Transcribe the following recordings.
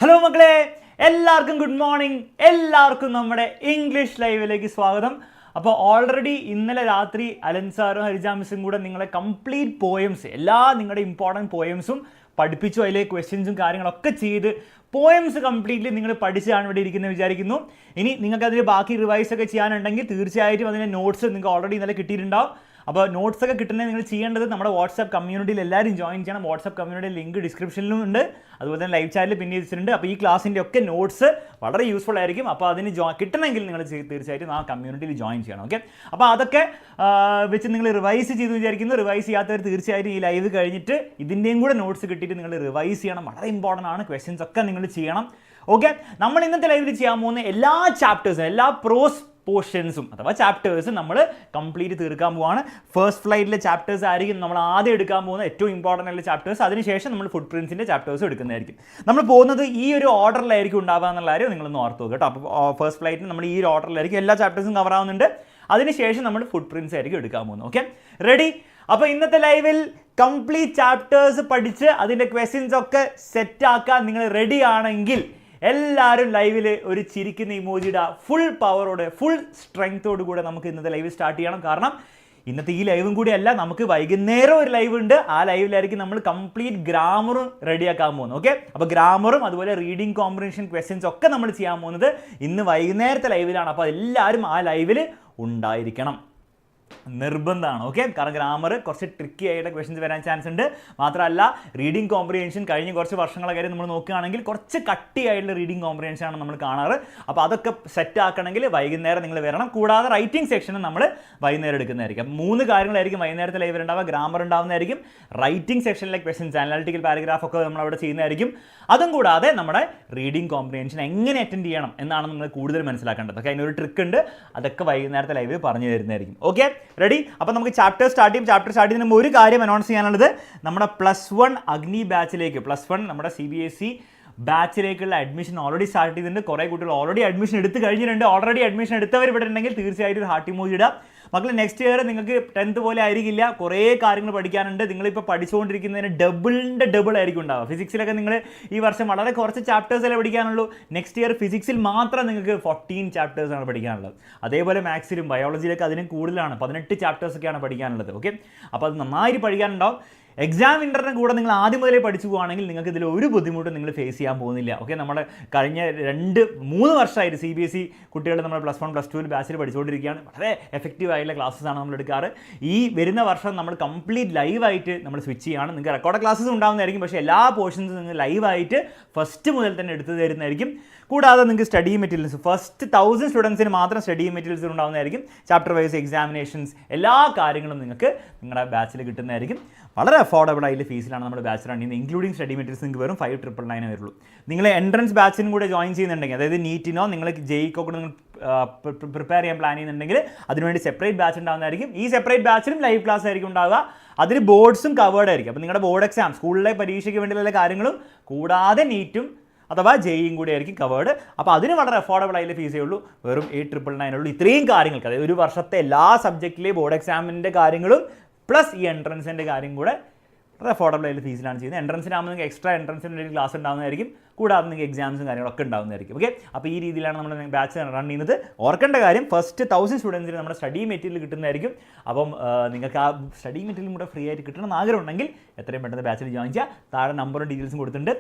Hello മക്കളെ, എല്ലാവർക്കും good morning. എല്ലാവർക്കും നമ്മുടെ ഇംഗ്ലീഷ് ലൈവിലേക്ക് സ്വാഗതം. അപ്പോൾ ഓൾറെഡി ഇന്നലെ രാത്രി അലൻ സാറും ഹരിജ മിസ്സും കൂടെ നിങ്ങളെ കംപ്ലീറ്റ് പോയംസ്, എല്ലാ നിങ്ങളുടെ ഇമ്പോർട്ടൻറ്റ് പോയംസും പഠിപ്പിച്ചു. അതിലെ ക്വസ്റ്റ്യൻസും കാര്യങ്ങളൊക്കെ ചെയ്ത് പോയംസ് കംപ്ലീറ്റ്ലി നിങ്ങൾ പഠിച്ചാണ് ഇവിടെ ഇരിക്കുന്നത് വിചാരിക്കുന്നു. ഇനി നിങ്ങൾക്ക് അതിൽ ബാക്കി റിവൈസ് ഒക്കെ ചെയ്യാനുണ്ടെങ്കിൽ തീർച്ചയായിട്ടും അതിൻ്റെ നോട്ട്സ് നിങ്ങൾക്ക് ഓൾറെഡി ഇന്നലെ കിട്ടിയിട്ടുണ്ടാവും. അപ്പോൾ നോട്ട്സ് ഒക്കെ കിട്ടുന്നത് നിങ്ങൾ ചെയ്യേണ്ടത് നമ്മുടെ വാട്സ്ആപ്പ് കമ്മ്യൂണിറ്റിയിൽ എല്ലാവരും ജോയിൻ ചെയ്യണം. വാട്സ്ആപ്പ് കമ്മ്യൂണിറ്റി ലിങ്ക് ഡിസ്ക്രിപ്ഷനിലും ഉണ്ട്, അതുപോലെ തന്നെ ലൈവ് ചാറ്റിൽ പിന്നെ വെച്ചിട്ടുണ്ട്. അപ്പോൾ ഈ ക്ലാസ്സിൻ്റെ ഒക്കെ നോട്ട്സ് വളരെ യൂസ്ഫുൾ ആയിരിക്കും. അപ്പോൾ അതിന് കിട്ടണമെങ്കിൽ നിങ്ങൾ തീർച്ചയായിട്ടും ആ കമ്മ്യൂണിറ്റിയിൽ ജോയിൻ ചെയ്യണം. ഓക്കെ, അപ്പോൾ അതൊക്കെ വെച്ച് നിങ്ങൾ റിവൈസ് ചെയ്ത് വിചാരിക്കുന്നു. റിവൈസ് ചെയ്യാത്തവർ തീർച്ചയായിട്ടും ഈ ലൈവ് കഴിഞ്ഞിട്ട് ഇതിൻ്റെയും കൂടെ നോട്ട്സ് കിട്ടിയിട്ട് നിങ്ങൾ റിവൈസ് ചെയ്യണം. വളരെ ഇമ്പോർട്ടൻ്റ് ആണ്. ക്വസ്റ്റ്യൻസ് ഒക്കെ നിങ്ങൾ ചെയ്യണം. ഓക്കെ, നമ്മൾ ഇന്നത്തെ ലൈവിൽ ചെയ്യാൻ പോകുന്ന എല്ലാ ചാപ്റ്റേഴ്സും, എല്ലാ പ്രോസ് പോർഷൻസും അഥവാ ചാപ്റ്റേഴ്സും നമ്മൾ കംപ്ലീറ്റ് തീർക്കാൻ പോവാണ്. ഫസ്റ്റ് ഫ്ലൈറ്റിലെ ചാപ്റ്റേഴ്സ് ആയിരിക്കും നമ്മൾ ആദ്യം എടുക്കാൻ പോകുന്ന ഏറ്റവും ഇമ്പോർട്ടൻ്റ് ആയിട്ടുള്ള ചാപ്റ്റേഴ്സ്. അതിനുശേഷം നമ്മൾ ഫുട് പ്രിൻസിൻ്റെ ചാപ്റ്റേഴ്സ് എടുക്കുന്നതായിരിക്കും. നമ്മൾ പോകുന്നത് ഈ ഒരു ഓർഡറിലായിരിക്കും ഉണ്ടാവുക എന്നുള്ള കാര്യം നിങ്ങളൊന്ന് ഓർത്ത് നോക്കുക കേട്ടോ. അപ്പോൾ ഫസ്റ്റ് ഫ്ലൈറ്റിന് നമ്മൾ ഈ ഒരു ഓർഡറിലായിരിക്കും എല്ലാ ചാപ്റ്റേഴ്സും കവർ ആവുന്നുണ്ട്. അതിനുശേഷം നമ്മൾ ഫുട് പ്രിൻസ് ആയിരിക്കും എടുക്കാൻ പോകുന്നത്. Okay, ready? അപ്പോൾ ഇന്നത്തെ ലൈവിൽ കംപ്ലീറ്റ് ചാപ്റ്റേഴ്സ് പഠിച്ച് അതിൻ്റെ ക്വസ്റ്റ്യൻസ് ഒക്കെ സെറ്റാക്കാൻ നിങ്ങൾ റെഡി ആണെങ്കിൽ എല്ലാവരും ലൈവിൽ ഒരു ചിരിക്കുന്ന ഇമോജിയുടെ ഫുൾ പവറോടെ, ഫുൾ സ്ട്രെങ്തോട് കൂടെ നമുക്ക് ഇന്നത്തെ ലൈവ് സ്റ്റാർട്ട് ചെയ്യണം. കാരണം ഇന്നത്തെ ഈ ലൈവും കൂടി അല്ല, നമുക്ക് വൈകുന്നേരം ഒരു ലൈവ് ഉണ്ട്. ആ ലൈവിലായിരിക്കും നമ്മൾ കംപ്ലീറ്റ് ഗ്രാമറും റെഡിയാക്കാൻ പോകുന്നത്. ഓക്കെ, അപ്പോൾ ഗ്രാമറും അതുപോലെ റീഡിംഗ് കോമ്പ്രിഹെൻഷൻ ക്വസ്റ്റ്യൻസ് ഒക്കെ നമ്മൾ ചെയ്യാൻ പോകുന്നത് ഇന്ന് വൈകുന്നേരത്തെ ലൈവിലാണ്. അപ്പോൾ എല്ലാവരും ആ ലൈവിൽ ഉണ്ടായിരിക്കണം, നിർബന്ധമാണ്. ഓക്കെ, കാരണം ഗ്രാമർ കുറച്ച് ട്രിക്കി ആയിട്ട് ക്വസ്റ്റ്യൻസ് വരാൻ ചാൻസ് ഉണ്ട്. മാത്രമല്ല റീഡിംഗ് കോമ്പ്രിഹെൻഷൻ കഴിഞ്ഞ കുറച്ച് വർഷങ്ങളൊക്കെ നമ്മൾ നോക്കുകയാണെങ്കിൽ കുറച്ച് കട്ടിയായിട്ടുള്ള റീഡിംഗ് കോമ്പ്രിഹെൻഷൻ ആണ് നമ്മൾ കാണാറ്. അപ്പോൾ അതൊക്കെ സെറ്റ് ആക്കണമെങ്കിൽ വൈകുന്നേരം നിങ്ങൾ വരണം. കൂടാതെ റൈറ്റിംഗ് സെക്ഷനും നമ്മൾ വൈകുന്നേരം എടുക്കുന്നതായിരിക്കും. 3 കാര്യങ്ങളായിരിക്കും വൈകുന്നേരത്തെ ലൈവിൽ ഉണ്ടാവുക. ഗ്രാമർ ഉണ്ടാവുന്നതായിരിക്കും, റൈറ്റിംഗ് സെക്ഷനിലെ ക്വസ്റ്റ്യൻസ്, അനാലിറ്റിക്കൽ പാരഗ്രാഫ് ഒക്കെ നമ്മൾ അവിടെ ചെയ്യുന്നതായിരിക്കും. അതും കൂടാതെ നമ്മുടെ റീഡിംഗ് കോമ്പ്രിഹെൻഷൻ എങ്ങനെ അറ്റൻഡ് ചെയ്യണം എന്നാണ് നിങ്ങൾ കൂടുതൽ മനസ്സിലാക്കേണ്ടത്. ഓക്കെ, അതിനൊരു ട്രിക്ക് ഉണ്ട്, അതൊക്കെ വൈകുന്നേരത്തെ ലൈവിൽ പറഞ്ഞു തരുന്നതായിരിക്കും. Okay, ready? അപ്പോൾ നമുക്ക് ചാപ്റ്റർ സ്റ്റാർട്ട് ചെയ്യും. ചാപ്റ്റർ സ്റ്റാർട്ട് ചെയ്യുന്ന ഒരു കാര്യം അനൗൺസ് ചെയ്യാനുള്ളത്, നമ്മുടെ +1 അഗ്നി ബാച്ചിലേക്ക്, +1 നമ്മുടെ CBSE ബാച്ചിലേക്കുള്ള അഡ്മിഷൻ ഓൾറെഡി സ്റ്റാർട്ട് ചെയ്തിട്ടുണ്ട്. കുറേ കുട്ടികൾ ഓൾറെഡി അഡ്മിഷൻ എടുത്ത് കഴിഞ്ഞിട്ടുണ്ട്. ഓൾറെഡി അഡ്മിഷൻ എടുത്തവർ ഇവിടെ ഉണ്ടെങ്കിൽ തീർച്ചയായിട്ടും ഒരു ഹാർട്ട് ഇമോജി ഇടാം. മക്കൾ, നെക്സ്റ്റ് ഇയർ നിങ്ങൾക്ക് 10th പോലെ ആയിരിക്കില്ല, കുറേ കാര്യങ്ങൾ പഠിക്കാനുണ്ട്. നിങ്ങളിപ്പോൾ പഠിച്ചുകൊണ്ടിരിക്കുന്നതിന് ഡബിൾ ആയിരിക്കും ഉണ്ടാവുക. ഫിസിക്സിലൊക്കെ നിങ്ങൾ ഈ വർഷം വളരെ കുറച്ച് ചാപ്റ്റേഴ്സല്ലേ പഠിക്കാനുള്ളൂ. നെക്സ്റ്റ് ഇയർ ഫിസിക്സിൽ മാത്രം നിങ്ങൾക്ക് 14 ചാപ്റ്റേഴ്സാണ് പഠിക്കാനുള്ളത്. അതേപോലെ മാത്സിലും ബയോളജിയിലൊക്കെ അതിനും കൂടുതലാണ്, 18 ചാപ്റ്റേഴ്സൊക്കെയാണ് പഠിക്കാനുള്ളത്. ഓക്കെ, അപ്പോൾ അത് നന്നായിട്ട് പഠിക്കാനുണ്ടാവും. എക്സാം വിൻ്ററിന് കൂടെ നിങ്ങൾ ആദ്യം മുതലേ പഠിച്ചു പോകുകയാണെങ്കിൽ നിങ്ങൾക്ക് ഇതിൽ ഒരു ബുദ്ധിമുട്ടും നിങ്ങൾ ഫേസ് ചെയ്യാൻ പോകുന്നില്ല. ഓക്കെ, നമ്മുടെ കഴിഞ്ഞ 2-3 വർഷമായിട്ട് CBSE കുട്ടികൾ നമ്മൾ +1 +2 ബാച്ചിൽ പഠിച്ചുകൊണ്ടിരിക്കുകയാണ്. വളരെ എഫക്റ്റീവ് ആയിട്ടുള്ള ക്ലാസ്സസാണ് നമ്മൾ എടുക്കാറ്. ഈ വരുന്ന വർഷം നമ്മൾ കംപ്ലീറ്റ് ലൈവായിട്ട് നമ്മൾ സ്വിച്ച് ചെയ്യുകയാണ്. നിങ്ങൾക്ക് റെക്കോർഡ് ക്ലാസ്സസ് ഉണ്ടാകുന്നതായിരിക്കും, പക്ഷേ എല്ലാ പോർഷൻസും നിങ്ങൾ ലൈവായിട്ട് ഫസ്റ്റ് മുതൽ തന്നെ എടുത്തു തരുന്നതായിരിക്കും. കൂടാതെ നിങ്ങൾക്ക് സ്റ്റഡി മെറ്റീരിയൽസ് ഫസ്റ്റ് 1000 സ്റ്റുഡൻസിന് മാത്രം സ്റ്റഡി മെറ്റീരിയൽസ് ഉണ്ടാകുന്നതായിരിക്കും. ചാപ്റ്റർ വൈസ് എക്സാമിനേഷൻസ് എല്ലാ കാര്യങ്ങളും നിങ്ങൾക്ക് നിങ്ങളുടെ ബാച്ചിൽ കിട്ടുന്നതായിരിക്കും. വളരെ അഫോർഡബിൾ ആയിട്ടുള്ള ഫീസിലാണ് നമ്മുടെ ബാച്ച് റൺ ചെയ്യുന്നത്. ഇൻക്ലൂഡിംഗ് സ്റ്റഡി മെറ്റീരിയൽസ് നിങ്ങൾക്ക് വെറും 5,999 വരുള്ളൂ. നിങ്ങൾ എൻട്രൻസ് ബാച്ചിനും കൂടെ ജോയിൻ ചെയ്യുന്നുണ്ടെങ്കിൽ, അതായത് നീറ്റിനോ നിങ്ങൾ JEEക്കോ കൂടെ നിങ്ങൾ പ്രിപ്പയർ ചെയ്യാൻ പ്ലാൻ ചെയ്യുന്നുണ്ടെങ്കിൽ അതിനുവേണ്ടി സെപ്പറേറ്റ് ബാച്ച് ഉണ്ടാകുന്നതായിരിക്കും. ഈ സെപ്പറേറ്റ് ബാച്ചിലും ലൈവ് ക്ലാസ് ആയിരിക്കും ഉണ്ടാവുക. അതിൽ ബോർഡ്സും കവേർഡ് ആയിരിക്കും. അപ്പോൾ നിങ്ങളുടെ ബോർഡ് എക്സാം, സ്കൂളിലെ പരീക്ഷയ്ക്ക് വേണ്ടിയുള്ള കാര്യങ്ങളും കൂടാതെ നീറ്റും അഥവാ JEEയും കൂടി ആയിരിക്കും കവേർഡ്. അപ്പോൾ അതിന് വളരെ അഫോർഡബിൾ ആയിട്ടുള്ള ഫീസേ ഉള്ളൂ, വെറും 8,999 ഉള്ളൂ. ഇത്രയും കാര്യങ്ങൾക്ക്, അതായത് ഒരു വർഷത്തെ എല്ലാ സബ്ജക്റ്റിലെയും ബോർഡ് എക്സാമിൻ്റെ കാര്യങ്ങളും പ്ലസ് ഈ എൻട്രൻസിൻ്റെ കാര്യം കൂടെ വളരെ അഫോർഡബിൾ ആയിട്ടുള്ള ഫീസിലാണ് ചെയ്യുന്നത്. എൻട്രൻസിനാകുമ്പോൾ നിങ്ങൾക്ക് എക്സ്ട്രാ എൻട്രൻസിൻ്റെ ഒരു ക്ലാസ് ഉണ്ടാകുന്നതായിരിക്കും. കൂടാതെ നിങ്ങൾക്ക് എക്സാംസും കാര്യങ്ങളൊക്കെ ഉണ്ടാകുന്നതായിരിക്കും. ഓക്കെ, അപ്പോൾ ഈ രീതിയിലാണ് നമ്മൾ ബാച്ച് റൺ ചെയ്യുന്നത്. ഓർക്കേണ്ട കാര്യം, ഫസ്റ്റ് 1000 സ്റ്റുഡൻസിന് നമ്മുടെ സ്റ്റഡി മെറ്റീരിയൽ കിട്ടുന്നതായിരിക്കും. അപ്പം നിങ്ങൾക്ക് ആ സ്റ്റഡി മെറ്റീരിയലും കൂടെ ഫ്രീ ആയിട്ട് കിട്ടണമെന്ന് ആഗ്രഹം ഉണ്ടെങ്കിൽ എത്രയും പെട്ടെന്ന് ബാച്ചിൽ ജോയിൻ ചെയ്യുക. താഴെ നമ്പറും ഡീറ്റെയിൽസും കൊടുത്തിട്ടുണ്ട്.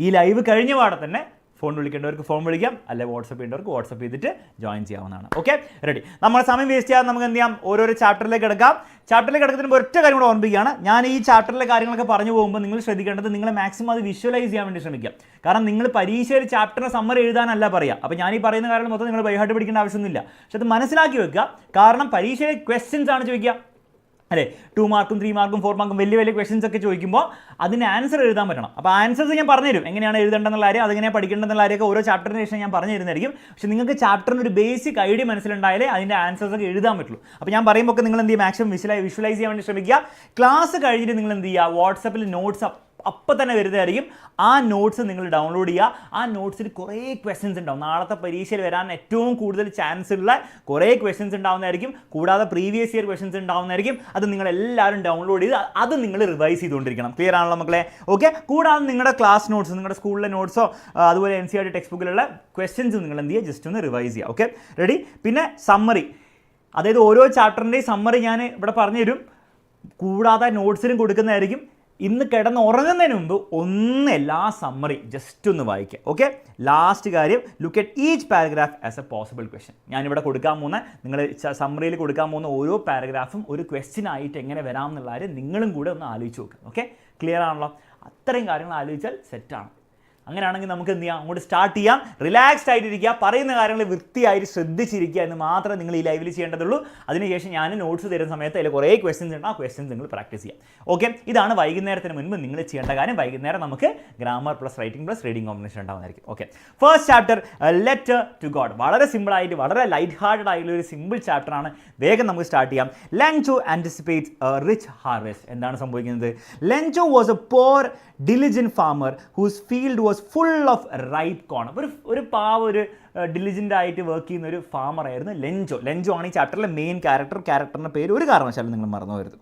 ഈ ലൈവ് കഴിഞ്ഞ പാടെ തന്നെ ഫോൺ വിളിക്കേണ്ടവർക്ക് ഫോൺ വിളിക്കാം, അല്ലെങ്കിൽ വാട്സപ്പ് ചെയ്യേണ്ടവർക്ക് വാട്സപ്പ് ചെയ്തിട്ട് ജോയിൻ ചെയ്യാവുന്നതാണ്. Okay, ready? നമ്മൾ സമയം വേസ്റ്റ് ചെയ്യാതെ നമുക്ക് എന്ത് ചെയ്യാം, ഓരോരോ ചാപ്റ്ററിലേക്ക് എടുക്കാം. ചാപ്റ്ററിലേക്ക് കിടക്കുന്നതിന് ഒറ്റ കാര്യം കൂടെ ഓർമ്മിക്കുകയാണ്. ഞാൻ ഈ ചാപ്റ്ററിലെ കാര്യങ്ങളൊക്കെ പറഞ്ഞു പോകുമ്പോൾ നിങ്ങൾ ശ്രദ്ധിക്കേണ്ടത്, നിങ്ങൾ മാക്സിമം അത് വിഷ്വലൈസ് ചെയ്യാൻ വേണ്ടി ശ്രമിക്കുക. കാരണം നിങ്ങൾ പരീക്ഷയിൽ ചാപ്റ്ററിന് സമ്മറി എഴുതാനല്ല പറയുക. അപ്പോൾ ഞാൻ ഈ പറയുന്ന കാര്യങ്ങൾ മൊത്തം നിങ്ങൾ ബൈഹാർട്ട് പഠിക്കേണ്ട ആവശ്യമൊന്നുമില്ല. പക്ഷെ അത് മനസ്സിലാക്കി വെക്കുക. കാരണം പരീക്ഷയിൽ ക്വസ്റ്റ്യൻസ് ആണ് ചോദിക്കുക, അല്ലേ? 2 മാർക്കും 3 മാർക്കും 4 മാർക്കും വലിയ ക്വസ്റ്റ്യൻസ് ഒക്കെ ചോദിക്കുമ്പോൾ അതിന് ആൻസർ എഴുതാൻ പറ്റണം. അപ്പോൾ ആൻസേഴ്സ് ഞാൻ പറഞ്ഞുതരും, എങ്ങനെയാണ് എഴുതേണ്ടെന്നുള്ള കാര്യം, അതെങ്ങനെയാണ് പഠിക്കേണ്ടതെന്നുള്ള കാര്യമൊക്കെ ഓരോ ചാപ്റ്ററിന് ശേഷം ഞാൻ പറഞ്ഞു തരുന്നതായിരിക്കും. പക്ഷേ നിങ്ങൾക്ക് ചാപ്റ്ററിന് ഒരു ബേസിക് ഐഡിയ മനസ്സിലുണ്ടായാലേ അതിൻ്റെ ആൻസേഴ്സ് ഒക്കെ എഴുതാൻ പറ്റുള്ളൂ. അപ്പോൾ ഞാൻ പറയുമ്പോൾ നിങ്ങൾ എന്ത് ചെയ്യുക, മാക്സിമം വിഷ്വലൈസ് ചെയ്യാൻ വേണ്ടി ശ്രമിക്കുക. ക്ലാസ് കഴിഞ്ഞിട്ട് നിങ്ങൾ എന്ത് ചെയ്യുക, വാട്സപ്പിൽ നോട്ട്സ് അപ്പം തന്നെ വരുന്നതായിരിക്കും. ആ നോട്ട്സ് നിങ്ങൾ ഡൗൺലോഡ് ചെയ്യുക. ആ നോട്ട്സിൽ കുറേ ക്വസ്റ്റ്യൻസ് ഉണ്ടാവും. നാളത്തെ പരീക്ഷയിൽ വരാൻ ഏറ്റവും കൂടുതൽ ചാൻസ് ഉള്ള കുറേ ക്വസ്റ്റ്യൻസ് ഉണ്ടാവുന്നതായിരിക്കും. കൂടാതെ പ്രീവിയസ് ഇയർ ക്വസ്റ്റ്യൻസ് ഉണ്ടാവുന്നതായിരിക്കും. അത് നിങ്ങൾ എല്ലാവരും ഡൗൺലോഡ് ചെയ്ത് അത് നിങ്ങൾ റിവൈസ് ചെയ്തുകൊണ്ടിരിക്കണം. ക്ലിയർ ആണല്ലോ മക്കളെ? ഓക്കെ. കൂടാതെ നിങ്ങളുടെ ക്ലാസ് നോട്ട്സ്, നിങ്ങളുടെ സ്കൂളിലെ നോട്ട്സോ അതുപോലെ NCERT ടെക്സ്റ്റ് ബുക്കിലുള്ള ക്വസ്റ്റ്യൻസ് നിങ്ങൾ എന്ത് ചെയ്യുക, ജസ്റ്റ് ഒന്ന് റിവൈസ് ചെയ്യുക. Okay, ready? പിന്നെ സമ്മറി, അതായത് ഓരോ ചാപ്റ്ററിൻ്റെയും സമ്മറി ഞാൻ ഇവിടെ പറഞ്ഞു തരും. കൂടാതെ നോട്ട്സിനും കൊടുക്കുന്നതായിരിക്കും. ഇന്ന് കിടന്ന് ഉറങ്ങുന്നതിന് മുമ്പ് എല്ലാ സമ്മറി ജസ്റ്റ് ഒന്ന് വായിക്കുക. ഓക്കെ. ലാസ്റ്റ് കാര്യം, look at each paragraph as A possible question. ഞാനിവിടെ കൊടുക്കാൻ പോകുന്ന, നിങ്ങൾ സമ്മറിയിൽ കൊടുക്കാൻ പോകുന്ന ഓരോ പാരഗ്രാഫും ഒരു ക്വസ്റ്റ്യൻ ആയിട്ട് എങ്ങനെ വരാം എന്നുള്ള കാര്യം നിങ്ങളും കൂടെ ഒന്ന് ആലോചിച്ച് നോക്കുക. ഓക്കെ, ക്ലിയർ ആണല്ലോ? അത്രയും കാര്യങ്ങൾ ആലോചിച്ചാൽ സെറ്റാണ്. അങ്ങനെയാണെങ്കിൽ നമുക്ക് എന്ത് ചെയ്യാം, അങ്ങോട്ട് സ്റ്റാർട്ട് ചെയ്യാം. റിലാക്സ്ഡ് ആയിട്ടിരിക്കുക, പറയുന്ന കാര്യങ്ങൾ വൃത്തിയായിട്ട് ശ്രദ്ധിച്ചിരിക്കുക എന്ന് മാത്രമേ നിങ്ങൾ ഈ ലൈവിൽ ചെയ്യേണ്ടതുള്ളൂ. അതിനുശേഷം ഞാൻ നോട്ട്സ് തരുന്ന സമയത്ത് അതിൽ കുറേ ക്വസ്റ്റ്യൻസ് ഉണ്ട്. ആ ക്വസ്റ്റ്യൻസ് നിങ്ങൾ പ്രാക്ടീസ് ചെയ്യാം. ഓക്കെ, ഇതാണ് വൈകുന്നേരത്തിന് മുൻപ് നിങ്ങൾ ചെയ്യേണ്ട കാര്യം. വൈകുന്നേരം നമുക്ക് grammar plus writing plus reading combination ഉണ്ടാവുന്നതായിരിക്കും. Okay, first chapter letter to God. വളരെ സിമ്പിളായിട്ട് വളരെ ലൈറ്റ് ഹാർട്ടഡ് ആയിട്ടുള്ള ഒരു സിമ്പിൾ ചാപ്റ്ററാണ്. വേഗം നമുക്ക് സ്റ്റാർട്ട് ചെയ്യാം. Lencho anticipates a rich harvest. എന്താണ് സംഭവിക്കുന്നത്? Lencho was a poor diligent farmer whose field was full of ripe corn. ഒരു ഒരു ഡിലിജൻ്റ് ആയിട്ട് വർക്ക് ചെയ്യുന്ന ഒരു ഫാമർ ആയിരുന്നു ലെൻചോ ആണ് ഈ ചാപ്റ്ററിലെ മെയിൻ ക്യാരക്ടറിൻ്റെ പേര് ഒരു കാരണവശാലും നിങ്ങൾ മറന്നു പോകരുത്.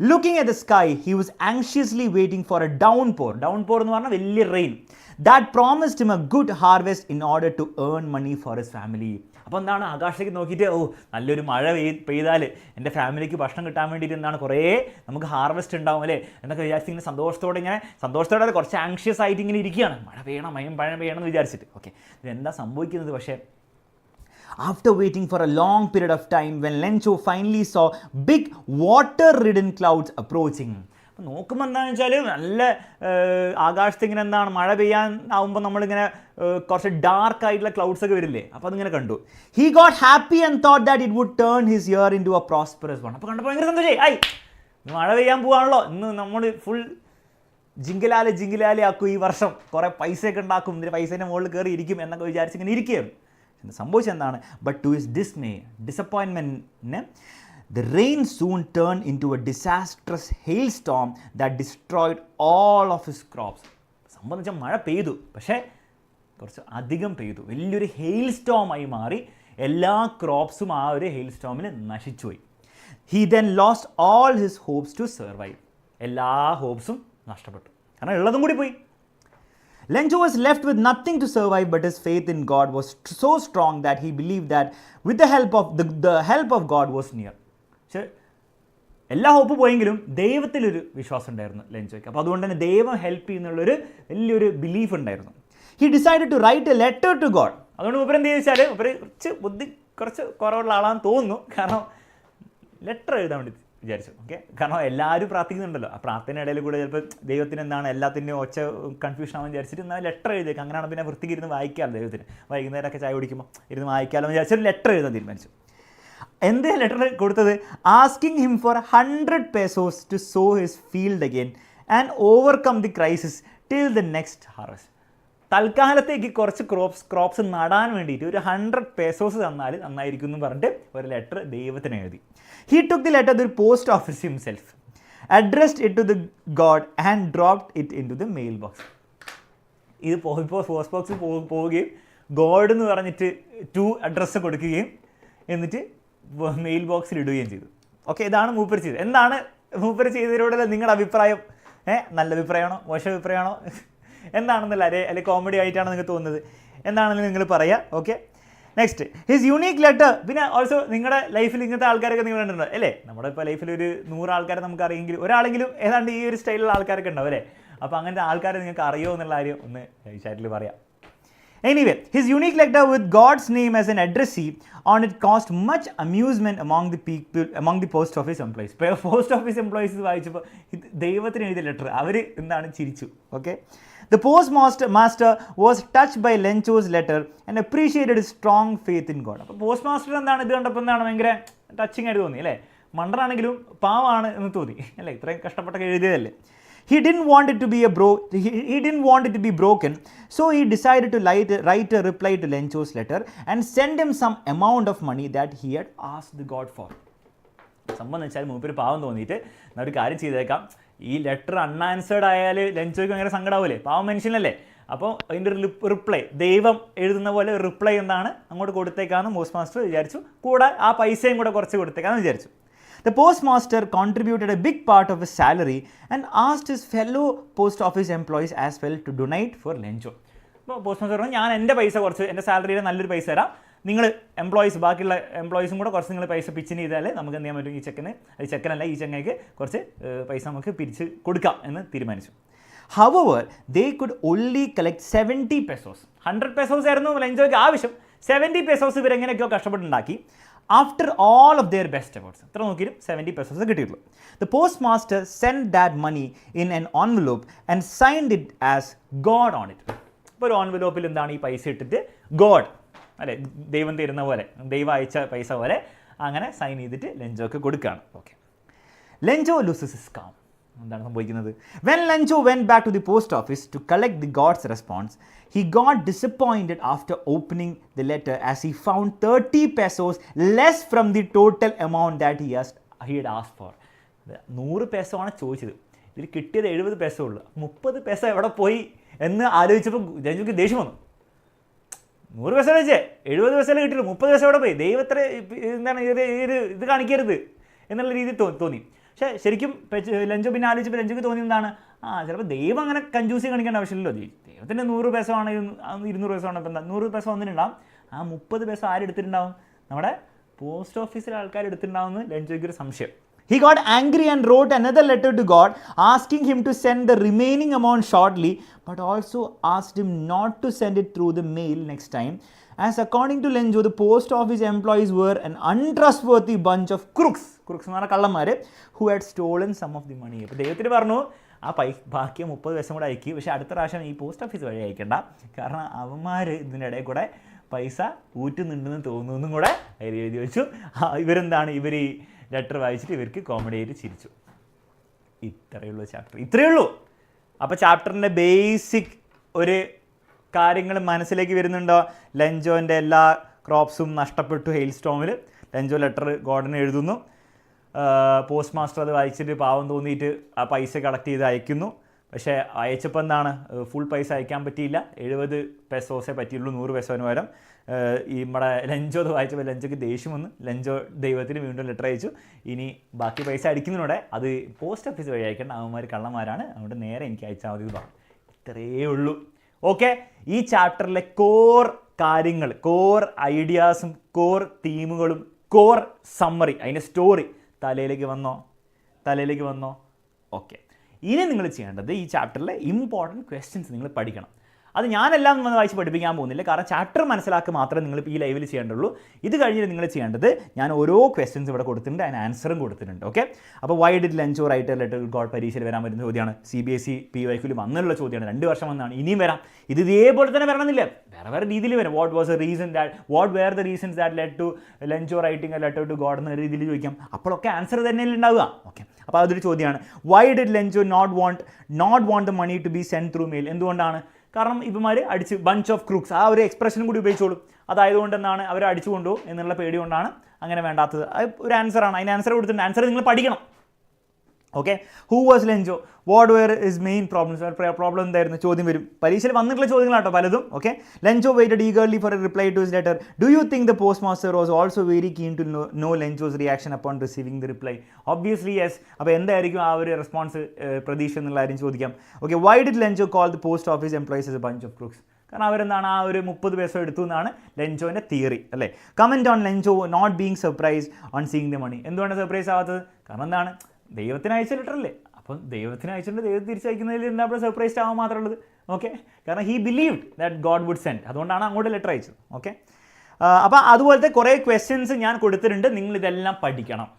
Looking at the sky he was anxiously waiting for a downpour എന്ന് പറഞ്ഞാൽ വലിയ rain that promised him a good harvest in order to earn money for his family. അപ്പോൾ എന്താണ്, ആകാശത്തേക്ക് നോക്കിയിട്ട് നല്ലൊരു മഴ പെയ്താൽ എൻ്റെ ഫാമിലിക്ക് ഭക്ഷണം കിട്ടാൻ വേണ്ടിയിട്ട് എന്താണ് കുറേ നമുക്ക് ഹാർവെസ്റ്റ് ഉണ്ടാവും അല്ലേ എന്നൊക്കെ വിചാരിച്ച് ഇങ്ങനെ സന്തോഷത്തോടെ കുറച്ച് ആങ്ഷ്യസ് ആയിട്ട് ഇങ്ങനെ ഇരിക്കുകയാണ്. മഴ പെയ്യണം, മഴ പെയ്യണം എന്ന് വിചാരിച്ചിട്ട്. ഓക്കെ, ഇതെന്താ സംഭവിക്കുന്നത്? പക്ഷേ after waiting for a long period of time, when Lencho finally saw big water-ridden clouds approaching. അപ്പോൾ നോക്കുമ്പോൾ എന്താണെന്ന് വെച്ചാൽ നല്ല ആകാശത്ത് ഇങ്ങനെ എന്താണ് മഴ പെയ്യാൻ ആവുമ്പോൾ നമ്മളിങ്ങനെ കുറച്ച് ഡാർക്ക് ആയിട്ടുള്ള ക്ലൗഡ്സ് ഒക്കെ വരില്ലേ, അപ്പോൾ അതിങ്ങനെ കണ്ടു. He got happy and thought that it would turn his year into a prosperous one. അപ്പോൾ കണ്ടപ്പോൾ ഭയങ്കര സന്തോഷമായി. മഴ പെയ്യാൻ പോകാണല്ലോ, ഇന്ന് നമ്മൾ ഫുൾ ജിങ്കിലാലി ആക്കും, ഈ വർഷം കുറേ പൈസയൊക്കെ ഉണ്ടാക്കും, ഇതിന് പൈസേൻ്റെ മുകളിൽ കയറി ഇരിക്കും എന്നൊക്കെ വിചാരിച്ച് ഇങ്ങനെ ഇരിക്കുകയാണ്. സംഭവിച്ചത് എന്താണ്? ബട്ട് ടു ഹിസ് ഡിസപ്പോയിൻമെൻറ്റിന് the rain soon turned into a disastrous hailstorm that destroyed all of his crops. സംഭവം വെച്ചാൽ മഴ പെയ്തു, പക്ഷേ കുറച്ച് അധികം പെയ്തു, വലിയൊരു ഹെയിൽ സ്റ്റോമായി മാറി. എല്ലാ ക്രോപ്സും ആ ഒരു ഹെയിൽ സ്റ്റോമിൽ നശിച്ചുപോയി. He then lost all his hopes to survive. എല്ലാ ഹോപ്സും നഷ്ടപ്പെട്ടു, കാരണം ഉള്ളതും കൂടി പോയി. Lencho was left with nothing to survive, but his faith in God was so strong that he believed that with the help of God was near. പക്ഷേ എല്ലാ hope പോയെങ്കിലും ദൈവത്തിലൊരു വിശ്വാസം ഉണ്ടായിരുന്നു ലെൻചോയ്ക്ക്. അപ്പോൾ അതുകൊണ്ട് തന്നെ ദൈവം ഹെൽപ്പ് ചെയ്യുന്നുള്ളൊരു വലിയൊരു ബിലീഫ് ഉണ്ടായിരുന്നു. He decided to write a letter to God. അതുകൊണ്ട് ഉപരി എന്ത് ചോദിച്ചാൽ ഉപരി കുറച്ച് കുറവുള്ള ആളാണെന്ന് തോന്നുന്നു, കാരണം ലെറ്റർ എഴുതാൻ വേണ്ടി വിചാരിച്ചു. ഓക്കെ, കാരണം എല്ലാവരും പ്രാർത്ഥിക്കുന്നുണ്ടല്ലോ, ആ പ്രാർത്ഥന ഇടയിൽ കൂടെ ചിലപ്പോൾ ദൈവത്തിന് എന്താണ് എല്ലാത്തിൻ്റെയും കൺഫ്യൂഷൻ ആവാൻ വിചാരിച്ചിട്ട് എന്നാൽ ലെറ്റർ എഴുതിയേക്കാം. അങ്ങനെയാണ് പിന്നെ വൃത്തിക്ക് ഇരുന്ന് വായിക്കാമല്ലോ, ദൈവത്തിന് വൈകുന്നേരമൊക്കെ ചായ കുടിക്കുമ്പോൾ ഇരുന്ന് വായിക്കാമല്ലോ വിചാരിച്ചൊരു ലെറ്റർ എഴുതാൻ തീരുമാനിച്ചു. എന്തേ ലെറ്റർ കൊടുത്തത്? Asking him for 100 pesos to sow his field again and overcome the crisis till the next harvest. തൽക്കാലത്തേക്ക് കുറച്ച് ക്രോപ്സ് നടാൻ വേണ്ടിയിട്ട് ഒരു 100 pesos തന്നാൽ നന്നായിരിക്കും എന്ന് പറഞ്ഞിട്ട് ഒരു ലെറ്റർ ദൈവത്തിന് എഴുതി. He took the letter to the post office himself, addressed it to the God and dropped it into the mailbox. ഇത് ഇപ്പോൾ പോസ്റ്റ് ബോക്സിൽ പോവുകയും ഗോഡ് എന്ന് പറഞ്ഞിട്ട് ടു അഡ്രസ്സ് കൊടുക്കുകയും എന്നിട്ട് മെയിൽ ബോക്സിൽ ഇടുകയും ചെയ്തു. ഓക്കെ, ഇതാണ് മൂപ്പർ ചെയ്തത്. എന്താണ് മൂപ്പർ ചെയ്തതിലൂടെ നിങ്ങളുടെ അഭിപ്രായം? നല്ല അഭിപ്രായമാണോ മോശം അഭിപ്രായമാണോ എന്താണെന്നല്ല, അല്ലെങ്കിൽ കോമഡി ആയിട്ടാണ് നിങ്ങൾക്ക് തോന്നുന്നത്, എന്താണെന്ന് നിങ്ങൾ പറയുക. Okay, next his unique letter. പിന്നെ ഓൾസോ നിങ്ങളുടെ ലൈഫിൽ ഇങ്ങനത്തെ ആൾക്കാരൊക്കെ നിങ്ങൾ കണ്ടിട്ടുണ്ടോ അല്ലേ? നമ്മുടെ ഇപ്പോൾ ലൈഫിൽ ഒരു 100 ആൾക്കാരെ നമുക്ക് അറിയെങ്കിലും ഒരാളെങ്കിലും ഏതാണ്ട് ഈ ഒരു സ്റ്റൈലിലുള്ള ആൾക്കാരൊക്കെ ഉണ്ടാവും അല്ലേ? അപ്പോൾ അങ്ങനത്തെ ആൾക്കാരെ നിങ്ങൾക്ക് അറിയുമോ എന്നുള്ള കാര്യം ഒന്ന് ചാറ്റിൽ പറയാം. Anyway, his unique letter with God's name as an addressee on it caused much amusement among the people, among the post office employees. Post office employees വായിച്ചപ്പോൾ ദൈവത്തിന് എഴുതിയ ലെറ്റർ അവർ എന്താണ് ചിരിച്ചു. Okay, the postmaster was touched by Lencho's letter and appreciated his strong faith in God. അപ്പോൾ post master എന്താണ് ഇത് കണ്ടപ്പോൾ എന്താണ് ഭയങ്കര ടച്ചിങ് ആയിട്ട് തോന്നി അല്ലേ? മണ്ടറാണെങ്കിലും പാവമാണ് എന്ന് തോന്നി അല്ലേ? ഇത്രയും കഷ്ടപ്പെട്ടൊക്കെ എഴുതിയതല്ലേ. He didn't want it to be broken, so he decided to write a reply to Lencho's letter and send him some amount of money that he had asked the God for. സംഭവം എന്ന് വെച്ചാൽ മൂപ്പര് പാവം തോന്നിയിട്ട് ഒരു കാര്യം ചെയ്തേക്കാം, ഈ ലെറ്റർ അൺആൻസേർഡ് ആയാൽ ലെൻജോയ്ക്ക് ഭയങ്കര സങ്കടമാവില്ലേ, പാവം മനുഷ്യനല്ലേ. അപ്പോൾ അതിൻ്റെ ഒരു റിപ്ലൈ, ദൈവം എഴുതുന്ന പോലെ റിപ്ലൈ എന്താണ് അങ്ങോട്ട് കൊടുത്തേക്കാന്ന് പോസ്റ്റ് മാസ്റ്റർ വിചാരിച്ചു. കൂടെ ആ പൈസയും കൂടെ കുറച്ച് കൊടുത്തേക്കാന്ന് വിചാരിച്ചു. The postmaster contributed a big part of his salary and asked his fellow post office employees as well to donate for Lenjo. അപ്പോൾ പോസ്റ്റ് മാസ്റ്റർ പറഞ്ഞു, ഞാൻ എൻ്റെ പൈസ കുറച്ച്, എൻ്റെ സാലറിയുടെ നല്ലൊരു പൈസ തരാം, നിങ്ങൾ എംപ്ലോയീസ്, ബാക്കിയുള്ള എംപ്ലോയീസും കൂടെ കുറച്ച് നിങ്ങൾ പൈസ പിച്ചിന് ചെയ്താൽ നമുക്ക് എന്ത് ചെയ്യാൻ പറ്റും, ഈ ചെക്കന്, ഈ ചെക്കനല്ല ഈ ചെങ്ങയ്ക്ക് കുറച്ച് പൈസ നമുക്ക് പിരിച്ച് കൊടുക്കാം എന്ന് തീരുമാനിച്ചു. However, they could only collect 70 pesos. 100 pesos ആയിരുന്നു ലെൻജോയ്ക്ക് ആവശ്യം. 70 pesos ഇവരെങ്ങനെയൊക്കെയോ കഷ്ടപ്പെട്ടുണ്ടാക്കി. After all of their best efforts, എത്ര നോക്കിയും 70 pesos കിട്ടിയിട്ടുള്ളൂ. The postmaster sent that money in an envelope and signed it as God on it. ഇപ്പോൾ ഒരു എൻവലപ്പിൽ എന്താണ് ഈ പൈസ ഇട്ടിട്ട് ഗോഡ്, അല്ലേ, ദൈവം തരുന്ന പോലെ, ദൈവം അയച്ച പൈസ പോലെ അങ്ങനെ സൈൻ ചെയ്തിട്ട് ലെൻജോക്ക് കൊടുക്കുകയാണ്. Okay, ലെൻജോ loses his calm. എന്താണ് സംഭവിക്കുന്നത്? When Lenjo went back to the post office to collect the God's response, he got disappointed after opening the letter as he found 30 pesos less from the total amount that he had asked for. 100 peso ആണ് ചോദിച്ചത്, ഇതിൽ കിട്ടിയത് 70 peso ഉള്ളൂ. 30 peso എവിടെ പോയി എന്ന് ആലോചിച്ചപ്പോൾ ലെൻജോക്ക് ദേഷ്യം വന്നു. 100 peso വെച്ചേ 70 peso കിട്ടിയില്ല, 30 peso എവിടെ പോയി, ദൈവത്ര എന്താണ് ഇത് കാണിക്കരുത് എന്നുള്ള രീതിയിൽ തോന്നി. പക്ഷേ ശരിക്കും ലെൻജോ പിന്നെ ആലോചിച്ചപ്പോൾ ലെൻജോക്ക് തോന്നിയതാണ്, ചിലപ്പോൾ ദൈവം അങ്ങനെ കഞ്ചൂസി കാണിക്കേണ്ട ആവശ്യമില്ലല്ലോ, ദൈവത്തിൻ്റെ 100 peso ആണ് 200 peso ആണ്, ഇപ്പം എന്താ 100 peso വന്നിട്ടുണ്ടാവും, ആ 30 peso ആരെടുത്തിട്ടുണ്ടാവും, നമ്മുടെ പോസ്റ്റ് ഓഫീസിലെ ആൾക്കാർ എടുത്തിട്ടുണ്ടാവും എന്ന് ലെൻജോയ്ക്ക് ഒരു സംശയം. He got angry and wrote another letter to God asking him to send the remaining amount shortly, but also asked him not to send it through the mail next time, as according to Lenjo, the post office employees were an untrustworthy bunch of crooks എന്ന് പറഞ്ഞ കള്ളന്മാർ who had stolen some of the money. അപ്പോൾ ദൈവത്തിന് പറഞ്ഞു, ആ ബാക്കി 30 peso കൂടെ അയക്കി, പക്ഷേ അടുത്ത പ്രാവശ്യം ഈ പോസ്റ്റ് ഓഫീസ് വഴി അയക്കേണ്ട, കാരണം അവന്മാർ ഇതിൻ്റെ ഇടയിൽ കൂടെ പൈസ ഊറ്റുന്നുണ്ടെന്ന് തോന്നുന്നതും കൂടെ അതിൽ എഴുതി വെച്ചു. ഇവരെന്താണ്, ഇവർ ഈ ലെറ്റർ വായിച്ചിട്ട് ഇവർക്ക് കോമഡി ആയിട്ട് ചിരിച്ചു. ഇത്രയേ ഉള്ളൂ ചാപ്റ്റർ, ഇത്രയേ ഉള്ളൂ. അപ്പോൾ ചാപ്റ്ററിൻ്റെ ബേസിക് ഒരു കാര്യങ്ങൾ മനസ്സിലേക്ക് വരുന്നുണ്ടോ? ലെൻജോൻ്റെ എല്ലാ ക്രോപ്സും നഷ്ടപ്പെട്ടു ഹെയിൽ സ്റ്റോമിൽ. ലെൻജോ ലെറ്റർ ഗോഡന് എഴുതുന്നു, പോസ്റ്റ് മാസ്റ്റർ അത് വായിച്ചിട്ട് പാവം തോന്നിയിട്ട് ആ പൈസ കളക്ട് ചെയ്ത് അയക്കുന്നു. പക്ഷേ അയച്ചപ്പോൾ എന്താണ്, ഫുൾ പൈസ അയക്കാൻ പറ്റിയില്ല, 70 pesos പറ്റിയുള്ളൂ 100 peso പകരം. ഈ നമ്മുടെ ലെൻജോ അത് വായിച്ചപ്പോൾ ലെൻജോക്ക് ദേഷ്യം വന്ന് ലെൻജോ ദൈവത്തിന് വീണ്ടും ലെറ്റർ അയച്ചു, ഇനി ബാക്കി പൈസ അടിക്കുന്നതിനോടെ അത് പോസ്റ്റ് ഓഫീസ് വഴി അയക്കേണ്ട, അവന്മാർ കള്ളന്മാരാണ്, അതുകൊണ്ട് നേരെ എനിക്ക് അയച്ചാൽ മതി പറഞ്ഞു. ഇത്രയേ ഉള്ളൂ. ഓക്കെ, ഈ ചാപ്റ്ററിലെ കോർ കാര്യങ്ങൾ, കോർ ഐഡിയാസും കോർ തീമുകളും കോർ സമ്മറി, അതിൻ്റെ സ്റ്റോറി തലയിലേക്ക് വന്നോ? ഓക്കെ, ഇനി നിങ്ങൾ ചെയ്യേണ്ടത് ഈ ചാപ്റ്ററിലെ ഇമ്പോർട്ടൻറ്റ് ക്വസ്റ്റ്യൻസ് നിങ്ങൾ പഠിക്കണം. അത് ഞാനെല്ലാം വന്ന് വായിച്ച് പഠിപ്പിക്കാൻ പോകുന്നില്ല, കാരണം ചാപ്റ്റർ മനസ്സിലാക്കുക മാത്രമേ നിങ്ങൾ ഈ ലൈവിൽ ചെയ്യേണ്ടുള്ളൂ. ഇത് കഴിഞ്ഞിട്ട് നിങ്ങൾ ചെയ്യേണ്ടത്, ഞാൻ ഓരോ ക്വസ്റ്റ്യൻസ് ഇവിടെ കൊടുത്തിട്ടുണ്ട്, അതിന് ആൻസറും കൊടുത്തിട്ടുണ്ട്. ഓക്കെ, അപ്പോൾ why did Lencho write a letter to God പരീക്ഷയിൽ വരാൻ പറ്റുന്ന ചോദ്യമാണ്. CBSE PYQൽ വന്നുള്ള ചോദ്യമാണ്, 2 വർഷം വന്നാണ്, ഇനിയും വരാം. ഇത് ഇതേപോലെ തന്നെ വരണമെന്നില്ല, വേറെ രീതിയിൽ വരും. What were the reasons that led to Lencho writing a letter to God എന്ന രീതിയിൽ ചോദിക്കാം. അപ്പോഴൊക്കെ ആൻസർ തന്നെയല്ലേ ഉണ്ടാവുക. ഓക്കെ, അപ്പോൾ അതൊരു ചോദ്യമാണ്. Why did Lencho not want the money to be send through mail? എന്തുകൊണ്ടാണ്? കാരണം ഇവന്മാർ അടിച്ച് ബഞ്ച് ഓഫ് ക്രൂക്സ്, ആ ഒരു എക്സ്പ്രഷനും കൂടി ഉപയോഗിച്ചോളും. അതായതുകൊണ്ട് എന്താണ്, അവർ അടിച്ചു കൊണ്ടുപോകും എന്നുള്ള പേടി കൊണ്ടാണ് അങ്ങനെ വേണ്ടാത്തത്. അത് ഒരു ആൻസറാണ്, അതിന് ആൻസർ കൊടുത്തിട്ടുണ്ട്. ആൻസർ നിങ്ങൾ പഠിക്കണം. Okay, who was Lencho, what were is main problems? Problem എന്തായിരുന്നു? ചോദ്യം വരും, പരീക്ഷയിൽ വന്നിട്ടുള്ള ചോദ്യങ്ങളാട്ടോ പലതും. Okay, Lencho waited eagerly for a reply to his letter. Do you think the post master was also very keen to know Lencho's reaction upon receiving the reply? Obviously yes. അപ്പോൾ എന്തായിരിക്കും ആ ഒരു റെസ്പോൺസ്, പ്രതീക്ഷ എന്നുള്ള കാര്യം ചോദിക്കാം. Okay, why did Lencho call the post office employees a bunch of crooks? കാരണം അവരെന്താണ്, ആ ഒരു 30 peso എടുത്തു എന്നാണ് ലെൻജോൻ്റെ തിയറി, അല്ലേ? Comment on Lencho not being surprise on seeing the money. എന്തുകൊണ്ടാണ് സർപ്രൈസ് ആവാത്തത്? കാരണം എന്താണ്, ദൈവത്തിന് അയച്ച ലെറ്റർ അല്ലേ, അപ്പം ദൈവത്തിന് അയച്ചിട്ടുണ്ട്, ദൈവം തിരിച്ചയക്കുന്നതിൽ എന്താ അവിടെ സർപ്രൈസ്ഡ് ആവാൻ മാത്രമുള്ളത്? ഓക്കെ, കാരണം he believed that God would send, അതുകൊണ്ടാണ് അങ്ങോട്ട് ലെറ്റർ അയച്ചത്. ഓക്കെ, അപ്പോൾ അതുപോലത്തെ കുറേ ക്വസ്റ്റ്യൻസ് ഞാൻ കൊടുത്തിട്ടുണ്ട്, നിങ്ങൾ ഇതെല്ലാം പഠിക്കണം.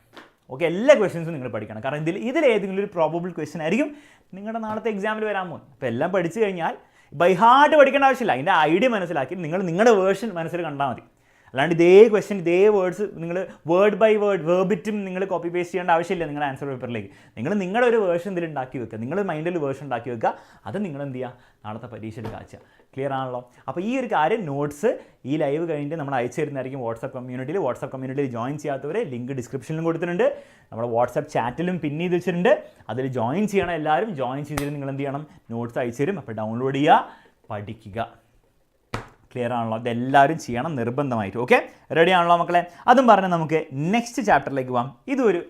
ഓക്കെ, എല്ലാ ക്വസ്റ്റ്യൻസും നിങ്ങൾ പഠിക്കണം, കാരണം ഇതിലേതെങ്കിലും ഒരു പ്രോബബിൾ ക്വസ്റ്റ്യൻ ആയിരിക്കും നിങ്ങളുടെ നാളത്തെ എക്സാമിൽ വരാൻ പോകുന്നത്. അപ്പോൾ എല്ലാം പഠിച്ചു കഴിഞ്ഞാൽ ബൈ ഹാർട്ട് പഠിക്കേണ്ട ആവശ്യമില്ല, അതിൻ്റെ ഐഡിയ മനസ്സിലാക്കി നിങ്ങൾ നിങ്ങളുടെ വേർഷൻ മനസ്സിൽ കണ്ടാൽ മതി. അല്ലാണ്ട് ഇതേ ക്വസ്റ്റ്യൻ ഇതേ വേർഡ്സ് നിങ്ങൾ വേർഡ് ബൈ വേർഡ് വേർബിറ്റും നിങ്ങൾ കോപ്പി പേസ്റ്റ് ചെയ്യേണ്ട ആവശ്യമില്ല നിങ്ങളുടെ ആൻസർ പേപ്പറിലേക്ക്. നിങ്ങളുടെ ഒരു വേർഷൻ ഇതിൽ ഉണ്ടാക്കി വെക്കുക, നിങ്ങൾ മൈൻഡിൽ വേർഷൻ ഉണ്ടാക്കി വെക്കുക, അത് നിങ്ങൾ എന്ത് ചെയ്യുക, നാളത്തെ പരീക്ഷയിൽ കാച്ചുക. ക്ലിയർ ആണല്ലോ? അപ്പോൾ ഈ ഒരു കാര്യം നോട്ട്സ് ഈ ലൈവ് കഴിഞ്ഞിട്ട് നമ്മൾ അയച്ചു തരുന്നതായിരിക്കും വാട്സാപ്പ് കമ്മ്യൂണിറ്റിയിൽ ജോയിൻ ചെയ്യാത്തവരെ ലിങ്ക് ഡിസ്ക്രിപ്ഷനിലും കൊടുത്തിട്ടുണ്ട്, നമ്മുടെ വാട്സാപ്പ് ചാറ്റിലും പിൻ ചെയ്ത് വെച്ചിട്ടുണ്ട്. അതിൽ ജോയിൻ ചെയ്യണം. എല്ലാവരും ജോയിൻ ചെയ്തിട്ട് നിങ്ങൾ എന്ത് ചെയ്യണം, നോട്ട്സ് അയച്ചു തരും. അപ്പോൾ ഡൗൺലോഡ് ചെയ്യുക, പഠിക്കുക. ക്ലിയർ ആണല്ലോ? അതെല്ലാവരും ചെയ്യണം നിർബന്ധമായിട്ട്. ഓക്കെ, റെഡി ആണല്ലോ മക്കളെ? അതും പറഞ്ഞ് നമുക്ക് നെക്സ്റ്റ് ചാപ്റ്ററിലേക്ക് പോകാം. ഇതൊരു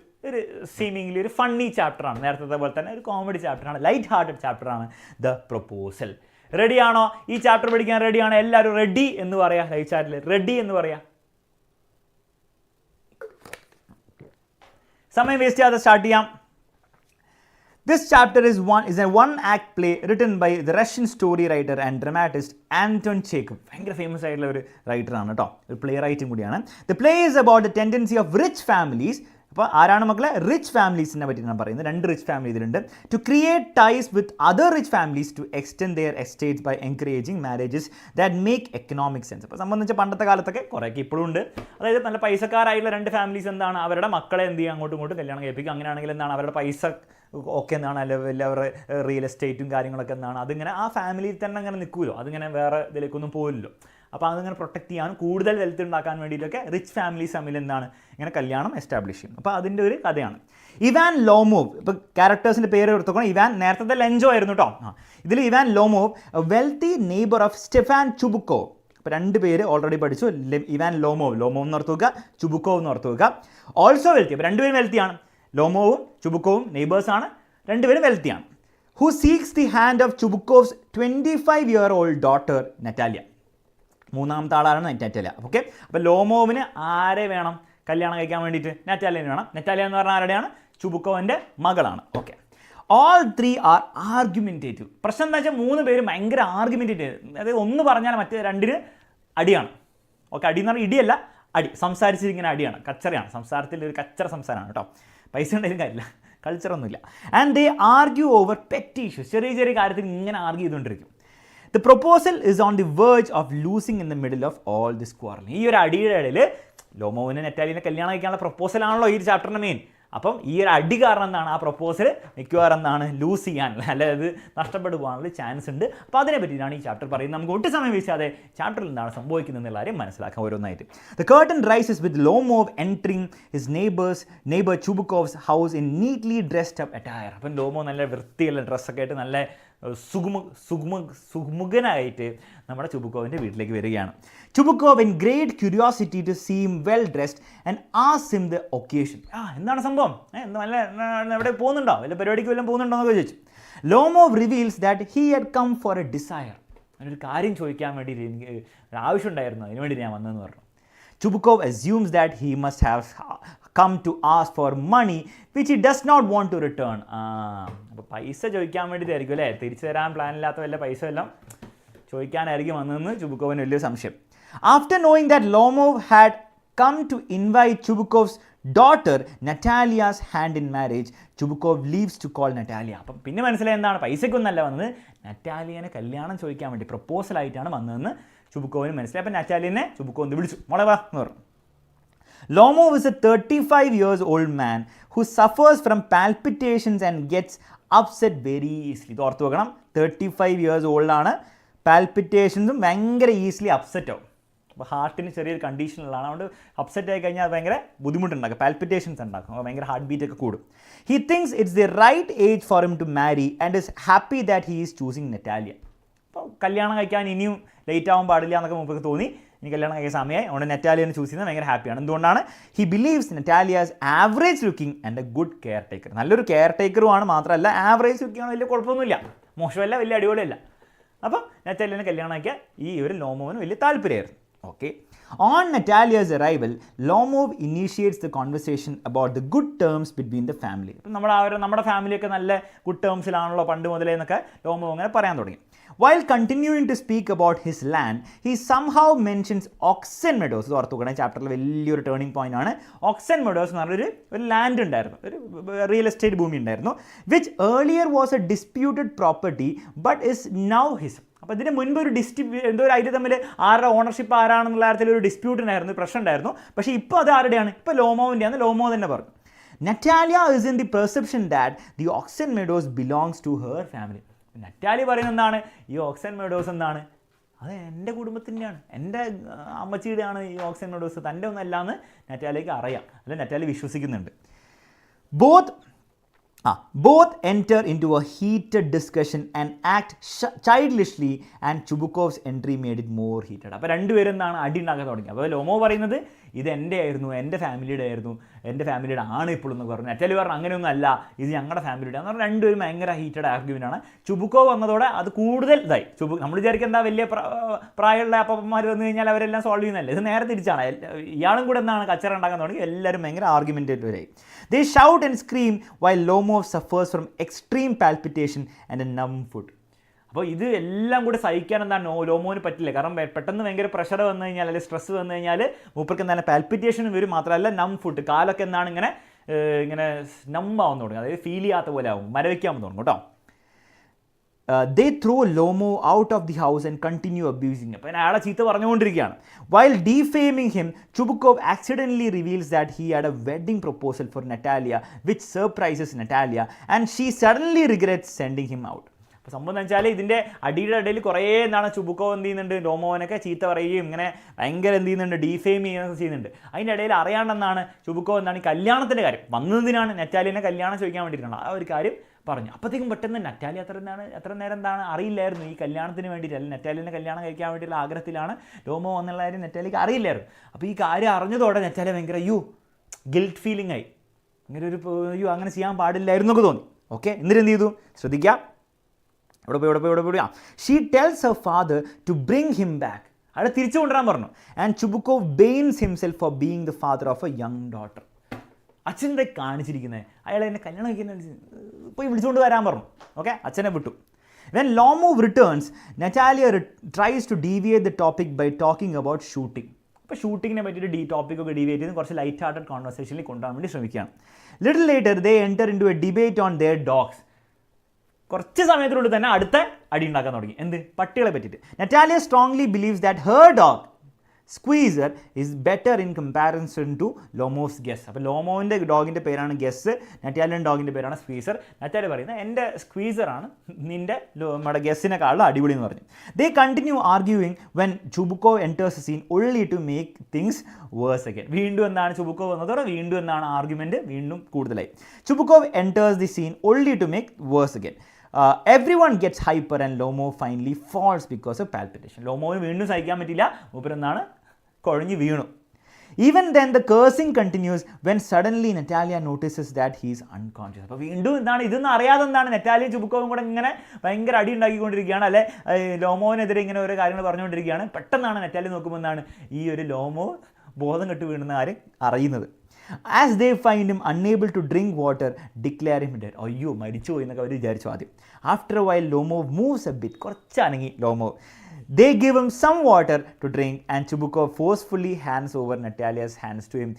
സീമിംഗ്ലി ഒരു ഫണ്ണി ചാപ്റ്ററാണ്, നേരത്തെ പോലെ തന്നെ ഒരു കോമഡി ചാപ്റ്ററാണ്, ലൈറ്റ് ഹാർട്ടഡ് ചാപ്റ്ററാണ് ദ പ്രൊപ്പോസൽ. റെഡിയാണോ? ഈ ചാപ്റ്റർ പഠിക്കാൻ റെഡിയാണോ? എല്ലാവരും റെഡി എന്ന് പറയാം. ലൈവ് ചാറ്റിൽ റെഡി എന്ന് പറയാം. സമയം വേസ്റ്റ് ചെയ്യാതെ സ്റ്റാർട്ട് ചെയ്യാം. This chapter is a one-act play written by the Russian story writer and dramatist Anton Chekhov. ഭയങ്കര ഫേമസ് ആയിട്ടുള്ള ഒരു റൈറ്ററാണ് കേട്ടോ, ഒരു പ്ലേ റൈറ്റും കൂടിയാണ്. The play is about the tendency of rich families. അപ്പോൾ ആരാണ് മക്കളെ? റിച്ച് ഫാമിലീസിനെ പറ്റിയാണ് പറയുന്നത്. 2 റിച്ച് ഫാമിലി ഇതിലുണ്ട്. To create ties with other rich families to extend their estates by encouraging marriages that make economic sense. അപ്പോൾ സംബന്ധിച്ച് പണ്ടത്തെ കാലത്തൊക്കെ കുറേയൊക്കെ ഇപ്പോഴും ഉണ്ട്. അതായത് നല്ല പൈസക്കാരായിട്ടുള്ള 2 ഫാമിലീസ് എന്താണ്, അവരുടെ മക്കളെ എന്ത് ചെയ്യുക, അങ്ങോട്ടും ഇങ്ങോട്ടും കല്യാണം കഴിപ്പിക്കുക. അങ്ങനെയാണെങ്കിൽ എന്താണ്, അവരുടെ പൈസ ഒക്കെ എന്താണ്, അല്ലെങ്കിൽ അവരുടെ റിയൽ എസ്റ്റേറ്റും കാര്യങ്ങളൊക്കെ എന്താണ്, അതിങ്ങനെ ആ ഫാമിലിയിൽ തന്നെ അങ്ങനെ നിൽക്കുമല്ലോ, അതിങ്ങനെ വേറെ ഇതിലേക്കൊന്നും പോകില്ലല്ലോ. അപ്പോൾ അതിങ്ങനെ പ്രൊട്ടക്ട് ചെയ്യാനും കൂടുതൽ വെൽത്ത് ഉണ്ടാക്കാൻ വേണ്ടിയിട്ടൊക്കെ റിച്ച് ഫാമിലീസ് തമ്മിൽ എന്താണ് ഇങ്ങനെ കല്യാണം എസ്റ്റാബ്ലിഷ് ചെയ്യും. അപ്പോൾ അതിൻ്റെ ഒരു കഥയാണ്. ഇവാൻ ലോമോവ്, ഇപ്പോൾ ക്യാരക്ടേഴ്സിൻ്റെ പേര് എടുത്തോക്കണം. ഇവാൻ നേരത്തെ ലെഞ്ചോ ആയിരുന്നു കേട്ടോ. ഇതിൽ Ivan Lomov, wealthy neighbour of Stefan Chubukov. അപ്പോൾ 2 പേര് ഓൾറെഡി പഠിച്ചു. ഇവാൻ ലോമോവ് എന്ന് ഓർത്ത് വെക്കുക, ചുബുക്കോവ് എന്ന് ഓർത്ത് വെക്കുക. Also wealthy. അപ്പോൾ 2 പേരും വെൽത്തിയാണ്. ലോമോവും ചുബുക്കോവും നെയ്ബേഴ്സാണ്, 2 പേരും വെൽത്തിയാണ്. Who seeks the hand of Chubukov's 25-year-old daughter Natalia. മൂന്നാമത്തെ ആളാണ് നറ്റാലിയ. ഓക്കെ, അപ്പോൾ ലോമോവിന് ആരെ വേണം കല്യാണം കഴിക്കാൻ വേണ്ടിയിട്ട്? നറ്റാലിയന് വേണം. നറ്റാലിയ എന്ന് പറഞ്ഞാൽ ആരുടെയാണ്? ചുബുക്കോവിൻ്റെ മകളാണ്. Okay, all 3 are argumentative. പ്രശ്നം എന്താ വെച്ചാൽ 3 പേരും ഭയങ്കര ആർഗ്യുമെൻറ്റേറ്റീവ്. അതായത് ഒന്ന് പറഞ്ഞാൽ മറ്റേ 2 അടിയാണ്. ഓക്കെ, അടി എന്ന് പറഞ്ഞാൽ ഇടിയല്ല, അടി. സംസാരിച്ചിരിക്കുന്ന അടിയാണ്, കച്ചറയാണ്. സംസാരത്തിൽ ഒരു കച്ചറ സംസാരമാണ് കേട്ടോ. പൈസ ഉണ്ടായാലും കാര്യമില്ല, കൾച്ചറൊന്നുമില്ല. And they argue over petty issues. ചെറിയ കാര്യത്തിൽ ഇങ്ങനെ ആർഗ്യൂ ചെയ്തുകൊണ്ടിരിക്കും. The proposal is on the verge of losing in the middle of all this quarrelling. ഈ ഒരു അടിയുടെ ഇടയിൽ ലോമോവിനെ നെറ്റാലിനെ കല്യാണം കഴിക്കാനുള്ള പ്രൊപ്പോസലാണല്ലോ ഈ ചാപ്റ്ററിൻ്റെ മെയിൻ. അപ്പം ഈ ഒരു അടി കാരണം എന്താണ്, ആ പ്രൊപ്പോസൽ മിക്കവാറും എന്താണ് ലൂസ് ചെയ്യാനുള്ള, അതായത് നഷ്ടപ്പെട്ടു പോകാനുള്ള ചാൻസ് ഉണ്ട്. അപ്പോൾ അതിനെ പറ്റിയിട്ടാണ് ഈ ചാപ്റ്റർ പറയുന്നത്. നമുക്ക് ഒട്ടും സമയം വേസ്റ്റാതെ ചാപ്റ്ററിൽ എന്താണ് സംഭവിക്കുന്നത് എന്നുള്ള കാര്യം മനസ്സിലാക്കാം ഓരോന്നായിട്ട്. The curtain rises with Lomov entering his neighbour Chubukov's house in neatly dressed up attire. അപ്പം ലോമോ നല്ല വൃത്തിയുള്ള ഡ്രസ്സൊക്കെ ആയിട്ട് നല്ല സുമുഖനായിട്ട് നമ്മുടെ ചുബുക്കോവിൻ്റെ വീട്ടിലേക്ക് വരികയാണ്. Chubukov in great curiosity to seem well dressed and asks him the occasion. എന്താണ് സംഭവം, നല്ല എവിടെ പോകുന്നുണ്ടോ, വല്ല പരിപാടിക്ക് വല്ലതും പോകുന്നുണ്ടോ എന്നൊക്കെ ചോദിച്ചു. Lomov reveals that he had come for a desire. ഒരു കാര്യം ചോദിക്കാൻ വേണ്ടിയിട്ട് എനിക്ക് ഒരു ആവശ്യം ഉണ്ടായിരുന്നു, അതിനുവേണ്ടി ഞാൻ വന്നതെന്ന് പറഞ്ഞു. Chubukov assumes that he must have come to ask for money which he does not want to return. അപ്പോൾ പൈസ ചോദിക്കാൻ വേണ്ടിയിട്ടായിരിക്കും അല്ലേ, തിരിച്ചു തരാൻ പ്ലാനില്ലാത്ത വല്ല പൈസ എല്ലാം ചോദിക്കാനായിരിക്കും വന്നതെന്ന് ചുബുക്കോവിന് വലിയ സംശയം. After knowing that Lomov had come to invite Chubukov's daughter Natalia's hand in marriage, Chubukov leaves to call Natalia. അപ്പം പിന്നെ മനസ്സിലായി എന്താണ്, പൈസയ്ക്കൊന്നല്ല വന്നത്, നറ്റാലിയനെ കല്യാണം ചോദിക്കാൻ വേണ്ടി പ്രപ്പോസലായിട്ടാണ് വന്നതെന്ന് ചുബുക്കോവിന് മനസ്സിലായി. അപ്പം നറ്റാലിയനെ ചുബുക്കോ ഒന്ന് വിളിച്ചു, മോളെ വാ എന്ന് പറഞ്ഞു. Lomov is a 35-year-old man who suffers from palpitations and gets upset very easily. ഇത് ഓർത്ത് വെക്കണം, 35 years old ആണ്, പാൽപിറ്റേഷൻസും ഭയങ്കര ഈസിലി അപ്സെറ്റ് ആവും. അപ്പോൾ ഹാർട്ടിന് ചെറിയൊരു കണ്ടീഷനിലാണ്, അതുകൊണ്ട് അപ്സെറ്റ് ആയി കഴിഞ്ഞാൽ അത് ഭയങ്കര ബുദ്ധിമുട്ടുണ്ടാക്കും, പാൽപിറ്റേഷൻസ് ഉണ്ടാക്കും, അപ്പോൾ ഭയങ്കര ഹാർട്ട് ബീറ്റ് ഒക്കെ കൂടും. He thinks it's the right age for him to marry and is happy that he is choosing Natalia. അപ്പോൾ കല്യാണം കഴിക്കാൻ ഇനിയും ലേറ്റ് ആവാൻ പാടില്ല എന്നൊക്കെ മുമ്പ് തോന്നി, ഇനി കല്യാണം കഴിക്കാൻ സമയമായി, അതുകൊണ്ട് നെറ്റാലിയനെ ചൂസ് ചെയ്യുന്നത് ഭയങ്കര ഹാപ്പിയാണ്. എന്തുകൊണ്ടാണ്? He believes Natalia's average looking and a good care taker. നല്ലൊരു കെയർ ടേക്കറുമാണ്, മാത്രമല്ല ആവറേജ് ലുക്കിംഗ് ആണ്, വലിയ കുഴപ്പമൊന്നുമില്ല, മോശമല്ല, വലിയ അടിപൊളിയല്ല. അപ്പം നെറ്റാലിയനെ കല്യാണം കഴിക്കാൻ ഈ ഒരു ലോമോവിന് വലിയ താല്പര്യമായിരുന്നു. Okay, on Natalia's arrival, Lomov initiates the conversation about the good terms between the family. അപ്പം നമ്മുടെ ഫാമിലിയൊക്കെ നല്ല ഗുഡ് ടേംസിലാണല്ലോ പണ്ട് മുതലേ എന്നൊക്കെ ലോമോവ് അങ്ങനെ പറയാൻ തുടങ്ങി. While continuing to speak about his land, he somehow mentions Oxen Meadows. ഇത് ഓർത്ത് നോക്കണം, ചാപ്റ്ററിൽ വലിയൊരു ടേണിംഗ് പോയിന്റ് ആണ്. ഓക്സൻ മെഡോസ് എന്ന് പറഞ്ഞൊരു ലാൻഡ് ഉണ്ടായിരുന്നു, ഒരു റിയൽ എസ്റ്റേറ്റ് ഭൂമി ഉണ്ടായിരുന്നു, which earlier was A disputed property but is now his. അപ്പോൾ ഇതിന് മുൻപ് ഒരു എന്തോ ഒരു അതിൽ തമ്മിൽ ആരുടെ ഓണർഷിപ്പ് ആരാണെന്നുള്ള കാര്യത്തിൽ ഒരു ഡിസ്പ്യൂട്ട് ഉണ്ടായിരുന്നു, പ്രശ്നം ഉണ്ടായിരുന്നു. പക്ഷേ ഇപ്പോൾ അത് ആരുടെയാണ്? ഇപ്പോൾ ലോമോവിൻ്റെയാണ്. ലോമോ തന്നെ പറഞ്ഞു. Natalia is in the perception that the Oxen Meadows belongs to her family. Natale പറയുന്നത് എന്താണ്? ഈ ഓക്സൻ മെഡോസ് എന്താണ്? അത് എൻ്റെ കുടുംബത്തിൻ്റെയാണ്, എൻ്റെ അമ്മച്ചിയുടെയാണ് ഈ ഓക്സൻ മെഡോസ്, തൻ്റെ ഒന്നല്ല എന്ന് നറ്റാലിക്ക് അറിയാം, അല്ലെ നറ്റാലി വിശ്വസിക്കുന്നുണ്ട്. Both enter into a heated discussion and act childishly, and Chubukov's entry made it more heated. അപ്പോൾ രണ്ടുപേരും എന്താണ്? അടി ഉണ്ടാക്കാൻ തുടങ്ങി. അപ്പോൾ ലോമോ പറയുന്നത് ഇത് എൻ്റെ ആയിരുന്നു, എൻ്റെ ഫാമിലിയുടെ ആയിരുന്നു, എൻ്റെ ഫാമിലിയുടെ ആണ് ഇപ്പോൾ എന്ന് പറഞ്ഞു. നറ്റാലി പറഞ്ഞു അങ്ങനെയൊന്നും അല്ല, ഇത് ഞങ്ങളുടെ ഫാമിലിയുടെ എന്ന് പറഞ്ഞാൽ രണ്ടുപേരും ഭയങ്കര ഹീറ്റഡ് ആർഗ്യുമെൻ്റ് ആണ്. ചുബുക്കോവ് വന്നതോടെ അത് കൂടുതൽ ഇതായി. നമ്മൾ വിചാരിക്കുക എന്താ വലിയ പ്രായമുള്ള അപ്പന്മാർ വന്നു കഴിഞ്ഞാൽ അവരെല്ലാം സോൾവ് ചെയ്യുന്നതല്ലേ, ഇത് നേരെ തിരിച്ചാണ്. ഇയാളും കൂടെ എന്താണ് കച്ചറ ഉണ്ടാക്കാൻ തുടങ്ങി, എല്ലാവരും ഭയങ്കര ആർഗ്യുമെൻറ്റേറ്റീവായി. They shout and scream while Lomov suffers from extreme palpitation and a numb foot. അപ്പോൾ ഇത് എല്ലാം കൂടെ സഹിക്കാൻ എന്താണ് ലോമോന് പറ്റില്ല. കാരണം പെട്ടെന്ന് ഭയങ്കര പ്രഷർ വന്നു കഴിഞ്ഞാൽ, അല്ലെങ്കിൽ സ്ട്രെസ് വന്നു കഴിഞ്ഞാൽ മൂപ്പർക്ക് എന്താണ് പാൽപിറ്റേഷനും വരും, മാത്രമല്ല നം ഫുട്ട്, കാലൊക്കെ എന്താണ് ഇങ്ങനെ നമ്പാവുന്ന തുടങ്ങും, അതായത് ഫീൽ ചെയ്യാത്ത പോലെ ആവും, മരവിക്കാൻ തുടങ്ങും കേട്ടോ. They throw Lomo out of the house and continue abusing him. അപ്പോൾ അയാളെ ചീത്ത പറഞ്ഞുകൊണ്ടിരിക്കുകയാണ്. While defaming him, Chubukov accidentally reveals that he had a wedding proposal for Natalia, which surprises Natalia, and she suddenly regrets sending him out. അപ്പോൾ സംഭവം എന്ന് വെച്ചാൽ ഇതിൻ്റെ അടിയുടെ ഇടയിൽ കുറേ എന്താണ് ചുബുക്കോവ് എന്ത് ചെയ്യുന്നുണ്ട്, ലോമോനൊക്കെ ചീത്ത പറയുകയും ഇങ്ങനെ ഭയങ്കര എന്ത് ചെയ്യുന്നുണ്ട്, ഡീഫെയിം ചെയ്യുകയൊക്കെ ചെയ്യുന്നുണ്ട്. അതിൻ്റെ ഇടയിൽ അറിയാണ്ടെന്നാണ് ചുബുക്കോവ് എന്താണ് ഈ കല്യാണത്തിൻ്റെ കാര്യം വന്നതിനാണ് നറ്റാലിനെ കല്യാണം ചോദിക്കാൻ വേണ്ടിയിട്ടാണ് ആ ഒരു കാര്യം പറഞ്ഞു. അപ്പോഴത്തേക്കും പെട്ടെന്ന് നറ്റാലി എത്ര നേരം എന്താണ് അറിയില്ലായിരുന്നു ഈ കല്യാണത്തിന് വേണ്ടിയിട്ട്, അല്ലെങ്കിൽ നറ്റാലിനെ കല്യാണം കഴിക്കാൻ വേണ്ടിയുള്ള ആഗ്രഹത്തിലാണ് ലോമോ എന്നുള്ള കാര്യം നറ്റാലിക്ക് അറിയില്ലായിരുന്നു. അപ്പോൾ ഈ കാര്യം അറിഞ്ഞതോടെ നറ്റാലി ഭയങ്കര ഗിൽറ്റ് ഫീലിംഗ് ആയി, ഇങ്ങനെ ഒരു അങ്ങനെ ചെയ്യാൻ പാടില്ലായിരുന്നു എന്നൊക്കെ തോന്നി. ഓക്കെ, എന്നിട്ട് എന്ത് ചെയ്തു ശ്രദ്ധിക്കുക. ഇവിടെ പോയി she tells her father to bring him back, അയാളെ തിരിച്ചു കൊണ്ടുവരാൻ പറഞ്ഞു. And Chubukov blames himself for being the father of a young daughter. അച്ഛൻ്റെ കാണിച്ചിരിക്കുന്നത് അയാളെ എന്നെ കല്യാണം കഴിക്കുന്ന പോയി വിളിച്ചുകൊണ്ട് വരാൻ പറഞ്ഞു. ഓക്കെ, അച്ഛനെ വിട്ടു. When Lomov returns, Natalia tries to deviate the topic by talking about shooting. അപ്പോൾ ഷൂട്ടിങ്ങിനെ പറ്റിയിട്ട് ടോപ്പിക്കൊക്കെ ഡീവിയേറ്റ് ചെയ്ത് കുറച്ച് ലൈറ്റ് ഹാർട്ടഡ് കോൺവെർസേഷനിൽ കൊണ്ടുപോകാൻ വേണ്ടി ശ്രമിക്കുകയാണ്. Little later they enter into a debate on their dogs. കുറച്ച് സമയത്തിനുള്ളിൽ തന്നെ അടുത്ത അടി ഉണ്ടാക്കാൻ തുടങ്ങി. എന്ത്? പട്ടികളെ പറ്റിയിട്ട്. Natalia strongly believes that her dog Squeezer is better in comparison to Lomov's Guess. അപ്പോൾ ലോമോവിൻ്റെ ഡോഗിൻ്റെ പേരാണ് ഗെസ്, നറ്റാലിയൻ ഡോഗിൻ്റെ പേരാണ് സ്ക്വീസർ. നറ്റാലിയ പറയുന്നത് എൻ്റെ സ്ക്വീസറാണ് നിൻ്റെ നമ്മുടെ ഗെസ്സിനെക്കാളും അടിപൊളി എന്ന് പറഞ്ഞു. They continue arguing when Chubukov enters scene only to make things worse again. വീണ്ടും എന്താണ് ചുബുക്കോവ് വന്നതോടെ വീണ്ടും എന്താണ് ആർഗ്യുമെൻറ്റ് വീണ്ടും കൂടുതലായി. Chubukov enters the scene only to make worse again. Everyone gets hyper and Lomo finally falls because of palpitation. ലോമോവിന് വീണ്ടും സഹിക്കാൻ പറ്റില്ല, മൂപ്പരെന്താണ് കുഴഞ്ഞു വീണു. Even then the cursing continues when suddenly Natalia notices that he is unconscious. അപ്പോൾ വീണ്ടും എന്താണ് ഇതൊന്നും അറിയാതെ എന്താണ് നറ്റാലിയും ചുബുക്കോവും കൂടെ ഇങ്ങനെ ഭയങ്കര അടി ഉണ്ടാക്കിക്കൊണ്ടിരിക്കുകയാണ്, അല്ലെ ലോമോവിനെതിരെ ഇങ്ങനെ ഓരോ കാര്യങ്ങൾ പറഞ്ഞുകൊണ്ടിരിക്കുകയാണ്. പെട്ടെന്നാണ് നറ്റാലി നോക്കുമ്പോൾ എന്താണ് ഈ ഒരു ലോമോ ബോധം കെട്ട് വീണുന്ന കാര്യം അറിയുന്നത്. As they find him unable to drink water, declare him dead. അയ്യോ മരിച്ചു പോയി എന്നൊക്കെ അവർ വിചാരിച്ചു ആദ്യം. After a while Lomov moves a bit, കുറച്ചനങ്ങി Lomov. They give him some water to drink and Chubukov forcefully hands over Natalia's hands to him,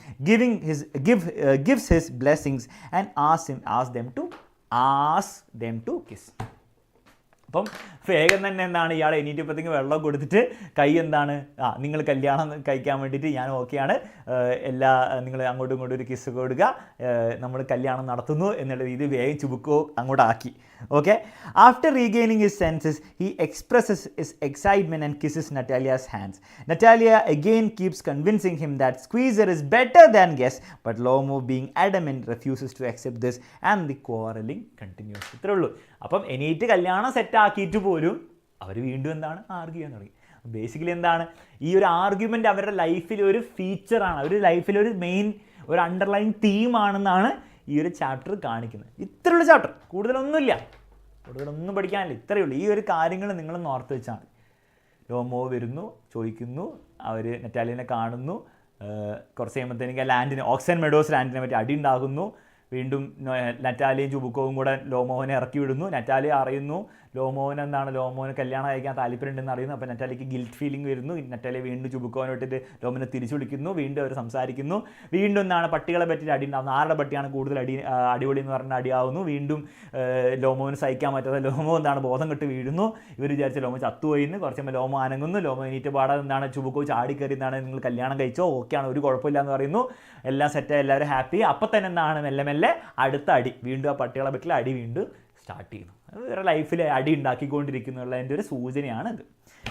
gives his blessings and asks them to kiss. അപ്പം വേഗം തന്നെ എന്താണ് ഇയാൾ എണീറ്റപ്പോഴത്തേക്ക് വെള്ളം കൊടുത്തിട്ട് കൈ എന്താണ് നിങ്ങൾ കല്യാണം കഴിക്കാൻ വേണ്ടിയിട്ട് ഞാൻ ഓക്കെയാണ്, നിങ്ങൾ അങ്ങോട്ടും ഇങ്ങോട്ടും ഒരു കിസ് കൊടുക്കുക, നമ്മൾ കല്യാണം നടത്തുന്നു എന്നുള്ള രീതി വേഗം ചുബുക്കോ അങ്ങോട്ടാക്കി. Okay, after regaining his senses he expresses his excitement and kisses Natalia's hands. Natalia again keeps convincing him that Squeezer is better than Guess, but Lomov being adamant refuses to accept this and the quarrelling continues. ഇത്രേ ഉള്ളൂ. അപ്പം എണീറ്റ് കല്യാണം സെറ്റാക്കിയിട്ട് പോലും അവർ വീണ്ടും എന്താണ് argue ചെയ്യാൻ തുടങ്ങി. ബേസിക്കലി എന്താണ് ഈ ഒരു ആർഗ്യുമെൻ്റ് അവരുടെ ലൈഫിൽ ഒരു ഫീച്ചറാണ്, അവരുടെ ലൈഫിൽ ഒരു മെയിൻ ഒരു അണ്ടർലൈൻ തീമാണെന്നാണ് ഈ ഒരു ചാപ്റ്റർ കാണിക്കുന്നത്. ഇത്രയുള്ള ചാപ്റ്റർ, കൂടുതലൊന്നും പഠിക്കാനില്ല, ഇത്രയേ ഉള്ളൂ. ഈ ഒരു കാര്യങ്ങൾ നിങ്ങളൊന്ന് ഓർത്ത് വെച്ചാൽ ലോമോ വരുന്നു, ചോദിക്കുന്നു, അവർ നറ്റാലിയനെ കാണുന്നു, കുറച്ച് കഴിയുമ്പോഴത്തേക്ക് ഓക്സൻ മെഡോസ് ലാൻഡിനെ പറ്റി അടി ഉണ്ടാകുന്നു, വീണ്ടും നറ്റാലിയും ചുബുക്കോവും കൂടെ ലോമോഹനെ ഇറക്കി വിടുന്നു. നറ്റാലി അറിയുന്നു ലോമോഹന് കല്യാണം കഴിക്കാൻ താല്പര്യമുണ്ടെന്ന് അറിയുന്നു. അപ്പോൾ നറ്റാലിക്ക് ഗിൽറ്റ് ഫീലിംഗ് വരുന്നു. നറ്റാലി വീണ്ടും ചുബുക്കോവിനെ വിട്ടിട്ട് ലോമോനെ തിരിച്ചു വിളിക്കുന്നു. വീണ്ടും അവർ സംസാരിക്കുന്നു. വീണ്ടും പട്ടികളെ പറ്റിയിട്ട് അടി ഉണ്ടാകുന്നു. ആരുടെ പട്ടിയാണ് കൂടുതൽ അടിപൊളി എന്ന് പറഞ്ഞാൽ അടിയാവുന്നു. വീണ്ടും ലോമോന് സഹിക്കാൻ പറ്റാതെ ലോമോ ബോധം കെട്ട് വീഴുന്നു. ഇവർ വിചാരിച്ച ലോമോ ചത്തുപോയിന്ന്. കുറച്ച് ലോമോ അനങ്ങുന്നു. ലോമോ എണീറ്റ് പാടാതെ ചുബുക്കോ ചാടിക്കറി നിങ്ങൾ കല്യാണം കഴിച്ചോ, ഓക്കെയാണ്, ഒരു കുഴപ്പമില്ല എന്ന് പറയുന്നു. എല്ലാം സെറ്റായി, എല്ലാവരും ഹാപ്പി. അപ്പം തന്നെ മെല്ലെ മെല്ലെ അടുത്ത അടി, വീണ്ടും ആ പട്ടികളെ പറ്റില്ല അടി വീണ്ടും സ്റ്റാർട്ട് ചെയ്യുന്നു. വേറെ ലൈഫിൽ അടി ഉണ്ടാക്കിക്കൊണ്ടിരിക്കുന്നുള്ളതിൻ്റെ ഒരു സൂചനയാണിത്.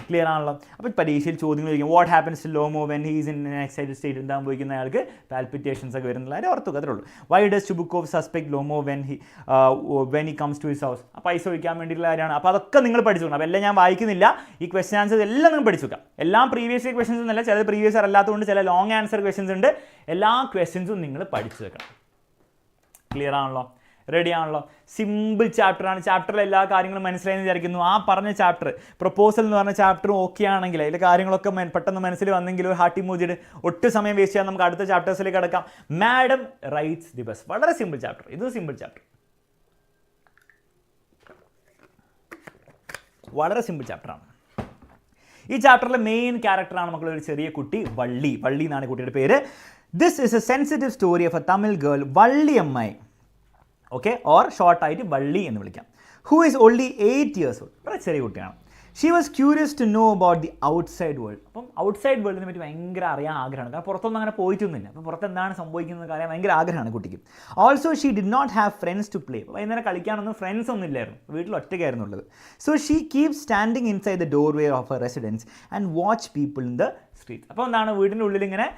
ക്ലിയർ ആണല്ലോ? അപ്പോൾ പരീക്ഷയിൽ ചോദ്യങ്ങൾ ചോദിക്കും, what happens to Lomov when he's in excited state ഉണ്ടാകാൻ പോയിക്കുന്ന അയാൾക്ക് പാൽപിറ്റേഷൻസ് ഒക്കെ വരുന്നുള്ള കാര്യം ഓർത്തുക, അത്രേ ഉള്ളൂ. Why does Chubukov suspect Lomov when he comes to his house? ആ പൈസ ചോദിക്കാൻ വേണ്ടിയിട്ടുള്ള കാര്യമാണ്. അപ്പോൾ അതൊക്കെ നിങ്ങൾ പഠിച്ചു വെക്കണം. അപ്പോൾ എല്ലാം ഞാൻ വായിക്കുന്നില്ല. ഈ ക്വസ്റ്റ്യൻ ആൻസേഴ്സ് എല്ലാം നിങ്ങൾ പഠിച്ചു വെക്കാം. എല്ലാം പ്രീവിയസ് ഇയർ ക്വസ്റ്റ്യൻസ് ഒന്നല്ല, ചില പ്രീവിയസ് ഇയർ അല്ലാത്തതുകൊണ്ട് ചില ലോങ് ആൻസർ ക്വസ്റ്റ്യൻസ് ഉണ്ട്. എല്ലാ ക്വസ്റ്റ്യൻസും നിങ്ങൾ പഠിച്ചു വെക്കണം. ക്ലിയർ ആണല്ലോ? റെഡി ആണല്ലോ? സിമ്പിൾ ചാപ്റ്ററാണ്. ചാപ്റ്ററിൽ എല്ലാ കാര്യങ്ങളും മനസ്സിലായെന്ന് വിചാരിക്കുന്നു. ആ പറഞ്ഞ ചാപ്റ്റർ, പ്രപ്പോസൽ എന്ന് പറഞ്ഞ ചാപ്റ്റർ ഓക്കെ ആണെങ്കിൽ, അതിലെ കാര്യങ്ങളൊക്കെ പെട്ടെന്ന് മനസ്സിൽ വന്നെങ്കിൽ ഒരു ഹാർട്ടി മൂജിയുടെ ഒട്ടും സമയം വേസ്റ്റ് ചെയ്യാൻ നമുക്ക് അടുത്ത ചാപ്റ്റേഴ്സിലേക്ക് കിടക്കാം. Madam rights the bus. വളരെ സിമ്പിൾ ചാപ്റ്റർ. ഇത് സിമ്പിൾ ചാപ്റ്റർ, വളരെ സിമ്പിൾ ചാപ്റ്ററാണ്. ഈ ചാപ്റ്ററിലെ മെയിൻ ക്യാരക്ടറാണ് മക്കളൊരു ചെറിയ കുട്ടി, വള്ളി. വള്ളി എന്നാണ് കുട്ടിയുടെ പേര്. This is a sensitive story of a Tamil girl, Valliammai. Okay, or ഷോർട്ടായിട്ട് വള്ളി എന്ന് വിളിക്കാം. Who is only 8 years old. വളരെ ചെറിയ കുട്ടിയാണ്. She was curious to know about the outside world. അപ്പം ഔട്ട്സൈഡ് വേൾഡിനെ പറ്റി ഭയങ്കര അറിയാൻ ആഗ്രഹമാണ്. കാരണം പുറത്തൊന്നും അങ്ങനെ പോയിട്ടൊന്നുമില്ല. അപ്പോൾ പുറത്ത് എന്താണ് സംഭവിക്കുന്നത് അറിയാൻ ഭയങ്കര ആഗ്രഹമാണ് കുട്ടിക്ക്. Also she did not have friends to play. വൈകുന്നേരം കളിക്കാനൊന്നും ഫ്രണ്ട്സ് ഒന്നും ഇല്ലായിരുന്നു, വീട്ടിൽ ഒറ്റയ്ക്കായിരുന്നു ഉള്ളത്. So she keep standing inside the doorway of her residence and watch people in the street. അപ്പോൾ എന്താണ്, വീടിൻ്റെ ഉള്ളിൽ ഇങ്ങനെ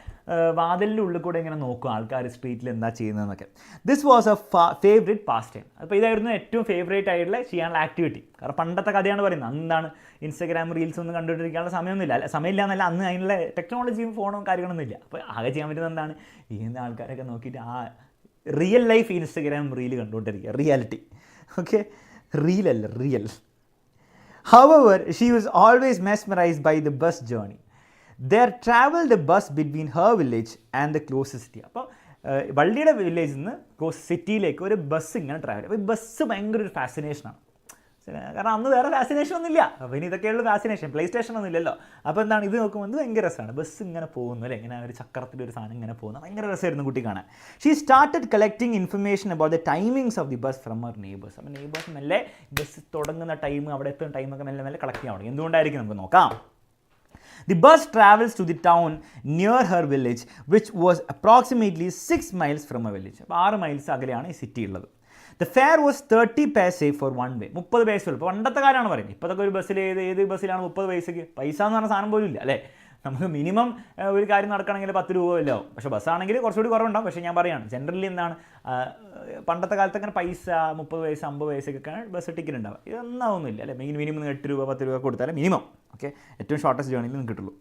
വാതിലിൻ്റെ ഉള്ളിൽ കൂടെ ഇങ്ങനെ നോക്കും ആൾക്കാർ സ്ട്രീറ്റിൽ എന്താ ചെയ്യുന്നതെന്നൊക്കെ. This was a favourite pass time. അപ്പോൾ ഇതായിരുന്നു ഏറ്റവും ഫേവറേറ്റ് ആയിട്ടുള്ള ചെയ്യാനുള്ള ആക്ടിവിറ്റി. കാരണം പണ്ടത്തെ കഥയാണ് പറയുന്നത്. എന്താണ്, ഇൻസ്റ്റാഗ്രാം റീൽസ് ഒന്നും കണ്ടുകൊണ്ടിരിക്കാനുള്ള സമയമൊന്നുമില്ല. സമയമില്ല എന്നല്ല, അന്ന് അതിനുള്ള ടെക്നോളജിയും ഫോണും കാര്യങ്ങളൊന്നും ഇല്ല. അപ്പോൾ ആകെ ചെയ്യാൻ പറ്റുന്നത് എന്താണ്, ഇന്ന ആൾക്കാരൊക്കെ നോക്കിയിട്ട് ആ റിയൽ ലൈഫ് ഇൻസ്റ്റാഗ്രാം റീൽ കണ്ടുകൊണ്ടിരിക്കുക. റിയാലിറ്റി. ഓക്കെ, റീലല്ല, real. However, she was always mesmerized by the bus journey. There traveled a bus between her village and the closest city. അപ്പോൾ വള്ളിയുടെ വില്ലേജിൽ നിന്ന് സിറ്റിയിലേക്ക് ഒരു ബസ് ഇങ്ങനെ ട്രാവൽ. അപ്പോൾ ഈ ബസ് ഭയങ്കര ഒരു ഫാസിനേഷനാണ്. കാരണം അന്ന് വേറെ ഫാസിനേഷൻ ഒന്നും ഇല്ല. അപ്പോൾ ഇനി ഇതൊക്കെയുള്ള ഫാസിനേഷൻ, പ്ലേ സ്റ്റേഷൻ ഒന്നും ഇല്ലല്ലോ. അപ്പോൾ എന്താണ്, ഇത് നോക്കുമ്പോൾ ഇത് ഭയങ്കര രസമാണ്. ബസ് ഇങ്ങനെ പോകുന്നു അല്ലേ, ഇങ്ങനെ ഒരു ചക്രത്തിലൊരു സാധനം ഇങ്ങനെ പോകുന്നു. ഭയങ്കര രസമായിരുന്നു കുട്ടി കാണാൻ. She started collecting information about the timings of the bus from her neighbours. അപ്പോൾ നെയ്ബേഴ്സ് മെല്ലെ ബസ് തുടങ്ങുന്ന ടൈം, അവിടെ എത്തുന്ന ടൈമൊക്കെ മെല്ലെ മെല്ലെ കളക്ട് ചെയ്യാൻ തുടങ്ങി. എന്തുകൊണ്ടായിരിക്കും നമുക്ക് നോക്കാം. The bus travels to the town near her village, which was approximately 6 miles from her village. അപ്പോൾ 6 miles അകലെയാണ് ഈ സിറ്റി ഉള്ളത്. The fare was 30 paise for one way. 30 പൈസ ഉള്ളൂ. ഇപ്പോൾ പണ്ടത്തെ കാര്യമാണ് പറയുന്നത്. ഇപ്പോഴത്തെ ഒരു ബസ്സിൽ ഏത് ബസ്സിലാണ് 30 പൈസയ്ക്ക്? പൈസ എന്ന് പറഞ്ഞ സാധനം പോലും ഇല്ല അല്ലേ. നമുക്ക് മിനിമം ഒരു കാര്യം നടക്കണമെങ്കിൽ 10 രൂപ വല്ലോ. പക്ഷേ ബസ്സാണെങ്കിൽ കുറച്ചുകൂടി കുറവുണ്ടാവും. പക്ഷേ ഞാൻ പറയുകയാണ്, ജനറലി എന്താണ്, പണ്ടത്തെ കാലത്ത് അങ്ങനെ പൈസ 30 പൈസ 50 പൈസക്കൊക്കെയാണ് ബസ് ടിക്കറ്റ് ഉണ്ടാവുക. ഇതൊന്നാവുന്നില്ല അല്ലേ. മിനിമം 8 രൂപ 10 രൂപ കൊടുത്താലേ മിനിമം. ഓക്കെ, ഏറ്റവും ഷോർട്ടസ്റ്റ് ജേർണിയിൽ നിങ്ങൾക്ക് കിട്ടുള്ളൂ.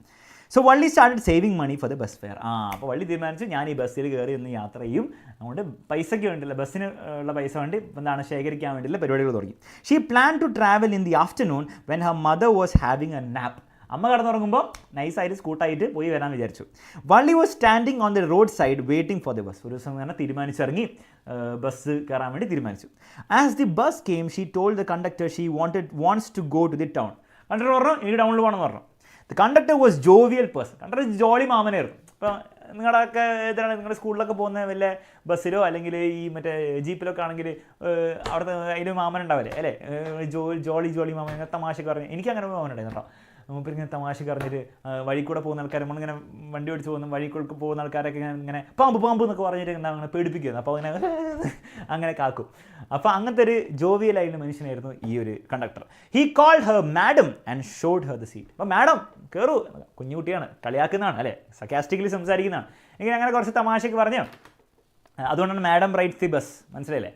So Valli started saving money for the bus fare. അപ്പോൾ വള്ളി തീരുമാനിച്ചു, ഞാൻ ഈ ബസ്സിൽ കയറി ഒന്ന് യാത്ര ചെയ്യും. അതുകൊണ്ട് പൈസയ്ക്ക് വേണ്ടിയില്ല, ബസ്സിന് ഉള്ള പൈസ വേണ്ടി എന്താണ് ശേഖരിക്കാൻ വേണ്ടിയുള്ള പരിപാടികൾ തുടങ്ങി. She plan to travel in the afternoon when her mother was having a nap. അമ്മ കിടന്നുറങ്ങുമ്പോൾ നൈസായിട്ട് സ്കൂട്ടായിട്ട് പോയി വരാൻ വിചാരിച്ചു. Valli was standing on the road side waiting for the bus. ഒരു ദിവസം തന്നെ തീരുമാനിച്ചിറങ്ങി ബസ് കയറാൻ വേണ്ടി തീരുമാനിച്ചു. As the bus came she told the conductor she wants to go to the town. Conductor പറഞ്ഞു, എനിക്ക് ടൗണിൽ പോകണമെന്ന് പറഞ്ഞു. The conductor was jovial person. Conductor Jolly മാമനായിരുന്നു. ഇപ്പോൾ നിങ്ങളുടെയൊക്കെ ഏതാണ്, നിങ്ങളുടെ സ്കൂളിലൊക്കെ പോകുന്ന വല്ല ബസ്സിലോ അല്ലെങ്കിൽ ഈ മറ്റേ ജീപ്പിലൊക്കെ ആണെങ്കിൽ അവിടുത്തെ അതിൽ മാമൻ ഉണ്ടാവില്ലേ അല്ലേ, ജോളി മാമൻ. ഇങ്ങനെ തമാശക്ക് പറഞ്ഞു. എനിക്ക് അങ്ങനെ മാമനുണ്ടായിരുന്നു കേട്ടോ. മൂപ്പർ ഇങ്ങനെ തമാശക്ക് പറഞ്ഞിട്ട് വഴി കൂടെ പോകുന്ന ആൾക്കാർ, നമ്മളിങ്ങനെ വണ്ടി ഓടിച്ച് വഴിക്ക് പോകുന്ന ആൾക്കാരൊക്കെ ഇങ്ങനെ പാമ്പ് എന്നൊക്കെ പറഞ്ഞിട്ട് എന്താ അങ്ങനെ പേടിപ്പിക്കുന്നത്. അപ്പോൾ അങ്ങനെ കാക്കും. അപ്പോൾ അങ്ങനത്തെ ഒരു ജോവിയലായിരുന്ന മനുഷ്യനായിരുന്നു ഈ ഒരു conductor. He called her madam and showed her the seat. അപ്പോൾ മാഡം കയറൂ, കുഞ്ഞുകുട്ടിയാണ്, കളിയാക്കുന്നതാണ് അല്ലേ, സക്കാസ്റ്റിക്കലി സംസാരിക്കുന്നതാണ്. ഇങ്ങനെ അങ്ങനെ കുറച്ച് തമാശക്ക് പറഞ്ഞു. അതുകൊണ്ടാണ് മാഡം റൈറ്റ്സ് ദി ബസ്. മനസ്സിലായില്ലേ?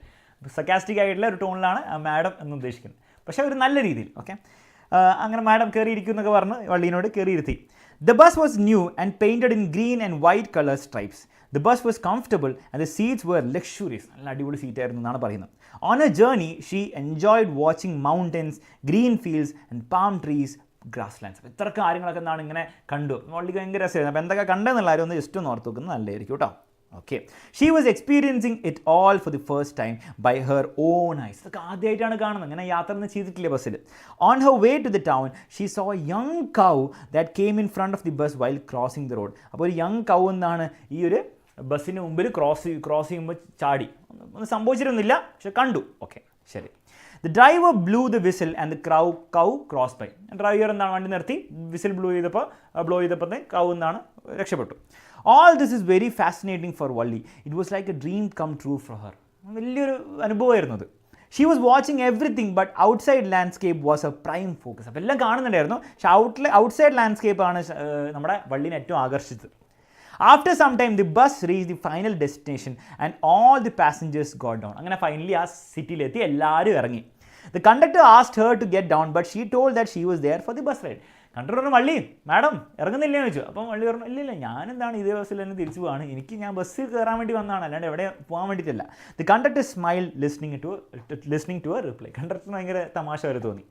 സക്കാസ്റ്റിക് ആയിട്ടുള്ള ഒരു ടോണിലാണ് മാഡം എന്ന് ഉദ്ദേശിക്കുന്നത്. പക്ഷേ ഒരു നല്ല രീതിയിൽ. ഓക്കെ, അങ്ങനെ മാഡം കയറിയിരിക്കും എന്നൊക്കെ പറഞ്ഞ് വള്ളീനോട് കയറിയിരുത്തി. The bus was new and painted in green and white colour stripes. The bus was comfortable and the seats were luxuries. നല്ല അടിപൊളി സീറ്റായിരുന്നു എന്നാണ് പറയുന്നത്. On a journey she enjoyed watching mountains, green fields and palm trees, grass lands. ഇത്ര കാര്യങ്ങളൊക്കെ എന്താണ് ഇങ്ങനെ കണ്ടു. വള്ളിക്ക് ഭയങ്കര രസമായിരുന്നു. അപ്പോൾ എന്തൊക്കെ കണ്ടെന്നുള്ള കാര്യം ഒന്ന് ജസ്റ്റ് ഒന്ന് ഓർത്ത് വെക്കുന്നത് നല്ലതായിരിക്കും കേട്ടോ. Okay, she was experiencing it all for the first time by her own eyes. ഇതൊക്കെ ആദ്യമായിട്ടാണ് കാണുന്നത്. അങ്ങനെ യാത്ര ഒന്നും ചെയ്തിട്ടില്ല ബസ്സിൽ. On her way to the town, she saw a young cow that came in front of the bus while crossing the road. അപ്പോൾ ഒരു യങ് കൗ എന്നാണ് ഈ ഒരു ബസ്സിന് മുമ്പിൽ ക്രോസ് ചെയ്യുമ്പോൾ ചാടി. ഒന്നും സംഭവിച്ചിട്ടൊന്നുമില്ല, പക്ഷെ കണ്ടു. ഓക്കെ, ശരി. The driver blew the whistle and the cow crossed by. Driver എന്താണ് വണ്ടി നിർത്തി വിസിൽ ബ്ലോ ചെയ്തപ്പോൾ കൗ എന്താണ് രക്ഷപ്പെട്ടു. All this is very fascinating for Valli. It was like a dream come true for her. വലിയൊരു അനുഭവമായിരുന്നു അത്. She was watching everything, but outside landscape was her prime focus. അപ്പോൾ എല്ലാം കാണുന്നുണ്ടായിരുന്നു, പക്ഷെ ഔട്ട്സൈഡ് ലാൻഡ്സ്കേപ്പ് ആണ് നമ്മുടെ വള്ളിനെ ഏറ്റവും ആകർഷിച്ചത്. After some time, the bus reached the final destination and all the passengers got down. അങ്ങനെ ഫൈനലി ആ സിറ്റിയിലെത്തി, എല്ലാവരും ഇറങ്ങി. The conductor asked her to get down, but she told that she was there for the bus ride. Conductor പറഞ്ഞു, വള്ളി madam ഇറങ്ങുന്നില്ലേ എന്ന് ചോദിച്ചു. അപ്പം വള്ളി പറഞ്ഞു, ഇല്ലില്ല, ഞാനെന്താണ് ഇതേ ബസ്സിൽ തന്നെ തിരിച്ചു പോവാണ്, ഞാൻ ബസ്സിൽ കയറാൻ വേണ്ടി വന്നതാണ്, അല്ലാണ്ട് എവിടെ പോകാൻ വേണ്ടിയിട്ടല്ല. The conductor smile listening to a reply. കണ്ടക്ടറിന് ഭയങ്കര തമാശ വരെ തോന്നി.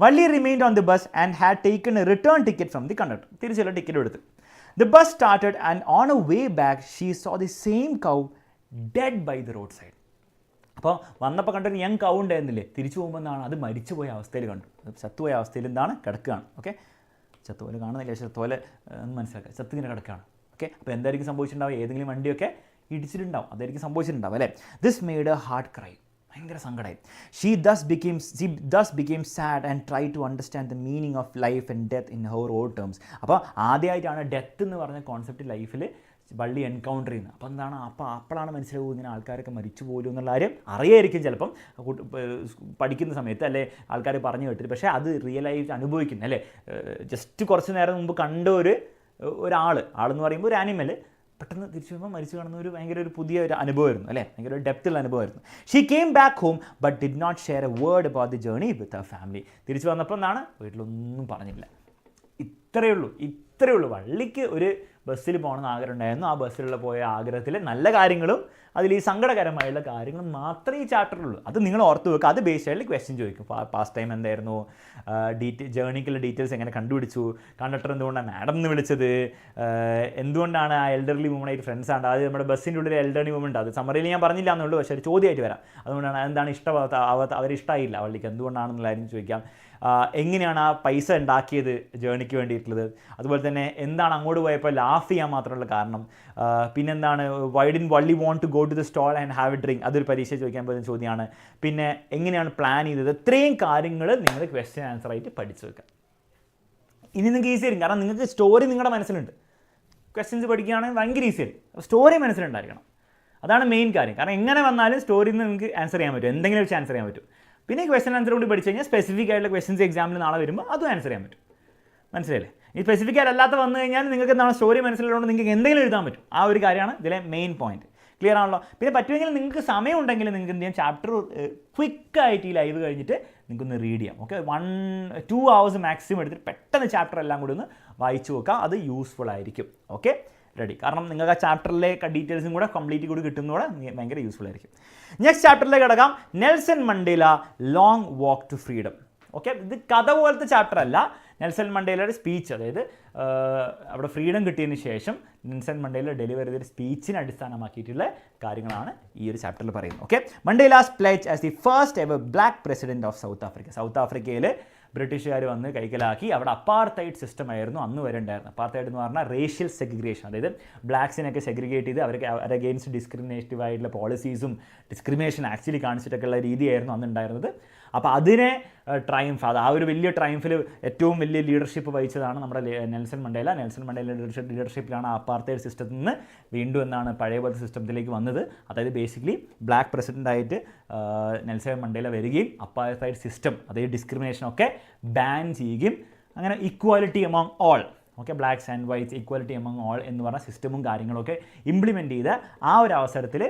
Valli remained on the bus and had taken a return ticket from the conductor. തിരിച്ചുള്ള ടിക്കറ്റ് എടുത്ത്. The bus started and on a way back she saw the same cow dead by the roadside. അപ്പോൾ വന്നപ്പോൾ കണ്ടൊരു young കൗ ഉണ്ടായിരുന്നില്ലേ, തിരിച്ചു പോകുമ്പോൾ എന്താണ് അത് മരിച്ചുപോയ അവസ്ഥയിൽ കണ്ടു. ചത്തുപോയ അവസ്ഥയിൽ എന്താണ് കിടക്കുകയാണ്. ഓക്കെ, ചത്തുപോലെ കാണുന്നില്ല, ചത്തുപോലെ എന്ന് മനസ്സിലാക്കുക, ചത്തിങ്ങനെ കിടക്കുകയാണ്. ഓക്കെ, അപ്പോൾ എന്തായിരിക്കും സംഭവിച്ചിട്ടുണ്ടാവും? ഏതെങ്കിലും വണ്ടിയൊക്കെ ഇടിച്ചിട്ടുണ്ടാവും, അതായിരിക്കും സംഭവിച്ചിട്ടുണ്ടാവും അല്ലേ. This made A heart cry. ഭയങ്കര സങ്കടമായി. She thus became sad and tried to understand the meaning of life and death in her own terms. അപ്പോൾ ആദ്യമായിട്ടാണ് ഡെത്ത് എന്ന് പറഞ്ഞ കോൺസെപ്റ്റ് ലൈഫിൽ വള്ളി എൻകൗണ്ടർ ചെയ്യുന്നത്. അപ്പോൾ എന്താണ്, അപ്പോഴാണ് മനസ്സിലാവും ഇങ്ങനെ ആൾക്കാരൊക്കെ മരിച്ചു പോലും എന്നുള്ള കാര്യം അറിയായിരിക്കും ചിലപ്പം പഠിക്കുന്ന സമയത്ത്, അല്ലെ ആൾക്കാർ പറഞ്ഞു കേട്ടിട്ട്, പക്ഷേ അത് റിയലായിട്ട് അനുഭവിക്കുന്നത് അല്ലേ. ജസ്റ്റ് കുറച്ച് നേരം മുമ്പ് കണ്ട ഒരാളെന്ന് പറയുമ്പോൾ ഒരു ആനിമൽ പെട്ടെന്ന് തിരിച്ചു വരുമ്പോൾ മരിച്ചു കാണുന്ന ഭയങ്കര ഒരു പുതിയ ഒരു അനുഭവമായിരുന്നു അല്ലേ, ഭയങ്കര ഒരു ഡെപ്തുള്ള അനുഭവമായിരുന്നു. She came back home but did not share a word about the journey with her family. തിരിച്ചു വന്നപ്പോൾ എന്താണ്, വീട്ടിലൊന്നും പറഞ്ഞില്ല. ഇത്രയേ ഉള്ളൂ. വള്ളിക്ക് ഒരു ബസ്സിൽ പോകണമെന്ന് ആഗ്രഹം ഉണ്ടായിരുന്നു. ആ ബസ്സിലുള്ള പോയ ആഗ്രഹത്തിൽ നല്ല കാര്യങ്ങളും അതിൽ ഈ സങ്കടകരമായുള്ള കാര്യങ്ങളും മാത്രമേ ഈ ചാപ്റ്ററിലുള്ളൂ. അത് നിങ്ങൾ ഓർത്ത് വെക്കുക. അത് ബേസ് ആയിട്ട് ക്വസ്റ്റ്യൻ ചോദിക്കും. പാസ്റ്റ് ടൈം എന്തായിരുന്നു, ജേർണിക്കുള്ള ഡീറ്റെയിൽസ് എങ്ങനെ കണ്ടുപിടിച്ചു, കണ്ടക്ടർ എന്തുകൊണ്ടാണ് മാഡം എന്ന് വിളിച്ചത്, എന്തുകൊണ്ടാണ് ആ എൽഡർലി വുമൺ ആയിട്ട് ഫ്രണ്ട്സ് ആണ്, അത് നമ്മുടെ ബസ്സിൻ്റെ ഉള്ളിൽ എൽഡർലി വുമൺ ഉണ്ട്. അത് സമ്മറിയിൽ ഞാൻ പറഞ്ഞില്ല എന്നുള്ളൂ, പക്ഷേ ഒരു ചോദ്യമായിട്ട് വരാം. അതുകൊണ്ടാണ് എന്താണ് അവരിഷ്ടമായില്ല വള്ളിക്ക്, എന്തുകൊണ്ടാണെന്നുള്ള കാര്യം ചോദിക്കാം. എങ്ങനെയാണ് ആ പൈസ ഉണ്ടാക്കിയത് ജേർണിക്ക് വേണ്ടിയിട്ടുള്ളത്, അതുപോലെ തന്നെ എന്താണ് അങ്ങോട്ട് പോയപ്പോൾ ലാഫ് ചെയ്യാൻ മാത്രമുള്ള കാരണം, പിന്നെന്താണ് why did Valli want to go to the stall and have a drink, അതൊരു പരീക്ഷ ചോദിക്കാൻ പറ്റുന്ന ചോദ്യമാണ്. പിന്നെ എങ്ങനെയാണ് പ്ലാൻ ചെയ്തത്, ഇത്രയും കാര്യങ്ങൾ നിങ്ങൾ ക്വസ്റ്റ്യൻ ആൻസർ ആയിട്ട് പഠിച്ചു വെക്കുക. ഇനി നിങ്ങൾക്ക് ഈസി ആയിരിക്കും, കാരണം നിങ്ങൾക്ക് സ്റ്റോറി നിങ്ങളുടെ മനസ്സിലുണ്ട്. ക്വസ്റ്റ്യൻസ് പഠിക്കുകയാണെങ്കിൽ ഭയങ്കര ഈസി ആയിരിക്കും, സ്റ്റോറി മനസ്സിലുണ്ടായിരിക്കണം. അതാണ് മെയിൻ കാര്യം. കാരണം എങ്ങനെ വന്നാലും സ്റ്റോറിയിൽ നിന്ന് നിങ്ങൾക്ക് ആൻസർ ചെയ്യാൻ പറ്റും, എന്തെങ്കിലും വെച്ച് ആൻസർ ചെയ്യാൻ പറ്റും. പിന്നെ ക്വസ്റ്റ്യൻ ആൻസർ കൂടി പഠിച്ചു കഴിഞ്ഞാൽ സ്പെസിഫിക് ആയിട്ടുള്ള ക്വസ്റ്റ്യൻസ് എക്സാമിൽ നാളെ വരുമ്പോൾ അതും ആൻസർ ചെയ്യാൻ പറ്റും. മനസ്സിലായില്ലേ? ഈ സ്പെസിഫിക് ആയിട്ടല്ലാത്ത വന്നു കഴിഞ്ഞാൽ നിങ്ങൾക്ക് എന്താണ് സ്റ്റോറി മനസ്സിലുള്ളതുകൊണ്ട് നിങ്ങൾക്ക് എന്തെങ്കിലും എഴുതാൻ പറ്റും. ആ ഒരു കാര്യമാണ് ഇതിലെ മെയിൻ പോയിന്റ്. ക്ലിയർ ആണല്ലോ? പിന്നെ പറ്റുമെങ്കിൽ നിങ്ങൾക്ക് സമയം ഉണ്ടെങ്കിൽ നിങ്ങൾക്ക് എന്ത് ചെയ്യാം, ചാപ്റ്റർ ക്വിക്കായിട്ട് ഈ ലൈവ് കഴിഞ്ഞിട്ട് നിങ്ങൾക്കൊന്ന് റീഡ് ചെയ്യാം. ഓക്കെ, 1-2 hours മാക്സിമം എടുത്തിട്ട് പെട്ടെന്ന് ചാപ്റ്റർ എല്ലാം കൂടി ഒന്ന് വായിച്ചു നോക്കാം. അത് യൂസ്ഫുൾ ആയിരിക്കും. Okay, ready? കാരണം നിങ്ങൾക്ക് ആ ചാപ്റ്ററിലെ ഡീറ്റെയിൽസും കൂടെ കംപ്ലീറ്റ് കൂടി കിട്ടുന്നതോടെ ഭയങ്കര യൂസ്ഫുൾ ആയിരിക്കും. നെക്സ്റ്റ് ചാപ്റ്ററിലേക്ക് കിടക്കാം. Nelson Mandela long walk to freedom. Okay, ഇത് കഥ പോലത്തെ ചാപ്റ്റർ അല്ല. നെൽസൺ മണ്ടേലയുടെ സ്പീച്ച്, അതായത് അവിടെ ഫ്രീഡം കിട്ടിയതിന് ശേഷം നെൽസൺ മണ്ടേല ഡെലിവർ ചെയ്തൊരു സ്പീച്ചിനെ അടിസ്ഥാനമാക്കിയിട്ടുള്ള കാര്യങ്ങളാണ് ഈ ഒരു ചാപ്റ്ററിൽ പറയുന്നത്. Okay, Mandela's pledge as the first ever black president of South Africa. South ആഫ്രിക്കയിൽ ബ്രിട്ടീഷുകാർ വന്ന് കൈക്കലാക്കി. അവിടെ അപ്പാർത്തൈഡ് സിസ്റ്റം ആയിരുന്നു അന്ന് വരെ ഉണ്ടായിരുന്നത്. അപ്പാർത്തൈഡ് എന്ന് പറഞ്ഞാൽ റേഷ്യൽ സെഗ്രിഗേഷൻ, അതായത് ബ്ലാക്സിനെയൊക്കെ സെഗ്രിഗേറ്റ് ചെയ്ത് അവർക്ക് അഗെയിൻസ്റ്റ് ഡിസ്ക്രിമിനേറ്റീവ് ആയിട്ടുള്ള പോളിസീസും ഡിസ്ക്രിമിനേഷൻ ആക്ച്വലി കാണിച്ചിട്ടൊക്കെയുള്ള രീതിയായിരുന്നു അന്ന് ഉണ്ടായിരുന്നത്. അപ്പോൾ അതിനെ ട്രയംഫ്, അത് ആ ഒരു വലിയ ട്രയംഫിൽ ഏറ്റവും വലിയ ലീഡർഷിപ്പ് വഹിച്ചതാണ് നമ്മുടെ നെൽസൺ മണ്ടേല. നെൽസൺ മണ്ടേല ലീഡർഷിപ്പിലാണ് അപ്പാർത്തൈഡ് സിസ്റ്റത്തിൽ നിന്ന് വീണ്ടും എന്നാണ് പഴയ പോലത്തെ സിസ്റ്റത്തിലേക്ക് വന്നത്. അതായത് ബേസിക്കലി ബ്ലാക്ക് പ്രസിഡൻ്റായിട്ട് നെൽസൺ മണ്ടേല വരികയും അപ്പാർത്തൈഡ് സിസ്റ്റം, അതായത് ഡിസ്ക്രിമിനേഷനൊക്കെ ബാൻ ചെയ്യുകയും അങ്ങനെ equality among all, okay, blanks and whites equality among all എന്ന് പറഞ്ഞ സിസ്റ്റമും കാര്യങ്ങളൊക്കെ ഇംപ്ലിമെൻറ്റ് ചെയ്ത ആ ഒരു അവസരത്തിൽ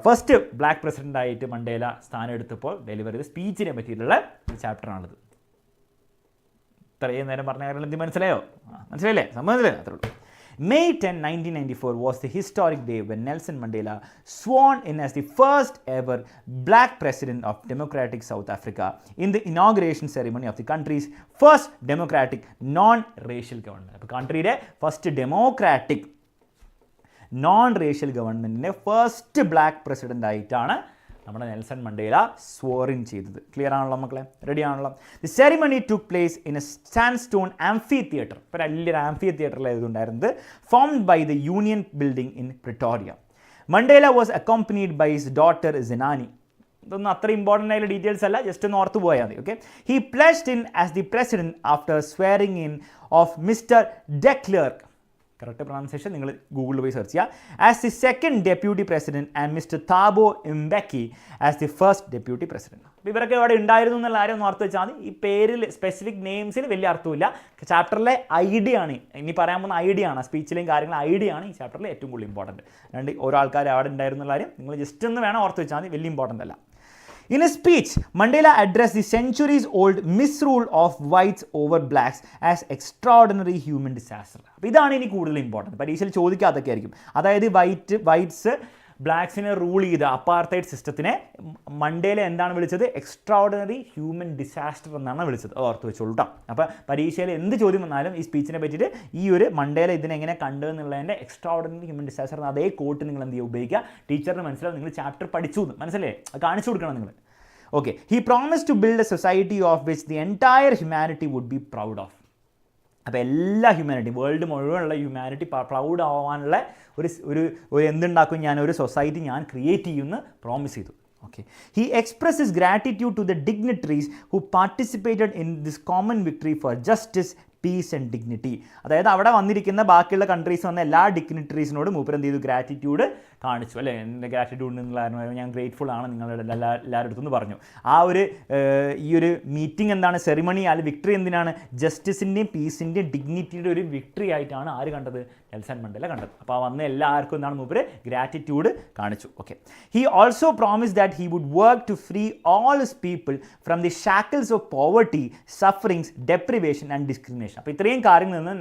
ഫസ്റ്റ് ബ്ലാക്ക് പ്രസിഡൻ്റായിട്ട് മണ്ടേല സ്ഥാനം എടുത്തപ്പോൾ ഡെലിവർ ചെയ്ത സ്പീച്ചിനെ പറ്റിയിട്ടുള്ള ഒരു ചാപ്റ്ററാണിത്. ഇത്രയും നേരം പറഞ്ഞ കാര്യങ്ങൾ എന്ത് മനസ്സിലായോ? മനസ്സിലായില്ലേ? സംബന്ധിച്ചില്ലേ? അത്രേ ഉള്ളൂ. May 10, 1994 was the historic day when Nelson Mandela sworn in as the first ever black president of democratic South Africa in the inauguration ceremony of the country's first democratic non-racial government. അപ്പോൾ കൺട്രിയുടെ first democratic non racial ഗവൺമെൻറ്റിൻ്റെ first black president ആയിട്ടാണ് നമ്മുടെ Nelson Mandela സ്വോറിൻ ചെയ്തത്. Clear ആണല്ലോ മക്കളെ, ready ആണല്ലോ. The ceremony took place in a sandstone amphitheatre. ഇപ്പോൾ വലിയൊരു ആംഫി തിയേറ്ററിലായിരുന്നു ഉണ്ടായിരുന്നത്. Formed by the Union building in Pretoria. Mandela was accompanied by his daughter Zenani. ഇതൊന്നും അത്ര ഇമ്പോർട്ടൻ്റ് ആയിട്ടുള്ള ഡീറ്റെയിൽസ് അല്ല, ജസ്റ്റ് ഒന്ന് ഓർത്ത് പോയാൽ മതി. Okay, he placed in as the president after swearing in of mister de Klerk, correct pronunciation നിങ്ങൾ ഗൂഗിളിൽ പോയി സെർച്ച് ചെയ്യുക, as the second deputy president and mister Thabo Mbeki as the first deputy president. അപ്പോൾ ഇവരൊക്കെ ഇവിടെ ഉണ്ടായിരുന്നു എന്നുള്ള കാര്യം ഒന്ന് ഓർത്ത് വെച്ചാൽ മതി. ഈ പേരിൽ സ്പെസിഫിക് നെയിംസിൽ വലിയ അർത്ഥമില്ല. ചാപ്റ്ററിലെ ഐഡിയ ആണ്, ഇനി പറയാൻ പോകുന്ന ഐഡിയ ആണ്, സ്പീച്ചിലെയും കാര്യങ്ങളും ഐഡിയ ആണ് ഈ ചാപ്റ്ററിൽ ഏറ്റവും കൂടുതൽ ഇമ്പോർട്ടൻറ്റ്. രണ്ട് ഓരോ ആൾക്കാർ അവിടെ ഉണ്ടായിരുന്ന കാര്യം നിങ്ങൾ ജസ്റ്റ് ഒന്ന് വേണം ഓർത്ത് വെച്ചാൽ മതി, വലിയ ഇമ്പോർട്ടൻ്റ് അല്ല. In a speech, Mandela addressed the centuries-old misrule of whites over blacks as extraordinary human disaster. അപ്പോൾ ഇതാണ് ഇനി കൂടുതൽ ഇമ്പോർട്ടൻറ്റ്, പരീക്ഷയിൽ ചോദിക്കാതൊക്കെ ആയിരിക്കും. അതായത് വൈറ്റ്സ് ബ്ലാക്സിനെ റൂൾ ചെയ്ത അപ്പാർത്തൈഡ് സിസ്റ്റത്തിനെ മണ്ടേല എന്താണ് വിളിച്ചത്? എക്സ്ട്രാordinary ഹ്യൂമൻ ഡിസാസ്റ്റർ എന്നാണ് വിളിച്ചത്. ഓർത്ത് വെച്ചോളൂ കേട്ടോ. അപ്പോൾ പരീക്ഷയിൽ എന്ത് ചോദ്യം വന്നാലും ഈ സ്പീച്ചിനെ പറ്റിയിട്ട് ഈ ഒരു മണ്ടേല ഇതിനെങ്ങനെ കണ്ടെന്നുള്ളതിൻ്റെ എക്സ്ട്രാordinary ഹ്യൂമൻ ഡിസാസ്റ്റർ എന്ന അതേ കോട്ട് നിങ്ങൾ എന്ത് ചെയ്യുക, ഉപയോഗിക്കുക. ടീച്ചറിന് മനസ്സിലാവും നിങ്ങൾ ചാപ്റ്റർ പഠിച്ചു എന്ന്, മനസ്സിലേ? അത് കാണിച്ചു കൊടുക്കണം നിങ്ങൾ. Okay, he promise to build a society of which the entire humanity would be proud of. അപ്പോൾ എല്ലാ ഹ്യൂമാനിറ്റി, വേൾഡ് മുഴുവനുള്ള ഹ്യൂമാനിറ്റി പ്രൗഡ് ആവാനുള്ള ഒരു എന്തുണ്ടാക്കും, ഞാൻ ഒരു സൊസൈറ്റി ഞാൻ ക്രിയേറ്റ് ചെയ്യുമെന്ന് പ്രോമിസ് ചെയ്തു. Okay, he express his gratitude to the dignitaries who participated in this common victory for justice, peace and dignity. അതായത് അവിടെ വന്നിരിക്കുന്ന ബാക്കിയുള്ള കൺട്രീസ് വന്ന എല്ലാ ഡിഗ്നിറ്ററീസിനോടും മൂപ്പർ എന്ത് ചെയ്തു? ഗ്രാറ്റിറ്റ്യൂഡ് കാണിച്ചു. അല്ലേ, എൻ്റെ ഗ്രാറ്റിറ്റ്യൂഡ് എന്നുള്ള ഞാൻ ഗ്രേറ്റ്ഫുൾ ആണ് നിങ്ങളുടെ എല്ലാവരുടെ അടുത്തെന്ന് പറഞ്ഞു. ആ ഒരു ഈ ഒരു മീറ്റിംഗ് എന്താണ്, സെറിമണി അല്ലെങ്കിൽ വിക്ടറി എന്തിനാണ്? ജസ്റ്റിസിൻ്റെയും പീസിൻ്റെയും ഡിഗ്നിറ്റിയുടെ ഒരു വിക്ടറി ആയിട്ടാണ് ആര് കണ്ടത്? നെൽസൺ മണ്ടേല കണ്ടത്. അപ്പോൾ ആ വന്ന എല്ലാവർക്കും എന്താണ് മൂപ്പര് ഗ്രാറ്റിറ്റ്യൂഡ് കാണിച്ചു. Okay, he also promise that he would work to free all his people from the shackles of poverty, sufferings, deprivation and discrimination. അപ്പോൾ ഇത്രയും കാര്യങ്ങളിൽ നിന്ന്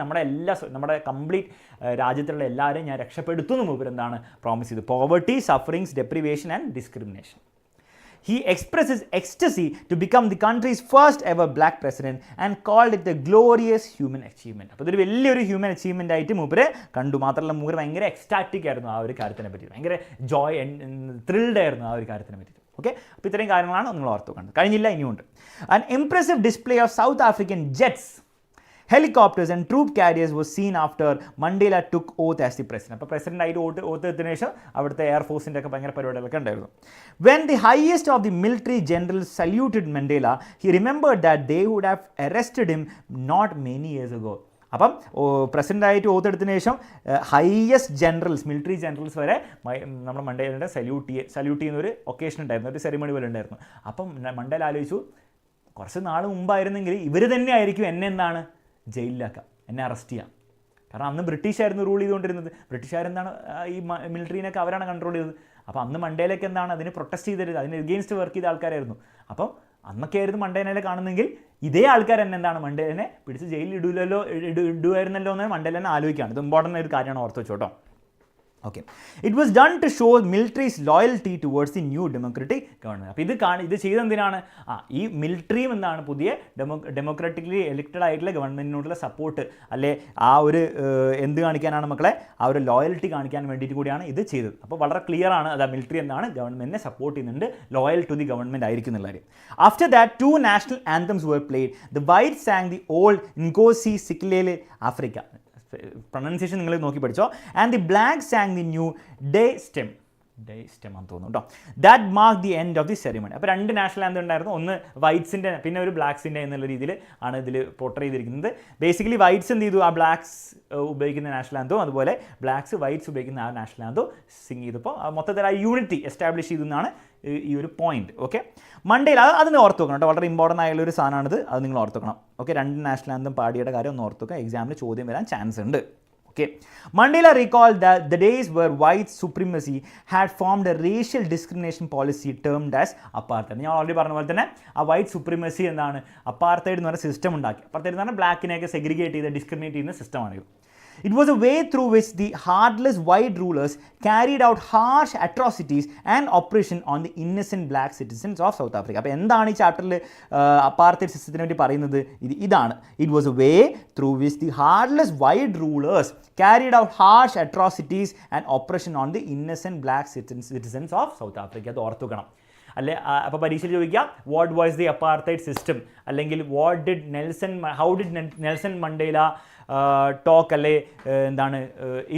നമ്മുടെ കംപ്ലീറ്റ് രാജ്യത്തുള്ള എല്ലാവരെയും ഞാൻ രക്ഷപ്പെടുത്തുന്നു മൂപ്പർ എന്താണ് പ്രോമിസ് ചെയ്തു? Poverty, sufferings, deprivation and discrimination. He expressed his ecstasy to become the country's first ever black president and called it a glorious human achievement. അപ്പോൾ ഇതൊരു വലിയൊരു ഹ്യൂമൻ അച്ചീവ്മെൻ്റ് ആയിട്ട് മൂപ്പര് കണ്ടു. മാത്രമല്ല മൂപ്പര് ഭയങ്കര എക്സ്റ്റാറ്റിക് ആയിരുന്നു ആ ഒരു കാര്യത്തിനെ പറ്റി, ഭയങ്കര ജോയ് ത്രിൽഡ് ആയിരുന്നു ആ ഒരു കാര്യത്തിനെ പറ്റി. ഓക്കെ, അപ്പോൾ ഇത്രയും കാര്യങ്ങളാണ് നിങ്ങൾ ഓർത്തു കണ്ടത്. കഴിഞ്ഞില്ല, ഇനിയുണ്ട്. An impressive display of South African jets, helicopters and troop carriers was seen after Mandela took oath as the president. അപ്പോൾ പ്രസിഡന്റ് ആയിട്ട് ഓത്ത് എടുത്തതിന് ശേഷം അവിടുത്തെ എയർഫോഴ്സിൻ്റെ ഒക്കെ ഭയങ്കര പരിപാടികളൊക്കെ ഉണ്ടായിരുന്നു. When the highest of the military generals saluted Mandela, he remembered that they would have arrested him not many years ago. അപ്പം പ്രസിഡൻ്റായിട്ട് ഓത്തെടുത്തതിന് ശേഷം ഹയസ്റ്റ് ജനറൽസ്, മിലിറ്ററി ജനറൽസ് വരെ നമ്മുടെ മണ്ടേലയുടെ സല്യൂട്ട് ചെയ്യുന്ന ഒരു ഒക്കേഷൻ ഉണ്ടായിരുന്നു, ഒരു സെറിമണി പോലെ ഉണ്ടായിരുന്നു. അപ്പം മണ്ടേല ആലോചിച്ചു, കുറച്ച് നാൾ മുമ്പായിരുന്നെങ്കിൽ ഇവർ തന്നെ ആയിരിക്കും എന്നെ എന്താണ് ജയിലിലാക്കാം, എന്നെ അറസ്റ്റ് ചെയ്യാം. കാരണം അന്ന് ബ്രിട്ടീഷായിരുന്നു റൂൾ ചെയ്തുകൊണ്ടിരുന്നത്. ബ്രിട്ടീഷുകാരെന്താണ് ഈ മിലിറ്ററീനൊക്കെ അവരാണ് കൺട്രോൾ ചെയ്തത്. അപ്പോൾ അന്ന് മണ്ടേലൊക്കെ എന്താണ് അതിന് പ്രൊട്ടസ്റ്റ് ചെയ്തത്, അതിന് എഗെയിൻസ്റ്റ് വർക്ക് ചെയ്ത ആൾക്കാരായിരുന്നു. അപ്പം അന്നൊക്കെ ആയിരുന്നു മണ്ടേലനെ കാണുന്നെങ്കിൽ ഇതേ ആൾക്കാർ തന്നെ എന്താണ് മണ്ടേലനെ പിടിച്ച് ജയിലിൽ ഇടുമായിരുന്നല്ലോ എന്ന് മണ്ടേലനെ ആലോചിക്കുകയാണ്. ഇത് ഇമ്പോർട്ടൻ്റ് ഒരു കാര്യമാണ്, ഓർത്ത് വെച്ചോട്ടോ. Okay, it was done to show military's loyalty towards the new democratic government. അപ്പോൾ ഇത് ചെയ്തെന്തിനാണ്? ഈ മിലിറ്ററിയും എന്താണ് പുതിയ ഡെമോക്രാറ്റിക്കലി എലക്റ്റഡ് ആയിട്ടുള്ള ഗവൺമെൻറ്റിനോടുള്ള സപ്പോർട്ട്, അല്ലെ ആ ഒരു എന്ത് കാണിക്കാനാണ് മക്കളെ? ആ ഒരു ലോയൽറ്റി കാണിക്കാൻ വേണ്ടിയിട്ട് കൂടിയാണ് ഇത് ചെയ്തത്. അപ്പോൾ വളരെ ക്ലിയർ ആണ്, അത് മിലിറ്ററി എന്താണ് ഗവൺമെൻറ്റിനെ സപ്പോർട്ട് ചെയ്യുന്നുണ്ട്, ലോയൽ ടു ദി ഗവൺമെൻറ് ആയിരിക്കും എന്നുള്ള കാര്യം. After that 2 national anthems were played. The whites sang the old Ngozi Sikelele Africa, pronunciation നിങ്ങൾ നോക്കി പഠിച്ചോ. And the black sang the new day stem ആണെന്ന് തോന്നുന്നു കേട്ടോ. That mark the end of the ceremony. അപ്പോൾ 2 നാഷണൽ ആന്തം ഉണ്ടായിരുന്നു, ഒന്ന് വൈറ്റ്സിൻ്റെ പിന്നെ ഒരു ബ്ലാക്സിൻ്റെ എന്നുള്ള രീതിയിൽ ആണ് ഇതിൽ പോർട്രേ ചെയ്തിരിക്കുന്നത്. ബേസിക്കലി വൈറ്റ്സ് എന്ത് ചെയ്തു, ആ ബ്ലാക്സ് ഉപയോഗിക്കുന്ന നാഷണൽ ആന്തവും അതുപോലെ ബ്ലാക്സ് വൈറ്റ്സ് ഉപയോഗിക്കുന്ന ആ നാഷണൽ ആന്തവും സിംഗ് ചെയ്തപ്പോൾ മൊത്തത്തിൽ ആ യൂണിറ്റി എസ്റ്റാബ്ലിഷ് ചെയ്തു എന്നാണ് ഈ ഒരു പോയിന്റ്. ഓക്കെ, മണ്ടേല അതിന് ഓർത്ത് വെക്കണം കേട്ടോ, വളരെ ഇമ്പോർട്ടൻ്റ് ആയുള്ള ഒരു സാധനമാണിത്, അത് നിങ്ങൾ ഓർത്ത് വെക്കണം. ഓക്കെ, 2 നാഷണൽ ആന്തം പാടിയുടെ കാര്യം ഒന്ന് ഓർത്ത് വെക്കുക, എക്സാമിൽ ചോദ്യം വരാൻ ചാൻസ് ഉണ്ട്. Okay. Mandela recalled that the days where white supremacy had formed a racial discrimination policy termed as apartheid. ഞാൻ ഓൾറെഡി പറഞ്ഞ പോലെ തന്നെ ആ വൈറ്റ് സുപ്രീമസി എന്താണ്, അപ്പാർത്തൈഡ് എന്ന് പറയുന്ന സിസ്റ്റം ഉണ്ടാക്കി. അപ്പാർത്തൈഡ് എന്ന് പറഞ്ഞാൽ ബ്ലാക്കിനെയൊക്കെ സെഗ്രിഗേറ്റ് ചെയ്ത് ഡിസ്ക്രിമിനേറ്റ് ചെയ്യുന്ന സിസ്റ്റമാണിത്. It was a way through which the heartless white rulers carried out harsh atrocities and oppression on the innocent black citizens of South Africa. അപ്പോൾ എന്താണ് ഈ ചാപ്റ്ററിൽ അപ്പാർത്തൈഡ് സിസ്റ്റത്തിനെ പറ്റി പറയുന്നത്? ഇതാണ്. It was a way through which the heartless white rulers carried out harsh atrocities and oppression on the innocent black citizens of South Africa. അത് ഓർത്തു വെക്കണം. അല്ലെ, അപ്പോൾ പരീക്ഷയിൽ ചോദിക്കാം വാട്ട് വാസ് ദി അപ്പാർത്തൈഡ് സിസ്റ്റം, അല്ലെങ്കിൽ how did Nelson Mandela talk അല്ലെ എന്താണ്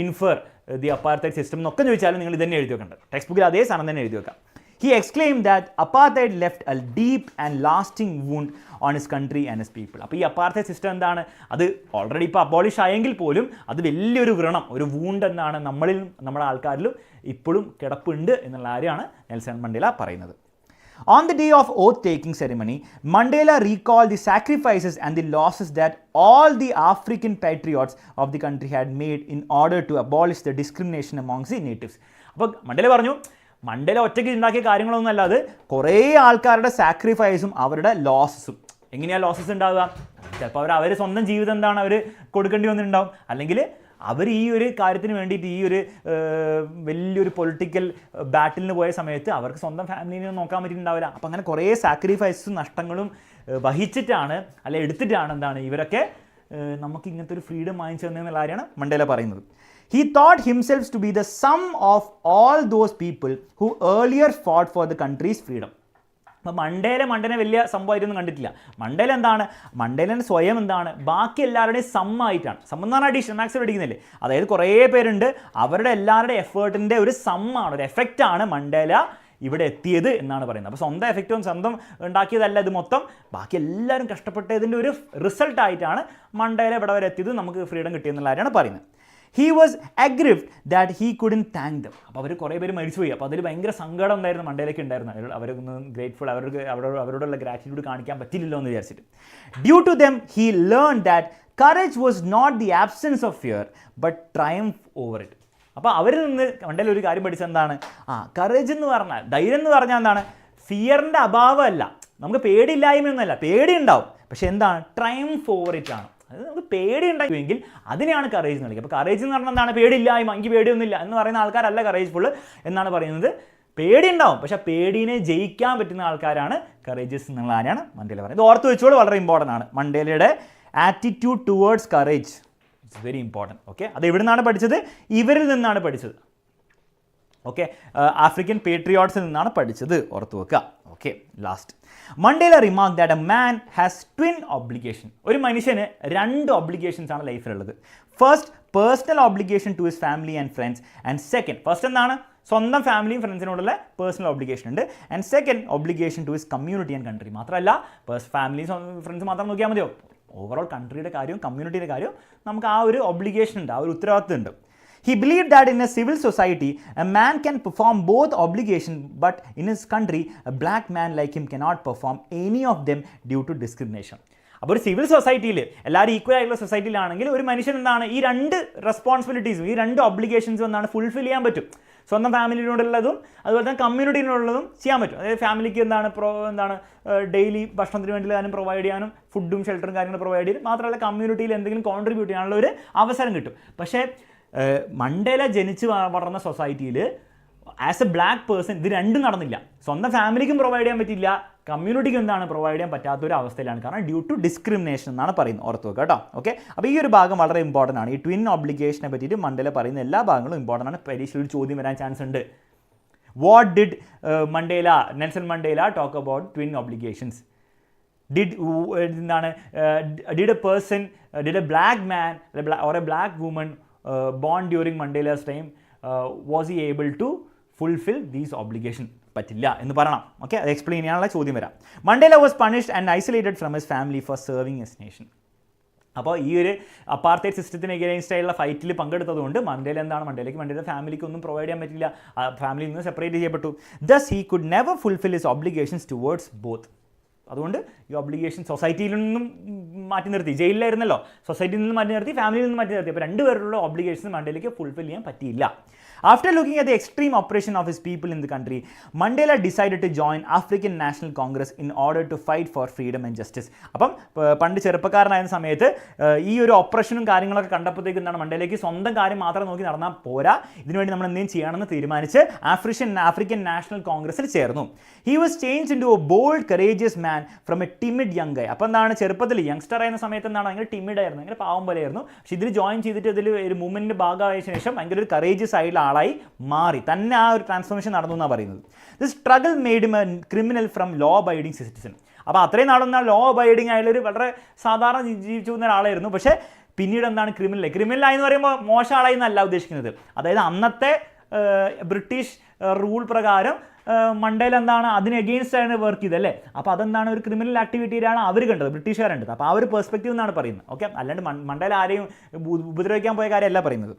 ഇൻഫർ ദി അപ്പാർത്തൈഡ് സിസ്റ്റം എന്നൊക്കെ ചോദിച്ചാലും നിങ്ങൾ ഇതന്നെ എഴുതി വെക്കേണ്ടത്. ടെക്സ്റ്റ് ബുക്കിൽ അതേ സാധനം തന്നെ എഴുതി വെക്കാം. He exclaimed that apartheid left a deep and lasting wound on his country and his people. അപ്പോൾ ഈ അപ്പാർത്തൈഡ് സിസ്റ്റം എന്താണ്? അത് ഓൾറെഡി ഇപ്പോൾ അബോളിഷ് ആയെങ്കിൽ പോലും അത് വലിയൊരു വ്രണം, ഒരു വൂണ്ട് എന്നാണ് നമ്മളിലും നമ്മുടെ ആൾക്കാരിലും ഇപ്പോഴും കിടപ്പുണ്ട് എന്നുള്ള കാര്യമാണ് നെൽസൺ മണ്ടേല പറയുന്നത്. On the day of oath-taking ceremony, Mandela recalled the sacrifices and the losses that all the African patriots of the country had made in order to abolish the discrimination amongst the natives. അപ്പോൾ Mandela പറഞ്ഞു, Mandela ഒറ്റയ്ക്ക് ഉണ്ടാക്കിയ കാര്യങ്ങളൊന്നും അല്ലാതെ കുറേ ആൾക്കാരുടെ സാക്രിഫൈസും അവരുടെ ലോസസും. എങ്ങനെയാണ് ലോസസ് ഉണ്ടാവുക? ചിലപ്പോൾ അവർ സ്വന്തം ജീവിതം എന്താണ് അവർ കൊടുക്കേണ്ടി വന്നിട്ടുണ്ടാവും, അല്ലെങ്കിൽ അവർ ഈ ഒരു കാര്യത്തിന് വേണ്ടിയിട്ട് ഈ ഒരു വലിയൊരു പൊളിറ്റിക്കൽ ബാറ്റിലിന് പോയ സമയത്ത് അവർക്ക് സ്വന്തം ഫാമിലിനെ നോക്കാൻ പറ്റിയിട്ടുണ്ടാവില്ല. അപ്പം അങ്ങനെ കുറേ സാക്രിഫൈസും നഷ്ടങ്ങളും വഹിച്ചിട്ടാണ് അല്ലെ എടുത്തിട്ടാണ് എന്താണ് ഇവരൊക്കെ നമുക്ക് ഇങ്ങനത്തെ ഒരു ഫ്രീഡം വാങ്ങിച്ചു തന്നെന്നുള്ള കാര്യമാണ് മണ്ടേല പറയുന്നത്. He thought himself to be the sum of all those people who earlier fought for the country's freedom. അപ്പോൾ മണ്ടേനെ വലിയ സംഭവമായിട്ടൊന്നും കണ്ടിട്ടില്ല. മണ്ടേല എന്താണ്? മണ്ടേലൻ്റെ സ്വയം എന്താണ്? ബാക്കി എല്ലാവരുടെയും സമ്മായിട്ടാണ്. സം എന്ന് പറഞ്ഞാൽ അഡീഷൻ മാത്സ് പഠിക്കുന്നില്ലേ, അതായത് കുറേ പേരുണ്ട്, അവരുടെ എല്ലാവരുടെ എഫേർട്ടിൻ്റെ ഒരു സമ്മാണ്, ഒരു എഫക്റ്റാണ് മണ്ടേല ഇവിടെ എത്തിയത് എന്നാണ് പറയുന്നത്. അപ്പോൾ സ്വന്തം എഫക്റ്റും സ്വന്തം ഉണ്ടാക്കിയതല്ല ഇത് മൊത്തം, ബാക്കി എല്ലാവരും കഷ്ടപ്പെട്ടതിൻ്റെ ഒരു റിസൾട്ടായിട്ടാണ് മണ്ടേല ഇവിടെ വരെ എത്തിയത്, നമുക്ക് ഫ്രീഡം കിട്ടിയെന്നുള്ള കാര്യമാണ് പറയുന്നത്. He was aggrieved that he couldn't thank them. അപ്പോൾ അവർ കുറേ പേര് മരിച്ചുപോയി. അപ്പോൾ അതിൽ ഭയങ്കര സങ്കടം ഉണ്ടായിരുന്നു മണ്ടേലയ്ക്ക് ഉണ്ടായിരുന്നു. അവരൊന്ന് ഗ്രേറ്റ്ഫുൾ, അവരോടുള്ള ഗ്രാറ്റിറ്റ്യൂഡ് കാണിക്കാൻ പറ്റില്ലല്ലോ എന്ന് വിചാരിച്ചിട്ട്. Due to them, he learned that courage was not the absence of fear, but triumph over it. അപ്പോൾ അവരിൽ നിന്ന് മണ്ടേല ഒരു കാര്യം പഠിച്ചത് എന്താണ്? കറേജ് എന്ന് പറഞ്ഞാൽ, ധൈര്യം എന്ന് പറഞ്ഞാൽ എന്താണ്? ഫിയറിൻ്റെ അഭാവമല്ല, നമുക്ക് പേടിയില്ലായ്മയൊന്നുമല്ല, പേടി ഉണ്ടാവും, പക്ഷെ എന്താണ്? ട്രയംഫ് ഓവർ ഇറ്റ് ആണ്. അത് നമുക്ക് പേടി ഉണ്ടാക്കുമെങ്കിൽ അതിനെയാണ് കറേജ് എന്ന് വിളിക്കുക. അപ്പോൾ കറേജ് എന്ന് പറഞ്ഞാൽ എന്താണ്? പേടിയില്ലായ്മ, എനിക്ക് പേടിയൊന്നുമില്ല എന്ന് പറയുന്ന ആൾക്കാരല്ല കറേജ്ഫുൾ എന്നാണ് പറയുന്നത്. പേടി ഉണ്ടാവും, പക്ഷെ പേടിനെ ജയിക്കാൻ പറ്റുന്ന ആൾക്കാരാണ് കറേജസ് എന്നുള്ള കാര്യമാണ് മണ്ടേല പറയുന്നത്. ഓർത്ത് വെച്ചോട് വളരെ ഇമ്പോർട്ടൻ്റ് ആണ്. മണ്ടേലയുടെ attitude towards courage it's very important. Okay, അത് എവിടെ നിന്നാണ് പഠിച്ചത്? ഇവരിൽ നിന്നാണ് പഠിച്ചത്. ഓക്കെ, ആഫ്രിക്കൻ പേട്രിയോട്സിൽ നിന്നാണ് പഠിച്ചത്, ഓർത്ത് വെക്കുക. Okay, last Mandela remark that a man has twin obligation. ഒരു മനുഷ്യന് 2 ഒബ്ലിഗേഷൻസ് ആണ് ലൈഫിലുള്ളത്. First, personal obligation to his family and friends, and second, first എന്താണ്? സ്വന്തം ഫാമിലിയും ഫ്രണ്ട്സിനോടുള്ള പേഴ്സണൽ ഒബ്ലിഗേഷൻ ഉണ്ട്. And second, obligation to his community and country. മാത്രമല്ല ഫാമിലി ഫ്രണ്ട്സ് മാത്രം നോക്കിയാൽ മതിയോ? ഓവറോൾ കൺട്രിയുടെ കാര്യവും കമ്മ്യൂണിറ്റിയുടെ കാര്യവും നമുക്ക് ആ ഒരു ഒബ്ലിഗേഷൻ ഉണ്ട്, ആ ഒരു ഉത്തരവാദിത്വം ഉണ്ട്. He believed that in a civil society, a man can perform both obligations, but in his country, a black man like him cannot perform any of them due to discrimination. അപ്പോൾ ഒരു civil സൊസൈറ്റിയിൽ എല്ലാവരും equal ആയിട്ടുള്ള സൊസൈറ്റിയിലാണെങ്കിൽ ഒരു മനുഷ്യൻ എന്താണ് ഈ 2 റെസ്പോൺസിബിലിറ്റീസും ഈ 2 ഒബ്ലിഗേഷൻസും എന്താണ് ഫുൾഫിൽ ചെയ്യാൻ പറ്റും. സ്വന്തം ഫാമിലിനോടുള്ളതും അതുപോലെ തന്നെ കമ്മ്യൂണിറ്റിനോടുള്ളതും ചെയ്യാൻ പറ്റും. അതായത് ഫാമിലിക്ക് എന്താണ് ഡെയിലി ഭക്ഷണത്തിന് വേണ്ടി കാര്യം പ്രൊവൈഡ് ചെയ്യാനും ഫുഡും ഷെൽട്ടറും കാര്യങ്ങൾ പ്രൊവൈഡ് ചെയ്യാനും, മാത്രമല്ല കമ്മ്യൂണിറ്റിയിൽ എന്തെങ്കിലും കോൺട്രിബ്യൂട്ട് ചെയ്യാനുള്ള ഒരു അവസരം കിട്ടും. പക്ഷേ മണ്ടേല ജനിച്ച് വളർന്ന സൊസൈറ്റിയിൽ ആസ് എ ബ്ലാക്ക് പേഴ്സൺ ഇത് 2 നടന്നില്ല. സ്വന്തം ഫാമിലിക്കും പ്രൊവൈഡ് ചെയ്യാൻ പറ്റില്ല, കമ്മ്യൂണിറ്റിക്ക് എന്താണ് പ്രൊവൈഡ് ചെയ്യാൻ പറ്റാത്തൊരു അവസ്ഥയിലാണ്. കാരണം ഡ്യൂ ടു ഡിസ്ക്രിമിനേഷൻ എന്നാണ് പറയുന്നത്, ഓർത്ത് വെക്കുക കേട്ടോ. ഓക്കെ, അപ്പോൾ ഈ ഒരു ഭാഗം വളരെ ഇമ്പോർട്ടൻ്റ് ആണ്. ഈ ട്വിൻ ഒബ്ലിഗേഷനെ പറ്റിയിട്ട് മണ്ടേല പറയുന്ന എല്ലാ ഭാഗങ്ങളും ഇമ്പോർട്ടൻ്റ് ആണ്. പരീക്ഷയിൽ ഒരു ചോദ്യം വരാൻ ചാൻസ് ഉണ്ട്. What did Nelson Mandela talk about twin obligations? Did A black man or A black woman born during Mandela's time was he able to fulfill these obligations? പറ്റില്ല എന്ന് പറയണം. ഓക്കെ, അത് എക്സ്പ്ലെയിൻ ചെയ്യാനുള്ള ചോദ്യം വരാം. Mandela was punished and isolated from his family for serving his nation. അപ്പോൾ ഈ ഒരു അപ്പാർത്തൈഡ് സിസ്റ്റത്തിന് എഗെയിൻസ്റ്റ് ആയിട്ടുള്ള ഫൈറ്റിൽ പങ്കെടുത്തതുകൊണ്ട് മണ്ടേലയുടെ ഫാമിലിക്ക് ഒന്നും പ്രൊവൈഡ് ചെയ്യാൻ പറ്റില്ല, ഫാമിലിയിൽ നിന്ന് സെപ്പറേറ്റ് ചെയ്യപ്പെട്ടു. Thus he could never fulfill his obligations towards both. അതുകൊണ്ട് ഈ ഒബ്ലിഗേഷൻ സൊസൈറ്റിയിൽ നിന്നും മാറ്റി നിർത്തി, ജയിലിലായിരുന്നല്ലോ, സൊസൈറ്റിയിൽ നിന്ന് മാറ്റി നിർത്തി, ഫാമിലിയിൽ നിന്ന് മാറ്റി നിർത്തി. അപ്പോൾ 2 പേരുള്ള ഒബ്ലിഗേഷൻസ് മണ്ടേലയ്ക്ക് ഫുൾഫിൽ ചെയ്യാൻ പറ്റിയില്ല. After looking at the extreme oppression of his people in the country, Mandela decided to join African National Congress in order to fight for freedom and justice. അപ്പം പണ്ട് ചെറുപ്പക്കാരനായിരുന്ന സമയത്ത് ഈ ഒരു ഓപ്പറേഷനും കാര്യങ്ങളൊക്കെ കണ്ടപ്പോഴത്തേക്ക് എന്താണ് മണ്ടേലയ്ക്ക് സ്വന്തം കാര്യം മാത്രം നോക്കി നടന്നാൽ പോരാ, ഇതിനുവേണ്ടി നമ്മൾ എന്തെങ്കിലും ചെയ്യണമെന്ന് തീരുമാനിച്ച് ആഫ്രിക്കൻ നാഷണൽ കോൺഗ്രസിൽ ചേർന്നു. He was changed into a bold, courageous man from a timid young guy. അപ്പോൾ എന്താണ് ചെറുപ്പത്തിൽ യങ്സ്റ്റർ ആയിരുന്ന സമയത്ത് എന്താണ് ഭയങ്കര ടിമിഡ് ആയിരുന്നു, ഭയങ്കര പാവം പോലെയായിരുന്നു. പക്ഷേ ഇതിൽ ജോയിൻ ചെയ്തിട്ട് ഇതിൽ ഒരു മൂവ്മെൻറ്റിൻ്റെ ഭാഗമായ ശേഷം ഭയങ്കര ഒരു കറേജിയസ് ആയിട്ടുള്ള ആളായി മാറി. തന്നെ ആ ഒരു ട്രാൻസ്ഫോർമേഷൻ നടന്നു എന്നാണ് പറയുന്നത്. This struggle made him a criminal from law abiding citizen. അപ്പോൾ അത്രയും നാളൊന്നും ലോ അബൈഡിങ് ആയുള്ളൊരു വളരെ സാധാരണ ജീവിച്ചു വന്ന ഒരാളായിരുന്നു. പക്ഷേ പിന്നീട് എന്താണ് ക്രിമിനലായി എന്ന് പറയുമ്പോൾ മോശം ആളായി എന്നല്ല ഉദ്ദേശിക്കുന്നത്. അതായത് അന്നത്തെ ബ്രിട്ടീഷ് റൂൾ പ്രകാരം മണ്ടേല എന്താണ് അതിന് എഗെയിൻസ്റ്റ് ആണ് വർക്ക് ചെയ്തല്ലേ. അപ്പോൾ അതെന്താണ് ഒരു ക്രിമിനൽ ആക്ടിവിറ്റിയിലാണ് അവർ കണ്ടത്, ബ്രിട്ടീഷുകാരുണ്ടത്. അപ്പോൾ ആ ഒരു പെർസ്പെക്റ്റീവ് എന്നാണ് പറയുന്നത്. ഓക്കെ, അല്ലാണ്ട് മണ്ടേല ആരെയും ഉപദ്രവിക്കാൻ പോയ കാര്യമല്ല പറയുന്നത്.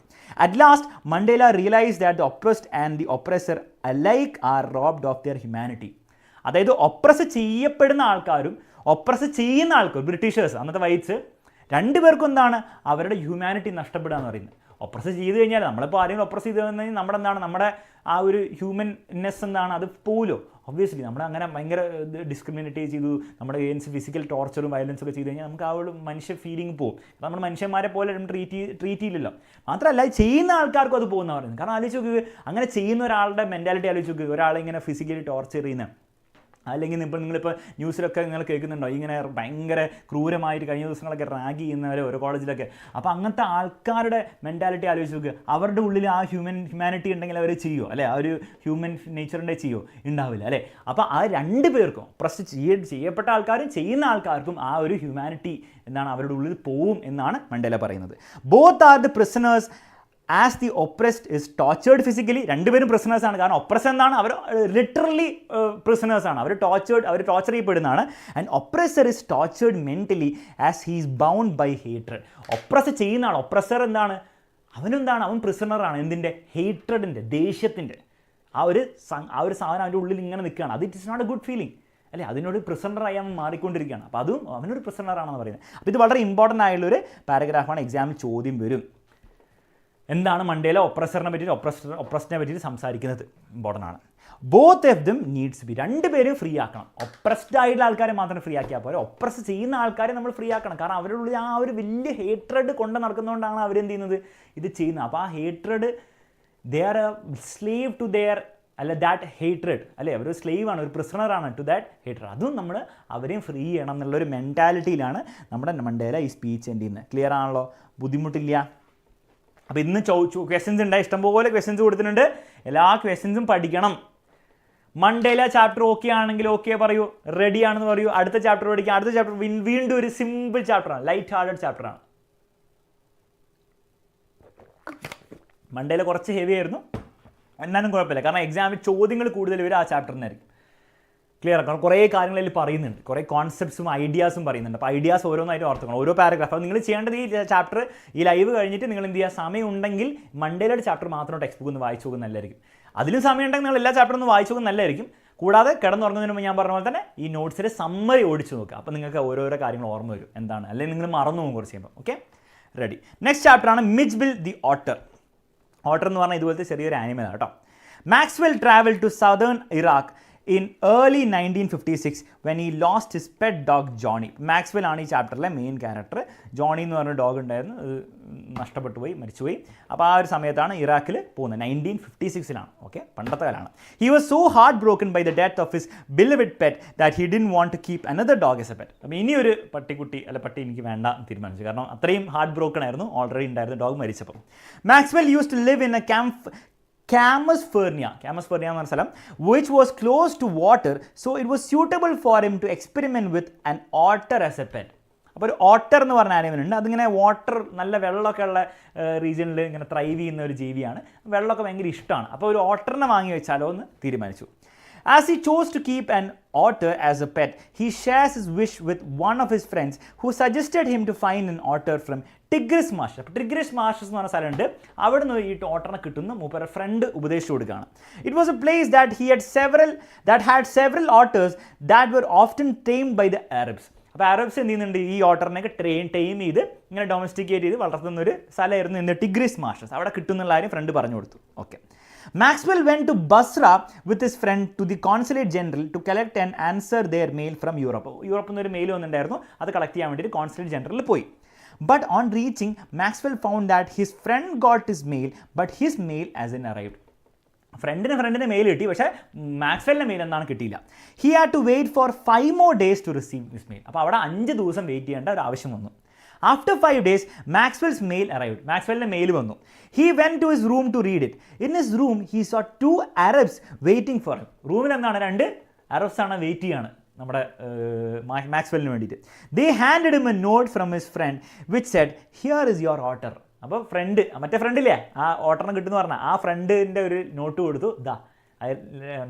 At last Mandela realise that the oppressed and the oppressor alike are robbed of their humanity. അതായത് ഒപ്രസ് ചെയ്യപ്പെടുന്ന ആൾക്കാരും ഒപ്രസ് ചെയ്യുന്ന ആൾക്കാരും ബ്രിട്ടീഷേഴ്സ് അന്നത്തെ വൈറ്റ്സ് രണ്ടുപേർക്കും എന്താണ് അവരുടെ ഹ്യൂമാനിറ്റി നഷ്ടപ്പെടുക എന്ന് പറയുന്നത്. ഒപ്രസ് ചെയ്ത് കഴിഞ്ഞാൽ നമ്മളിപ്പോൾ ആരെങ്കിലും ഒപ്രസ് ചെയ്ത് കഴിഞ്ഞാൽ നമ്മുടെ എന്താണ് നമ്മുടെ ആ ഒരു ഹ്യൂമൻനെസ് എന്താണ് അത് പോലോ. ഒബ്വിയസ്ലി നമ്മൾ അങ്ങനെ ഭയങ്കര ഡിസ്ക്രിമിനേറ്റ് ചെയ്തു, നമ്മുടെ എഗെയിൻസ്റ്റ് ഫിസിക്കൽ ടോർച്ചറും വയലൻസും ഒക്കെ ചെയ്ത് കഴിഞ്ഞാൽ നമുക്ക് ആ ഒരു മനുഷ്യ ഫീലിംഗ് പോകും. നമ്മൾ മനുഷ്യന്മാരെ പോലെ ട്രീറ്റ് ചെയ്യില്ലല്ലോ. മാത്രമല്ല ചെയ്യുന്ന ആൾക്കാർക്കും അത് പോകുന്ന പറയുന്നത്. കാരണം ആലോചിച്ച് നോക്കുക, അങ്ങനെ ചെയ്യുന്ന ഒരാളുടെ മെൻറ്റാലിറ്റി ആലോചിച്ച് നോക്കുക. ഒരാളിങ്ങനെ ഫിസിക്കലി ടോർച്ചർ ചെയ്യുന്ന, അല്ലെങ്കിൽ ഇപ്പോൾ നിങ്ങളിപ്പോൾ ന്യൂസിലൊക്കെ നിങ്ങൾ കേൾക്കുന്നുണ്ടോ ഇങ്ങനെ ഭയങ്കര ക്രൂരമായിട്ട് കഴിഞ്ഞ ദിവസങ്ങളൊക്കെ റാഗ് ചെയ്യുന്നവരെ ഓരോ കോളേജിലൊക്കെ. അപ്പോൾ അങ്ങനത്തെ ആൾക്കാരുടെ മെൻറ്റാലിറ്റി ആലോചിച്ച് നോക്കുക. അവരുടെ ഉള്ളിൽ ആ ഹ്യൂമാനിറ്റി ഉണ്ടെങ്കിൽ അവർ ചെയ്യുമോ അല്ലേ? ആ ഒരു ഹ്യൂമൻ നേച്ചറിൻ്റെ ചെയ്യുമോ? ഉണ്ടാവില്ല അല്ലേ? അപ്പോൾ ആ രണ്ട് പേർക്കും പ്രസ് ചെയ്യപ്പെട്ട ആൾക്കാരും ചെയ്യുന്ന ആൾക്കാർക്കും ആ ഒരു ഹ്യൂമാനിറ്റി എന്താണ് അവരുടെ ഉള്ളിൽ പോവും എന്നാണ് മണ്ടേല പറയുന്നത്. Both are the prisoners as the oppressed is tortured physically. രണ്ടുപേരും പ്രിസണേഴ്സാണ്. കാരണം ഒപ്രസ് എന്താണ് അവർ ലിറ്ററലി പ്രിസണേഴ്സാണ്, അവർ ടോർച്ചർ ചെയ്യപ്പെടുന്നതാണ്. And oppressor is tortured mentally as he is bound by hatred. Oppress ചെയ്യുന്ന ആൾ ഒപ്രസർ എന്താണ് അവനെന്താണ് അവൻ പ്രിസണറാണ്. എന്തിൻ്റെ? ഹേറ്റ്രഡിൻ്റെ, ദേഷ്യത്തിൻ്റെ ആ ഒരു സാധനം അവൻ്റെ ഉള്ളിൽ ഇങ്ങനെ നിൽക്കുകയാണ്. അത് it is not a good feeling അല്ലേ? അതിനോട് പ്രിസണറായി അവൻ മാറിക്കൊണ്ടിരിക്കുകയാണ്. അപ്പോൾ അതും അവനൊരു പ്രിസണറാണെന്ന് പറയുന്നത്. അപ്പോൾ ഇത് വളരെ ഇമ്പോർട്ടൻ്റ് ആയുള്ളൊരു പാരഗ്രാഫാണ്, എക്സാമിൽ ചോദ്യം വരും. എന്താണ് മണ്ടേല ഒപ്രസറിനെ പറ്റിയിട്ട് ഒപ്രസ്റ്റിനെ പറ്റിയിട്ട് സംസാരിക്കുന്നത് ഇമ്പോർട്ടൻ്റ് ആണ്. Both of them needs B. രണ്ടുപേരും ഫ്രീ ആക്കണം. ഒപ്രസ്ഡ് ആയിട്ടുള്ള ആൾക്കാരെ മാത്രം ഫ്രീ ആക്കിയാൽ പോലെ ഒപ്രസ് ചെയ്യുന്ന ആൾക്കാരെ നമ്മൾ ഫ്രീ ആക്കണം. കാരണം അവരുടെ ഉള്ളിൽ ആ ഒരു വലിയ ഹേറ്റ്രഡ് കൊണ്ട് നടക്കുന്നതുകൊണ്ടാണ് അവരെന്ത് ചെയ്യുന്നത് ഇത് ചെയ്യുന്നത്. അപ്പോൾ ആ hatred they are a slave to their അല്ല ദാറ്റ് ഹേറ്റ്രഡ് അല്ലേ? അവർ സ്ലേവാണ്, ഒരു പ്രിസണറാണ് ടു ദാറ്റ് ഹേറ്റ്രഡ്. അതും നമ്മൾ അവരെയും ഫ്രീ ചെയ്യണം എന്നുള്ളൊരു മെൻറ്റാലിറ്റിയിലാണ് നമ്മുടെ മണ്ടേല ഈ സ്പീച്ച് എൻ്റെ ചെയ്യുന്നത്. ക്ലിയർ ആണല്ലോ? ബുദ്ധിമുട്ടില്ല. അപ്പോൾ ഇന്ന് ക്വസ്റ്റ്യൻസ് ഉണ്ടായി, ഇഷ്ടംപോലെ ക്വസ്റ്റ്യൻസ് കൊടുത്തിട്ടുണ്ട്. എല്ലാ ക്വസ്റ്റ്യൻസും പഠിക്കണം. മണ്ടേല ചാപ്റ്റർ ഓക്കെ ആണെങ്കിൽ ഓക്കെ പറയൂ, റെഡി ആണെന്ന് പറയൂ. അടുത്ത ചാപ്റ്റർ പഠിക്കാം. അടുത്ത ചാപ്റ്റർ വീണ്ടും ഒരു സിമ്പിൾ ചാപ്റ്ററാണ്, ലൈറ്റ് ഹാർട്ടഡ് ചാപ്റ്ററാണ്. മണ്ടേല കുറച്ച് ഹെവി ആയിരുന്നു, എന്നാലും കുഴപ്പമില്ല. കാരണം എക്സാമിൽ ചോദ്യങ്ങൾ കൂടുതൽ വരും ആ ചാപ്റ്ററിനായിരിക്കും. ക്ലിയർ ആണ്. കാരണം കുറേ കാര്യങ്ങളിൽ പറയുന്നുണ്ട്, കുറേ കോൺസെപ്റ്റ്സും ഐഡിയാസും പറയുന്നുണ്ട്. അപ്പോൾ ഐഡിയാസ് ഓരോന്നായിട്ട് ഓർത്തുക്കണം, ഓരോ പാരഗ്രാഫ്. അപ്പോൾ നിങ്ങൾ ചെയ്യേണ്ടത് ഈ ചാപ്റ്റർ ഈ ലൈവ് കഴിഞ്ഞിട്ട് നിങ്ങൾ എന്ത് ചെയ്യുക, സമയം ഉണ്ടെങ്കിൽ മണ്ടേലയുടെ ചാപ്റ്റർ മാത്രം ടെക്സ്റ്റ് ബുക്ക് ഒന്ന് വായിച്ചു പോകുന്നത് നല്ലതായിരിക്കും. അതിലും സമയം ഉണ്ടെങ്കിൽ നിങ്ങൾ എല്ലാ ചാപ്റ്ററും ഒന്ന് വായിച്ചു പോകുന്നത് നല്ലതായിരിക്കും. കൂടാതെ കിടന്നുറങ്ങുന്നതിന് മുമ്പ് ഞാൻ പറഞ്ഞ പോലെ തന്നെ ഈ നോട്ട്സിൻ്റെ സമ്മറി ഓടിച്ചു നോക്കുക. അപ്പോൾ നിങ്ങൾക്ക് ഓരോരോ കാര്യങ്ങൾ ഓർമ്മ വരും എന്താണ്, അല്ലെങ്കിൽ നിങ്ങൾ മറന്നു പോകും കുറച്ച് ചെയ്യുമ്പോൾ. Okay, ready. നെക്സ്റ്റ് ചാപ്റ്ററാണ് മിച്ച്ബിൽ ദി ഓട്ടർ. ഓട്ടർ എന്ന് പറഞ്ഞാൽ ഇതുപോലത്തെ ചെറിയൊരു ആനിമലാണ് കേട്ടോ. Maxwell travel to southern Iraq in early 1956 when he lost his pet dog Johnny. Maxwell ആണ് ഈ ചാപ്റ്ററിലെ മെയിൻ ക്യാരക്ടർ. ജോണി എന്ന് പറഞ്ഞ ഡോഗ് ഉണ്ടായിരുന്നു, നഷ്ടപ്പെട്ടു പോയി, മരിച്ചുപോയി. അപ്പോൾ ആ ഒരു സമയത്താണ് ഇറാഖിൽ പോകുന്നത്. 1956 ഓക്കെ, പണ്ടത്തെ കാലമാണ്. He was so heartbroken by the death of his beloved pet that he didn't want to keep another dog as a pet. അപ്പോൾ ഇനിയൊരു പട്ടി എനിക്ക് വേണ്ട തീരുമാനിച്ചു. കാരണം അത്രയും ഹാർട്ട് ബ്രോക്കൺ ആയിരുന്നു ഓൾറെഡി ഉണ്ടായിരുന്ന ഡോഗ് മരിച്ചപ്പോൾ. Maxwell used to live in a Camusfernia എന്ന സ്ഥലം, which was close to water, so it was suitable for him to experiment with an otter as a pet. അപ്പോൾ ഒരു ഓട്ടർ എന്ന് പറഞ്ഞ ആനിമലുണ്ട്. അതിങ്ങനെ വാട്ടർ, നല്ല വെള്ളമൊക്കെ ഉള്ള റീജിയനിൽ ഇങ്ങനെ ത്രൈവ് ചെയ്യുന്ന ഒരു ജീവിയാണ്. വെള്ളമൊക്കെ ഭയങ്കര ഇഷ്ടമാണ്. അപ്പോൾ ഒരു ഓട്ടറിനെ വാങ്ങി വെച്ചാലോ എന്ന് തീരുമാനിച്ചു. As he chose to keep an otter as a pet, he shares his wish with one of his friends who suggested him to find an otter from Tigris marsh. അപ്പോൾ ടിഗ്രിസ് മാർഷസ് എന്ന് പറഞ്ഞ സ്ഥലമുണ്ട്, അവിടെ നിന്ന് ഈ ഓട്ടറിനെ കിട്ടുന്ന മൂപ്പരുടെ friend ഉപദേശിച്ചു കൊടുക്കുകയാണ്. It was a place that had several otters that were often tamed by the Arabs. അപ്പോൾ അറബ്സ് എന്ത് ചെയ്യുന്നുണ്ട്, ഈ ഓട്ടറിനെയൊക്കെ ടൈം ചെയ്ത് ഇങ്ങനെ ഡൊമസ്റ്റിക്കേറ്റ് ചെയ്ത് വളർത്തുന്ന ഒരു സ്ഥലമായിരുന്നു ഇന്ന് ടിഗ്രിസ് മാർഷസ്. അവിടെ കിട്ടുന്നുള്ള കാര്യം ഫ്രണ്ട് പറഞ്ഞു കൊടുത്തു. Okay. Maxwell went to Basra with his friend to the consulate general to collect and answer their mail from Europe. യൂറോപ്പിൽ നിന്ന് ഒരു മെയിൽ വന്നിട്ടുണ്ടായിരുന്നു, അത് കളക്ട് ചെയ്യാൻ വേണ്ടിയിട്ട് കോൺസുലേറ്റ് ജനറലിൽ പോയി. But on reaching, Maxwell found that his friend got his mail, but his mail hasn't arrived. ഫ്രണ്ടിന് mail കിട്ടി, പക്ഷേ മാക്സ്വെല്ലിൻ്റെ മെയിൽ എന്താണ് കിട്ടിയില്ല. He had to wait for 5 more days to receive this mail. അപ്പോൾ അവിടെ 5 ദിവസം വെയിറ്റ് ചെയ്യേണ്ട ഒരു ആവശ്യം വന്നു. After 5 days, Maxwell's mail arrived. മാക്സ്വെല്ലിൻ്റെ മെയിൽ വന്നു. He went to his room to read it. In his room he saw 2 Arabs waiting for him. റൂമിൽ എന്താണ്, 2 അറബ്സാണ് വെയിറ്റ് ചെയ്യാണ് നമ്മുടെ മാക്സ്വെല്ലിന് വേണ്ടിയിട്ട്. They handed him a note from his friend which said here is your order. അപ്പോൾ മറ്റേ ഫ്രണ്ടില്ലേ ആ ഓർഡറിന് കിട്ടുമെന്ന് പറഞ്ഞാൽ ആ ഫ്രണ്ടിൻ്റെ ഒരു നോട്ട് കൊടുത്തു. ഇതാ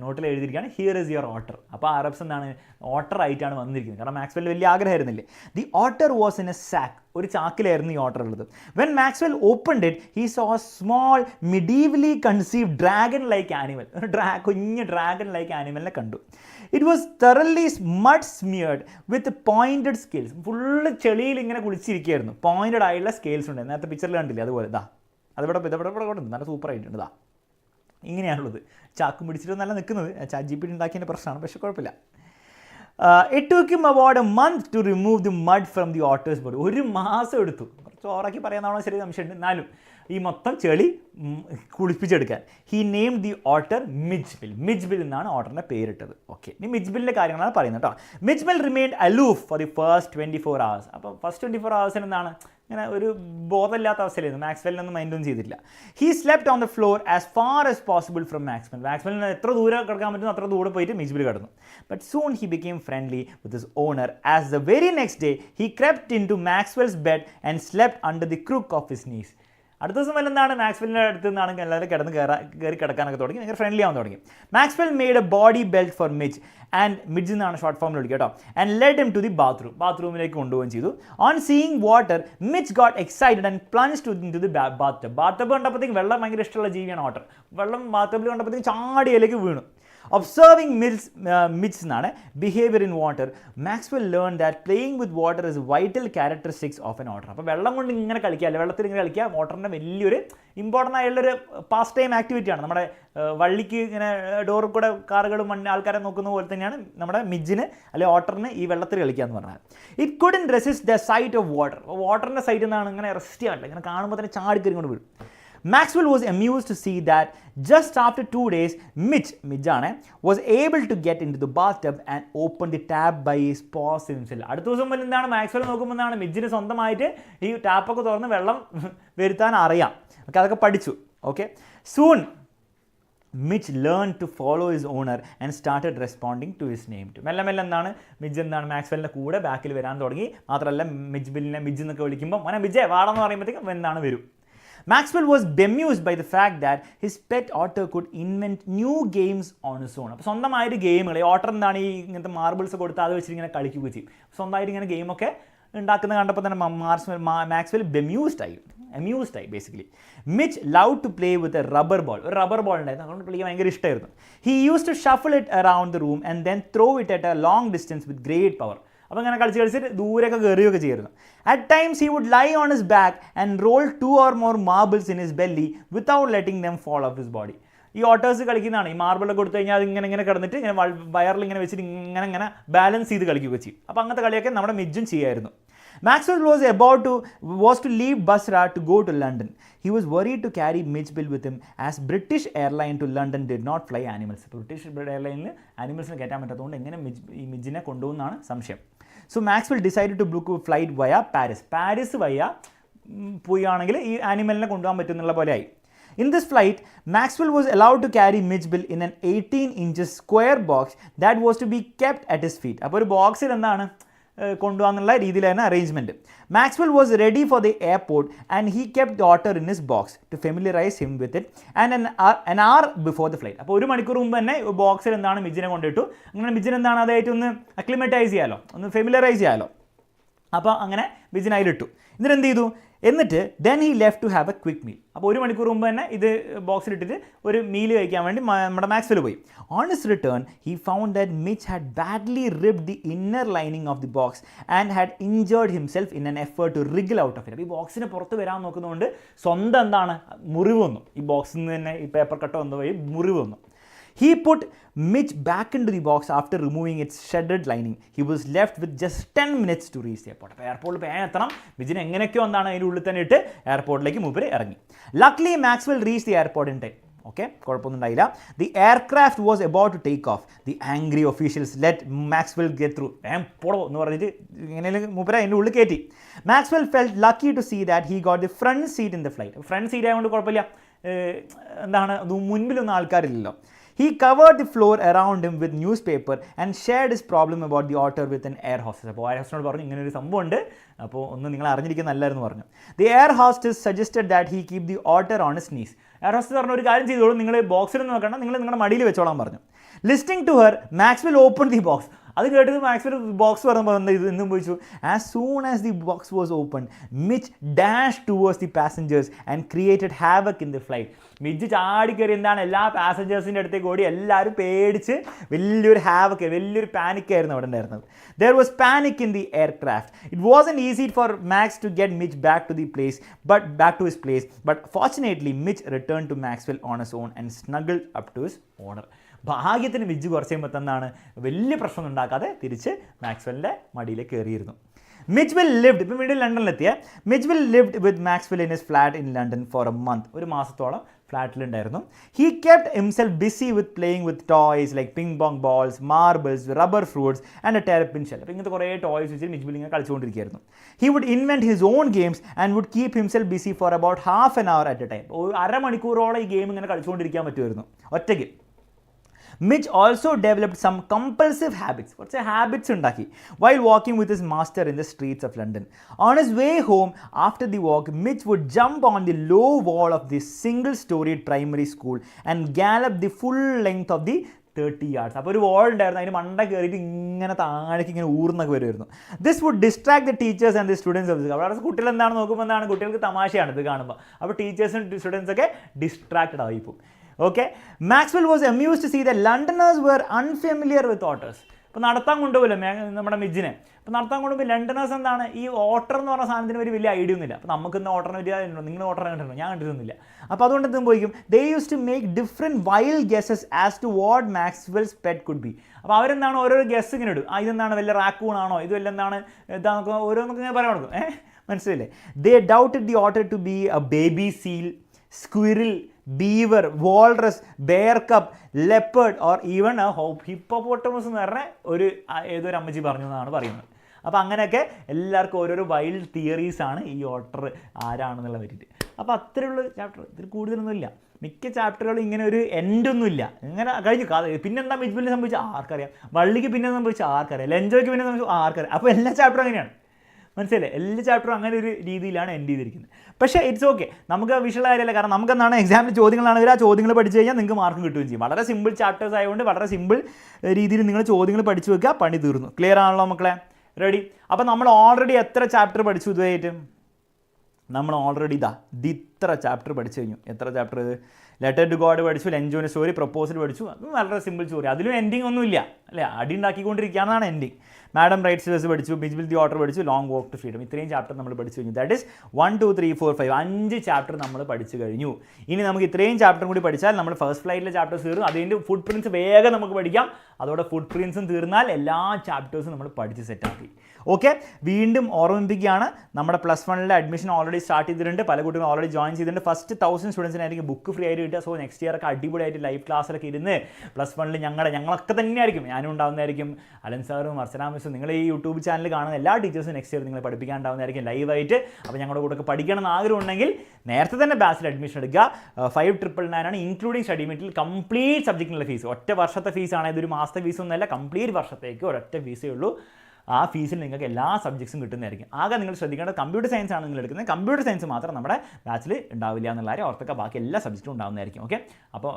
നോട്ടിൽ എഴുതിയിരിക്കുകയാണ് ഹിയർ ഇസ് യുവർ ഓർഡർ. അപ്പോൾ അറബ്സ് എന്താണ് ഓർഡർ ആയിട്ടാണ് വന്നിരിക്കുന്നത്, കാരണം മാക്സ്വെൽ വലിയ ആഗ്രഹമായിരുന്നില്ലേ. The order was in a sack. ഒരു ചാക്കിലായിരുന്നു ഈ ഓർഡർ ഉള്ളത്. When Maxwell opened it he saw a small medievally conceive dragon like animal. ഒരു കുഞ്ഞ് ഡ്രാഗൺ ലൈക്ക് ആനിമലിനെ കണ്ടു. It was thoroughly mud smeared with pointed scales. Full ചെളിയിൽ ഇങ്ങനെ കുളിച്ചിരിക്കുകയായിരുന്നു. പോയിന്റഡ് ആയിട്ടുള്ള സ്കെയിൽസ് ഉണ്ട്. നേരത്തെ പിക്ചറിൽ കണ്ടില്ലേ, അതുപോലെ ഇതാ അതിവിടെ നല്ല സൂപ്പറായിട്ടുണ്ട്. ഇതാ ഇങ്ങനെയാണുള്ളത്. ചാക്കും പിടിച്ചിട്ട് നല്ല നിൽക്കുന്നത്. ചാറ്റ് GPT ഉണ്ടാക്കിയതിൻ്റെ പ്രശ്നമാണ്, പക്ഷേ കുഴപ്പമില്ല. It took him about a month to remove the mud from the otter's body. 1 മാസം എടുത്തു. കുറച്ച് ഓറാക്കി പറയാനാണോ ശരി സംശയമുണ്ട്, എന്നാലും ഈ മൊത്തം ചെളി കുളിപ്പിച്ചെടുക്കാൻ. He name the otter Mijbil. Mijbil എന്നാണ് ഓട്ടറിൻ്റെ പേരിട്ടത്. ഓക്കെ, ഇനി മിജ്ബിലിൻ്റെ കാര്യങ്ങളാണ് പറയുന്നത് കേട്ടോ. Mijbil remained aloof for the first 24 hours. അപ്പോൾ ഫസ്റ്റ് 24 hours എന്താണ്, ഇങ്ങനെ ഒരു ബോധമില്ലാത്ത അവസ്ഥയിലായിരുന്നു. മാക്സ്വെല്ലിനൊന്നും മൈൻഡൊന്നും ചെയ്തിട്ടില്ല. He slept on the floor as far as possible from Maxwell. മാക്സ്വെല്ലിന് എത്ര ദൂരം കിടക്കാൻ പറ്റുന്നു അത്ര ദൂരെ പോയിട്ട് മിജ്ബിൽ കിടന്നു. But soon he became friendly with his owner as the very next day he crept into Maxwell's bed and slept under the crook of his knees. അടുത്ത ദിവസം എന്താണ് മാക്സ്വെല്ലിൻ്റെ അടുത്ത് നിന്നാണ് എല്ലാവരും കയറി കിടക്കാനൊക്കെ തുടങ്ങി, ഭയങ്കര ഫ്രണ്ട്ലി ആവാൻ തുടങ്ങി. Maxwell made a body belt for Mitch and Midge എന്നാണ് ഷോർട്ട് ഫോമിൽ വിളിക്കുക കേട്ടോ. And led him to the ബാത്റൂമിലേക്ക് കൊണ്ടുപോവുകയും ചെയ്തു. On seeing water Mitch got excited and plunged into the bath കണ്ടപ്പോഴത്തേക്കും വെള്ളം ഭയങ്കര ഇഷ്ടമുള്ള ജീവിയാണ് ഓട്ടർ. വെള്ളം ബാത്ത് കണ്ടപ്പോഴത്തേക്കും ചാടിയിലേക്ക് വീണു. ഒബ്സർവിംഗ് മിച്ച് എന്നാണ് behaviour in water, Maxwell learn that playing with water is vital characteristics of an otter. അപ്പോൾ വെള്ളം കൊണ്ട് ഇങ്ങനെ കളിക്കുക, അല്ലെ വെള്ളത്തിൽ ഇങ്ങനെ കളിക്കുക വാട്ടറിൻ്റെ വലിയൊരു ഇമ്പോർട്ടൻ്റ് ആയിട്ടുള്ളൊരു പാസ് ടൈം ആക്ടിവിറ്റിയാണ്. നമ്മുടെ വള്ളിക്ക് ഇങ്ങനെ ഡോറിൽ കൂടെ കാറുകളും ആൾക്കാരെ നോക്കുന്ന പോലെ തന്നെയാണ് നമ്മുടെ മിഡ്ജിന് അല്ലെ ഓട്ടറിന് ഈ വെള്ളത്തിൽ കളിക്കുക എന്ന് പറഞ്ഞാൽ. It couldn't resist the sight of water. വാട്ടറിൻ്റെ സൈറ്റിൽ നിന്നാണ് ഇങ്ങനെ റെസ്റ്റ് ചെയ്യാറില്ല, ഇങ്ങനെ കാണുമ്പോൾ തന്നെ ചാടിക്കറി കൊണ്ട് വീഴും. Maxwell was amused to see that just after 2 days, Mitch was able to get into the bathtub and open the tap by his paws himself. അടുത്ത ദിവസം മുതൽ എന്താണ് മാക്സ്വെൽ നോക്കുമ്പോൾ എന്താണ് മിഡ്ജിന് സ്വന്തമായിട്ട് ഈ ടാപ്പൊക്കെ തുറന്ന് വെള്ളം വരുത്താൻ അറിയാം. ഓക്കെ, അതൊക്കെ പഠിച്ചു. Okay, soon Mitch learned to follow his owner and started responding to his name too. മെല്ലെ എന്താണ് മിഡ്ജ് മാക്സ്വെല്ലിൻ്റെ കൂടെ ബാക്കിൽ വരാൻ തുടങ്ങി. മാത്രമല്ല മിഡ്ജ് എന്നൊക്കെ വിളിക്കുമ്പോൾ മോനെ മിഡ്ജേ വാടാന്ന് പറയുമ്പോഴത്തേക്കും എന്താണ് വരും. Maxwell was bemused by the fact that his pet otter could invent new games on his own. അപ്പോൾ സ്വന്തമായിട്ട് ഗെയിമുകൾ, ഈ ഓട്ടർ എന്താണ് ഈ ഇങ്ങനത്തെ മാർബിൾസ് കൊടുത്ത് അത് വെച്ചിട്ട് ഇങ്ങനെ കളിക്കുക ചെയ്യും. സ്വന്തമായിട്ട് ഇങ്ങനെ ഗെയിമൊക്കെ ഉണ്ടാക്കുന്നത് കണ്ടപ്പോൾ തന്നെ മാക്സ്വെൽ അമ്യൂസ്ഡ് ആയി basically. Mitch love to play with a rubber ball. ഒരു റബ്ബർ ബോൾ ഉണ്ടായിരുന്നു, അതുകൊണ്ട് കളിക്കാൻ ഭയങ്കര ഇഷ്ടമായിരുന്നു. He use to shuffle it around the room and then throw it at a long distance with great power. അപ്പോൾ ഇങ്ങനെ കളിച്ചിട്ട് ദൂരെയൊക്കെ കയറുകയൊക്കെ ചെയ്യുമായിരുന്നു. At times he would lie on his back and roll 2 or more marbles in his belly without letting them fall off his body. ഈ otters കളിക്കുന്നതാണ്. ഈ മാർബിളൊക്കെ കൊടുത്തു കഴിഞ്ഞാൽ അത് ഇങ്ങനെ കിടന്നിട്ട് ഇങ്ങനെ വയറിൽ ഇങ്ങനെ വെച്ചിട്ട് ഇങ്ങനെ ബാലൻസ് ചെയ്ത് കളിക്കുകയൊക്കെ ചെയ്യും. അപ്പോൾ അങ്ങനത്തെ കളിയൊക്കെ നമ്മുടെ മിഡ്ജും ചെയ്യുമായിരുന്നു. Maxwell was to leave Basra to go to London. He was worried to carry Mitchell with him as British airline to London did not fly animals. British airline animalsനെ കയറ്റാൻ പറ്റാത്തതുകൊണ്ട് എങ്ങനെ ഈ മിഡ്ജിനെ കൊണ്ടുപോകുന്നതാണ് സംശയം. So Maxwell decided to book a flight via Paris. Paris വയ്യ പോവുകയാണെങ്കിൽ ഈ ആനിമലിനെ കൊണ്ടുപോകാൻ പറ്റുന്നുള്ള പോലെ ആയി. In this flight, Maxwell was allowed to carry Mitchell in an 18 inches square box that was to be kept at his feet. അപ്പോൾ ഒരു ബോക്സിൽ എന്താണ് കൊണ്ടുപോകാന്നുള്ള രീതിയിലായിരുന്നു arrangement. Maxwell was ready for the airport and he kept the otter in his box to familiarise him with it and an hour before the flight. അപ്പോൾ 1 മണിക്കൂർ മുമ്പ് തന്നെ ബോക്സിൽ എന്താണ് മിഡ്ജിനെ കൊണ്ടിട്ടു. അങ്ങനെ മിഡ്ജിനെ എന്താണ് അതായിട്ട് ഒന്ന് അക്ലിമറ്റൈസ് ചെയ്യാമല്ലോ, ഒന്ന് ഫെമിലിയറൈസ് ചെയ്യാമല്ലോ. അപ്പോൾ അങ്ങനെ വിജിൻ അതിലിട്ടു. എന്നിട്ട് എന്ത് ചെയ്തു, എന്നിട്ട് then he left to have a quick meal. അപ്പോൾ 1 മണിക്കൂർ മുമ്പ് തന്നെ ഇത് ബോക്സിലിട്ടിട്ട് ഒരു മീൽ കഴിക്കാൻ വേണ്ടി നമ്മുടെ മാക്സ്വെൽ പോയി. On his return he found that Mitch had badly ripped the inner lining of the box and had injured himself in an effort to wriggle out of it. അപ്പോൾ ഈ ബോക്സിന് പുറത്ത് വരാൻ നോക്കുന്നതുകൊണ്ട് സ്വന്തം എന്താണ് മുറിവ് വന്നു, ഈ ബോക്സിൽ നിന്ന് തന്നെ ഈ പേപ്പർ കട്ട് വന്നു പോയി മുറിവ് വന്നു. He put Mitch back into the box after removing its shredded lining. He was left with just 10 minutes to reach the airport. അപ്പോൾ എയർപോർട്ടിൽ വേഗം എത്തണം. വിജിന് എങ്ങനെയൊക്കെയോ എന്താണ് അതിൻ്റെ ഉള്ളിൽ തന്നെ ഇട്ട് എയർപോർട്ടിലേക്ക് മൂപ്പര് ഇറങ്ങി. Luckily Maxwell reached the airport in time. Okay, കുഴപ്പമൊന്നും ഉണ്ടായില്ല. The aircraft was about to take off. The angry officials let Maxwell get through. പോടോ എന്ന് പറഞ്ഞിട്ട് ഇങ്ങനെയെങ്കിലും മൂപ്പര അതിൻ്റെ ഉള്ളിൽ കയറ്റി. Maxwell felt lucky to see that he got the front seat in the flight. Front seat ആയതുകൊണ്ട് കുഴപ്പമില്ല, എന്താണ് മുൻപിലൊന്നും ആൾക്കാരില്ലല്ലോ. He covered the floor around him with newspaper and shared his problem about the otter with an air hostess. അപ്പോൾ air ഹോസ്റ്റസിനോട് പറഞ്ഞു ഇങ്ങനെ ഒരു സംഭവം ഉണ്ട്, അപ്പോൾ ഒന്ന് നിങ്ങൾ അറിഞ്ഞിരിക്കുന്ന നല്ലതെന്ന് പറഞ്ഞു. The air hostess suggested that he keep the otter on his knees. Air hostess പറഞ്ഞ ഒരു കാര്യം ചെയ്തോളൂ, നിങ്ങൾ ബോക്സിലൊന്നും നോക്കണം, നിങ്ങൾ നിങ്ങളുടെ മടിയിൽ വെച്ചോളാൻ പറഞ്ഞു. Listening to her, Maxwell opened the box. അത് കേട്ടത് മാക്സ്വെൽ ബോക്സ് പറയുമ്പോൾ ഇത് എന്നും ചോദിച്ചു. As soon as the box was open Mitch dash towards the passengers and created havoc in the flight. Mitch ചാടി കയറി എന്താണ് എല്ലാ പാസഞ്ചേഴ്സിൻ്റെ അടുത്തേക്ക് ഓടി, എല്ലാവരും പേടിച്ച് വലിയൊരു ഹാവക്ക്, വലിയൊരു പാനിക്കായിരുന്നു അവിടെ ഉണ്ടായിരുന്നത്. There was panic in the aircraft. It wasn't easy for Max to get Mitch back to his place but fortunately Mitch return to Maxwell on his own and snuggled up to his owner. ഭാഗ്യത്തിന് വിജ് കുറച്ച് കഴിയുമ്പോൾ തന്നാണ് വലിയ പ്രശ്നം ഉണ്ടാക്കാതെ തിരിച്ച് മാക്സ്വെല്ലിൻ്റെ മടിയിലേക്ക് കയറിയിരുന്നു. മിച്ച്വെൽ ലിവ്ഡ്, ഇപ്പം വീണ്ടും ലണ്ടനിലെത്തിയ Mitchwell lived with Maxwell in his flat in London for a month. ഒരു മാസത്തോളം ഫ്ലാറ്റിലുണ്ടായിരുന്നു. He kept himself busy with playing with toys like ping pong balls, marbles, rubber fruits and a terrapin shell. അപ്പോൾ ഇങ്ങനത്തെ കുറേ toys വെച്ചിട്ട് Mitchwell ഇങ്ങനെ കളിച്ചുകൊണ്ടിരിക്കുകയായിരുന്നു. He would invent his own games and would keep himself busy for about half an hour at a time. ഒരു അരമണിക്കൂറോളം ഈ game ഇങ്ങനെ കളിച്ചുകൊണ്ടിരിക്കാൻ പറ്റുമായിരുന്നു ഒറ്റയ്ക്ക്. Mitch also developed some compulsive habits. കുറച്ച് ഹാബിറ്റ്സ് ഉണ്ടാക്കി while walking with his master in the streets of London. On his way home after the walk, Mitch would jump on the low wall of this single-storied primary school and gallop the full length of the 30 yards. അപ്പോൾ ഒരു വാൾ ഉണ്ടായിരുന്നു, അതിന് മണ്ട കയറിയിട്ട് ഇങ്ങനെ താഴേക്ക് ഇങ്ങനെ ഊർന്നൊക്കെ വരുമായിരുന്നു. This would distract the teachers and the students of this. അവിടെ കുട്ടികൾ എന്താണ് നോക്കുമ്പോൾ എന്താണ്, കുട്ടികൾക്ക് തമാശയാണ് ഇത് കാണുമ്പോൾ. അപ്പോൾ ടീച്ചേഴ്സും സ്റ്റുഡൻസൊക്കെ distracted ആയിപ്പോവും. Okay, Maxwell was amused to see that Londoners were unfamiliar with otters. ഇപ്പോൾ നടത്താൻ കൊണ്ടുപോകില്ല നമ്മുടെ മിജിനെ. അപ്പോൾ നടത്താൻ കൊണ്ടുപോയി ലണ്ടനേഴ്സ് എന്താണ്, ഈ ഓട്ടർ എന്ന് പറഞ്ഞ സാധനത്തിന് ഒരു വലിയ ഐഡിയ ഒന്നുമില്ല. അപ്പോൾ നമുക്ക് ഇന്ന് ഓട്ടറിന് വലിയ നിങ്ങൾ ഓട്ടർ കണ്ടിട്ടുണ്ടോ? ഞാൻ കണ്ടിട്ടൊന്നുമില്ല. അപ്പോൾ അതുകൊണ്ട് എന്തും പോയിക്കും, they use to make different wild guesses as to what Maxwell's pet could be. അപ്പോൾ അവരെന്താണ് ഓരോരോ ഗെസ് ഇങ്ങനെ ഇടും. ഇതെന്താണ് വല്ല റാക്കൂൺ ആണോ, ഇത് വല്ല എന്താണ് ഇതാന്നൊക്കെ ഓരോന്നൊക്കെ ഇങ്ങനെ പറയാൻ കൊടുക്കും. മനസ്സിലല്ലേ? They doubted the otter to be a baby seal, squirrel, beaver, walrus, bear cub, leopard or even hippopotamus എന്ന് പറഞ്ഞ ഏതൊരു അമ്മച്ചി പറഞ്ഞു എന്നാണ് പറയുന്നത്. അപ്പോൾ അങ്ങനെയൊക്കെ എല്ലാവർക്കും ഓരോരോ വൈൽഡ് തിയറീസാണ് ഈ ഓട്ടർ ആരാണെന്നുള്ള പറ്റിയിട്ട്. അപ്പോൾ അത്രയുള്ള ചാപ്റ്റർ, ഇതിൽ കൂടുതലൊന്നുമില്ല. മിക്ക ചാപ്റ്ററുകളും ഇങ്ങനെ ഒരു എൻഡൊന്നുമില്ല, ഇങ്ങനെ കഴിഞ്ഞു കഥ. പിന്നെന്താ മിജ്ബിലിന് സംഭവിച്ചാൽ ആർക്കറിയാം, വള്ളിക്ക് പിന്നെ സംഭവിച്ചാൽ ആർക്കറിയാം, ലെഞ്ചോയ്ക്ക് പിന്നെ സംഭവിച്ചാൽ ആർക്കറിയാം. അപ്പോൾ എല്ലാ ചാപ്റ്ററും അങ്ങനെയാണ്, മനസ്സിലല്ലേ? എല്ലാ ചാപ്റ്ററും അങ്ങനെ ഒരു രീതിയിലാണ് എൻഡ് ചെയ്തിരിക്കുന്നത്. പക്ഷേ ഇറ്റ്സ് ഓക്കെ, നമുക്ക് വിഷുള്ള കാര്യമല്ല. കാരണം നമുക്ക് എന്താണ് എക്സാമിൽ ചോദ്യങ്ങളാണെങ്കിൽ ആ ചോദ്യങ്ങൾ പഠിച്ചു കഴിഞ്ഞാൽ നിങ്ങൾക്ക് മാർക്ക് കിട്ടുകയും ചെയ്യും. വളരെ സിമ്പിൾ ചാപ്റ്റേഴ്സ് ആയതുകൊണ്ട് വളരെ സിമ്പിൾ രീതിയിൽ നിങ്ങൾ ചോദ്യങ്ങൾ പഠിച്ചു വെക്കുക, പണി തീർന്നു. ക്ലിയർ ആണല്ലോ മക്കളെ? റെഡി? അപ്പോൾ നമ്മൾ ഓൾറെഡി എത്ര ചാപ്റ്റർ പഠിച്ചു ഇതുവരെയായിട്ട്? നമ്മൾ ഓൾറെഡി ഇത്ര ചാപ്റ്റർ പഠിച്ചു കഴിഞ്ഞു. എത്ര ചാപ്റ്റർ? ലെറ്റർ ടു ഗോഡ് പഠിച്ചു, ലെഞ്ചോന് സ്റ്റോറി, പ്രപ്പോസൽ പഠിച്ചു. അത് വളരെ സിമ്പിൾ സ്റ്റോറി, അതിലും എൻഡിങ് ഒന്നുമില്ല അല്ലേ? അടി ഉണ്ടാക്കിക്കൊണ്ടിരിക്കുകയാണെന്നാണ് എൻഡിങ്. മാഡം റൈറ്റ്സ് വേഴ്സ് പഠിച്ചു, മിച്ച്വെൽ ദി ഓട്ടർ പഠിച്ചു, ലോങ് വോക്ക് ടു ഫ്രീഡം. ഇത്രയും ചാപ്റ്റർ നമ്മൾ പഠിച്ചു കഴിഞ്ഞു. ദാറ്റ് ഈസ് 1 2 3 4 5 5 ചാപ്റ്റർ നമ്മൾ പഠിച്ചു കഴിഞ്ഞു. ഇനി നമുക്ക് ഇത്രയും ചാപ്റ്റർ കൂടി പഠിച്ചാൽ നമ്മൾ ഫസ്റ്റ് ഫ്ലൈറ്റിലെ ചാപ്റ്റേഴ്സ് തീർന്നു. അതിൻ്റെ ഫുഡ് പ്രിൻസ് വേഗം നമുക്ക് പഠിക്കാം. അതോടെ ഫുഡ് പ്രിൻസും തീർന്നാൽ എല്ലാ ചാപ്റ്റേഴ്സും നമ്മൾ പഠിച്ച് സെറ്റാക്കി. ഓക്കെ, വീണ്ടും ഓർമ്മിപ്പിക്കുകയാണ്, നമ്മുടെ +1 അഡ്മിഷൻ ഓൾറെഡി സ്റ്റാർട്ട് ചെയ്തിട്ടുണ്ട്. പല കുട്ടികളും ഓൾറെഡി ജോയിൻ ചെയ്തിട്ടുണ്ട്. ഫസ്റ്റ് 1000 സ്റ്റുഡൻസിനായിരിക്കും ബുക്ക് ഫ്രീ ആയിട്ട് കിട്ടുക. സോ നെക്സ്റ്റ് ഇയർ ഒക്കെ അടിപൊളിയായിട്ട് ലൈവ് ക്ലാസ്സിലൊക്കെ ഇരുന്ന് +1 ഞങ്ങളൊക്കെ തന്നെയായിരിക്കും, ഞാനും ഉണ്ടാവുന്നതായിരിക്കും, അലൻ സാറും അർച്ചന മിസ്സും, നിങ്ങൾ ഈ യൂട്യൂബ് ചാനൽ കാണുന്ന എല്ലാ ടീച്ചേഴ്സും നെക്സ്റ്റ് ഇയർ നിങ്ങളെ പഠിപ്പിക്കാനുണ്ടാവുന്നതായിരിക്കും ലൈവായിട്ട്. അപ്പോൾ ഞങ്ങളുടെ കൂടെ ഒക്കെ പഠിക്കണം എന്ന് ആഗ്രഹം ഉണ്ടെങ്കിൽ നേരത്തെ തന്നെ ബാച്ചിൽ അഡ്മിഷൻ എടുക്കുക. 5999 ആണ് ഇൻക്ലൂഡിങ് സ്റ്റഡി മെറ്റീരിയൽ, കംപ്ലീറ്റ് സബ്ജക്റ്റിനുള്ള ഫീസ്. ഒറ്റ വർഷത്തെ ഫീസാണ്, ഇതൊരു മാസത്തെ ഫീസൊന്നുമല്ല, കംപ്ലീറ്റ് വർഷത്തേക്ക് ഒരൊറ്റ ഫീസേ ഉള്ളൂ. ആ ഫീസിൽ നിങ്ങൾക്ക് എല്ലാ സബ്ജക്ട്സും കിട്ടുന്നതായിരിക്കും. ആകെ നിങ്ങൾ ശ്രദ്ധിക്കേണ്ടത് കമ്പ്യൂട്ടർ സയൻസ് ആണ് നിങ്ങൾ എടുക്കുന്നത്. കമ്പ്യൂട്ടർ സയൻസ് മാത്രം നമ്മുടെ ബാച്ചിൽ ഉണ്ടാവില്ല എന്നുള്ള കാര്യം ഓർത്തൊക്കെ, ബാക്കി എല്ലാ സബ്ജക്റ്റും ഉണ്ടാവുന്നതായിരിക്കും. ഓക്കെ, അപ്പോൾ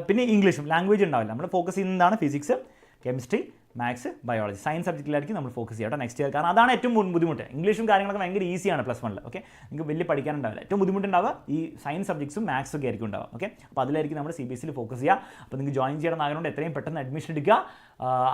പിന്നെ ഇംഗ്ലീഷും ലാംഗ്വേജ് ഉണ്ടാവില്ല. നമ്മൾ ഫോക്കസ് ചെയ്യുന്നതാണ് physics, chemistry, maths biology science സബ്ജക്റ്റിലായിരിക്കും നമ്മൾ ഫോക്കസ് ചെയ്യുക കേട്ടോ നെക്സ്റ്റ് ഇയർ. കാരണം അതാണ് ഏറ്റവും ബുദ്ധിമുട്ട്. ഇംഗ്ലീഷും കാര്യങ്ങളൊക്കെ ഭയങ്കര ഈസിയാണ് +1 ഓക്കെ, നിങ്ങൾക്ക് വലിയ പഠിക്കാനുണ്ടാവില്ല. ഏറ്റവും ബുദ്ധിമുട്ടുണ്ടാവുക ഈ സയൻസ് സബ്ജക്ട്സും മാത്സും ഒക്കെ ആയിരിക്കും ഉണ്ടാവുക. ഓക്കെ, അപ്പോൾ അതിലായിരിക്കും നമ്മൾ CBSEയിൽ ഫോക്കസ് ചെയ്യുക. അപ്പോൾ നിങ്ങൾക്ക് ജോയിൻ ചെയ്യണം ആയതുകൊണ്ട് എത്രയും പെട്ടെന്ന് അഡ്മിഷൻ എടുക്കുക.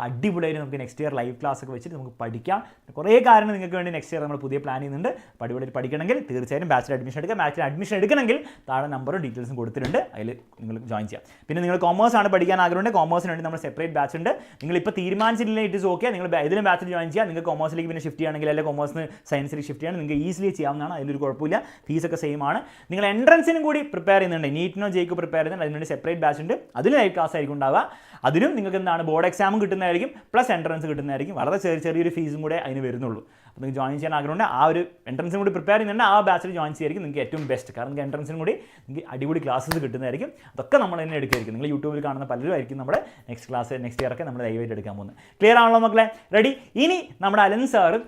അടിപൊളിയായിട്ട് നമുക്ക് നെക്സ്റ്റ് ഇയർ ലൈവ് ക്ലാസ് ഒക്കെ വെച്ചിട്ട് നമുക്ക് പഠിക്കാം. കുറേ കാര്യങ്ങൾ നിങ്ങൾക്ക് വേണ്ടി നെക്സ്റ്റ് ഇയർ നമ്മൾ പുതിയ പ്ലാൻ ചെയ്യുന്നുണ്ട്. അപ്പോൾ അടിപൊളിയായിട്ട് പഠിക്കണമെങ്കിൽ തീർച്ചയായും ബാച്ചിൽ അഡ്മിഷൻ എടുക്കുക. ബാച്ചിൽ അഡ്മിഷൻ എടുക്കണമെങ്കിൽ താഴെ നമ്പറും ഡീറ്റെയിൽസും കൊടുത്തിട്ടുണ്ട്, അതിൽ നിങ്ങൾ ജോയിൻ ചെയ്യാം. പിന്നെ നിങ്ങൾ കോമേഴ്സ് ആണ് പഠിക്കാൻ ആഗ്രഹമുണ്ട്, കോമേഴ്സിന് വേണ്ടി നമ്മൾ സെപ്പറേറ്റ് ബാച്ച് ഉണ്ട്. നിങ്ങൾ ഇപ്പോൾ തീരുമാനിച്ചിട്ടില്ല ഇറ്റ് ഇസ് ഓക്കെ, നിങ്ങൾ ഇതിലും ബാച്ചിൽ ജോയിൻ ചെയ്യുക. നിങ്ങൾക്ക് കോമേഴ്സിലേക്ക് പിന്നെ ഷിഫ്റ്റ് ചെയ്യുകയാണെങ്കിൽ അല്ലെങ്കിൽ കോമേഴ്സിന് സയൻസിലേക്ക് ഷിഫ്റ്റ് ചെയ്യണം, നിങ്ങൾക്ക് ഈസിലി ചെയ്യാവുന്നതാണ്, അതിലൊരു കുഴപ്പമില്ല. ഫീസൊക്കെ സെയിം ആണ്. നിങ്ങൾ എൻട്രൻസിനും കൂടി പ്രിപ്പയർ ചെയ്യുന്നുണ്ട്, നീറ്റിനോ ജെയ്ക്കോ പ്രിപ്പയർ ചെയ്യുന്നുണ്ട്, അതിനുവേണ്ടി സെപ്പറേറ്റ് ബാച്ച് ഉണ്ട്. അതിൽ ലൈവ് ക്ലാസ് ആയിരിക്കും ഉണ്ടാവുക. അതിനും നിങ്ങൾക്ക് എന്താണ് ബോർഡ് എക്സാമും കിട്ടുന്നതായിരിക്കും, പ്ലസ് എൻട്രൻസ് കിട്ടുന്നതായിരിക്കും. വളരെ ചെറിയൊരു ഫീസും കൂടെ അതിന് വരുന്നുള്ളൂ. അപ്പോൾ നിങ്ങൾക്ക് ജോയിൻ ചെയ്യാൻ ആഗ്രഹമുണ്ട്, ആ ഒരു എൻട്രൻസും കൂടി പ്രിപ്പയർ ചെയ്യുന്നുണ്ട്, ആ ബാച്ചിൽ ജോയിൻ ചെയ്യായിരിക്കും നിങ്ങൾക്ക് ഏറ്റവും ബെസ്റ്റ്. കാരണം നിങ്ങൾക്ക് എൻട്രൻസിനും കൂടി നിങ്ങൾക്ക് അടിപൊളി ക്ലാസ്സസ് കിട്ടുന്നതായിരിക്കും. അതൊക്കെ നമ്മൾ തന്നെ എടുക്കുമായിരിക്കും. നിങ്ങൾ യൂട്യൂബിൽ കാണുന്ന പലരും ആയിരിക്കും നമ്മുടെ നെക്സ്റ്റ് ഇയറൊക്കെ നമ്മൾ ലൈവായിട്ട് എടുക്കാൻ പോകുന്നത്. ക്ലിയർ ആണല്ലോ മക്കളെ? റെഡി? ഇനി നമ്മുടെ അലൻ സാറും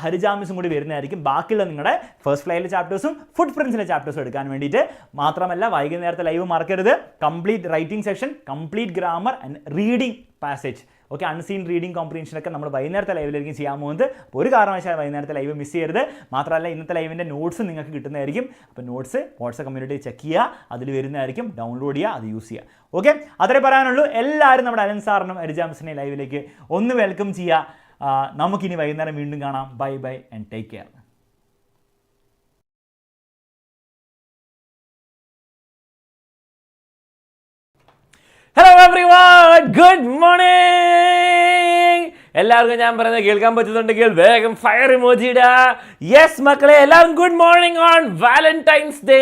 ഹരിജ മിസ്സും കൂടി വരുന്നതായിരിക്കും ബാക്കിയുള്ള നിങ്ങളുടെ ഫസ്റ്റ് ഫ്ലൈയിലെ ചാപ്റ്റേഴ്സും ഫുഡ് പ്രിൻസിലെ ചാപ്റ്റേഴ്സും എടുക്കാൻ വേണ്ടിയിട്ട്. മാത്രമല്ല വൈകുന്നേരത്തെ ലൈവ് മറക്കരുത്. Complete writing section, complete grammar and reading passage, okay, unseen reading കോംപ്രീൻഷനൊക്കെ നമ്മൾ വൈകുന്നേരത്തെ ലൈവിലായിരിക്കും ചെയ്യാൻ പോകുന്നത്. അപ്പോൾ ഒരു കാരണവശാലും വൈകുന്നേരത്തെ ലൈവ് മിസ് ചെയ്യരുത്. മാത്രമല്ല ഇന്നത്തെ ലൈവിൻ്റെ നോട്ട്സ് നിങ്ങൾക്ക് കിട്ടുന്നതായിരിക്കും. അപ്പോൾ നോട്ട്സ് വാട്സ്ആപ്പ് കമ്മ്യൂണിറ്റി ചെക്ക് ചെയ്യുക, അതിൽ വരുന്നതായിരിക്കും, ഡൗൺലോഡ് ചെയ്യുക, അത് യൂസ് ചെയ്യുക. ഓക്കെ, അത്രേ പറയാനുള്ളൂ. എല്ലാവരും നമ്മുടെ അലൻ സാറിനും ഹരിജ മിസ്സിനെ ലൈവിലേക്ക് ഒന്ന് വെൽക്കം ചെയ്യുക. നമുക്കിനി വൈകുന്നേരം വീണ്ടും കാണാം. Bye bye and take care. Hello everyone, good morning. എല്ലാവർക്കും ഞാൻ പറയുന്നത് കേൾക്കാൻ പറ്റുന്നുണ്ടെങ്കിൽ വേഗം ഫയർ ഇമോജി ഇടുക. യെസ് മക്കളെ, എല്ലാവരും good morning on Valentine's day.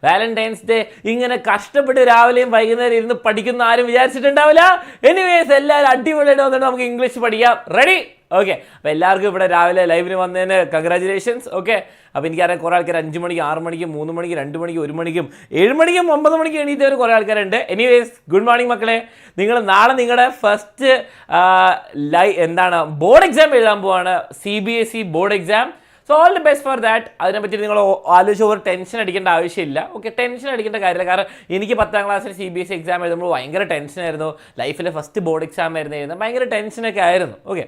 Valentine's day ഇങ്ങനെ കഷ്ടപ്പെട്ട് രാവിലെയും വൈകുന്നേരം ഇരുന്ന് പഠിക്കുന്ന ആരും വിചാരിച്ചിട്ടുണ്ടാവില്ല. എനിവേസ് എല്ലാവരും അടിപൊളിയായിട്ട് വന്നിട്ട് നമുക്ക് ഇംഗ്ലീഷ് പഠിക്കാം. റെഡി? ഓക്കെ, അപ്പോൾ എല്ലാവർക്കും ഇവിടെ രാവിലെ ലൈവിന് വന്നതിന് കൺഗ്രാജുലേഷൻസ്. ഓക്കെ, അപ്പോൾ എനിക്കറിയാം കുറേ ആൾക്കാർ 5 മണിക്ക് 6 മണിക്കും 3 മണിക്ക് 2 മണിക്കും 1 മണിക്കും 7 മണിക്കും 9 മണിക്കും എണീറ്റവർ കുറേ ആൾക്കാരുണ്ട്. എനിവേസ് ഗുഡ് മോർണിംഗ് മക്കളെ. നിങ്ങൾ നാളെ നിങ്ങളുടെ ഫസ്റ്റ് ബോർഡ് എക്സാം എഴുതാൻ പോവാണ്, CBSE board exam. So all the best for that. അതിനെപ്പറ്റി നിങ്ങൾ ആലോചിച്ച് ഓവർ ടെൻഷൻ അടിക്കേണ്ട ആവശ്യമില്ല. ഓക്കെ, ടെൻഷൻ അടിക്കേണ്ട കാര്യമില്ല. കാരണം എനിക്ക് 10ാം ക്ലാസ്സിൽ CBSE എക്സാം എഴുതുമ്പോൾ ഭയങ്കര ടെൻഷനായിരുന്നു. ലൈഫിലെ ഫസ്റ്റ് ബോർഡ് എക്സാം ആയിരുന്നു, ഭയങ്കര ടെൻഷനൊക്കെ ആയിരുന്നു. ഓക്കെ,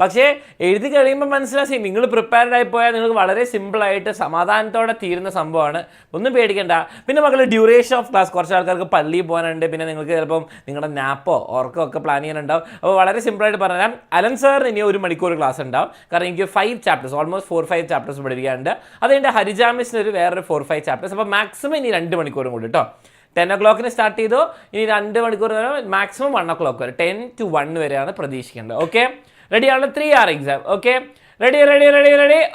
പക്ഷേ എഴുതി കഴിയുമ്പോൾ മനസ്സിലാക്കി നിങ്ങൾ പ്രിപ്പയർഡ് ആയി പോയാൽ നിങ്ങൾക്ക് വളരെ സിമ്പിളായിട്ട് സമാധാനത്തോടെ തീരുന്ന സംഭവമാണ്. ഒന്നും പേടിക്കേണ്ട. പിന്നെ മക്കൾ ഡ്യൂറേഷൻ ഓഫ് ക്ലാസ്, കുറച്ച് ആൾക്കാർക്ക് പള്ളിയിൽ പോകാനുണ്ട്, പിന്നെ നിങ്ങൾക്ക് ചിലപ്പം നിങ്ങളുടെ നാപ്പോ ഓർക്കോ ഒക്കെ പ്ലാൻ ചെയ്യാനുണ്ടാവും. അപ്പോൾ വളരെ സിമ്പിളായിട്ട് പറഞ്ഞാൽ അലൻ സാറിന് ഇനി 1 മണിക്കൂർ ക്ലാസ് ഉണ്ടാവും. കാരണം എനിക്ക് 5 ചാപ്റ്റേഴ്സ്, ഓൾമോസ്റ്റ് 4-5 ചാപ്റ്റേഴ്സ് പഠിക്കാനുണ്ട്. അതുകൊണ്ട് ഹരിജ മിസ്സിന് വേറൊരു 4-5 ചാപ്റ്റേഴ്സ്. അപ്പോൾ മാക്സിമം ഇനി 2 മണിക്കൂറും കൂടി കേട്ടോ. 10 o'clock സ്റ്റാർട്ട് ചെയ്തു, ഇനി 2 മണിക്കൂർ വരെ, മാക്സിമം 1 o'clock വരെ, 10 to 1 വരെയാണ് പ്രതീക്ഷിക്കേണ്ടത്. ഓക്കെ, റെഡിയാണ്? 3 hour exam. Okay, ready.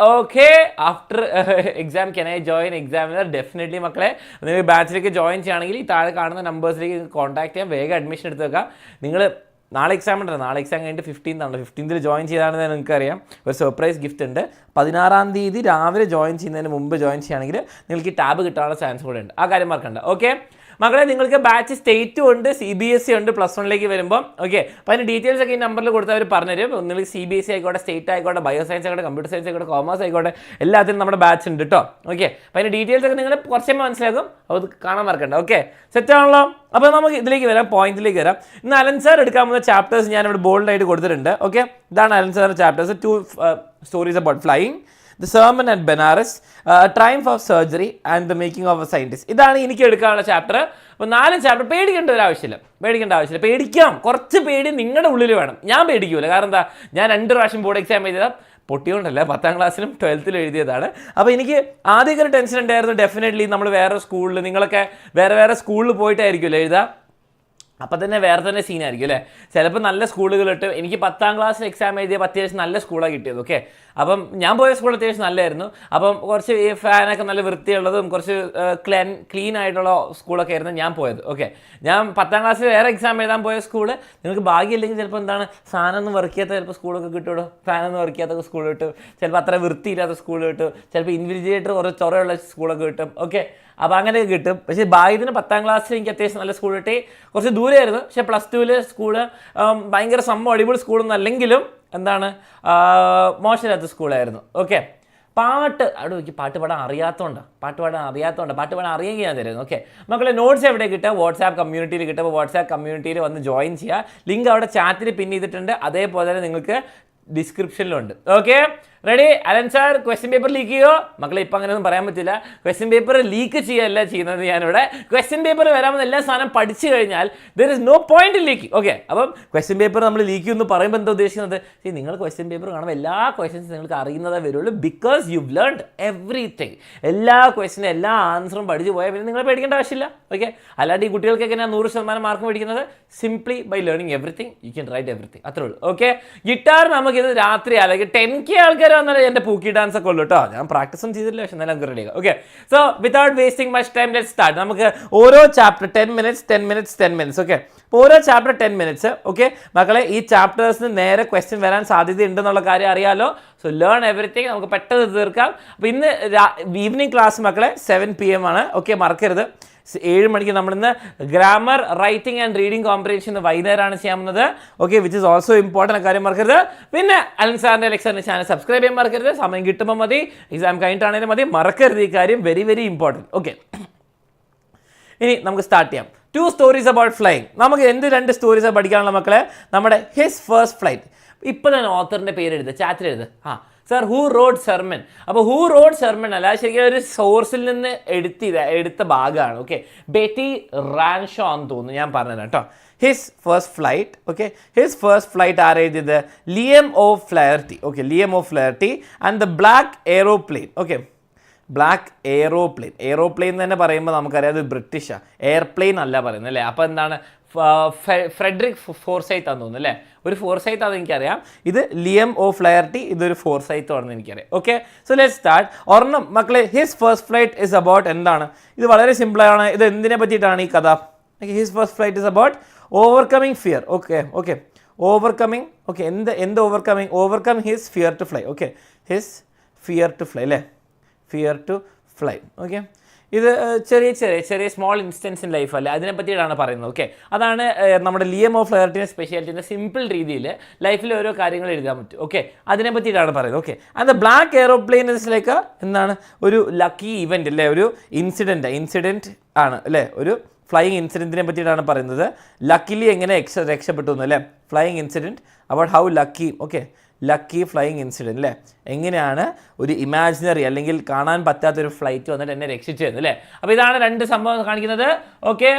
Okay, after exam can I join examiner? Definitely മക്കളെ. നിങ്ങൾ ബാച്ചിലേക്ക് ജോയിൻ ചെയ്യുകയാണെങ്കിൽ ഈ താഴെ കാണുന്ന നമ്പേഴ്സിലേക്ക് കോൺടാക്ട് ചെയ്യാം. വേഗം അഡ്മിഷൻ എടുത്ത് വെക്കാം. നിങ്ങൾ നാളെ എക്സാം ഉണ്ടല്ലോ, നാളെ എക്സാം കഴിഞ്ഞിട്ട് 15th ആണ്. 15th ജോയിൻ ചെയ്താണെന്ന് നിങ്ങൾക്കറിയാം, ഒരു സർപ്രൈസ് ഗിഫ്റ്റ് ഉണ്ട്. 16ാം തീയതി രാവിലെ ജോയിൻ ചെയ്യുന്നതിന് മുമ്പ് ജോയിൻ ചെയ്യുകയാണെങ്കിൽ നിങ്ങൾക്ക് ഈ ടാബ് കിട്ടാനുള്ള ചാൻസ് കൂടെ ഉണ്ട്. ആ കാര്യം മറക്കണ്ട. ഓക്കെ മക്കളെ, നിങ്ങൾക്ക് ബാച്ച് സ്റ്റേറ്റും ഉണ്ട്, CBSE ഉണ്ട് +1ലേക്ക് വരുമ്പോൾ. ഓക്കെ, അപ്പോൾ അതിന് ഡീറ്റെയിൽസ് ഒക്കെ ഈ നമ്പറിൽ കൊടുത്ത് അവർ പറഞ്ഞുതരും. നിങ്ങൾക്ക് CBSE ആയിക്കോട്ടെ, സ്റ്റേറ്റ് ആയിക്കോട്ടെ, ബയോ സയൻസ് ആയിക്കോട്ടെ, കമ്പ്യൂട്ടർ സയൻസ് ആയിക്കോട്ടെ, കോമേഴ്സ് ആയിക്കോട്ടെ, എല്ലാത്തിനും നമ്മുടെ ബാച്ച് ഉണ്ട് കേട്ടോ. ഓക്കെ, അപ്പോൾ അതിൻ്റെ ഡീറ്റെയിൽസ് ഒക്കെ നിങ്ങൾ കുറച്ചേ മനസ്സിലാക്കും. അത് കാണാൻ മറക്കണ്ട. ഓക്കെ, സെറ്റ് ആണല്ലോ? അപ്പോൾ നമുക്ക് ഇതിലേക്ക് വരാം, പോയിന്റിലേക്ക് വരാം. ഇന്ന് അലൻ സാർ എടുക്കാൻ പോകുന്ന ചാപ്റ്റേഴ്സ് ഞാൻ ഇവിടെ ബോൾഡായിട്ട് കൊടുത്തിട്ടുണ്ട്. ഓക്കെ, ഇതാണ് അലൻ സാറിൻ്റെ chapters. 2 stories about flying, The Sermon at Benares, Triumph of Surgery and the Making of a Scientist. ഇതാണ് എനിക്ക് എടുക്കാനുള്ള ചാപ്റ്റർ. അപ്പോൾ 4 ചാപ്റ്റർ. പേടിക്കേണ്ട ആവശ്യമില്ല. പേടിക്കാം, കുറച്ച് പേടി നിങ്ങളുടെ ഉള്ളിൽ വേണം. ഞാൻ പേടിക്കൂല. കാരണം എന്താ, ഞാൻ 2 പ്രാവശ്യം ബോർഡ് എക്സാം എഴുതിയതാ. പൊട്ടിയോണ്ടല്ല, 10ാം ക്ലാസ്സിലും 12th എഴുതിയതാണ്. അപ്പോൾ എനിക്ക് ആദ്യമൊക്കെ ഒരു ടെൻഷൻ ഉണ്ടായിരുന്നു. ഡെഫിനറ്റ്ലി നമ്മൾ വേറെ സ്കൂളിൽ, നിങ്ങളൊക്കെ വേറെ സ്കൂളിൽ പോയിട്ടായിരിക്കുമല്ലോ എഴുതുക. അപ്പം തന്നെ വേറെ തന്നെ സീനായിരിക്കും അല്ലേ. ചിലപ്പോൾ നല്ല സ്കൂളുകളിട്ട്, എനിക്ക് 10ാം ക്ലാസ്സിൽ എക്സാം എഴുതിയപ്പോൾ അത്യാവശ്യം നല്ല സ്കൂളാണ് കിട്ടിയത്. ഓക്കെ, അപ്പം ഞാൻ പോയ സ്കൂൾ അത്യാവശ്യം നല്ലതായിരുന്നു. അപ്പം കുറച്ച് ഫാനൊക്കെ നല്ല വൃത്തിയുള്ളതും കുറച്ച് ക്ലീൻ ആയിട്ടുള്ള സ്കൂളൊക്കെ ആയിരുന്നു ഞാൻ പോയത്. ഓക്കെ, ഞാൻ 10ാം ക്ലാസ്സിൽ വേറെ എക്സാം എഴുതാൻ പോയ സ്കൂള്, നിങ്ങൾക്ക് ഭാഗ്യമില്ലെങ്കിൽ ചിലപ്പോൾ എന്താണ്, ഫാനൊന്നും വർക്ക് ചെയ്യാത്ത ചിലപ്പോൾ സ്കൂളൊക്കെ കിട്ടുമോ, ഫാനൊന്നും വർക്ക് ചെയ്യാത്ത സ്കൂൾ കിട്ടും, ചിലപ്പോൾ അത്ര വൃത്തിയില്ലാത്ത സ്കൂൾ കിട്ടും, ചിലപ്പോൾ ഇൻവിജിലേറ്റർ കുറച്ച് ചൊറയുള്ള സ്കൂളൊക്കെ കിട്ടും. ഓക്കെ, അപ്പോൾ അങ്ങനെയൊക്കെ കിട്ടും. പക്ഷേ ഭാഗ്യത്തിന് 10ാം ക്ലാസ്സിൽ എനിക്ക് അത്യാവശ്യം നല്ല സ്കൂൾ കിട്ടി. കുറച്ച് ദൂരമായിരുന്നു, പക്ഷേ +2 സ്കൂള് ഭയങ്കര അടിപൊളി സ്കൂളൊന്നും അല്ലെങ്കിലും എന്താണ് മോശമില്ലാത്ത സ്കൂളായിരുന്നു. ഓക്കെ, പാട്ട് അവിടെ നോക്കി പാട്ട് പാടാൻ അറിയാത്തതുകൊണ്ടാണ് പാട്ട് പാടാൻ അറിയെങ്കിൽ ഞാൻ തരുന്നു. ഓക്കെ മക്കളെ, നോട്ട്സ് എവിടെ കിട്ടുക? വാട്സാപ്പ് കമ്മ്യൂണിറ്റിയിൽ കിട്ടുക. അപ്പോൾ വാട്സാപ്പ് കമ്മ്യൂണിറ്റിയിൽ വന്ന് ജോയിൻ ചെയ്യുക. ലിങ്ക് അവിടെ ചാറ്റിൽ പിൻ ചെയ്തിട്ടുണ്ട്. അതേപോലെ തന്നെ നിങ്ങൾക്ക് ഡിസ്ക്രിപ്ഷനിലുണ്ട്. Okay ready? Allen sir question paper leak ചെയ്യോ? മക്കളെ ഇപ്പം അങ്ങനെയൊന്നും പറയാൻ പറ്റില്ല. ക്വസ്റ്റ്യൻ പേപ്പർ ലീക്ക് ചെയ്യുകയല്ല ചെയ്യുന്നത് ഞാനിവിടെ. ക്വസ്റ്റ്യൻ പേപ്പർ വരാമെന്ന് എല്ലാ സാധനം പഠിച്ചു കഴിഞ്ഞാൽ there is no point leak. Okay അപ്പം ക്വസ്റ്റ്യൻ പേപ്പർ നമ്മൾ ലീക്ക് എന്ന് പറയുമ്പോൾ എന്താ ഉദ്ദേശിക്കുന്നത്? നിങ്ങൾ ക്വസ്റ്റ്യൻ പേപ്പർ കാണുമ്പോൾ എല്ലാ ക്വസ്റ്റ്യൻസും നിങ്ങൾക്ക് അറിയുന്നതേ വരുള്ളൂ. Because you learned everything. എല്ലാ ക്വസ്റ്റ്യനും എല്ലാ ആൻസറും പഠിച്ചു പോയാൽ പിന്നെ നിങ്ങൾ പേടിക്കേണ്ട ആവശ്യമില്ല. ഓക്കെ അല്ലാണ്ട് ഈ കുട്ടികൾക്ക് എങ്ങനെയാണ് 100% മാർക്ക് മേടിക്കുന്നത്? Simply by learning everything you can write everything. അത്രേ ഉള്ളൂ. ഓക്കെ ഗിറ്റാർ നമുക്കിത് രാത്രി അല്ലെങ്കിൽ 10K ആൾക്കാർ വന്നാലും എൻ്റെ പൂക്കി ഡാൻസ് ഒക്കെ ഉള്ളൂ കേട്ടോ. ഞാൻ പ്രാക്ടീസും ചെയ്തില്ല, പക്ഷെ എന്നാലും നമുക്ക് റെഡിയാക്കാം. Okay so without wasting much time let's start. നമുക്ക് ഓരോ ചാപ്റ്റർ 10 minutes. ഓക്കെ ഓരോ ചാപ്റ്റർ 10 minutes. ഓക്കെ മക്കളെ, ഈ ചാപ്റ്റേഴ്സിന് നേരെ ക്വസ്റ്റ്യൻ വരാൻ സാധ്യത ഉണ്ടെന്നുള്ള കാര്യം അറിയാലോ. So learn everything. നമുക്ക് പെട്ടെന്ന് തീർക്കാം. അപ്പോൾ ഇന്ന് ഈവനിങ് ക്ലാസ് മക്കളെ 7 PM ആണ്. ഓക്കെ മറക്കരുത്. 7 മണിക്ക് നമ്മളിന്ന് grammar, writing and reading comprehension വൈകുന്നേരമാണ് ചെയ്യാവുന്നത്. Okay which is also important. കാര്യം മറക്കരുത്. പിന്നെ അലൻ സാറിൻ്റെ ലെക്ചറിൻ്റെ ചാനൽ സബ്സ്ക്രൈബ് ചെയ്യാൻ മറക്കരുത്. സമയം കിട്ടുമ്പോൾ മതി, എക്സാം കഴിഞ്ഞിട്ടാണെങ്കിലും മതി, മറക്കരുത് ഈ കാര്യം. Very very important. ഓക്കെ ഇനി നമുക്ക് സ്റ്റാർട്ട് ചെയ്യാം. 2 സ്റ്റോറീസ് അബൌട്ട് ഫ്ലൈങ്. നമുക്ക് എന്ത് 2 സ്റ്റോറീസ് പഠിക്കാനുള്ള മക്കളെ? നമ്മുടെ ഹിസ് ഫസ്റ്റ് ഫ്ലൈറ്റ്. ഇപ്പോൾ തന്നെ ഓത്തറിൻ്റെ പേര് എഴുതുക, ചാറ്റിൽ എഴുതുക. Sir who wrote sermon. അപ്പോൾ ഹൂ റോഡ് സെർമൻ അല്ല, ശരിക്കും ഒരു സോഴ്സിൽ നിന്ന് എടുത്ത ഭാഗമാണ്. ഓക്കെ ബെറ്റി റാൻഷോ ആണെന്ന് തോന്നുന്നു, ഞാൻ പറഞ്ഞത് കേട്ടോ. His first flight. Okay his first flight ആര് എഴുതിയത്? Liam O'Flaherty. Okay Liam O'Flaherty and the black aeroplane. Okay black aeroplane തന്നെ പറയുമ്പോൾ നമുക്കറിയാം അത് ബ്രിട്ടീഷാണ്, എയർപ്ലെയിൻ അല്ല പറയുന്നത് അല്ലേ. അപ്പോൾ എന്താണ്? ഫ്രെഡറിക് ഫോർസൈത്ത് ആണെന്ന് തോന്നുന്നു അല്ലേ. ഒരു ഫോർസൈത്ത് ആണെന്ന് എനിക്കറിയാം. ഇത് ലിയം ഓ ഫ്ലെയർട്ടി, ഇതൊരു ഫോർസൈത്ത് ആണെന്ന് എനിക്കറിയാം. Okay so let's start. ഒരെണ്ണം മക്കളെ, his first flight is about എന്താണ്? ഇത് വളരെ സിമ്പിളാണ്. ഇത് എന്തിനെ പറ്റിയിട്ടാണ് ഈ കഥ? His first flight is about overcoming fear. Okay overcoming. Okay എന്ത് overcome his fear to fly. Okay his fear to fly അല്ലേ, ഫിയർ ടു ഫ്ലൈ. ഓക്കെ ഇത് ചെറിയ സ്മോൾ ഇൻസ്റ്റൻസ് ഇൻ ലൈഫ് അല്ലേ, അതിനെ പറ്റിയിട്ടാണ് പറയുന്നത്. ഓക്കെ അതാണ് നമ്മുടെ ലിയം ഓഫ് ഫ്ലെയർട്ടിൻ്റെ സ്പെഷ്യാലിറ്റിൻ്റെ സിമ്പിൾ രീതിയിൽ ലൈഫിൽ ഓരോ കാര്യങ്ങൾ എഴുതാൻ പറ്റും. ഓക്കെ അതിനെ പറ്റിയിട്ടാണ് പറയുന്നത്. Okay and the black aeroplane is like എന്താണ്? ഒരു ലക്കി ഇവൻ്റ് അല്ലേ, ഒരു ഇൻസിഡൻറ്റ് ആണ് അല്ലേ, ഒരു ഫ്ലൈയിങ് ഇൻസിഡൻറ്റിനെ പറ്റിയിട്ടാണ് പറയുന്നത്. ലക്കിലി എങ്ങനെ രക്ഷപ്പെട്ടു എന്ന് അല്ലേ, flying incident about how lucky. Okay lucky flying incident അല്ലേ, എങ്ങനെയാണ് ഒരു ഇമാജിനറി അല്ലെങ്കിൽ കാണാൻ പറ്റാത്തൊരു ഫ്ലൈറ്റ് വന്നിട്ട് എന്നെ രക്ഷിച്ചു തരുന്നത് അല്ലേ. അപ്പോൾ ഇതാണ് 2 സംഭവം കാണിക്കുന്നത്. ഓക്കെ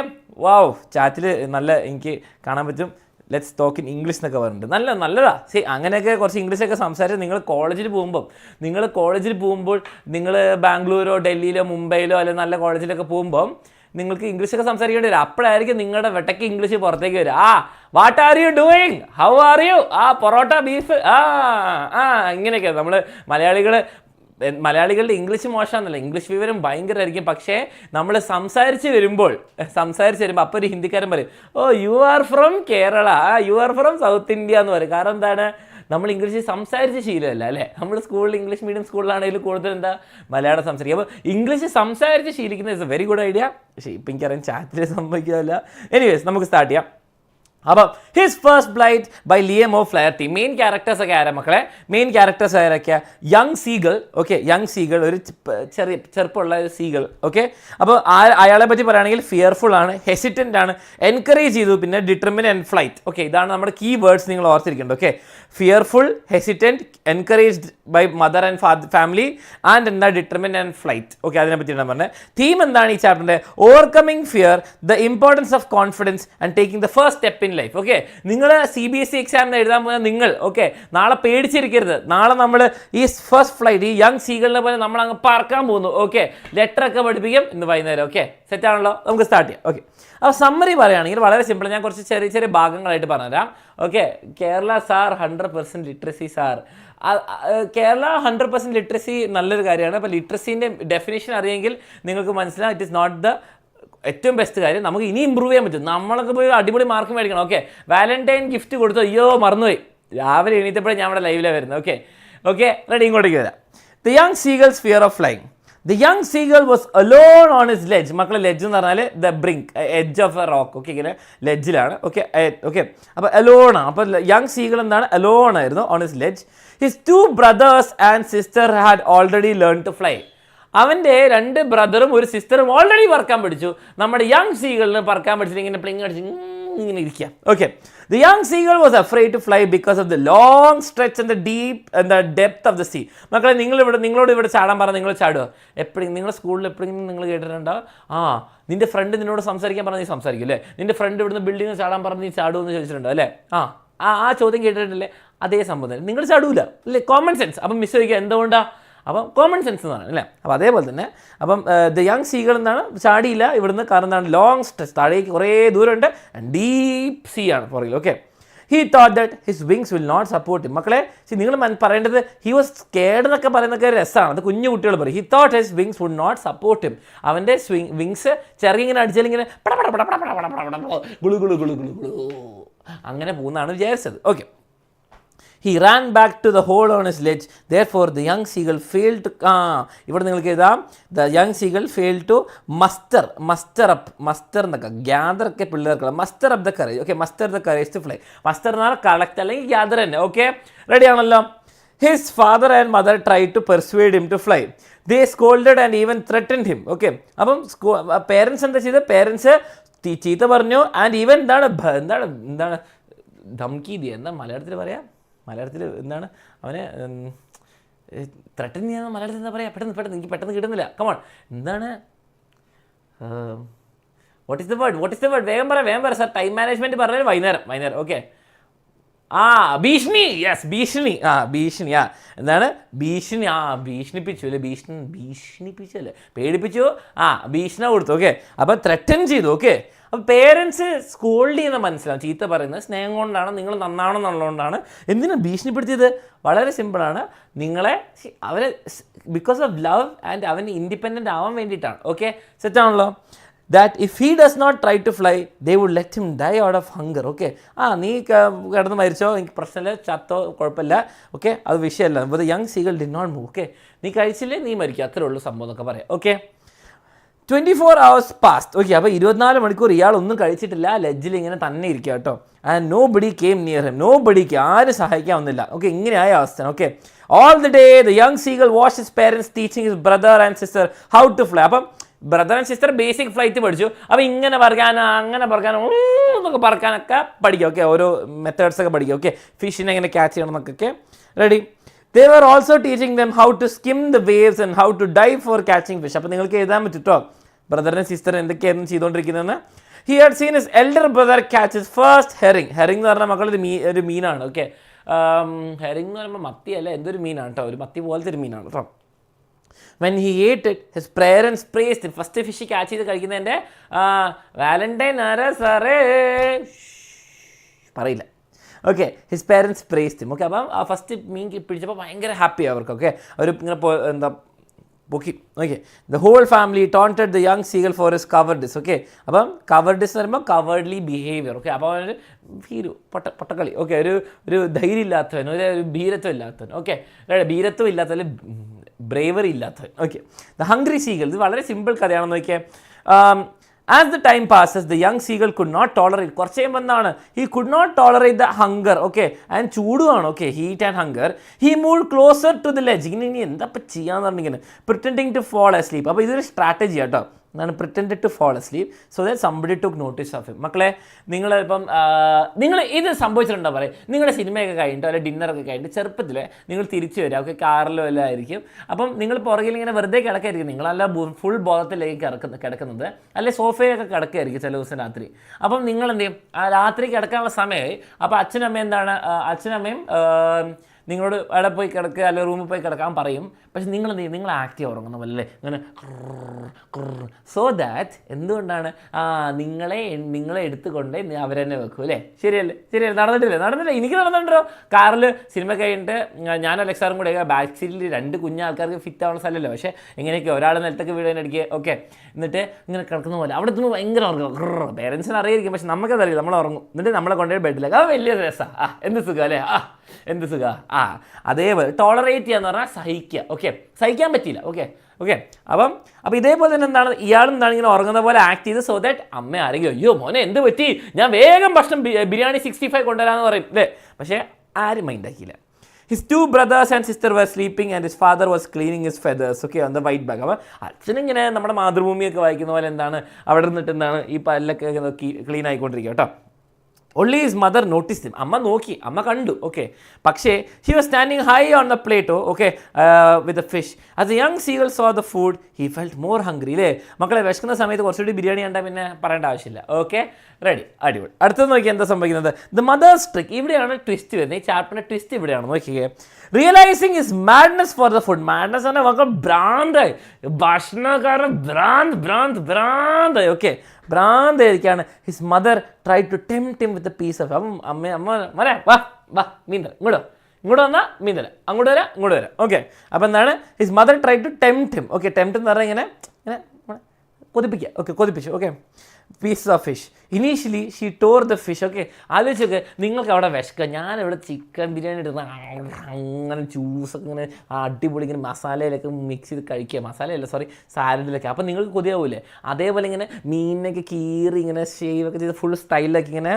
വാവ് ചാറ്റിൽ നല്ല എനിക്ക് കാണാൻ പറ്റും. ലെറ്റ്സ് ടോക്ക് ഇൻ ഇംഗ്ലീഷ് എന്നൊക്കെ പറഞ്ഞിട്ട് നല്ലതാ. അങ്ങനെയൊക്കെ കുറച്ച് ഇംഗ്ലീഷൊക്കെ സംസാരിച്ച് നിങ്ങൾ കോളേജിൽ പോകുമ്പോൾ നിങ്ങൾ ബാംഗ്ലൂരോ ഡൽഹിയിലോ മുംബൈയിലോ അല്ലെങ്കിൽ നല്ല കോളേജിലൊക്കെ പോകുമ്പോൾ നിങ്ങൾക്ക് ഇംഗ്ലീഷൊക്കെ സംസാരിക്കേണ്ടി വരും. അപ്പോഴായിരിക്കും നിങ്ങളുടെ വെട്ടയ്ക്ക് ഇംഗ്ലീഷ് പുറത്തേക്ക് വരും. What are you doing, how are you, parotta beef ഇങ്ങനെയൊക്കെ. നമ്മൾ മലയാളികളുടെ ഇംഗ്ലീഷ് മോശമാണെന്നല്ല, ഇംഗ്ലീഷ് വിവരം ഭയങ്കരമായിരിക്കും. പക്ഷേ നമ്മൾ സംസാരിച്ച് വരുമ്പോൾ അപ്പോൾ ഒരു ഹിന്ദിക്കാരൻ പറയും, you are from Kerala, you are from south India എന്ന് പറയും. കാരണം എന്താണ്? നമ്മൾ ഇംഗ്ലീഷ് സംസാരിച്ച് ശീലമല്ല അല്ലേ. നമ്മൾ സ്കൂളിൽ ഇംഗ്ലീഷ് മീഡിയം സ്കൂളിലാണെങ്കിലും കൂടുതൽ എന്താ മലയാളം സംസാരിക്കുക. അപ്പോൾ ഇംഗ്ലീഷ് സംസാരിച്ച് ശീലിക്കുന്നത് is a very good idea. പക്ഷേ ഇപ്പം എനിക്കറിയാം ചാറ്റിൽ സംഭവിക്കാറില്ല. എനിവേസ് നമുക്ക് സ്റ്റാർട്ട് ചെയ്യാം. അപ്പം his first flight by Liam O'Flaherty. Main characters ഒക്കെ ആരാ മക്കളെ? മെയിൻ ക്യാരക്ടേഴ്സ് ആരൊക്കെയാണ്? Young seagull. Okay young seagull, ഒരു ചെറുപ്പമുള്ള ഒരു സീഗൾ. ഓക്കെ അപ്പോൾ അയാളെ പറ്റി പറയുകയാണെങ്കിൽ ഫിയർഫുൾ ആണ്, ഹെസിറ്റൻ്റ് ആണ്, എൻകറേജ് ചെയ്തു, പിന്നെ ഡിറ്റർമിൻ ആൻഡ് ഫ്ലൈറ്റ്. ഓക്കെ ഇതാണ് നമ്മുടെ കീ വേർഡ്സ് നിങ്ങൾ ഓർത്തിരിക്കേണ്ടത്. Okay fearful, hesitant, encouraged by mother and family and എന്താ ഡിറ്റർമിൻ ആൻഡ് ഫ്ലൈറ്റ്. ഓക്കെ അതിനെ പറ്റിയാണ് പറഞ്ഞത്. തീം എന്താണ് ഈ ചാപ്റ്ററിൻ്റെ? Overcoming fear, the importance of confidence and taking the first step in life. Okay നിങ്ങൾ CBSE എക്സാമിന് എഴുതാൻ പോകുന്ന നിങ്ങൾ ഓക്കെ നാളെ പേടിച്ചിരിക്കരുത്. നാളെ നമ്മൾ ഈ ഫസ്റ്റ് ഫ്ലൈറ്റ് ഈ യങ് സീകളിനെ പോലെ നമ്മൾ അങ്ങ് പറക്കാൻ പോകുന്നു. ഓക്കെ ലെറ്ററൊക്കെ പഠിപ്പിക്കും ഇന്ന് വൈകുന്നേരം. ഓക്കെ സെറ്റാണല്ലോ, നമുക്ക് സ്റ്റാർട്ട് ചെയ്യാം. ഓക്കെ അപ്പോൾ സമ്മറി പറയുകയാണെങ്കിൽ വളരെ സിമ്പിൾ. ഞാൻ കുറച്ച് ചെറിയ ഭാഗങ്ങളായിട്ട് പറഞ്ഞുതരാം. Okay Kerala sir 100% literacy sir. Kerala 100% literacy നല്ലൊരു കാര്യമാണ്. അപ്പോൾ ലിറ്ററസീൻ്റെ ഡെഫിനേഷൻ അറിയെങ്കിൽ നിങ്ങൾക്ക് മനസ്സിലാവും ഇറ്റ് ഇസ് നോട്ട് ദ ഏറ്റവും ബെസ്റ്റ് കാര്യം. നമുക്ക് ഇനി ഇമ്പ്രൂവ് ചെയ്യാൻ പറ്റും. നമ്മളൊക്കെ പോയി അടിപൊളി മാർക്ക് മേടിക്കണം. ഓക്കെ വാലന്റൈൻ ഗിഫ്റ്റ് കൊടുത്തു, അയ്യോ മറന്നുപോയി, രാവിലെ എണീറ്റപ്പോഴേ ഞാൻ ഇവിടെ ലൈവിലാണ് വരുന്നത്. ഓക്കെ റെഡി, ഇങ്ങോട്ടേക്ക് വരാം. The young seagulls fear of flying. The young seagull was alone on his ledge. മക്കളെ ലെഡ്ജ് എന്ന് പറഞ്ഞാൽ the brink edge of A rock. Okay, ഇങ്ങനെ ലെഡ്ജിലാണ്. ഓക്കെ ഓക്കെ, അപ്പോൾ അലോൺ ആണ്. അപ്പോൾ യങ് സീഗൾ എന്താണ്, അലോൺ ആയിരുന്നു on his ledge. His 2 brothers and sister had already learned to fly. അവൻ്റെ 2 ബ്രദറും ഒരു സിസ്റ്ററും ഓൾറെഡി പറക്കാൻ പഠിച്ചു. നമ്മുടെ യങ് സീഗളിന് പറക്കാൻ പഠിച്ചിട്ട് ഇങ്ങനെ പ്ലിങ് അടിച്ച് ഇങ്ങനെ ഇരിക്കുക. Okay, the young seagull was afraid to fly because of the long stretch and the deep and the depth of the sea. മക്കളെ നിങ്ങളോട് ഇവിടെ ചാടാൻ പറഞ്ഞാൽ നിങ്ങൾ ചാടുക? എപ്പോഴും നിങ്ങളുടെ സ്കൂളിൽ എപ്പോഴെങ്കിലും നിങ്ങൾ കേട്ടിട്ടുണ്ടോ, നിന്റെ ഫ്രണ്ട് നിന്നോട് സംസാരിക്കാൻ പറഞ്ഞാൽ നീ സംസാരിക്കും അല്ലേ? നിന്റെ ഫ്രണ്ട് ഇവിടുന്ന് ബിൽഡിംഗ് ചാടാൻ പറഞ്ഞ് നീ ചാടുമെന്ന് ചോദിച്ചിട്ടുണ്ടോ അല്ലേ? ആ ചോദ്യം കേട്ടിട്ടില്ലേ? അതേ സംഭവം തന്നെ, നിങ്ങൾ ചാടൂല അല്ലേ? Common sense. അപ്പം മിസ് ചോദിക്കുക എന്തുകൊണ്ടാണ്? അപ്പം കോമൺ സെൻസ് എന്നാണ് അല്ലേ? അപ്പോൾ അതേപോലെ തന്നെ അപ്പം ദ യങ് സീഗൾ എന്താണ്, ചാടിയില്ല ഇവിടുന്ന്. കാരണം എന്താണ്, ലോങ് സ്ട്രെച്ച്, താഴേക്ക് കുറേ ദൂരമുണ്ട്, ഡീപ്പ് സീ ആണ് പുറകിൽ. Okay, he thought that his wings will not support him. മക്കളെ നിങ്ങൾ പറയേണ്ടത് ഹി വാസ് സ്കേർഡ് എന്നൊക്കെ പറയുന്നൊക്കെ രസമാണ്, അത് കുഞ്ഞു കുട്ടികൾ പറയും. He thought his wings would not support him. അവൻ്റെ വിങ്സ് ചെറുകിങ്ങനെ അടിച്ചാൽ ഇങ്ങനെ ഗുളു ഗുളു ഗുളു ഗുളു ഗുളു അങ്ങനെ പോകുന്നതാണ് വിചാരിച്ചത്. Okay, he ran back to the hole on his ledge. Therefore the young seagull failed to ഇവിടെ നിങ്ങൾക്ക് എഴുതാം, the young seagull failed to muster up എന്നൊക്കെ gather ഒക്കെ പിള്ളേർക്കുള്ള muster up the courage. Okay, muster the courage to fly. muster എന്നാൽ collect അല്ലെങ്കിൽ gather തന്നെ. Okay, ready ആണല്ലോ? his father and mother tried to persuade him to fly. they scolded and even threatened him. Okay, അപ്പം parents എന്താ ചെയ്തത്? Parents ചീത്ത പറഞ്ഞു. And even എന്താണ് ധംകി ദിയ, എന്താ മലയാളത്തിൽ പറയാം? മലയാളത്തിൽ എന്താണ് അവനെ ത്രട്ടൻ ചെയ്യാൻ മലയാളത്തിൽ എന്താ പറയുക? പെട്ടെന്ന് എനിക്ക് പെട്ടെന്ന് കിട്ടുന്നില്ല. കമോൺ, എന്താണ്? What is the word? വേഗം പറ സാർ. ടൈം മാനേജ്മെൻറ്റ് പറഞ്ഞാൽ വൈകുന്നേരം. ഓക്കെ, ഭീഷണി. യെസ്, ഭീഷണി. ഭീഷണി. എന്താണ് ഭീഷണി? ഭീഷണിപ്പിച്ചു അല്ലേ? ഭീഷണിപ്പിച്ചു അല്ലേ? പേടിപ്പിച്ചു. ഭീഷണി കൊടുത്തു. ഓക്കെ, അപ്പോൾ ത്രട്ടൻ ചെയ്തു. ഓക്കെ, അപ്പോൾ പേരൻസ് സ്കോൾഡ് ചെയ്യുന്ന മനസ്സിലാവും, ചീത്ത പറയുന്നത് സ്നേഹം കൊണ്ടാണ്, നിങ്ങൾ നന്നാണെന്നുള്ളതുകൊണ്ടാണ്. എന്തിനാണ് ഭീഷണിപ്പെടുത്തിയത്? വളരെ സിമ്പിളാണ്. അവരെ ബിക്കോസ് ഓഫ് ലവ് ആൻഡ് അവന് ഇൻഡിപെൻഡൻ്റ് ആവാൻ വേണ്ടിയിട്ടാണ്. Okay, സെറ്റാണല്ലോ? that if he does not try to fly, they would let him die out of hunger. Okay, നീ കിടന്ന് മരിച്ചോ, എനിക്ക് പ്രശ്നമില്ല, ചത്തോ കുഴപ്പമില്ല. ഓക്കെ, അത് വിഷയമല്ല. അപ്പോൾ young seagull did not move. Okay, നീ കഴിച്ചില്ലേ നീ മരിക്കുക, അത്രേ ഉള്ളൂ സംഭവം എന്നൊക്കെ പറയാം. Okay, 24 hours passed. ഓക്കെ, അപ്പോൾ 24 മണിക്കൂർ ഇയാൾ ഒന്നും കഴിച്ചിട്ടില്ല, ലെഡ്ജിൽ ഇങ്ങനെ തന്നെ ഇരിക്കുക കേട്ടോ. And nobody came near him. നോ ബഡിക്ക് ആരും സഹായിക്കാവുന്നില്ല. ഓക്കെ, ഇങ്ങനെയായ അവസ്ഥ. Okay, all the day the young seagull watch his parents teaching his brother and sister how to fly. അപ്പം brother and sister basic flight പഠിച്ചു. അപ്പോൾ ഇങ്ങനെ പറക്കാനോ അങ്ങനെ പറക്കാനോ എന്നൊക്കെ പറക്കാനൊക്കെ പഠിക്കും. ഓക്കെ, ഓരോ മെത്തേഡ്സ് ഒക്കെ പഠിക്കും. ഓക്കെ, ഫിഷിനെ എങ്ങനെ ക്യാച്ച് ചെയ്യണം എന്നൊക്കെ ready. They were also teaching them how to skim the waves and how to dive for catching fish. അപ്പോൾ നിങ്ങൾക്ക് എഴുതാൻ പറ്റുട്ടോ ബ്രദറിനും സിസ്റ്റർ എന്തൊക്കെയായിരുന്നു ചെയ്തുകൊണ്ടിരിക്കുന്നതെന്ന്. He had seen his elder brother catch his first herring. എന്ന് പറഞ്ഞാൽ മക്കൾ ഒരു മീനാണ്. ഓക്കെ, ഹെറിംഗ് എന്ന് പറയുമ്പോൾ മത്തി അല്ല, എന്തൊരു മീനാണ് കേട്ടോ, ഒരു മത്തി പോലത്തെ ഒരു മീനാണ് കേട്ടോ. when he ate it, his parents praised him. First fish catch ചെയ്ത് കഴിക്കുന്നതിൻ്റെ വാലന്റൈൻ ആരാ സാറേ പറയില്ല. Okay, his parents praised him. Okay, അപ്പം ആ ഫസ്റ്റ് മീൻ പിടിച്ചപ്പോൾ ഭയങ്കര ഹാപ്പി അവർക്ക്. ഓക്കെ, അവർ ഇങ്ങനെ എന്താ പൊക്കി. Okay, the whole family taunted the young seagull for his cowardice. Okay, അപ്പം കവർഡിസ് എന്ന് പറയുമ്പോൾ കവേർഡ്ലി ബിഹേവിയർ. ഓക്കെ, അപ്പോൾ അവനൊരു പൊട്ടക്കളി. ഓക്കെ, ഒരു ധൈര്യം ഇല്ലാത്തവൻ, ഒരു ഭീരത്വം ഇല്ലാത്തവൻ. ഓക്കെ, ഭീരത്വം ഇല്ലാത്തവൻ, ബ്രേവറി ഇല്ലാത്തവൻ. Okay, the hungry seagull. ഇത് വളരെ സിമ്പിൾ കഥയാണെന്ന് നോക്കിയാൽ. As the time passes, the young seagull could not tolerate. കുറച്ച് കഴിയുമ്പോൾ എന്താണ്, he could not tolerate the hunger. Okay, and ചൂടുമാണ്. Okay, heat and hunger. He moved closer to the ledge. ഇനി എന്താ ഇപ്പം ചെയ്യാന്ന് പറഞ്ഞിങ്ങനെ pretending to fall asleep. അപ്പോൾ ഇതൊരു സ്ട്രാറ്റജി കേട്ടോ. എന്താണ് pretended to fall asleep so that somebody took notice of him. മക്കളെ നിങ്ങളിപ്പം നിങ്ങൾ ഇത് സംഭവിച്ചിട്ടുണ്ടോ പറയും, നിങ്ങളുടെ സിനിമയൊക്കെ കഴിഞ്ഞിട്ടോ അല്ലെങ്കിൽ ഡിന്നറൊക്കെ കഴിഞ്ഞിട്ട് ചെറുപ്പത്തിൽ നിങ്ങൾ തിരിച്ചു വരിക. ഓക്കെ, കാറിലോ എല്ലാം ആയിരിക്കും. അപ്പം നിങ്ങൾ പുറകിൽ ഇങ്ങനെ വെറുതെ കിടക്കായിരിക്കും, നിങ്ങളല്ല ഫുൾ ബോധത്തിലേക്ക് കിടക്കുന്നത്, അല്ലെ സോഫയിലൊക്കെ കിടക്കുകയായിരിക്കും ചില ദിവസം രാത്രി. അപ്പം നിങ്ങൾ എന്ത് ചെയ്യും, രാത്രി കിടക്കാനുള്ള സമയമായി. അപ്പോൾ അച്ഛനമ്മയും നിങ്ങളോട് അവിടെ പോയി കിടക്കുക അല്ലെങ്കിൽ റൂമിൽ പോയി കിടക്കാൻ പറയും. പക്ഷെ നിങ്ങൾ എന്ത് ചെയ്യും, നിങ്ങൾ ആക്റ്റീവ് ഉറങ്ങുന്ന പോലെ ഇങ്ങനെ സോ ദാറ്റ് എന്തുകൊണ്ടാണ് നിങ്ങളെ എടുത്തുകൊണ്ട് അവരെന്നെ വെക്കും അല്ലേ? ശരിയല്ലേ? നടന്നിട്ടില്ല. എനിക്ക് നടന്നിട്ടുണ്ടോ? കാറിൽ സിനിമ കഴിഞ്ഞിട്ട് ഞാനും അലക്സാറും കൂടെ ബാക്ക് സീറ്റിൽ 2 കുഞ്ഞാൾക്കാർക്ക് ഫിറ്റ് ആവുന്ന സ്ഥലമല്ലോ. പക്ഷേ എങ്ങനെയൊക്കെ ഒരാൾ നിലത്തൊക്കെ വീടാനടിക്കുക. ഓക്കെ, എന്നിട്ട് ഇങ്ങനെ കിടക്കുന്ന പോലെ അവിടെ എത്തുമ്പോൾ ഭയങ്കര ഉറങ്ങും. പേരൻസിന് അറിയായിരിക്കും, പക്ഷെ നമുക്കതറിയില്ല, നമ്മൾ ഉറങ്ങും. എന്നിട്ട് നമ്മളെ കൊണ്ടുപോയി ബെഡിലേക്ക്. വലിയ രസമാണ്. എന്ത് സുഖം അല്ലേ? എന്ത് സുഖമാണ്. അതേപോലെ ടോളറേറ്റ് ചെയ്യുക എന്ന് പറഞ്ഞാൽ സഹിക്കുക. ഓക്കെ, സഹിക്കാൻ പറ്റിയില്ല. ഓക്കെ ഓക്കെ അപ്പം ഇതേപോലെ തന്നെ എന്താണ് ഇയാളും എന്താണ് ഇങ്ങനെ ഉറങ്ങുന്ന പോലെ ആക്ട് ചെയ്ത്, സോ ദാറ്റ് അമ്മ ആരെങ്കിലും അയ്യോ മോനെ എന്ത് പറ്റി, ഞാൻ വേഗം ഭക്ഷണം ബിരിയാണി 65 കൊണ്ടുവരാമെന്ന് പറയും അല്ലേ. പക്ഷേ ആരും mind ആക്കിയില്ല. His 2 brothers and sister were sleeping and his father was cleaning his feathers, okay, on the white bag. അപ്പോൾ അച്ഛനിങ്ങനെ നമ്മുടെ മാതൃഭൂമിയൊക്കെ വായിക്കുന്ന പോലെ എന്താണ് അവിടെ നിന്നിട്ട് എന്താണ് ഈ പല്ലൊക്കെ നോക്കി ക്ലീൻ ആയിക്കൊണ്ടിരിക്കുക കേട്ടോ. Only his mother noticed him. അമ്മ നോക്കി, അമ്മ കണ്ടു. ഓക്കെ, പക്ഷേ he was standing high on the plate, okay, with the fish. As the young seagull saw the food, he felt more hungry. അല്ലേ മക്കളെ, വിശക്കുന്ന സമയത്ത് കുറച്ചുകൂടി ബിരിയാണി കണ്ടാൽ പിന്നെ പറയേണ്ട ആവശ്യമില്ല. ഓക്കെ, റെഡി, അടിപൊളി. അടുത്തത് നോക്കി എന്താ സംഭവിക്കുന്നത്. ദ മദേഴ്സ് ട്രിക്ക്, ഇവിടെയാണ് ട്വിസ്റ്റ് വരുന്നത്. ഈ ചാപ്റ്ററിൻ്റെ ട്വിസ്റ്റ് ഇവിടെയാണ്. നോക്കിയേ, realising is madness for the food. Madness ആണ് മക്കൾ ഭ്രാന്തായി, ഭക്ഷണക്കാരൻ ഭ്രാന്തായി. ഓക്കെ, ഭ്രാന്തായിരിക്കാണ്. His mother try to tempt him with a piece of. അമ്മ മരെ വാ മീൻതല ഇങ്ങോട്ട് വന്നാൽ മീൻതല, അങ്ങോട്ട് വരാം. ഓക്കെ, അപ്പോൾ എന്താണ് his mother try to tempt him. Okay, tempt എന്ന് പറഞ്ഞാൽ ഇങ്ങനെ കൊതിപ്പിക്കുക. ഓക്കെ, കൊതിപ്പിച്ചു. Okay, pieces of fish. Initially she tore the fish. Okay, ആലോചിച്ചൊക്കെ നിങ്ങൾക്ക് അവിടെ വിശക്കുക, ഞാനിവിടെ ചിക്കൻ ബിരിയാണി ഇടുന്ന അങ്ങനെ ജ്യൂസൊക്കെ ഇങ്ങനെ അടിപൊളി ഇങ്ങനെ മസാലയിലൊക്കെ മിക്സ് ചെയ്ത് കഴിക്കുക, മസാലയല്ല സോറി സാലഡിലൊക്കെ. അപ്പോൾ നിങ്ങൾക്ക് കൊതിയാവൂലേ. അതേപോലെ ഇങ്ങനെ മീനിനൊക്കെ കീറി ഇങ്ങനെ ഷേവൊക്കെ ചെയ്ത് ഫുൾ സ്റ്റൈലൊക്കെ ഇങ്ങനെ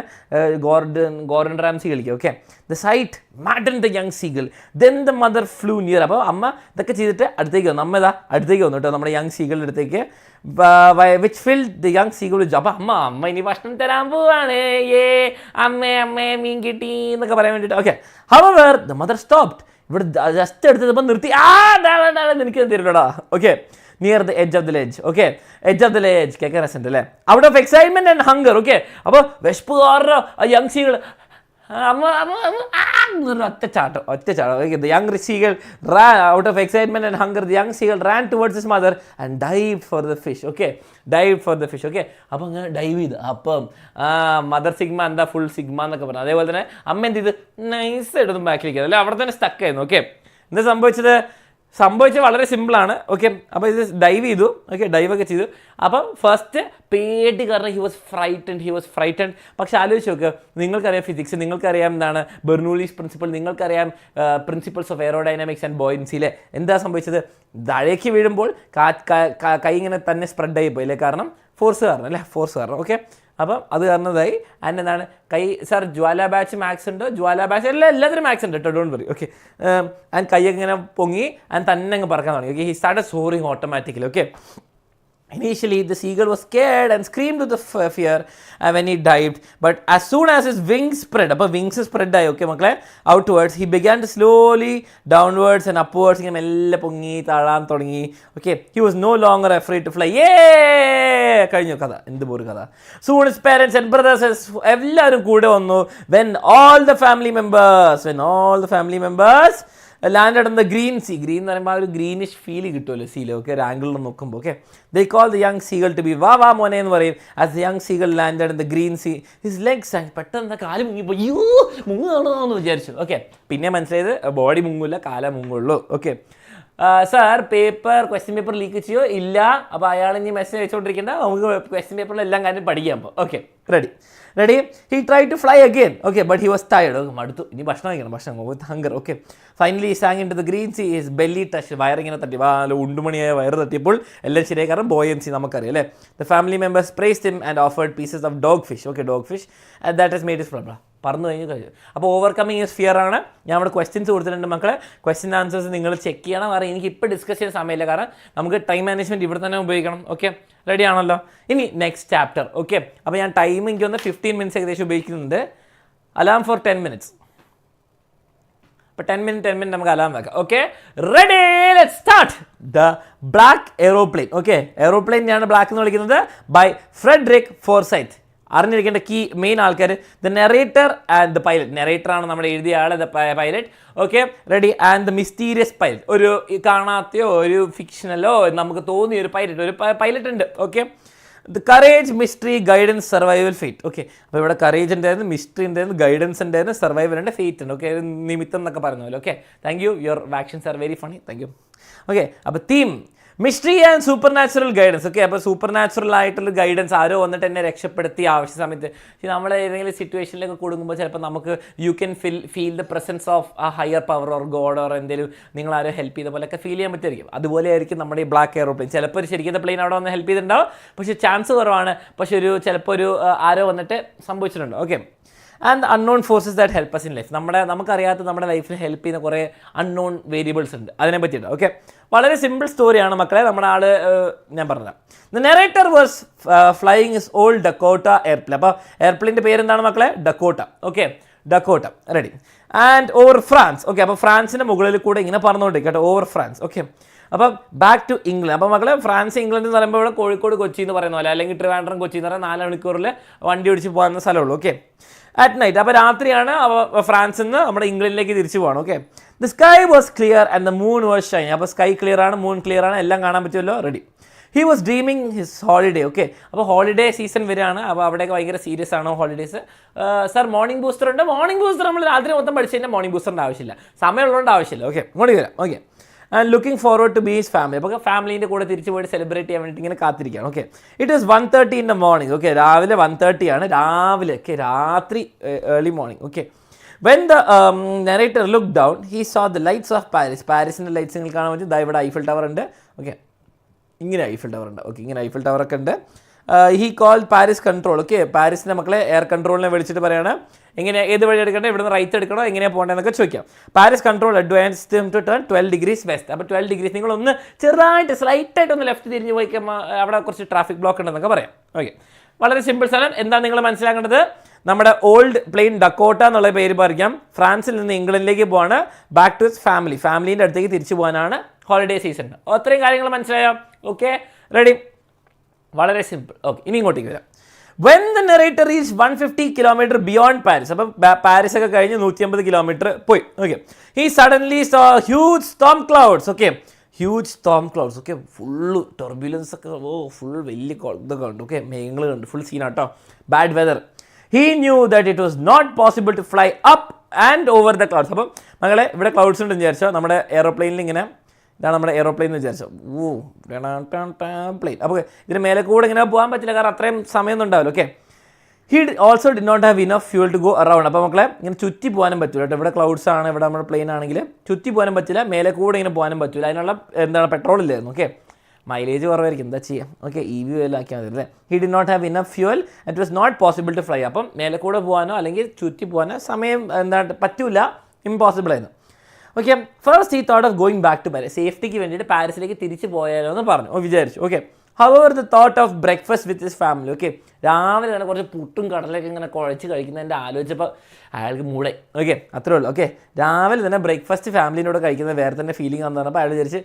ഗോർഡൻ റാംസി കളിക്കുക. Okay, the sight maddened the young seagull, then the mother flew near. അപ്പോൾ അമ്മ ഇതൊക്കെ ചെയ്തിട്ട് അടുത്തേക്ക് വന്നു. അമ്മ അടുത്തേക്ക് വന്നു കേട്ടോ, നമ്മുടെ യങ് സീഗിളിൻ്റെ അടുത്തേക്ക്. Which filled the young seagull. അപ്പോൾ അമ്മ ഇനി ഭക്ഷണം തരാൻ പോവാണ്, അമ്മേ മീൻ കിട്ടി എന്നൊക്കെ പറയാൻ വേണ്ടിയിട്ട്. Okay, however the mother stopped. ഇവിടെ ജസ്റ്റ് എടുത്തപ്പോൾ നിർത്തി. എനിക്ക് തരില്ലടാ. Okay, near the edge of the ledge. Okay, edge of the ledge കേൾക്കാൻ രസമുണ്ട് അല്ലേ. Out of excitement and hunger. Okay, അപ്പോൾ വിശപ്പുകാരുടെ യങ് സീഗിൾ ഒറ്റച്ചാട്ടം. The young seagull ran out of excitement and hunger. The young seagull ran towards his mother and dived for the fish. Okay, dived for the fish. Okay, അപ്പോൾ അങ്ങനെ dive ചെയ്ത് അപ്പം mother sigma എന്താ full sigma എന്നൊക്കെ പറഞ്ഞു. അതേപോലെ തന്നെ അമ്മ എന്ത് ചെയ്ത് നൈസായിട്ടൊന്നും ബാക്കിലേക്ക് അല്ലെ, അവിടെ തന്നെ സ്റ്റക്ക് ആയിരുന്നു. ഓക്കെ, എന്താ സംഭവിച്ചത് വളരെ സിമ്പിളാണ്. ഓക്കെ, അപ്പോൾ ഇത് ഡൈവ് ചെയ്തു. ഓക്കെ, ഡൈവൊക്കെ ചെയ്തു. അപ്പം ഫസ്റ്റ് പേടി കാരണം ഹി വാസ് ഫ്രൈറ്റൻഡ്. പക്ഷെ ആലോചിച്ച് നോക്കുക, നിങ്ങൾക്കറിയാം ഫിസിക്സ്, നിങ്ങൾക്കറിയാം എന്താണ് ബെർണൂലീസ് പ്രിൻസിപ്പിൾ, നിങ്ങൾക്കറിയാം പ്രിൻസിപ്പിൾസ് ഓഫ് എയറോഡൈനാമിക്സ് ആൻഡ് ബോയൻസിയിലെ. എന്താ സംഭവിച്ചത്, താഴേക്ക് വീഴുമ്പോൾ കൈ ഇങ്ങനെ തന്നെ സ്പ്രെഡായി പോയില്ലേ, കാരണം ഫോഴ്സ് കാരണം. ഓക്കെ, അപ്പം അത് കാരണതായി. ആൻഡ് എന്താണ് സാർ ജ്വാല ബാച്ച് മാത്സ് ഉണ്ട്, ജ്വാല ബാച്ച് എല്ലാത്തിനും മാത്സ് ഉണ്ട് കേട്ടോ, ഡോണ്ട് വറി. ഓക്കെ, ആൻഡ് കൈയൊക്കെ ഇങ്ങനെ പൊങ്ങി ആൻഡ് തന്നെ അങ്ങ് പറക്കാൻ തുടങ്ങി. Okay, he started soaring automatically. Okay, initially the seagull was scared and screamed with the fear when he dived, but as soon as his wings spread, appo wings spread ആയി. Okay മക്കളെ, outwards he began to slowly downwards and upwards ഇങ്ങനെ മെല്ലെ പൊങ്ങി താഴാൻ തുടങ്ങി. Okay, he was no longer afraid to fly. കഴിഞ്ഞു കഥ. എന്ത് പോലും കഥ. soon his parents and brothers എല്ലാവരും കൂടെ വന്നു. when all the family members landed on the green sea. Green എന്ന് പറയുമ്പോൾ ആ ഒരു ഗ്രീനിഷ് ഫീൽ കിട്ടുമല്ലോ സീൽ. ഓക്കെ, ഒരു ആംഗിളിൽ നോക്കുമ്പോൾ. Okay, they call the young seagull to be വാ മോനെ എന്ന് പറയും. as the young seagull landed in the green sea his legs sank. പെട്ടെന്ന് കാല് മുങ്ങിപ്പോൾ മുങ്ങുകയാണോ എന്ന് വിചാരിച്ചു. ഓക്കെ, പിന്നെ മനസ്സിലായത് ബോഡി മുങ്ങില്ല, കാല മുങ്ങുള്ളൂ. Okay, sir question paper leak ചെയ്യോ ഇല്ല. അപ്പോൾ അയാൾ ഇനി മെസ്സേജ് അയച്ചുകൊണ്ടിരിക്കേണ്ട, നമുക്ക് ക്വസ്റ്റ്യൻ പേപ്പറിൽ എല്ലാം കാര്യം പഠിക്കാം. അപ്പോൾ okay, ready he tried to fly again. Okay, but he was tired. മടുത്തു, ഇനി ഭക്ഷണം കഴിക്കണം with hunger. Okay, finally he sang into the green sea. His belly touched. വയറിങ്ങനെ തട്ടി, ഉണ്ടുമണിയായ വയറ് തട്ടിയപ്പോൾ എല്ലാം ശരിയായി, കാരണം ബോയൻസി നമുക്കറിയാം അല്ലേ. The family members praised him and offered pieces of dogfish. Okay, dogfish, and that has made his problem. പറന്നു കഴിഞ്ഞു. അപ്പോൾ ഓവർകമ്മിങ് ഹിസ് ഫിയർ ആണ്. ഞാൻ അവിടെ ക്വസ്റ്റ്യൻസ് കൊടുത്തിട്ടുണ്ട് മക്കളെ, ക്വസ്റ്റ്യൻ ആൻസേഴ്സ് നിങ്ങൾ ചെക്ക് ചെയ്യണം. കാരണം എനിക്ക് ഇപ്പോൾ ഡിസ്കസ് ചെയ്യുന്ന സമയമില്ല, കാരണം നമുക്ക് ടൈം മാനേജ്മെൻറ്റ് ഇവിടെ തന്നെ ഉപയോഗിക്കണം. ഓക്കെ, റെഡി ആണല്ലോ. ഇനി നെക്സ്റ്റ് ചാപ്റ്റർ. ഓക്കെ, അപ്പോൾ ഞാൻ ടൈം എനിക്ക് ഒന്ന് 15 മിനിറ്റ്സ് ഏകദേശം ഉപയോഗിക്കുന്നുണ്ട്. Alarm for 10 minutes. അപ്പോൾ 10 മിനിറ്റ് നമുക്ക് അലാം വെക്കാം. Okay, ready, let's start. The black aeroplane. Okay, aeroplane ഞാൻ ബ്ലാക്ക് എന്ന് വിളിക്കുന്നത് ബൈ ഫ്രെഡറിക് ഫോർസൈത്ത്. അറിഞ്ഞിരിക്കേണ്ട മെയിൻ ആൾക്കാർ the narrator and the pilot. നെറേറ്ററാണ് നമ്മുടെ എഴുതിയ ആൾ, the pilot. Okay, ready. And the mysterious pilot, ഒരു കാണാത്തയോ ഒരു ഫിക്ഷനലോ നമുക്ക് തോന്നിയ ഒരു പൈലറ്റ് ഉണ്ട്. Okay, the courage, mystery, guidance, survival, fate. Okay, അപ്പോൾ ഇവിടെ കറേജ് ഉണ്ടായിരുന്നു, മിസ്റ്ററി ഉണ്ടായിരുന്നു, ഗൈഡൻസ് ഉണ്ടായിരുന്നു, സർവൈവൽ ഉണ്ട്, ഫെയ്റ്റ് ഉണ്ട്. ഓക്കെ, നിമിത്തം എന്നൊക്കെ പറഞ്ഞ പോലെ. Okay, thank you, your questions are very funny, thank you. Okay, അപ്പോൾ theme mystery and supernatural guidance. Okay, അപ്പോൾ സൂപ്പർ നാച്ചുറൽ ആയിട്ടുള്ള ഗൈഡൻസ് ആരോ വന്നിട്ട് എന്നെ രക്ഷപ്പെടുത്തി ആവശ്യ സമയത്ത്. നമ്മൾ ഏതെങ്കിലും സിറ്റുവേഷനിലൊക്കെ കൊടുക്കുമ്പോൾ ചിലപ്പോൾ നമുക്ക് you can feel the presence of a higher power or God or എന്തെങ്കിലും നിങ്ങൾ ആരോ ഹെൽപ്പ് ചെയ്ത പോലെയൊക്കെ ഫീൽ ചെയ്യാൻ പറ്റുമായിരിക്കും. അതുപോലെ ആയിരിക്കും നമ്മുടെ ഈ ബ്ലാക്ക് എയറോപ്ലെയിൻ. ചിലപ്പോൾ ഒരു ശരിക്കും പ്ലെയിൻ അവിടെ വന്ന് ഹെൽപ്പ് ചെയ്തിട്ടുണ്ടാവും, പക്ഷേ ചാൻസ് കുറവാണ്. പക്ഷേ ചിലപ്പോൾ ഒരു ആരോ വന്നിട്ട് സംഭവിച്ചിട്ടുണ്ട്. Okay, and unknown forces that help us in life. നമുക്കറിയാത്ത നമ്മുടെ ലൈഫിൽ ഹെൽപ്പ് ചെയ്യുന്ന കുറേ അൺനോൺ വേരിയബിൾസ് ഉണ്ട്, അതിനെ പറ്റിയിട്ട്. ഓക്കെ, വളരെ സിമ്പിൾ സ്റ്റോറിയാണ് മക്കളെ. നമ്മുടെ ഞാൻ പറഞ്ഞത് the narrator was flying is old Dakota airplane. അപ്പോൾ എയർപ്ലെയിൻ്റെ പേരെന്താണ് മക്കളെ? Dakota. Okay, Dakota. Ready. And over France. Okay, അപ്പോൾ ഫ്രാൻസിൻ്റെ മുകളിൽ കൂടെ ഇങ്ങനെ പറഞ്ഞുകൊണ്ടിരിക്കട്ടെ, ഓവർ ഫ്രാൻസ്. ഓക്കെ, അപ്പം ബാക്ക് ടു ഇംഗ്ലണ്ട്. അപ്പോൾ മക്കളെ ഫ്രാൻസ് ഇംഗ്ലണ്ട് എന്ന് പറയുമ്പോൾ ഇവിടെ കോഴിക്കോട് കൊച്ചി എന്ന് പറയുന്ന പോലെ, അല്ലെങ്കിൽ ട്രിവാൻഡ്രം കൊച്ചി എന്ന് പറയുന്നത് 4 മണിക്കൂറിൽ വണ്ടി ഓടിച്ച് പോകുന്ന സ്ഥലമുള്ളൂ. Okay, at night. അപ്പോൾ രാത്രിയാണ് ഫ്രാൻസിൽ നിന്ന് നമ്മുടെ ഇംഗ്ലണ്ടിലേക്ക് തിരിച്ചു പോകണം. Okay, the sky was clear and the moon was Shine. അപ്പോൾ സ്കൈ ക്ലിയർ ആണ്, മൂൺ ക്ലിയർ ആണ്, എല്ലാം കാണാൻ പറ്റുമല്ലോ. Ready. He was dreaming his holiday. Okay, അപ്പോൾ ഹോളിഡേ സീസൺ വരികയാണ്. അപ്പോൾ അവിടെയൊക്കെ ഭയങ്കര സീരിയസ് ആണ് ഹോളിഡേയ്സ്. സർ മോർണിംഗ് ബൂസ്റ്റർ ഉണ്ട്. മോർണിംഗ് ബൂസ്റ്റർ നമ്മൾ രാത്രി മൊത്തം പഠിച്ചു കഴിഞ്ഞാൽ മോർണിംഗ് ബൂസ്റ്ററിൻ്റെ ആവശ്യമില്ല, സമയമുള്ളതുകൊണ്ട് ആവശ്യമില്ല. ഓക്കെ, ഇങ്ങോട്ട് വരാം. Okay, and looking forward to be his family. അപ്പോൾ ഫാമിലീൻ്റെ കൂടെ തിരിച്ചു പോയിട്ട് സെലിബ്രേറ്റ് ചെയ്യാൻ വേണ്ടിയിട്ട് ഇങ്ങനെ കാത്തിരിക്കുകയാണ്. Okay, it is 1:30 in the morning. Okay, രാവിലെ 1:30 ആണ്, രാവിലെ. ഓക്കെ, രാത്രി early morning. Okay, when the narrator look down he saw the lights of Paris. പാരീസിൻ്റെ ലൈറ്റ്സ് നിങ്ങൾക്ക് കാണാൻ പറ്റും. ഇവിടെ ഐഫിൽ ടവർ ഉണ്ട്. ഓക്കെ, ഇങ്ങനെ ഐഫിൽ ടവർ ഉണ്ട്. ഓക്കെ, ഇങ്ങനെ ഐഫിൽ ടവറൊക്കെ ഉണ്ട്. He call Paris control. Okay, പാരീസിൻ്റെ മക്കളെ എയർ കൺട്രോളിനെ വിളിച്ചിട്ട് പറയാണ് എങ്ങനെ ഏത് വഴി എടുക്കണ്ടേ, ഇവിടുന്ന് റൈറ്റ് എടുക്കണോ, എങ്ങനെയാണ് പോകേണ്ടതെന്നൊക്കെ ചോദിക്കാം. Paris control advance to turn 12 degrees west. അപ്പോൾ 12 degrees നിങ്ങളൊന്ന് ചെറുതായിട്ട് സ്ലൈറ്റായിട്ടൊന്ന് ലെഫ്റ്റ് തിരിഞ്ഞ് പോയി അവിടെ കുറച്ച് ട്രാഫിക് ബ്ലോക്ക് ഉണ്ടെന്നൊക്കെ പറയാം. ഓക്കെ, വളരെ സിമ്പിൾ സ്ഥലം. എന്താ നിങ്ങൾ മനസ്സിലാക്കേണ്ടത്? നമ്മുടെ ഓൾഡ് പ്ലെയിൻ ഡക്കോട്ട എന്നുള്ള പേര് പറയാം. ഫ്രാൻസിൽ നിന്ന് ഇംഗ്ലണ്ടിലേക്ക് പോവാണ്, ബാക്ക് ടു ഹിസ് ഫാമിലി. ഫാമിലീൻ്റെ അടുത്തേക്ക് തിരിച്ചു പോകാനാണ് ഹോളിഡേ സീസൺ. അത്രയും കാര്യങ്ങൾ മനസ്സിലായോ? Okay, ready. വളരെ സിമ്പിൾ. ഓക്കെ, ഇനി ഇങ്ങോട്ടേക്ക് വരാം. When the narrator is 150 kilometers beyond Paris. അപ്പം പാരീസ് ഒക്കെ കഴിഞ്ഞ് 150 kilometers പോയി. Okay, he suddenly saw huge storm clouds. Okay, huge storm clouds. Okay, full turbulence ഒക്കെ, ഫുൾ വലിയ ഇതൊക്കെ ഉണ്ട്. ഓക്കെ, മേഘങ്ങൾ ഉണ്ട്, ഫുൾ സീനാട്ടോ, bad weather. He knew that it was not possible to fly up and over the clouds. അപ്പം മകളെ ഇവിടെ ക്ലൗഡ്സ് ഉണ്ടെന്ന് വിചാരിച്ചോ, നമ്മുടെ എയറോപ്ലെയിനിൽ ഇങ്ങനെ ഇതാണ് നമ്മുടെ എയറോപ്ലെയിൻ എന്ന് വിചാരിച്ചോ. പ്ലെയിൻ. അപ്പോൾ ഇതിന് മേലെ കൂടെ ഇങ്ങനെ പോകാൻ പറ്റില്ല, കാരണം അത്രയും സമയമൊന്നും ഉണ്ടാവില്ല. Okay, he also did not have enough fuel to go around. അപ്പോൾ മക്കളെ ഇങ്ങനെ ചുറ്റി പോകാനും പറ്റില്ല കേട്ടോ. ഇവിടെ ക്ലൗഡ്സ് ആണ്, ഇവിടെ നമ്മുടെ പ്ലെയിൻ ആണെങ്കിൽ ചുറ്റി പോകാനും പറ്റില്ല, മേലെ കൂടെ ഇങ്ങനെ പോകാനും പറ്റില്ല. അതിനുള്ള പെട്രോൾ ഇല്ലായിരുന്നു. ഓക്കെ, മൈലേജ് കുറവായിരിക്കും, എന്താ ചെയ്യാം. ഓക്കെ, EV എല്ലാം ആക്കിയാൽ മതി അല്ലേ. He did not have enough fuel, it was not possible to fly. അപ്പം മേലെ കൂടെ പോകാനോ അല്ലെങ്കിൽ ചുറ്റി പോകാനോ സമയം പറ്റൂല, ഇമ്പോസിബിൾ ആയിരുന്നു. ഓക്കെ, ഫസ്റ്റ് ഈ thought of going back to Paris. സേഫ്റ്റിക്ക് വേണ്ടിയിട്ട് പാരീസിലേക്ക് തിരിച്ച് പോയാലോ എന്ന് പറഞ്ഞു, വിചാരിച്ചു. Okay, however the thought of breakfast with his family. Okay, രാവിലെ തന്നെ കുറച്ച് പുട്ടും കടലൊക്കെ ഇങ്ങനെ കുഴച്ച് കഴിക്കുന്നതിൻ്റെ ആലോചിച്ചപ്പോൾ അയാൾക്ക് മൂടായി. ഓക്കെ, അത്രേ ഉള്ളൂ. ഓക്കെ, രാവിലെ തന്നെ ബ്രേക്ക്ഫാസ്റ്റ് ഫാമിലിനോട് കഴിക്കുന്നത് വേറെ തന്നെ ഫീലിംഗ് വന്നു പറഞ്ഞപ്പോൾ അയാൾ വിചാരിച്ച്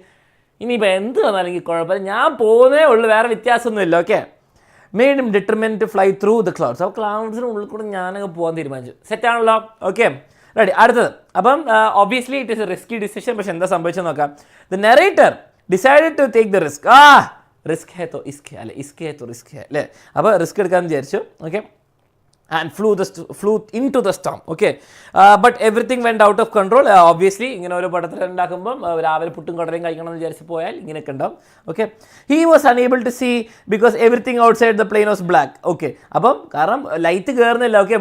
ഇനിയിപ്പോൾ എന്ത് വന്നാലെങ്കിൽ കുഴപ്പമില്ല, ഞാൻ പോകുന്നേ ഉള്ളൂ, വേറെ വ്യത്യാസമൊന്നുമില്ല. Okay, made him determined to fly through the clouds. അപ്പോൾ ക്ലൗഡ്സിന് ഉള്ളിൽ കൂടെ ഞാനങ്ങ് പോകാൻ തീരുമാനിച്ചു. സെറ്റാണല്ലോ. Okay, ready. അടുത്തത്. അപ്പം obviously it is a risky decision. പക്ഷെ എന്താ സംഭവിച്ചെന്ന് നോക്കാം. The narrator decided to take the risk. Risk ഹേ തോ ഇസ്ക് അല്ലെ, ഇസ്ക് ഹേ തോ റിസ്ക് ഹേ അല്ലേ. അപ്പോൾ റിസ്ക് എടുക്കാമെന്ന് വിചാരിച്ചു. Okay, and flew into the storm. Okay, but everything went out of control. Obviously ഇങ്ങനെ ഒരു പടത്തിൽ ഉണ്ടാക്കുമ്പം രാവിലെ പുട്ടും കടലയും കഴിക്കണം എന്ന് വിചാരിച്ച് പോയാൽ ഇങ്ങനെയൊക്കെ ഉണ്ടാവും. Okay, he was unable to see because everything outside the plane was black. Okay, അപ്പം കാരണം ലൈറ്റ് കയറുന്നില്ല. ഓക്കെ,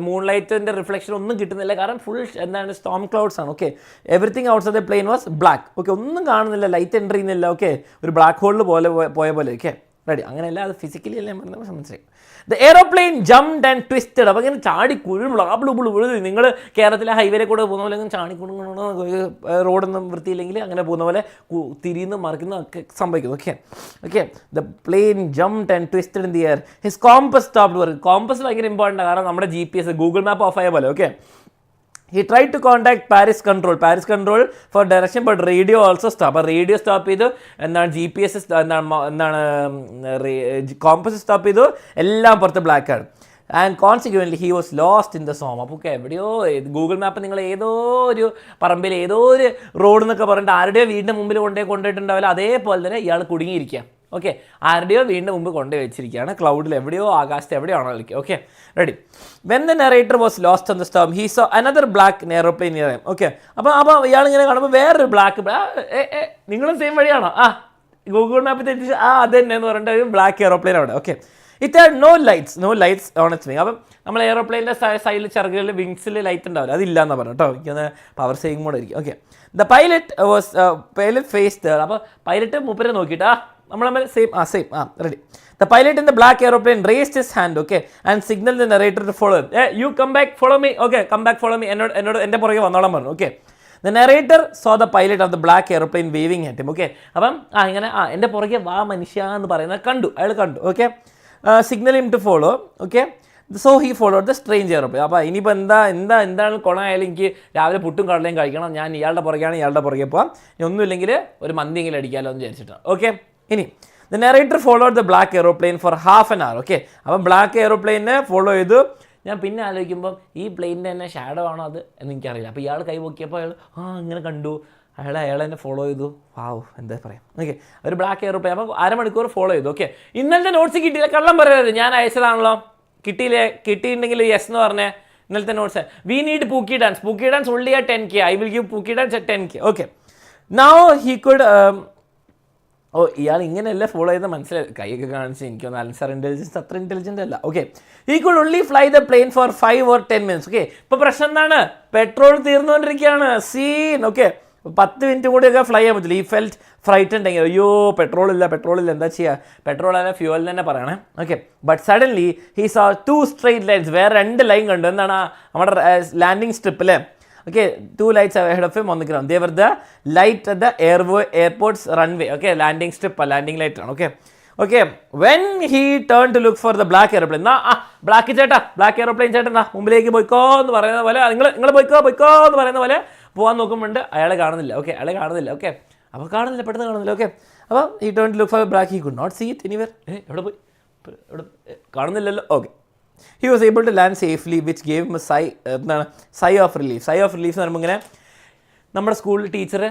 മൂൺലൈറ്റിൻ്റെ റിഫ്ലക്ഷൻ ഒന്നും കിട്ടുന്നില്ല, കാരണം ഫുൾ എന്താണ് സ്റ്റോം ക്ലൗഡ്സ് ആണ്. Okay, everything outside the plain was black. Okay, ഒന്നും കാണുന്നില്ല, ലൈറ്റ് എൻ്റർ ചെയ്യുന്നില്ല. ഓക്കെ, ഒരു ബ്ലാക്ക് ഹോളിൽ പോയ പോലെ. Okay, ready. അങ്ങനെയല്ല, അത് ഫിസിക്കലി അല്ലേ പറഞ്ഞത്, മനസ്സിലായി. The aeroplane jumped and twisted. അപ്പോൾ ഇങ്ങനെ ചാടി കുഴിമുള. നിങ്ങൾ കേരളത്തിലെ ഹൈവേയിലെ കൂടെ പോകുന്ന പോലെ ചാടി റോഡൊന്നും വൃത്തിയില്ലെങ്കിൽ അങ്ങനെ പോകുന്ന പോലെ തിരിയുന്നു മറിക്കുന്നു ഒക്കെ സംഭവിക്കുന്നു. Okay, the plain jumped and twisted in the air. His compass stopped work. Compass ഭയങ്കര ഇമ്പോർട്ടൻ്റ് ആണ്, കാരണം നമ്മുടെ GPS ഗൂഗിൾ മാപ്പ് ഓഫ് ആയ പോലെ. Okay, he tried to contact Paris control for direction, but radio also stopped. Radio stop ചെയ്തു, എന്താണ് GPS എന്താണ് compass stop ചെയ്തു, എല്ലാം പുറത്ത് ബ്ലാക്ക് ആണ്. And consequently he was lost in the storm. അപ്പോൾ എവിടെയോ ഗൂഗിൾ മാപ്പ് നിങ്ങൾ ഏതോ ഒരു പറമ്പിൽ ഏതോ ഒരു റോഡ് എന്നൊക്കെ പറഞ്ഞിട്ട് ആരുടെയോ വീടിൻ്റെ മുമ്പിൽ കൊണ്ടുപോയിട്ടുണ്ടാവില്ല, അതേപോലെ തന്നെ ഇയാൾ കുടുങ്ങിയിരിക്കുക. ഓക്കെ, ആരുടെയോ വീണ്ടും മുമ്പ് കൊണ്ടു വെച്ചിരിക്കുകയാണ്, ക്ലൗഡിൽ എവിടെയോ, ആകാശത്ത് എവിടെയോ ആണോ കളിക്കുക. Okay, ready. When the narrator was lost on the Storm he so another black aeroplane near him. Okay, അപ്പോൾ ഇയാളിങ്ങനെ കാണുമ്പോൾ വേറൊരു ബ്ലാക്ക്, നിങ്ങളും സെയിം വഴിയാണോ? ഗൂഗിൾ മാപ്പിൽ തെറ്റിച്ച് അത് തന്നെ എന്ന് പറഞ്ഞിട്ട് ഒരു ബ്ലാക്ക് എയറോപ്ലെയിൻ അവിടെ. Okay, it had no lights on its wing. അപ്പം നമ്മൾ എയറോപ്ലെയിൻ്റെ സൈഡിൽ ചിറകുകളിൽ വിങ്സിൽ ലൈറ്റ് ഉണ്ടാവില്ല, അതില്ല എന്ന് പറഞ്ഞു കേട്ടോ. എനിക്കൊന്ന് പവർ സേവിങ് മോഡ് ആയിരിക്കും. Okay, the pilot face. അപ്പോൾ പൈലറ്റ് മൂപ്പരെ നോക്കിയിട്ട് നമ്മൾ same ready. The pilot in the black aeroplane raised his hand, okay, and signal the narrator to follow. You come back follow me. Okay, come back follow me. എന്നോട് എൻ്റെ പുറകെ വന്നോളാൻ പറഞ്ഞു. Okay, the narrator saw the pilot of the black aeroplane waving at him. Okay, അപ്പം ഇങ്ങനെ എൻ്റെ പുറകെ വാ മനുഷ്യ എന്ന് പറയുന്നത് അയാൾ കണ്ടു. Okay, signal him to follow. Okay, so he followed the strange aeroplane. അപ്പോൾ ഇനിയിപ്പോൾ എന്താണ് കൊണായാലും എനിക്ക് രാവിലെ പുട്ടും കടലയും കഴിക്കണം, ഞാൻ ഇയാളുടെ പുറകെ പോകാം, ഇനി ഒന്നുമില്ലെങ്കിൽ ഒരു മന്തിയെങ്കിലും അടിക്കാമല്ലോ എന്ന് വിചാരിച്ചിട്ടാണ്. ഓക്കെ, ഇനി the narrator followed the black aeroplane for half an hour. Okay, അപ്പം ബ്ലാക്ക് എയറോപ്ലെയിനെ ഫോളോ ചെയ്തു. ഞാൻ പിന്നെ ആലോചിക്കുമ്പം ഈ പ്ലെയിനിൻ്റെ തന്നെ ഷാഡോ ആണോ അത് എന്ന് എനിക്കറിയില്ല. അപ്പോൾ ഇയാൾ കൈ പൊക്കിയപ്പോൾ അയാൾ ഇങ്ങനെ കണ്ടു, അയാൾ എന്നെ ഫോളോ ചെയ്തു. വാവ്, എന്താ പറയാം. ഓക്കെ, ഒരു ബ്ലാക്ക് എയറോപ്ലെയിൻ. അപ്പോൾ അരമണിക്കൂർ ഫോളോ ചെയ്തു. ഓക്കെ, ഇന്നലത്തെ നോട്ട്സ് കിട്ടിയില്ല, കള്ളം പറയരുത്, ഞാൻ അയച്ചതാണല്ലോ. കിട്ടിയിട്ടുണ്ടെങ്കിൽ യെസ് എന്ന് പറഞ്ഞേ. ഇന്നലത്തെ notes we need pookie dance only at 10K. I will give pookie dance at 10K. Okay, now he could ഇയാൾ ഇങ്ങനെയല്ല ഫോളോ ചെയ്ത് മനസ്സിലായി, കൈയൊക്കെ കാണിച്ച്. എനിക്കൊന്ന് ആൻസർ ഇൻ്റലിജൻസ് അത്ര ഇൻ്റലിജൻ്റ് അല്ല. Okay, he could only fly the plane for 5 or 10 minutes. Okay, ഇപ്പോൾ പ്രശ്നം എന്താണ്? പെട്രോൾ തീർന്നുകൊണ്ടിരിക്കുകയാണ്. സീൻ. ഓക്കെ, 10 മിനിറ്റ് കൂടിയൊക്കെ ഫ്ലൈ ചെയ്യാൻ പറ്റില്ല. ഈ ഫെൽറ്റ് ഫ്രൈറ്റ് ഉണ്ടെങ്കിൽ അയ്യോ പെട്രോളില്ല എന്താ ചെയ്യുക, പെട്രോൾ അല്ല ഫ്യൂവൽ തന്നെ പറയണേ. ഓക്കെ, ബട്ട് സഡൻലി ഹി സാ 2 straight lines. വേറെ 2 ലൈൻ കണ്ടു. എന്താണ്? നമ്മുടെ ലാൻഡിങ് സ്ട്രിപ്പിൽ. Okay, 2 lights ahead of him on the ground. They were the light at the airport's runway. Okay, landing strip, landing light ആണ്. Okay, when he turn to look for the black aeroplane. Black aeroplane ചേട്ടാ മുമ്പിലേക്ക് പോയിക്കോ എന്ന് പറയുന്ന പോലെ, നിങ്ങൾ പോയിക്കോ എന്ന് പറയുന്ന പോലെ പോകാൻ നോക്കുമ്പോണ്ട് അയാളെ കാണുന്നില്ല. ഓക്കെ, അപ്പോൾ പെട്ടെന്ന് കാണുന്നില്ല. ഓക്കെ, അപ്പോൾ ഈ turn to look for black. He could not see it anywhere. എവിടെ പോയി കാണുന്നില്ലല്ലോ. Okay, he was able to land safely which gave him sigh of relief എന്ന് പറയുമ്പോൾ ഇങ്ങനെ നമ്മുടെ സ്കൂളിൽ ടീച്ചർ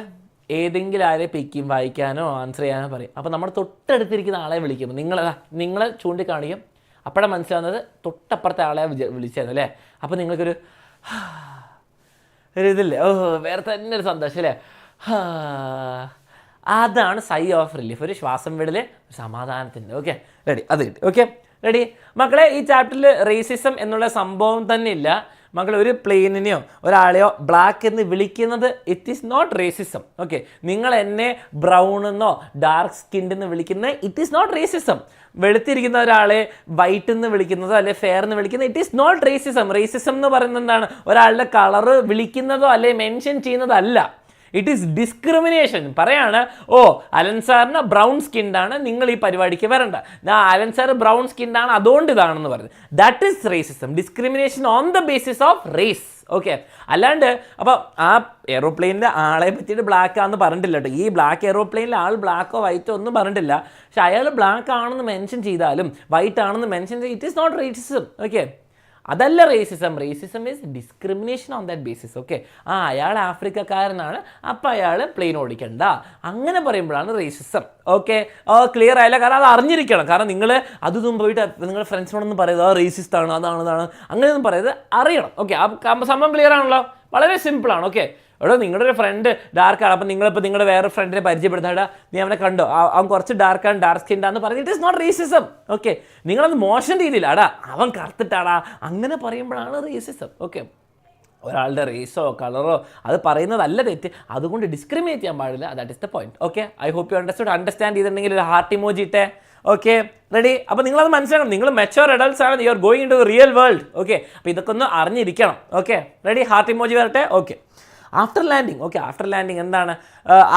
ഏതെങ്കിലും ആരെ പിക്കും വായിക്കാനോ ആൻസർ ചെയ്യാനോ പറയും. അപ്പോൾ നമ്മുടെ തൊട്ടടുത്തിരിക്കുന്ന ആളെ വിളിക്കുമ്പോൾ നിങ്ങളെ ചൂണ്ടിക്കാണിക്കും. അപ്പോഴാണ് മനസ്സിലാവുന്നത് തൊട്ടപ്പുറത്തെ ആളെ വിളിച്ചായിരുന്നു അല്ലേ. അപ്പോൾ നിങ്ങൾക്കൊരു ഇതില്ലേ, വേറെ തന്നെ ഒരു സന്തോഷം അല്ലേ. അതാണ് സൈ ഓഫ് റിലീഫ്, ഒരു ശ്വാസം വിടൽ, സമാധാനത്തിൻ്റെ. ഓക്കെ, റെഡി, അത് കിട്ടി. ഓക്കെ, റെഡി മക്കളെ. ഈ ചാപ്റ്ററിൽ റേസിസം എന്നുള്ള സംഭവം തന്നെ ഇല്ല മക്കളെ. ഒരു പ്ലെയിനിനെയോ ഒരാളെയോ ബ്ലാക്ക് എന്ന് വിളിക്കുന്നത് it is not racism. Okay, നിങ്ങൾ എന്നെ ബ്രൗൺ എന്നോ ഡാർക്ക് സ്കിൻഡ് എന്ന് വിളിക്കുന്നത് ഇറ്റ് ഈസ് നോട്ട് റേസിസം. വെളുത്തിരിക്കുന്ന ഒരാളെ വൈറ്റ് എന്ന് വിളിക്കുന്നതോ അല്ലെ ഫെയർ എന്ന് വിളിക്കുന്നത് it is not racism. Racism എന്ന് പറയുന്നത് എന്താണ്? ഒരാളുടെ കളറ് വിളിക്കുന്നതോ അല്ലെ മെൻഷൻ ചെയ്യുന്നതല്ല. It is discrimination. പറയാണ്, അലൻ സാറിന് ബ്രൗൺ സ്കിൻഡാണ്, നിങ്ങൾ ഈ പരിപാടിക്ക് വരണ്ട. അലൻ സാർ ബ്രൗൺ സ്കിൻഡാണ്, അതുകൊണ്ട് ഇതാണെന്ന് പറയുന്നത്. That is racism. Discrimination on the basis of race. Okay, അല്ലാണ്ട് അപ്പോൾ ആ എയറോപ്ലെയിനിൻ്റെ ആളെ പറ്റിയിട്ട് ബ്ലാക്ക് ആണെന്ന് പറഞ്ഞിട്ടില്ല കേട്ടോ. ഈ ബ്ലാക്ക് എയറോപ്ലെയിനിൽ ആൾ ബ്ലാക്കോ വൈറ്റോ ഒന്നും പറഞ്ഞിട്ടില്ല. പക്ഷെ അയാൾ ബ്ലാക്ക് ആണെന്ന് മെൻഷൻ ചെയ്താലും വൈറ്റ് ആണെന്ന് മെൻഷൻ ചെയ്ത് it is not racism. Okay, അതല്ല racism. Racism is discrimination on that basis. Okay, അയാൾ ആഫ്രിക്കക്കാരനാണ്, അപ്പം അയാൾ പ്ലെയിൻ ഓടിക്കണ്ട, അങ്ങനെ പറയുമ്പോഴാണ് റേസിസം. ഓക്കെ, ക്ലിയർ ആയില്ല. കാരണം അത് അറിഞ്ഞിരിക്കണം. കാരണം നിങ്ങൾ അതൊന്നും പോയിട്ട് നിങ്ങളുടെ ഫ്രണ്ട്സിനോടൊന്നും പറയുന്നത് റേസിസ്റ്റ് ആണ്, അതാണ് അങ്ങനെയൊന്നും പറയുന്നത് അറിയണം. ഓക്കെ, ആ സംഭവം ക്ലിയർ ആണല്ലോ, വളരെ സിമ്പിളാണ്. ഓക്കെ, നിങ്ങളുടെ ഒരു ഫ്രണ്ട് ഡാർക്കാണ്, അപ്പം നിങ്ങളുടെ വേറെ ഫ്രണ്ടിനെ പരിചയപ്പെടുത്താടാ, നീ അവനെ കണ്ടോ, അവൻ കുറച്ച് ഡാർക്ക് സ്കിൻഡാന്ന് പറഞ്ഞ് it is not racism. Okay, നിങ്ങളത് മോശം രീതിയിലാടാ, അവൻ കറുത്തിട്ടാടാ, അങ്ങനെ പറയുമ്പോഴാണ് റേസിസം. ഓക്കെ, ഒരാളുടെ റേസോ കളറോ അത് പറയുന്നതല്ല തെറ്റ്, അതുകൊണ്ട് ഡിസ്ക്രിമിനേറ്റ് ചെയ്യാൻ പാടില്ല. That is the point. Okay, I hope you understand ചെയ്തിട്ടുണ്ടെങ്കിൽ ഒരു ഹാർട്ട് ഇമോജി ഇട്ടേ. Okay, ready. അപ്പോൾ നിങ്ങളത് മനസ്സിലാക്കണം, നിങ്ങൾ മെച്ചുവർ അഡൾട്ട്സ് ആണ്, you are going into real world. Okay, അപ്പോൾ ഇതൊക്കെ ഒന്ന് അറിഞ്ഞിരിക്കണം. ഓക്കെ, റെഡി, ഹാർട്ട് ഇമോജി വരട്ടെ. ഓക്കെ, ആഫ്റ്റർ ലാൻഡിങ് എന്താണ്?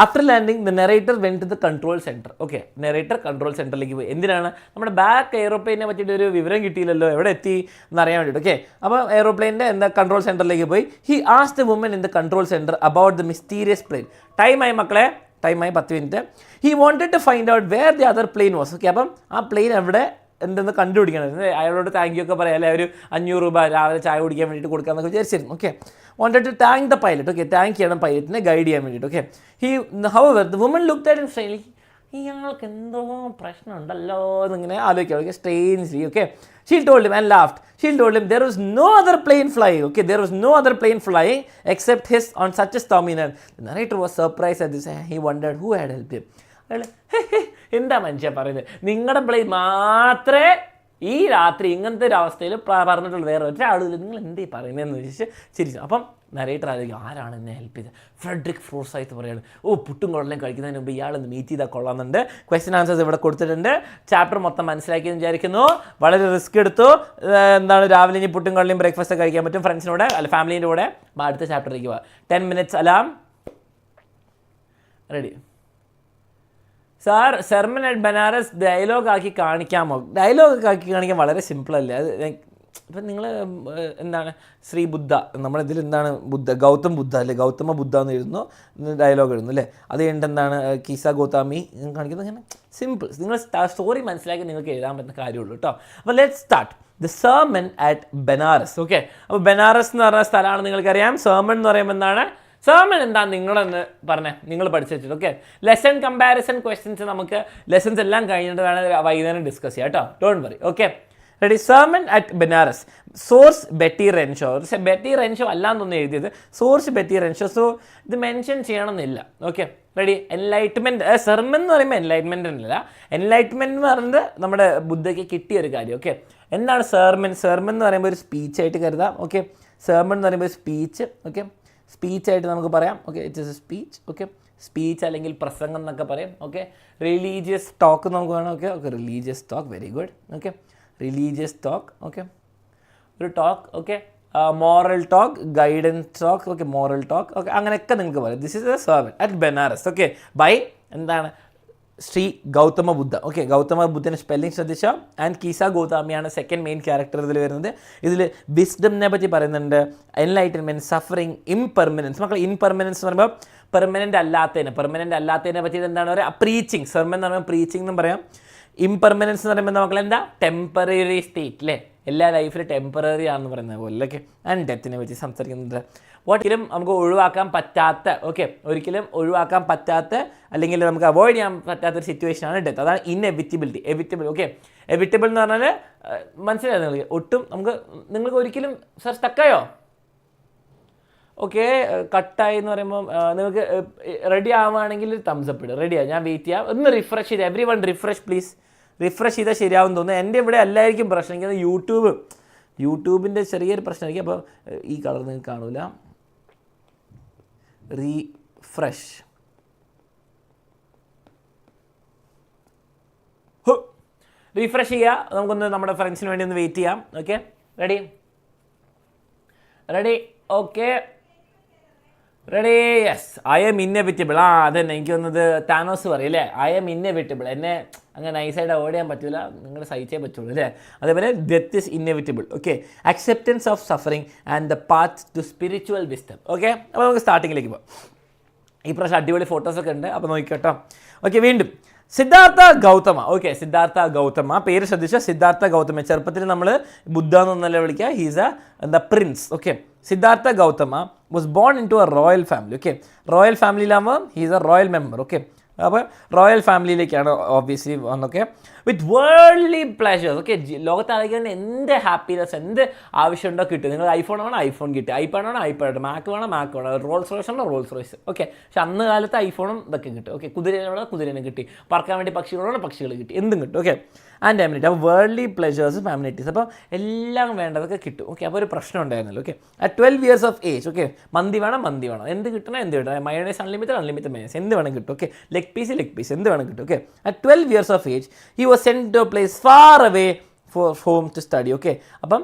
After landing the narrator went to the control centre. Okay, narrator control സെൻറ്ററിലേക്ക് പോയി. എന്തിനാണ്? നമ്മുടെ ബാക്ക് എയറോപ്ലെയിനെ പറ്റിയിട്ട് ഒരു വിവരം കിട്ടിയില്ലല്ലോ, എവിടെ എത്തി എന്നറിയാൻ വേണ്ടിയിട്ട്. ഓക്കെ, അപ്പോൾ എയറോപ്ലെയിൻ്റെ കൺട്രോൾ സെൻറ്ററിലേക്ക് പോയി. He asked the woman in the control centre about the mysterious plane. ടൈമായി മക്കളെ, 10 minute. He wanted to find out where the other plane was. Okay, അപ്പം ആ പ്ലെയിൻ എവിടെ എന്തെന്ന് കണ്ടുപിടിക്കണം. അയാളോട് താങ്ക് യു ഒക്കെ പറയാം, അല്ലെ ഒരു 500 രൂപ രാവിലെ ചായ കുടിക്കാൻ വേണ്ടിയിട്ട് കൊടുക്കാമെന്നൊക്കെ വിചാരിച്ചിരുന്നു. Okay, wanted to thank the pilot. Okay, thank ചെയ്യണം പൈലറ്റിനെ ഗൈഡ് ചെയ്യാൻ വേണ്ടിയിട്ട്. Okay, however the woman looked at him strangely. ഇയാൾക്ക് എന്തോ പ്രശ്നമുണ്ടല്ലോ എന്നിങ്ങനെ ആലോചിക്കാം. Okay, strangely. Okay, she told him and laughed. She told him there was no other plane flying. Okay, there was no other plane flying except his on such a stormy night. The narrator was surprised at this. He wondered who had helped him. എന്താ മനുഷ്യ പറയുന്നത്, നിങ്ങളുടെ plain മാത്രമേ ഈ രാത്രി ഇങ്ങനത്തെ ഒരു അവസ്ഥയിൽ പറഞ്ഞിട്ടുള്ളൂ, വേറെ ഒരാളില്ല, നിങ്ങൾ എന്തേ പറയുന്നതെന്ന് ചോദിച്ച് ചിരിച്ചു. അപ്പം നരേറ്റർ ആലോചിക്കും, ആരാണ് എന്നെ ഹെൽപ്പ് ചെയ്തത്? ഫ്രെഡറിക് ഫോർസൈത്ത് പറയാണ്, പുട്ടും കുടലും കഴിക്കുന്നതിന് മുമ്പ് ഇയാളൊന്ന് മീറ്റ് ചെയ്താൽ കൊള്ളാമെന്നുണ്ട്. ക്വസ്റ്റ്യൻ ആൻസേഴ്സ് ഇവിടെ കൊടുത്തിട്ടുണ്ട്. ചാപ്റ്റർ മൊത്തം മനസ്സിലാക്കിയെന്ന് വിചാരിക്കുന്നു. വളരെ റിസ്ക് എടുത്തു. രാവിലെ ഇനി പുട്ടും കുടലും ബ്രേക്ക്ഫാസ്റ്റ് കഴിക്കാൻ പറ്റും ഫ്രണ്ട്സിനോടെ, അല്ല ഫാമിലീൻ്റെ കൂടെ. അടുത്ത ചാപ്റ്ററിലേക്ക് പോവാം. 10 minutes alarm. Ready? Sir, sermon at Banaras dialogue ആക്കി കാണിക്കാമോ? ഡയലോഗ് ആക്കി കാണിക്കാൻ വളരെ സിമ്പിളല്ലേ അത്. ഇപ്പം നിങ്ങൾ എന്താണ് ശ്രീ ബുദ്ധ, നമ്മളിതിൽ എന്താണ് ഗൗതം ബുദ്ധ അല്ലേ, ഗൗതമ ബുദ്ധ എന്ന് എഴുതുന്നു, ഡയലോഗ് എഴുതുന്നു അല്ലേ. അത് കഴിഞ്ഞിട്ട് എന്താണ് കീസ ഗൗതമി കാണിക്കുന്നത്. അങ്ങനെ സിമ്പിൾ. നിങ്ങൾ സ്റ്റോറി മനസ്സിലാക്കി നിങ്ങൾക്ക് എഴുതാൻ പറ്റുന്ന കാര്യമുള്ളൂ കേട്ടോ. അപ്പോൾ let's start the sermon at Benares. Okay, അപ്പോൾ ബനാറസ് എന്ന് പറഞ്ഞ സ്ഥലമാണ് നിങ്ങൾക്കറിയാം. സെർമൺ എന്ന് പറയുമ്പോൾ എന്താണ്, സെർമൺ എന്താ നിങ്ങളെന്ന് പറഞ്ഞേ, നിങ്ങൾ പഠിച്ചു വെച്ചിട്ട്. ഓക്കെ, ലെസൺ കമ്പാരിസൺ ക്വസ്റ്റ്യൻസ് നമുക്ക് ലെസൺസ് എല്ലാം കഴിഞ്ഞിട്ട് വേണം വൈകുന്നേരം ഡിസ്കസ് ചെയ്യാം കേട്ടോ. Don't worry. Okay, ready? Sermon at Benares. Source Betty Renshaw. Betty Renshaw അല്ലാന്നൊന്ന് എഴുതിയത്, സോഴ്സ് ബെറ്റി റെൻഷോ. സോ ഇത് മെൻഷൻ ചെയ്യണമെന്നില്ല. Okay, ready? എൻലൈറ്റ്മെൻറ്റ്. സെർമൺ എന്ന് പറയുമ്പോൾ എൻലൈറ്റ്മെൻറ്റ് അല്ല. എൻലൈറ്റ്മെൻറ്റ് എന്ന് പറയുന്നത് നമ്മുടെ ബുദ്ധയ്ക്ക് കിട്ടിയ ഒരു കാര്യം. ഓക്കെ, എന്താണ് സെർമൺ? സെർമൺ എന്ന് പറയുമ്പോൾ ഒരു സ്പീച്ചായിട്ട് കരുതാം. ഓക്കെ, സെർമൺ എന്ന് പറയുമ്പോൾ സ്പീച്ച്. ഓക്കെ, സ്പീച്ചായിട്ട് നമുക്ക് പറയാം. Okay, it is a speech. Okay, speech അല്ലെങ്കിൽ പ്രസംഗം എന്നൊക്കെ പറയും. ഓക്കെ, റിലീജിയസ് ടോക്ക് നമുക്ക് വേണം. Okay, okay, religious talk, very good. Okay, religious talk. Okay, ഒരു talk. Okay, moral talk, guidance talk. Okay, moral talk. Okay, അങ്ങനെയൊക്കെ നിങ്ങൾക്ക് പറയാം. This is a sermon at Benares. Okay, by എന്താണ് ശ്രീ ഗൗതമ ബുദ്ധ. ഓക്കെ, ഗൗതമ ബുദ്ധൻ്റെ spelling ശ്രദ്ധിച്ചാൽ. And Kisa ഗൗതമിയാണ് സെക്കൻഡ് മെയിൻ ക്യാരക്ടർ ഇതിൽ വരുന്നത്. ഇതിൽ വിസ്ഡമിനെ പറ്റി പറയുന്നുണ്ട്, എൻലൈറ്റൻമെൻറ്റ്, സഫറിങ്, ഇംപെർമനൻസ്. മക്കൾ ഇംപെർമനൻസ് എന്ന് പറയുമ്പോൾ പെർമനൻ്റ് അല്ലാത്തതിനെ പറ്റി എന്താണ് പറയുക, പ്രീച്ചിങ്. സെർമൺ എന്ന് പറയുമ്പോൾ പ്രീച്ചിങ് എന്നും പറയാം. ഇംപെർമനൻസ് എന്ന് പറയുമ്പോൾ നമുക്ക് എന്താ, ടെമ്പററി സ്റ്റേറ്റ് അല്ലേ, എല്ലാ ലൈഫിൽ ടെമ്പററി ആണെന്ന് പറയുന്നത് പോലെ. ഓക്കെ, ആൻഡ് ഡെത്തിനെ പറ്റി സംസാരിക്കുന്നുണ്ട്. ഒരിക്കലും നമുക്ക് ഒഴിവാക്കാൻ പറ്റാത്ത, ഓക്കെ, ഒരിക്കലും ഒഴിവാക്കാൻ പറ്റാത്ത അല്ലെങ്കിൽ നമുക്ക് അവോയ്ഡ് ചെയ്യാൻ പറ്റാത്തൊരു സിറ്റുവേഷനാണ് ഡെത്ത്. അതാണ് ഇൻഎവിറ്റബിലിറ്റി. ഓക്കെ, എവിറ്റബിൾ എന്ന് പറഞ്ഞാൽ മനസ്സിലായത് നിങ്ങൾക്ക് ഒട്ടും നിങ്ങൾക്ക് ഒരിക്കലും സാർ സ്റ്റക്കായോ? ഓക്കെ, കട്ടായി എന്ന് പറയുമ്പോൾ നിങ്ങൾക്ക് റെഡി ആവുകയാണെങ്കിൽ തംസ് അപ്പ് ഇടും. റെഡിയാണ്, ഞാൻ വെയിറ്റ് ചെയ്യാം. ഒന്ന് റിഫ്രഷ് ചെയ്ത്, every one refresh please. Refresh ചെയ്താൽ ശരിയാവും തോന്നുന്നു. എൻ്റെ ഇവിടെ എല്ലാവർക്കും പ്രശ്നം. എനിക്ക് യൂട്യൂബിൻ്റെ ചെറിയൊരു പ്രശ്നമായിരിക്കും. അപ്പോൾ ഈ കളർ നിങ്ങൾക്ക് കാണൂല. റീഫ്രഷ്. റീഫ്രഷ് ചെയ്യുക. നമുക്കൊന്ന് നമ്മുടെ ഫ്രണ്ട്സിന് വേണ്ടി ഒന്ന് വെയിറ്റ് ചെയ്യാം. Okay, ready? Okay, ready? Yes, I M inevitable. അതന്നെ എനിക്ക് വന്നത് താനോസ് പറയും അല്ലേ, ഐ എം ഇന്നെവിറ്റബിൾ. എന്നെ അങ്ങനെ നൈസായിട്ട് അവോയ്ഡ് ചെയ്യാൻ പറ്റില്ല, നിങ്ങൾ സഹിച്ചേ പറ്റുള്ളൂ അല്ലേ. അതേപോലെ death is inevitable. Okay, acceptance of suffering and the path to spiritual wisdom. Okay, അപ്പോൾ നമുക്ക് സ്റ്റാർട്ടിങ്ങിലേക്ക് പോകാം. ഈ പ്രാവശ്യം അടിപൊളി ഫോട്ടോസൊക്കെ ഉണ്ട്, അപ്പോൾ നോക്കിക്കോട്ടോ. ഓക്കെ, വീണ്ടും സിദ്ധാർത്ഥ ഗൗതമ. ഓക്കെ, സിദ്ധാർത്ഥ ഗൗതമ, പേര് ശ്രദ്ധിച്ചാൽ സിദ്ധാർത്ഥ ഗൗതമ. ചെറുപ്പത്തിൽ നമ്മൾ ബുദ്ധ എന്നൊന്നല്ല വിളിക്കുക, he's the prince. Okay, Siddhartha Gautama was born into a royal family. Okay, royal ഫാമിലിയിലാകുമ്പോൾ he's a royal member. Okay, അപ്പോൾ റോയൽ ഫാമിലിയിലേക്കാണ് ഓബ്വിയസ്ലി വന്നൊക്കെ. With worldly pleasures. ഓക്കെ, ലോകത്താണെങ്കിൽ എന്ത് ഹാപ്പിനെസ്, എന്ത് ആവശ്യമുണ്ടോ കിട്ടും. നിങ്ങൾ ഐഫോൺ വേണം ഐഫോൺ കിട്ടും, ഐപാഡ് വേണം ഐപാഡ്, മാക്ക് വേണം മാക്ക് വേണം, റോൾസ് റോയ്സ് വേണം റോൾസ് റോയ്സ്. ഓക്കെ, പക്ഷെ അന്ന് കാലത്ത് ഐഫോണും ഇതൊക്കെ കിട്ടും. ഓക്കെ, കുതിരനെ കിട്ടി, പറക്കാൻ വേണ്ടി പക്ഷികളോട് പക്ഷികൾ കിട്ടി, എന്തും കിട്ടും. Okay, and amenity. അപ്പോൾ വേൾഡ്ലി പ്ലഷേഴ്സ്, അമ്യൂണിറ്റീസ്, അപ്പോൾ എല്ലാം വേണ്ടതൊക്കെ കിട്ടും. ഓക്കെ, അപ്പോൾ ഒരു പ്രശ്നം ഉണ്ടായിരുന്നല്ലോ. Okay, at 12 years of age. Okay, മന്തി വേണം, എന്ത് കിട്ടണം, മയോണൈസ് അൺലിമിറ്റഡ് മയോണൈസ്, എന്ത് വേണം കിട്ടും. ഓക്കെ, ലെഗ് പീസ് എന്ത് വേണം കിട്ടും. Okay, at 12 years of age he was sent to a place far away for home to study. Okay, അപ്പം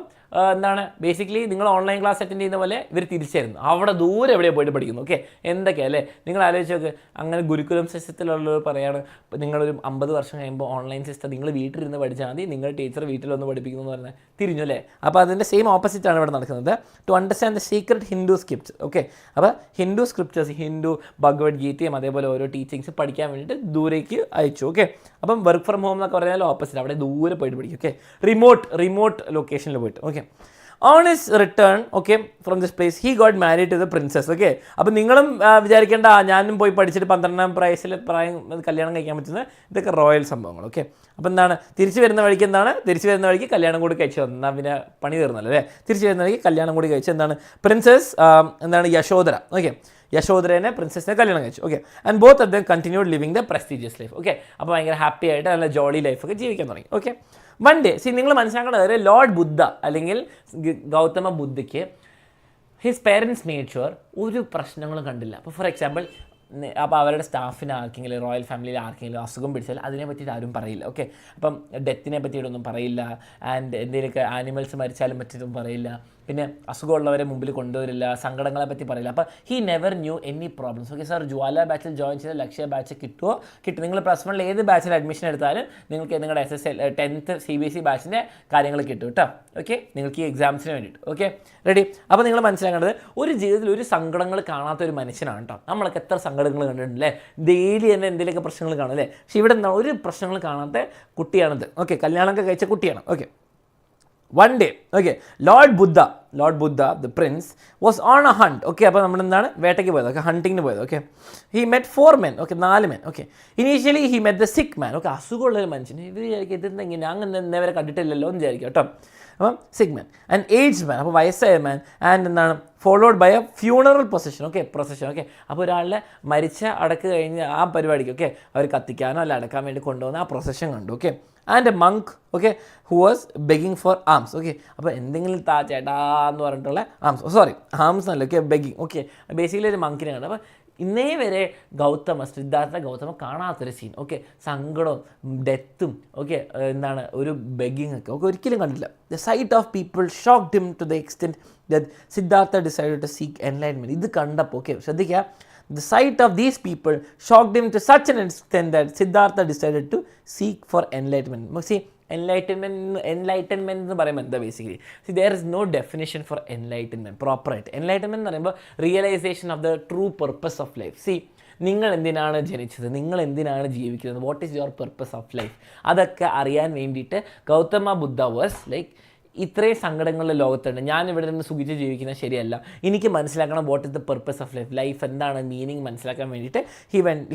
എന്താണ് ബേസിക്കലി നിങ്ങൾ ഓൺലൈൻ ക്ലാസ് അറ്റൻഡ് ചെയ്യുന്ന പോലെ ഇവർ തിരിച്ചായിരുന്നു, അവിടെ ദൂരെ എവിടെയാണ് പോയിട്ട് പഠിക്കുന്നു. ഓക്കെ, എന്തൊക്കെയാണ് അല്ലേ, നിങ്ങൾ ആലോചിച്ച് നോക്ക്. അങ്ങനെ ഗുരുകുലം സിസ്റ്റത്തിലുള്ളവർ പറയാണ്, നിങ്ങളൊരു 50 വർഷം കഴിയുമ്പോൾ ഓൺലൈൻ സിസ്റ്റം നിങ്ങൾ വീട്ടിലിരുന്ന് പഠിച്ചാൽ മതി, നിങ്ങളുടെ ടീച്ചർ വീട്ടിലൊന്ന് പഠിപ്പിക്കുന്നു എന്ന് പറഞ്ഞാൽ തിരിഞ്ഞു അല്ലേ. അപ്പോൾ അതിൻ്റെ സെയിം ഓപ്പോസിറ്റാണ് ഇവിടെ നടക്കുന്നത്. To understand the secret Hindu scripts. Okay, അപ്പോൾ ഹിന്ദു സ്ക്രിപ്റ്റേഴ്സ്, ഹിന്ദു ഭഗവത്ഗീതയും അതേപോലെ ഓരോ ടീച്ചിങ്സ് പഠിക്കാൻ വേണ്ടിയിട്ട് ദൂരേക്ക് അയച്ചു. ഓക്കെ, അപ്പം വർക്ക് ഫ്രം ഹോം എന്നൊക്കെ പറഞ്ഞാൽ ഓപ്പോസിറ്റ്, അവിടെ ദൂരെ പോയിട്ട് പഠിക്കും. ഓക്കെ, റിമോട്ട് ലൊക്കേഷനിൽ പോയിട്ട്. Okay, on his return okay from this place he got married to the princess. Okay, അപ്പോൾ നിങ്ങളും വിചാരിക്കേണ്ട ഞാനും പോയി പഠിച്ചിട്ട് 12ാം പ്രായം കല്യാണം കഴിക്കാൻ പറ്റുന്ന ഇതൊക്കെ റോയൽ സംഭവങ്ങൾ. ഓക്കെ, അപ്പോൾ എന്താണ് തിരിച്ചു വരുന്ന വഴിക്ക് കല്യാണം കൂടി കഴിച്ചു വന്നു. എന്നാൽ പിന്നെ പണി തീർന്നല്ലോ അല്ലേ. തിരിച്ചു വരുന്ന വഴിക്ക് കല്യാണം കൂടി കഴിച്ചു. എന്താണ് പ്രിൻസസ് യശോധര. ഓക്കെ, യശോധരനെ പ്രിൻസസിനെ കല്യാണം കഴിച്ചു. Okay, and both of them continued living the prestigious life. Okay, അപ്പോൾ ഭയങ്കര ഹാപ്പി ആയിട്ട് നല്ല ജോളി ലൈഫൊക്കെ ജീവിക്കാൻ തുടങ്ങി. ഓക്കെ, വൺ ഡേ നിങ്ങൾ മനസ്സിലാക്കേണ്ടത് ലോർഡ് ബുദ്ധ അല്ലെങ്കിൽ ഗൗതമ ബുദ്ധയ്ക്ക് ഹിസ് പേരൻസ് മേഡ് ഷുവർ ഒരു പ്രശ്നങ്ങളും കണ്ടില്ല. അപ്പോൾ ഫോർ എക്സാമ്പിൾ അപ്പോൾ അവരുടെ സ്റ്റാഫിന് ആർക്കെങ്കിലും റോയൽ ഫാമിലിയിൽ ആർക്കെങ്കിലും അസുഖം പിടിച്ചാൽ അതിനെ പറ്റിയിട്ട് ആരും പറയില്ല. ഓക്കെ, അപ്പം ഡെത്തിനെ പറ്റിയിട്ടൊന്നും പറയില്ല. ആൻഡ് എന്തെങ്കിലുമൊക്കെ ആനിമൽസ് മരിച്ചാലും പറ്റിയിട്ടൊന്നും പറയില്ല. പിന്നെ അസുഖമുള്ളവരെ മുമ്പിൽ കൊണ്ടുവരില്ല. സങ്കടങ്ങളെ പറ്റി പറയില്ല. അപ്പോൾ he never knew any problems. Okay sir, Jwala ബാച്ചിൽ ജോയിൻ ചെയ്ത ലക്ഷ്യ ബാച്ച് കിട്ടും. നിങ്ങൾ +1 ഏത് ബാച്ചിൽ അഡ്മിഷൻ എടുത്താലും നിങ്ങൾക്ക് നിങ്ങളുടെ SSL 10th CBSE ബാച്ചിൻ്റെ കാര്യങ്ങൾ കിട്ടും കേട്ടോ. ഓക്കെ, നിങ്ങൾക്ക് ഈ എക്സാംസിന് വേണ്ടിയിട്ട്. Okay, ready. അപ്പോൾ നിങ്ങൾ മനസ്സിലാക്കേണ്ടത് ഒരു ജീവിതത്തിൽ ഒരു സങ്കടങ്ങൾ കാണാത്ത ഒരു മനുഷ്യനാണ് കേട്ടോ. നമ്മളൊക്കെ എത്ര സങ്കടങ്ങൾ കണ്ടിട്ടുണ്ടല്ലേ, ഡെയിലി തന്നെ എന്തെങ്കിലുമൊക്കെ പ്രശ്നങ്ങൾ കാണും അല്ലേ. പക്ഷേ ഇവിടെ എന്താണ് ഒരു പ്രശ്നങ്ങൾ കാണാത്ത കുട്ടിയാണിത്. ഓക്കെ, കല്യാണമൊക്കെ കഴിച്ച കുട്ടിയാണ്. Okay, one day, okay, Lord Buddha, the prince, was on a hunt. Okay, അപ്പോൾ നമ്മൾ എന്താണ് വേട്ടയ്ക്ക് പോയത്. ഓക്കെ, ഹണ്ടിങ്ങിന് പോയത്. Okay, he met 4 men. Okay, 4 men. Okay, initially he met the sick man. Okay, അസുഖമുള്ളൊരു മനുഷ്യൻ. ഇവർ വിചാരിക്കും ഇതെന്തെങ്കിലും ഞാൻ ഇന്നേവരെ കണ്ടിട്ടില്ലല്ലോ എന്ന് വിചാരിക്കും കേട്ടോ. അപ്പം സിക്ക് മാൻ ആൻഡ് ഏജ്ഡ് മാൻ, അപ്പോൾ വയസ്സായ മാൻ, ആൻഡ് എന്താണ് followed by a funeral procession. Okay, procession. Okay, അപ്പോൾ ഒരാളുടെ അടക്ക് കഴിഞ്ഞ് ആ പരിപാടിക്ക് ഓക്കെ അവർ കത്തിക്കാനോ അല്ല അടക്കാൻ വേണ്ടി കൊണ്ടുപോകുന്ന ആ പ്രൊസഷൻ കണ്ടു. Okay, and a monk okay who was begging for alms. Okay, അപ്പോൾ എന്തെങ്കിലും ചേട്ടാ എന്ന് പറഞ്ഞിട്ടുള്ള ആംസ് അല്ല. Okay, begging. ഓക്കെ, ബേസിക്കലി ഒരു മങ്കിനെ കണ്ടു. അപ്പോൾ ഇന്നേ വരെ സിദ്ധാർത്ഥ ഗൗതമ കാണാത്തൊരു സീൻ. ഓക്കെ, സങ്കടവും ഡെത്തും ഓക്കെ എന്താണ് ഒരു ബെഗിങ് ഒക്കെ ഒരിക്കലും കണ്ടില്ല. The sight of people shocked him to the extent that Siddhartha decided to seek enlightenment. ഇത് കണ്ടപ്പോൾ ഓക്കെ ശ്രദ്ധിക്കുക, the sight of these people shocked him to such an extent that Siddhartha decided to seek for enlightenment. See, enlightenment എന്ന് പറയുമ്പോൾ എന്താ basically there is no definition for enlightenment പ്രോപ്പറായിട്ട്. enlightenment എന്ന് പറയുമ്പോൾ realisation of the true purpose of life. See, നിങ്ങൾ എന്തിനാണ് ജനിച്ചത്, നിങ്ങൾ എന്തിനാണ് ജീവിക്കുന്നത്, what is your purpose of life, അതൊക്കെ അറിയാൻ വേണ്ടിയിട്ട് ഗൗതമ ബുദ്ധ വാസ് ലൈക്ക് ഇത്രയും സങ്കടങ്ങളുടെ ലോകത്തുണ്ട്, ഞാൻ ഇവിടെ നിന്ന് സുഖിച്ച് ജീവിക്കുന്നത് ശരിയല്ല, എനിക്ക് മനസ്സിലാക്കണം what is the purpose of life എന്താണ് മീനിങ് മനസ്സിലാക്കാൻ വേണ്ടിയിട്ട്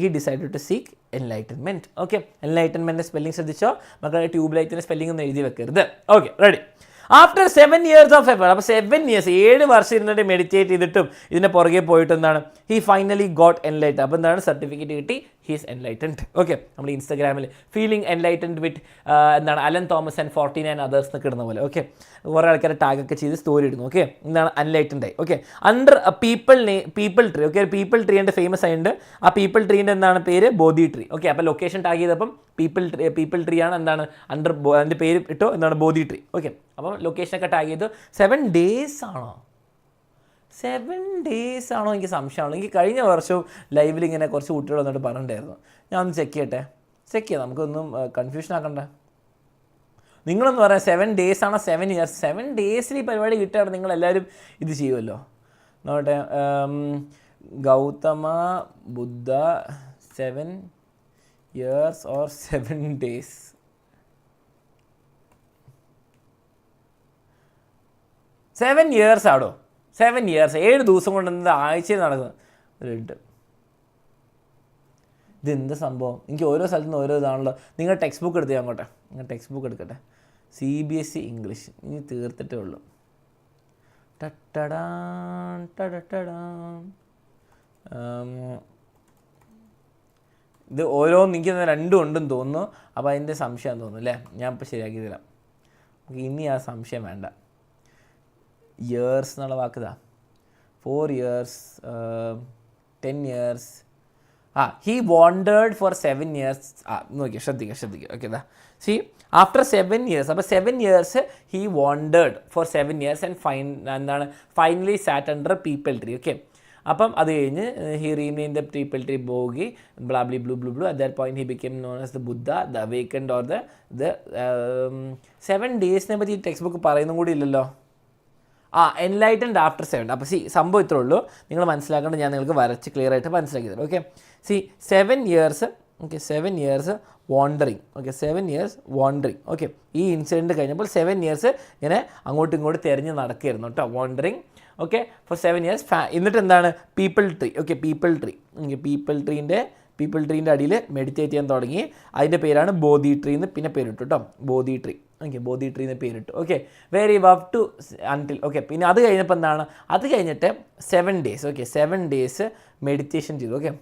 he decided to seek enlightenment. Okay, എൻലൈറ്റൻമെൻറ്റിൻ്റെ സ്പെല്ലിംഗ് ശ്രദ്ധിച്ചോ മക്കളുടെ, ട്യൂബ് ലൈറ്റിൻ്റെ സ്പെല്ലിംഗ് ഒന്നും എഴുതി വെക്കരുത്. Okay, ready. After 7 years of effort, അപ്പോൾ 7 years 7 വർഷം ഇരുന്നിട്ട് മെഡിറ്റേറ്റ് ചെയ്തിട്ടും ഇതിൻ്റെ പുറകെ പോയിട്ട് എന്താണ് ഹി ഫൈനലി ഗോട്ട് എൻലൈറ്റൻ. അപ്പോൾ എന്താണ് സർട്ടിഫിക്കറ്റ് കിട്ടി, ഹീസ് എൻലൈറ്റൻഡ്. ഓക്കെ, നമ്മൾ ഇൻസ്റ്റാഗ്രാമിൽ ഫീലിംഗ് എൻലൈറ്റൻഡ് വിത്ത് എന്താണ് അലൻ തോമസ് ആൻഡ് 49 others എന്നൊക്കെ ഇടുന്ന പോലെ. ഓക്കെ, കുറേ ആൾക്കാരെ ടാഗൊക്കെ ചെയ്ത് സ്റ്റോറി ഇടുന്നു. ഓക്കെ, എന്താണ് അൻലൈറ്റൻഡ് ആയി. Okay, under peepal tree. Okay, peepal ട്രീൻ്റെ ഫേമസ് ആയിട്ടുണ്ട്. ആ പീപ്പിൾ ട്രീൻ്റെ എന്താണ് പേര്, ബോധി ട്രീ. ഓക്കെ, അപ്പോൾ ലൊക്കേഷൻ ടാഗ് ചെയ്തപ്പം പീപ്പിൾ ട്രീ ആണ്. എന്താണ് അണ്ടർ അതിൻ്റെ പേര് ഇട്ടോ എന്താണ് ബോധി ട്രീ. ഓക്കെ, അപ്പം ലൊക്കേഷനൊക്കെ ടാഗ് ചെയ്തു. 7 days ആണോ 7 days ആണോ എനിക്ക് സംശയമാണോ. എനിക്ക് കഴിഞ്ഞ വർഷവും ലൈവിൽ ഇങ്ങനെ കുറച്ച് കുട്ടികൾ വന്നിട്ട് പറഞ്ഞിട്ടുണ്ടായിരുന്നു. ഞാൻ ഒന്ന് ചെക്ക് ചെയ്യാം, നമുക്കൊന്നും കൺഫ്യൂഷൻ ആക്കണ്ട. നിങ്ങളൊന്ന് പറയാം 7 days ആണോ 7 years. 7 days ഈ പരിപാടി കിട്ടുകയാണ് നിങ്ങളെല്ലാവരും ഇത് ചെയ്യുമല്ലോ. നോട്ടെ, ഗൗതമ ബുദ്ധ 7 years or 7 days. 7 years ആടോ, 7 years 7 ദിവസം കൊണ്ട് എന്താ ആഴ്ചയിൽ നടക്കുന്നത്. ഇതെന്താ സംഭവം, എനിക്ക് ഓരോ സ്ഥലത്തു നിന്ന് ഓരോ ഇതാണല്ലോ. നിങ്ങൾ ടെക്സ്റ്റ് ബുക്ക് എടുത്ത് അങ്ങോട്ടെ, നിങ്ങൾ ടെക്സ്റ്റ് ബുക്ക് എടുക്കട്ടെ. CBSE ഇംഗ്ലീഷ് ഇനി തീർത്തിട്ടേ ഉള്ളൂ. ഇത് ഓരോന്ന് എനിക്ക് 2 ഉണ്ടെന്ന് തോന്നുന്നു. അപ്പോൾ അതിൻ്റെ സംശയം തോന്നുന്നു അല്ലേ. ഞാൻ ഇപ്പോൾ ശരിയാക്കി തരാം. ഇനി ആ സംശയം വേണ്ട. ഇയേഴ്സ് എന്നുള്ള വാക്കുതാ 4 years 10 years. He wandered for 7 years. നോക്കിയോ, ശ്രദ്ധിക്കുക. ഓക്കെ, ദാ സി ആഫ്റ്റർ 7 years, അപ്പോൾ 7 years he wandered for 7 years and finally sat under peepal tree. Okay, അപ്പം അത് കഴിഞ്ഞ് he rename the peepal tree ബോഗി ബ്ലാബ്ലി ബ്ലൂ. At that point he became known as the Buddha the awakened or the 7 days പറ്റി textbook പറയുന്നും കൂടി ഇല്ലല്ലോ. Enlightened after 7. അപ്പോൾ സംഭവം ഇത്രേ ഉള്ളൂ. നിങ്ങൾ മനസ്സിലാക്കേണ്ടത് ഞാൻ നിങ്ങൾക്ക് വരച്ച് ക്ലിയർ ആയിട്ട് മനസ്സിലാക്കി തരാം. Okay, 7 years. Okay, 7 years wandering. Okay, 7 years wandering. Okay, ഈ ഇൻസിഡൻറ്റ് കഴിഞ്ഞപ്പോൾ 7 years ഇങ്ങനെ അങ്ങോട്ടും ഇങ്ങോട്ടും തിരഞ്ഞ് നടക്കുകയായിരുന്നു കേട്ടോ, വാണ്ടറിങ്. Okay, four 7 years. എന്നിട്ട് എന്താണ് പീപ്പിൾ ട്രീ. ഓക്കെ, പീപ്പിൾ ട്രീൻ്റെ അടിയിൽ മെഡിറ്റേറ്റ് ചെയ്യാൻ തുടങ്ങി. അതിൻ്റെ പേരാണ് ബോധി ട്രീ എന്ന് പിന്നെ പേരിട്ടു കേട്ടോ, Bodhi tree. Okay, Bodhi tree എന്ന് പേരിട്ടു. Okay, very vow to until. Okay, പിന്നെ അത് കഴിഞ്ഞപ്പോൾ എന്താണ്, അത് കഴിഞ്ഞിട്ട് 7 days. ഓക്കെ, 7 days മെഡിറ്റേഷൻ ചെയ്തു. Okay,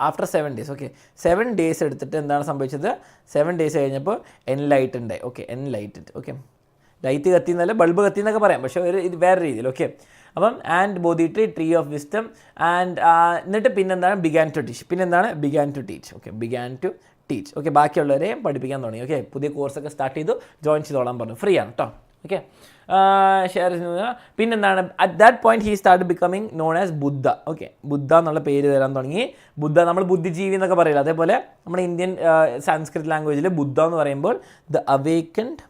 after 7 days. Okay, 7 days എടുത്തിട്ട് എന്താണ് സംഭവിച്ചത്, 7 days കഴിഞ്ഞപ്പോൾ എൻലൈറ്റൻഡ് ആയി. Okay, enlightened. ഓക്കെ, ലൈറ്റ് കത്തി എന്നല്ല ബൾബ് കത്തി എന്നൊക്കെ പറയാം, പക്ഷേ ഇത് വേറെ രീതിയിൽ. ഓക്കെ, അപ്പം and Bodhi tree of wisdom and എന്നിട്ട് പിന്നെന്താണ് began to teach. Okay, began to teach. Okay, ബാക്കിയുള്ളവരെ പഠിപ്പിക്കാൻ തുടങ്ങി. ഓക്കെ, പുതിയ കോഴ്സൊക്കെ സ്റ്റാർട്ട് ചെയ്തു, ജോയിൻ ചെയ്തോളാൻ പറഞ്ഞു, ഫ്രീ ആണ് കേട്ടോ. Okay, share. പിന്നെന്താണ് at that point he start becoming known as Buddha. Okay, Buddha എന്നുള്ള പേര് തരാൻ തുടങ്ങി. ബുദ്ധ നമ്മൾ ബുദ്ധിജീവി എന്നൊക്കെ പറയില്ല, അതേപോലെ നമ്മുടെ ഇന്ത്യൻ സാൻസ്ക്രിറ്റ് ലാംഗ്വേജിൽ ബുദ്ധ എന്ന് പറയുമ്പോൾ ദ അവേക്കൻഡ്.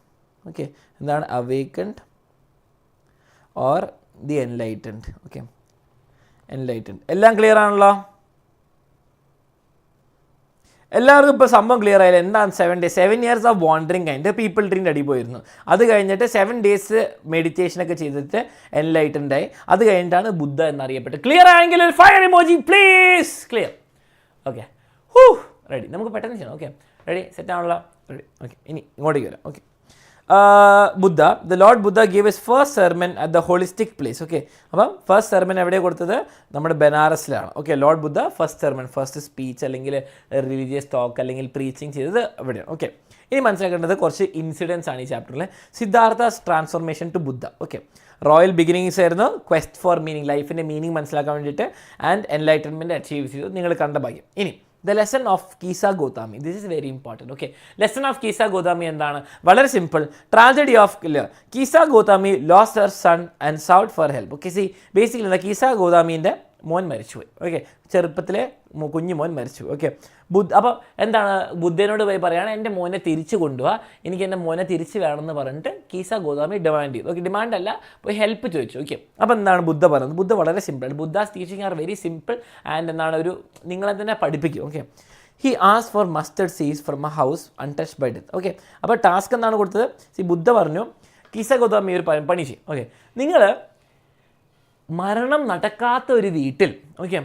ഓക്കെ, എന്താണ് awakened or the enlightened. Okay, enlightened. എല്ലാം ക്ലിയർ ആണല്ലോ, എല്ലാവർക്കും ഇപ്പോൾ സംഭവം ക്ലിയർ ആയാലും എന്താണ് 7 days. 7 years ഓഫ് വാണ്ടറിങ് കഴിഞ്ഞിട്ട് പീപ്പിൾ ട്രീൻ്റെ അടി പോയിരുന്നു. അത് കഴിഞ്ഞിട്ട് 7 days മെഡിറ്റേഷനൊക്കെ ചെയ്തിട്ട് എൻലൈറ്റൻഡ് ആയി. അത് കഴിഞ്ഞിട്ടാണ് ബുദ്ധ എന്നറിയപ്പെട്ടത്. ക്ലിയർ ആണെങ്കിൽ ഒരു fire emoji please. Clear. Okay, ready, നമുക്ക് പെട്ടെന്ന് ചെയ്യണം. ഓക്കെ, റെഡി, സെറ്റ് ആണല്ലോ, റെഡി. ഓക്കെ, ഇനി ഇങ്ങോട്ടേക്ക് വരാം. Okay, Buddha, the Lord Buddha gave his first sermon at the holistic place. Okay, അപ്പം ഫസ്റ്റ് സെർമൺ എവിടെയാണ് കൊടുത്തത്, നമ്മുടെ ബനാറസിലാണ്. ഓക്കെ, ലോർഡ് ബുദ്ധ ഫസ്റ്റ് സെർമൺ, ഫസ്റ്റ് സ്പീച്ച് അല്ലെങ്കിൽ റിലീജിയസ് ടോക്ക് അല്ലെങ്കിൽ പ്രീച്ചിങ് ചെയ്തത് എവിടെയാണ്. ഓക്കെ, ഇനി മനസ്സിലാക്കേണ്ടത് കുറച്ച് ഇൻസിഡൻസ് ആണ് ഈ ചാപ്റ്ററിൽ. Siddhartha's transformation to Buddha. Okay, royal beginnings ആയിരുന്നു, ക്വസ്റ്റ് ഫോർ മീനിങ്, ലൈഫിൻ്റെ മീനിങ് മനസ്സിലാക്കാൻ വേണ്ടിയിട്ട്, ആൻഡ് എൻലൈറ്റൻമെൻറ്റ് അച്ചീവ് ചെയ്തു. നിങ്ങൾ കണ്ട ഭാഗ്യം. ഇനി the lesson of Kisa Gotami, this is very important. Okay, lesson of Kisa Gotami എന്താണ്, വളരെ simple. Tragedy of Kisa Gotami lost her son and sought for help. Okay, see basically എന്താ, കീസ ഗോതാമീൻ്റെ മോൻ മരിച്ചുപോയി. ഓക്കെ, ചെറുപ്പത്തിലെ കുഞ്ഞു മോൻ മരിച്ചുപോയി. ഓക്കെ, അപ്പോൾ എന്താണ് ബുദ്ധനോട് പോയി പറയുകയാണ്, എൻ്റെ മോനെ തിരിച്ചു കൊണ്ടുപോവാ, എനിക്ക് എൻ്റെ മോനെ തിരിച്ച് വേണമെന്ന് പറഞ്ഞിട്ട് കീസ ഗോതാമി ഡിമാൻഡ് ചെയ്തു. ഓക്കെ, ഡിമാൻഡല്ല, പോയി ഹെൽപ്പ് ചോദിച്ചു. ഓക്കെ, അപ്പോൾ എന്താണ് ബുദ്ധ പറയുന്നത്, ബുദ്ധ വളരെ simple. Buddha's teaching are very simple and എന്താണ് ഒരു നിങ്ങളെ തന്നെ പഠിപ്പിക്കും. Okay, he ask for mustard seeds from a house untouched by death. Okay, അപ്പോൾ ടാസ്ക് എന്താണ് കൊടുത്തത്, ബുദ്ധ പറഞ്ഞു കീസ ഗോതാമി ഒരു പണി ചെയ്യും. ഓക്കെ, നിങ്ങൾ മരണം നടക്കാത്ത ഒരു വീട്ടിൽ, ഓക്കെ,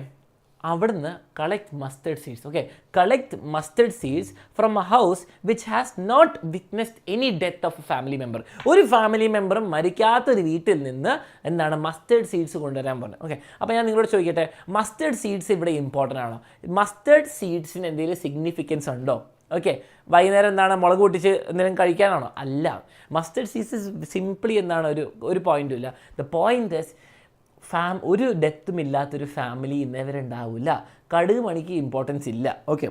അവിടുന്ന് collect mustard seeds. Okay, collect mustard seeds from a house which has not witnessed any death of a family member. ഒരു ഫാമിലി മെമ്പറും മരിക്കാത്തൊരു വീട്ടിൽ നിന്ന് എന്താണ് മസ്റ്റേർഡ് സീഡ്സ് കൊണ്ടുവരാൻ പറഞ്ഞത്. ഓക്കെ, അപ്പോൾ ഞാൻ നിങ്ങളോട് ചോദിക്കട്ടെ, മസ്റ്റേർഡ് സീഡ്സ് ഇവിടെ ഇമ്പോർട്ടൻ്റ് ആണോ? മസ്റ്റേർഡ് സീഡ്സിന് എന്തെങ്കിലും സിഗ്നിഫിക്കൻസ് ഉണ്ടോ? ഓക്കെ, വൈകുന്നേരം എന്താണ് മുളക് പൊട്ടിച്ച് എന്തെങ്കിലും കഴിക്കാനാണോ? അല്ല, മസ്റ്റേർഡ് സീഡ്സ് സിംപ്ലി എന്താണ് ഒരു പോയിന്റും ഇല്ല. ദ പോയിന്റ് ഇസ് ഒരു ഡെത്തും ഇല്ലാത്തൊരു ഫാമിലി ഇന്നേവരെ ഉണ്ടാവില്ല. കടുക് മണിക്ക് ഇമ്പോർട്ടൻസ് ഇല്ല. ഓക്കെ,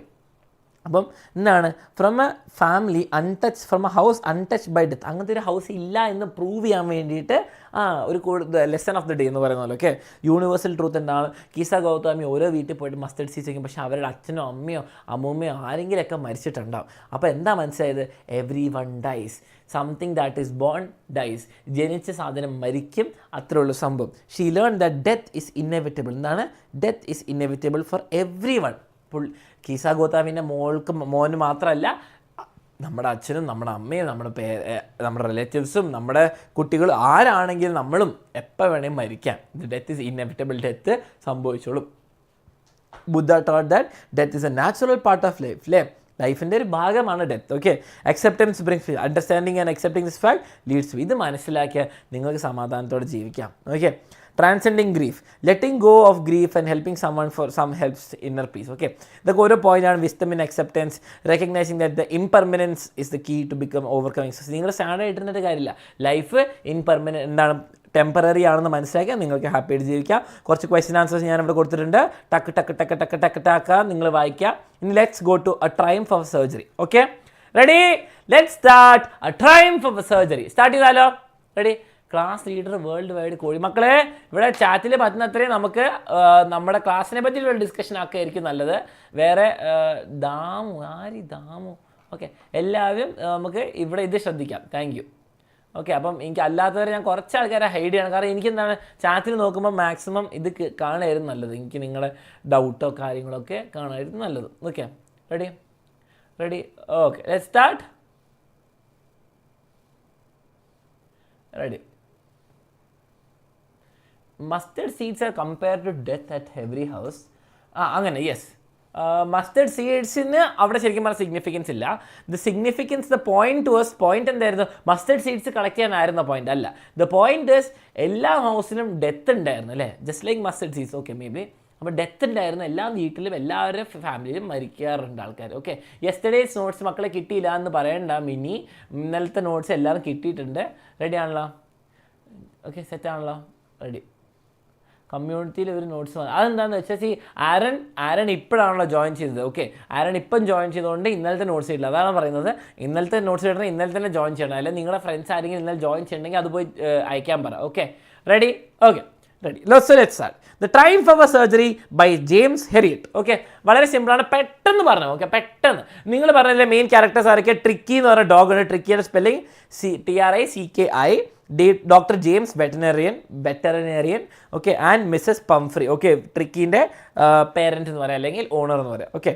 അപ്പം എന്താണ് from a family untouch, from a house untouch by death, അങ്ങനത്തെ ഒരു ഹൗസ് ഇല്ല എന്ന് പ്രൂവ് ചെയ്യാൻ വേണ്ടിയിട്ട് ഒരു ലെസൺ ഓഫ് ദി ഡേ എന്ന് പറയുന്ന പോലെ. ഓക്കെ, യൂണിവേഴ്സൽ ട്രൂത്ത് എന്താണ്, കീസ ഗൗതമി ഓരോ വീട്ടിൽ പോയിട്ട് മസ്റ്റേർഡ് സീഡ്സ് വയ്ക്കും, പക്ഷേ അവരുടെ അച്ഛനോ അമ്മയോ അമ്മൂമ്മയോ ആരെങ്കിലുമൊക്കെ മരിച്ചിട്ടുണ്ടാവും. അപ്പോൾ എന്താ മനസ്സിലായത്, everyone dies, something that is born dies, ജനിച്ച സാധനം മരിക്കും, അത്രേ ഉള്ളൂ സംഭവം. She learn that death is inevitable. എന്താണ്, death is inevitable for everyone. Kisa ഗോതാമിൻ്റെ മോന് മാത്രമല്ല, നമ്മുടെ അച്ഛനും നമ്മുടെ അമ്മയും നമ്മുടെ റിലേറ്റീവ്സും നമ്മുടെ കുട്ടികൾ ആരാണെങ്കിലും നമ്മളും എപ്പോൾ വേണേലും മരിക്കാം. ഡെത്ത് ഈസ് ഇന്നെവിറ്റബിൾ, ഡെത്ത് സംഭവിച്ചോളും. Buddha taught that death is a natural part of life. അല്ലേ, ലൈഫിൻ്റെ ഒരു ഭാഗമാണ് death. Okay, acceptance brings understanding and accepting this fact leads to, ഇത് മനസ്സിലാക്കിയാൽ നിങ്ങൾക്ക് സമാധാനത്തോടെ ജീവിക്കാം. Okay, transcending grief, letting go of grief and helping someone for some helps inner peace. Okay, ഇതൊക്കെ ഓരോ പോയിന്റാണ്. Wisdom in acceptance, recognising that the impermanence is the key to become ഓവർകമിങ്. നിങ്ങൾ sad ആയിട്ടിരുന്നിട്ട് കാര്യമില്ല, ലൈഫ് ഇൻപെർമനൻറ്റ് എന്താണ്, ടെമ്പററി ആണെന്ന് മനസ്സിലാക്കിയാൽ നിങ്ങൾക്ക് happy ആയിട്ട് ജീവിക്കാം. കുറച്ച് ക്വസ്റ്റ്യൻ ആൻസേഴ്സ് ഞാൻ ഇവിടെ കൊടുത്തിട്ടുണ്ട്, ടക്ക് ടക്ക് ടക്ക് ടക്ക് ടക്ക് ടക്ക് നിങ്ങൾ വായിക്കുക. ഇനി let's go to a triumph of surgery. Okay, ready, let's start a triumph of surgery. Start ചെയ്താലോ? Ready, class leader worldwide കോഴി. മക്കളെ, ഇവിടെ ചാറ്റിൽ പറ്റുന്നത്രയും നമുക്ക് നമ്മുടെ ക്ലാസ്സിനെ പറ്റിയുള്ള ഡിസ്കഷൻ ആക്കുകയായിരിക്കും നല്ലത്. വേറെ ദാമു ഓക്കെ, എല്ലാവരും നമുക്ക് ഇവിടെ ഇത് ശ്രദ്ധിക്കാം. Thank you. ഓക്കെ, അപ്പം എനിക്ക് അല്ലാത്തവരെ ഞാൻ കുറച്ച് ആൾക്കാരെ ഹൈഡ് ചെയ്യണം, കാരണം എനിക്കെന്താണ് ചാറ്റിൽ നോക്കുമ്പോൾ മാക്സിമം ഇത് കാണുമായിരുന്നു നല്ലത്. എനിക്ക് നിങ്ങളുടെ ഡൗട്ടോ കാര്യങ്ങളൊക്കെ കാണുമായിരുന്നു നല്ലത്. Okay, ready Ready? Okay, let's start. Ready. Mustard seeds are compared to death at every house. അങ്ങനെ യെസ് മസ്റ്റേർഡ് സീഡ്സിന് അവിടെ ശരിക്കും പറഞ്ഞാൽ സിഗ്നിഫിക്കൻസ് ഇല്ല. ദ പോയിന്റ് എന്തായിരുന്നു? മസ്റ്റേർഡ് സീഡ്സ് കളക്ട് ചെയ്യാനായിരുന്ന പോയിന്റ് അല്ല. ദ പോയിന്റ് ഇസ് എല്ലാ ഹൗസിനും ഡെത്ത് ഉണ്ടായിരുന്നു അല്ലേ, just like mustard seeds. Okay, may be അപ്പോൾ ഡെത്ത് ഉണ്ടായിരുന്നു. എല്ലാ വീട്ടിലും എല്ലാവരുടെ ഫാമിലിയിലും മരിക്കാറുണ്ട് ആൾക്കാർ. ഓക്കെ, യെസ്റ്റർഡേസ് നോട്ട്സ് മക്കളെ കിട്ടിയില്ല എന്ന് പറയണ്ട മിനി. ഇന്നലത്തെ നോട്ട്സ് എല്ലാവരും കിട്ടിയിട്ടുണ്ട്. റെഡി ആണല്ലോ? ഓക്കെ, സെറ്റ് ആണല്ലോ? റെഡി. കമ്മ്യൂണിറ്റിയിൽ ഒരു നോട്ട്സ് വന്നു. അതെന്താണെന്ന് വെച്ചാൽ ആരൺ ഇപ്പോഴാണല്ലോ ജോയിൻ ചെയ്തത്. ഓക്കെ, ആരൺ ഇപ്പം ജോയിൻ ചെയ്തുകൊണ്ട് ഇന്നലത്തെ നോട്ട്സ് ഇല്ല. അതാണ് പറയുന്നത്. ഇന്നലത്തെ നോട്ട്സ് ഇടണം, ഇന്നലെ തന്നെ ജോയിൻ ചെയ്യണം. അല്ലെങ്കിൽ നിങ്ങളുടെ ഫ്രണ്ട്സ് ആരെങ്കിലും ഇന്നലെ ജോയിൻ ചെയ്യണമെങ്കിൽ അത് പോയി അയക്കാൻ പറ. Okay, ready? Okay, ready. Let's start. The triumph of a surgery by James Herriot. Okay, വളരെ സിമ്പിളാണ്, പെട്ടെന്ന് പറഞ്ഞു. ഓക്കെ, പെട്ടെന്ന്. നിങ്ങൾ പറഞ്ഞതിലെ മെയിൻ ക്യാരക്ടേഴ്സ് ആരൊക്കെ? ട്രിക്കി എന്ന് പറഞ്ഞ ഡോഗാണ്. ട്രിക്കിയുടെ spelling TRICKI. Doctor James veterinarian. Okay, and Mrs Pumphrey. Okay, ട്രിക്കിൻ്റെ പേരൻറ്റ് എന്ന് പറയാം, അല്ലെങ്കിൽ ഓണർ എന്ന് പറയാം. Okay,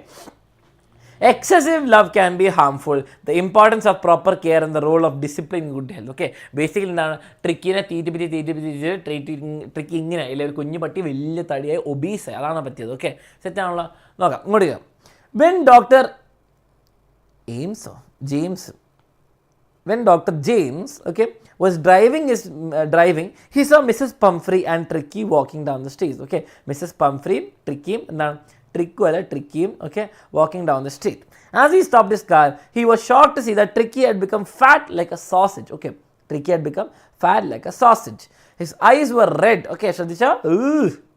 excessive love can be harmful. The importance of proper care and the role of discipline in good health. Okay, basically എന്താണ്? ട്രിക്കിനെ tricky ഇങ്ങനെ ഇല്ല, ഒരു കുഞ്ഞു പട്ടി വലിയ തടിയായി ഒബീസായി, അതാണ് പറ്റിയത്. ഓക്കെ, സെറ്റാണല്ലോ? നോക്കാം, ഇങ്ങോട്ട് ചെയ്യാം. When Dr. James, okay, was driving, he saw Mrs. Pumphrey and Tricky walking down the street. Okay, Mrs. Pumphrey, Tricky, Trickyum, okay, walking down the street. As he stopped his car, he was shocked to see that Tricky had become fat like a sausage. Okay, Tricky had become fat like a sausage. His eyes were red. Okay, ശ്രദ്ധിച്ചോ?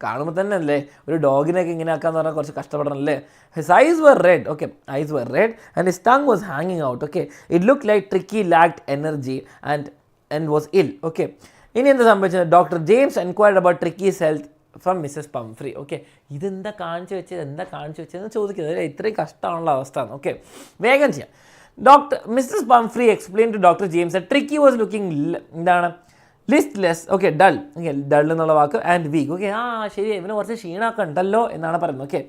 കാണുമ്പോൾ തന്നെ അല്ലേ ഒരു ഡോഗിനൊക്കെ ഇങ്ങനെ ആക്കാന്ന് പറഞ്ഞാൽ കുറച്ച് കഷ്ടപ്പെടണം അല്ലേ? His eyes were red. Okay, eyes were red and his tongue was hanging out. Okay, it looked like Tricky lacked energy and was ill. Okay, ഇനി എന്താ സംഭവിച്ചത്? Doctor James enquired about Tricky's health from Mrs Pumphrey. Okay, ഇതെന്താ കാണിച്ചു വെച്ചതെന്ന് ചോദിക്കുന്നത്. ഇത്രയും കഷ്ടമാണുള്ള അവസ്ഥ. Okay, വേഗം ചെയ്യാം. Mrs Pumphrey explain to doctor James that Tricky was looking എന്താണ് ലിസ്റ്റ്ലെസ്. ഓക്കെ, ഡൾ എന്നുള്ള വാക്ക്, ആൻഡ് വീക്ക്. ഓക്കെ, ശരി, ഇവന് കുറച്ച് ക്ഷീണമൊക്കെ ഉണ്ടല്ലോ എന്നാണ് പറയുന്നത്. Okay,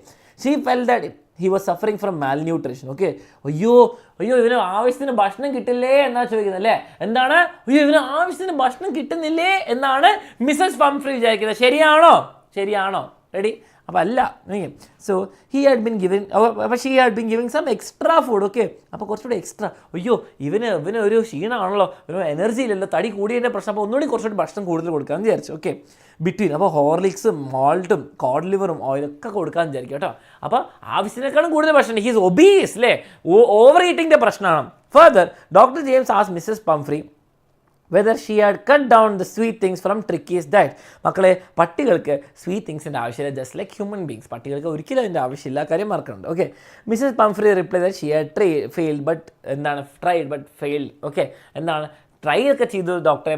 she fell that he was suffering from malnutrition. Okay, അയ്യോ ഇവന് ആവശ്യത്തിന് ഭക്ഷണം കിട്ടില്ലേ എന്നാണ് ചോദിക്കുന്നത് അല്ലേ? എന്താണ്? ഇവന് ആവശ്യത്തിന് ഭക്ഷണം കിട്ടുന്നില്ലേ എന്നാണ് മിസ്സസ് പംഫ്രി വിചാരിക്കുന്നത്. ശരിയാണോ? റെഡി? അപ്പോൾ അല്ല. So she had bin giving some extra food. Okay, അപ്പോൾ കുറച്ചുകൂടി എക്സ്ട്രാ. അയ്യോ ഇവന് ഒരു ക്ഷീണമാണല്ലോ, ഇവന് എനർജി ഇല്ലല്ലോ, തടി കൂടിയതിൻ്റെ പ്രശ്നം, അപ്പോൾ ഒന്നുകൂടി കുറച്ചുകൂടി ഭക്ഷണം കൂടുതൽ കൊടുക്കാമെന്ന് വിചാരിച്ചു. ഓക്കെ, ബിറ്റ്വീൻ അപ്പോൾ ഹോർലിക്സും മാൾട്ടും കോഡ് ലിവറും ഓയിലൊക്കെ കൊടുക്കാമെന്ന് വിചാരിക്കും കേട്ടോ. അപ്പോൾ ആവശ്യത്തിനേക്കാളും കൂടുതൽ ഭക്ഷണം. ഹീസ് ഒബീസ് അല്ലേ, ഓവർ ഈറ്റിങ്ങിൻ്റെ പ്രശ്നമാണ്. Further doctor James asked Mrs Pumphrey whether she had cut down the sweet things from Tricky's diet. മക്കളെ, പട്ടികൾക്ക് സ്വീറ്റ് തിങ്സിൻ്റെ ആവശ്യമില്ല, ജസ്റ്റ് ലൈക്ക് ഹ്യൂമൻ ബീങ്സ്. പട്ടികൾക്ക് ഒരിക്കലും അതിൻ്റെ ആവശ്യമില്ല, കാര്യം മറക്കുന്നുണ്ട്. Okay, Mrs Pumphrey reply that she had tried but failed. Okay, try ഒക്കെ ചെയ്തു ഡോക്ടറെ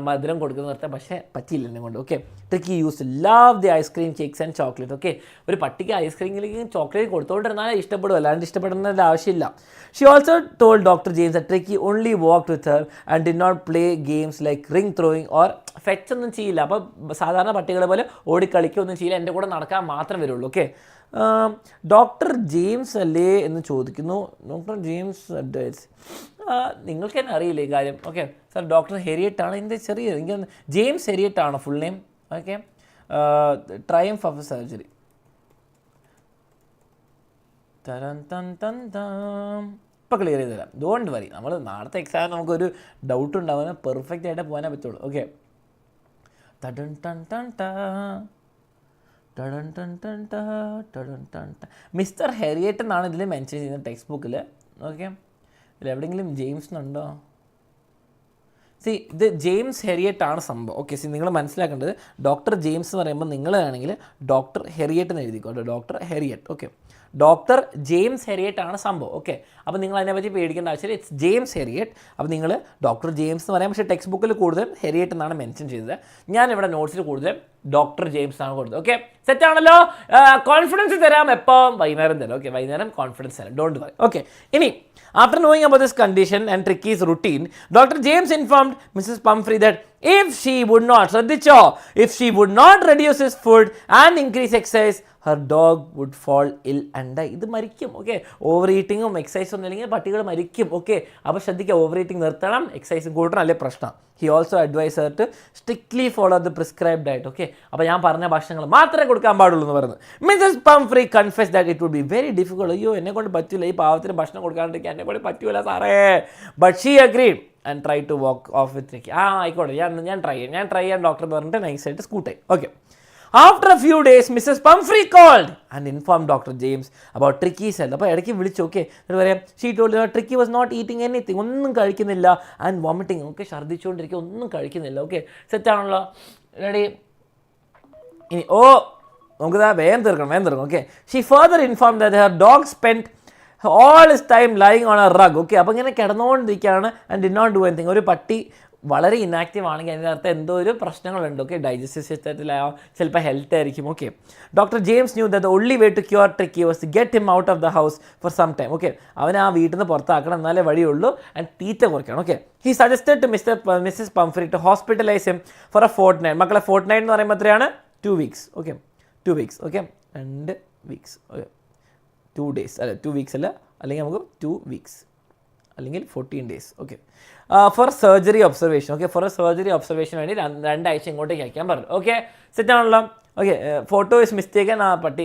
മധുരം കൊടുക്കുന്ന നിർത്താൻ, പക്ഷേ പറ്റിയില്ല എന്നെ കൊണ്ട്. Okay, tricky use love the ice cream cakes and chocolate. Okay, ഒരു പട്ടിക്ക് ഐസ്ക്രീമിലേക്ക് ചോക്ലേറ്റ് കൊടുത്തോണ്ടിരുന്നാലേ ഇഷ്ടപ്പെടും, അല്ലാണ്ട് ഇഷ്ടപ്പെടുന്നതിൻ്റെ ആവശ്യമില്ല. Xi also told doctor James that Tricky only walked with her and did not play games like ring throwing or fetch ഒന്നും ചെയ്യില്ല. അപ്പോൾ സാധാരണ പട്ടികളെ പോലെ ഓടിക്കളിക്കുകയൊന്നും ചെയ്യില്ല, എൻ്റെ കൂടെ നടക്കാൻ മാത്രം വരുള്ളൂ. ഓക്കെ, ഡോക്ടർ ജെയിംസ് അല്ലേ എന്ന് ചോദിക്കുന്നു. ഡോക്ടർ ജെയിംസ് അഡ്വൈസ്, നിങ്ങൾക്ക് തന്നെ അറിയില്ലേ ഈ കാര്യം? ഓക്കെ സാർ, ഡോക്ടർ ഹെരിയറ്റ് ആണ് എൻ്റെ എനിക്ക് ജെയിംസ് ഹെരിയറ്റ് ആണോ full name? Okay, triumph of surgery. ഇപ്പോൾ ക്ലിയർ ചെയ്ത് തരാം, ഡോണ്ട് വറി. നമ്മൾ നാളത്തെ എക്സാമിന് നമുക്കൊരു ഡൗട്ട് ഉണ്ടാവുന്ന പെർഫെക്റ്റ് ആയിട്ട് പോകാനേ പറ്റുള്ളൂ. ഓക്കെ, മിസ്റ്റർ ഹെറിയറ്റ് എന്നാണ് ഇതിൽ മെൻഷൻ ചെയ്യുന്നത് ടെക്സ്റ്റ് ബുക്കിൽ. ഓക്കെ, ഇതിലെവിടെയെങ്കിലും ജെയിംസ് എന്നുണ്ടോ? ഇത് ജെയിംസ് ഹെറിയറ്റ് ആണ് സംഭവം. ഓക്കെ, നിങ്ങൾ മനസ്സിലാക്കേണ്ടത് ഡോക്ടർ ജെയിംസ് എന്ന് പറയുമ്പോൾ നിങ്ങളാണെങ്കിൽ ഡോക്ടർ ഹെറിയറ്റ് എന്ന് എഴുതിക്കോട്ടെ, ഡോക്ടർ ഹെറിയറ്റ്. ഓക്കെ, ഡോക്ടർ ജെയിംസ് ഹെറിയറ്റ് ആണ് സംഭവം. ഓക്കെ, അപ്പോൾ നിങ്ങൾ അതിനെപ്പറ്റി പേടിക്കേണ്ട ആവശ്യമില്ല, ഇറ്റ്സ് ജെയിംസ് ഹെറിയറ്റ്. അപ്പോൾ നിങ്ങൾ ഡോക്ടർ ജെയിംസ് എന്ന് പറയാം, പക്ഷേ ടെക്സ്റ്റ് ബുക്കിൽ കൂടുതലും ഹെറിയറ്റ് എന്നാണ് മെൻഷൻ ചെയ്തത്. ഞാനിവിടെ നോട്ട്സിൽ കൂടുതലും ഡോക്ടർ ജെയിംസ് ആണ് കൊടുത്തത്. ഓക്കെ, സെറ്റ് ആണല്ലോ? കോൺഫിഡൻസ് തരാം, എപ്പോൾ? വൈകുന്നേരം തരാം. ഓക്കെ, വൈകുന്നേരം കോൺഫിഡൻസ് തരാം, ഡോണ്ട് വറി. ഓക്കെ, ഇനി after knowing about this condition and Tricky's routine, Dr. James informed Mrs. Pumphrey that If she would not, ശ്രദ്ധിച്ചോ, if she would not reduce his food and increase exercise, her dog would fall ill and die. ഇത് മരിക്കും. Okay, over ഈറ്റിങ്ങും എക്സസൈസും ഒന്നും ഇല്ലെങ്കിൽ പട്ടികൾ മരിക്കും. Okay, അപ്പോൾ ശ്രദ്ധിക്കുക, ഓവർ ഈറ്റിംഗ് നിർത്തണം, എക്സസൈസും കൂട്ടണം, അല്ലേ പ്രശ്നം. He also advise her to strictly follow the prescribed diet. Okay, അപ്പോൾ ഞാൻ പറഞ്ഞ ഭക്ഷണങ്ങൾ മാത്രമേ കൊടുക്കാൻ പാടുള്ളൂ എന്ന് പറയുന്നത്. Mrs Pumphrey confess that it would be very difficult. അയ്യോ, എന്നെ കൊണ്ട് പറ്റില്ല, ഈ പാവത്തിന് ഭക്ഷണം കൊടുക്കാണ്ടിരിക്കാൻ എന്നെ കൊണ്ട് പറ്റൂല സാറേ. But she agreed and try to walk off with Tricky. ആയിക്കോട്ടെ, ഞാൻ ട്രൈ ചെയ്യാൻ ഡോക്ടർ പറഞ്ഞിട്ട് നൈസായിട്ട് സ്കൂട്ടായി. Okay, after a few days Mrs. Pumphrey called and informed Dr. James about Tricky's health. അപ്പോൾ ഇടയ്ക്ക് വിളിച്ചു. ഓക്കെ, എന്നിട്ട് പറയാം, she told Tricky was not eating anything, ഒന്നും കഴിക്കുന്നില്ല, ആൻഡ് വോമിറ്റിംഗ്, ഓക്കെ, ഛർദ്ദിച്ചുകൊണ്ടിരിക്കുക, ഒന്നും കഴിക്കുന്നില്ല. ഓക്കെ, സെറ്റാണല്ലോ, റെഡി. ഇനി നമുക്ക് വേഗം തീർക്കണം. Okay, she further inform that her dog spend all his time lying on a rug. Okay, അപ്പോൾ ഇങ്ങനെ കിടന്നുകൊണ്ടിരിക്കുകയാണ് and did not do anything. ഒരു പട്ടി വളരെ ഇനാക്റ്റീവ് ആണെങ്കിൽ അതിൻ്റെ അർത്ഥം എന്തോ ഒരു പ്രശ്നങ്ങളുണ്ട്. ഓക്കെ, ഡൈജസ്റ്റീവ് സിസ്റ്റത്തിലാവും, ചിലപ്പോൾ ഹെൽത്ത് ആയിരിക്കും. Okay, doctor James knew that the only way to cure Tricki was to get him out of the house for some time. Okay, അവനെ ആ വീട്ടിൽ നിന്ന് പുറത്താക്കണം, എന്നാലേ വഴിയുള്ളൂ, ആൻഡ് തീറ്റ കുറയ്ക്കണം. Okay, he suggested to Mrs Pumphrey to hospitalise him for a fortnight. മക്കളെ, fortnight എന്ന് പറയുമ്പോൾ എത്രയാണ്? 2 weeks. Okay, 2 weeks. Okay, 2 weeks. Okay, 2 days അല്ല, 2 weeks അല്ല, അല്ലെങ്കിൽ നമുക്ക് 2 weeks അല്ലെങ്കിൽ 14 days. Okay, for surgery observation. Okay, for surgery observation വേണ്ടി 2 ആഴ്ച ഇങ്ങോട്ടേക്ക് അയക്കാൻ പറഞ്ഞു. ഓക്കെ, സെറ്റാണല്ലോ. Okay, photo is mistaken. ആ പട്ടി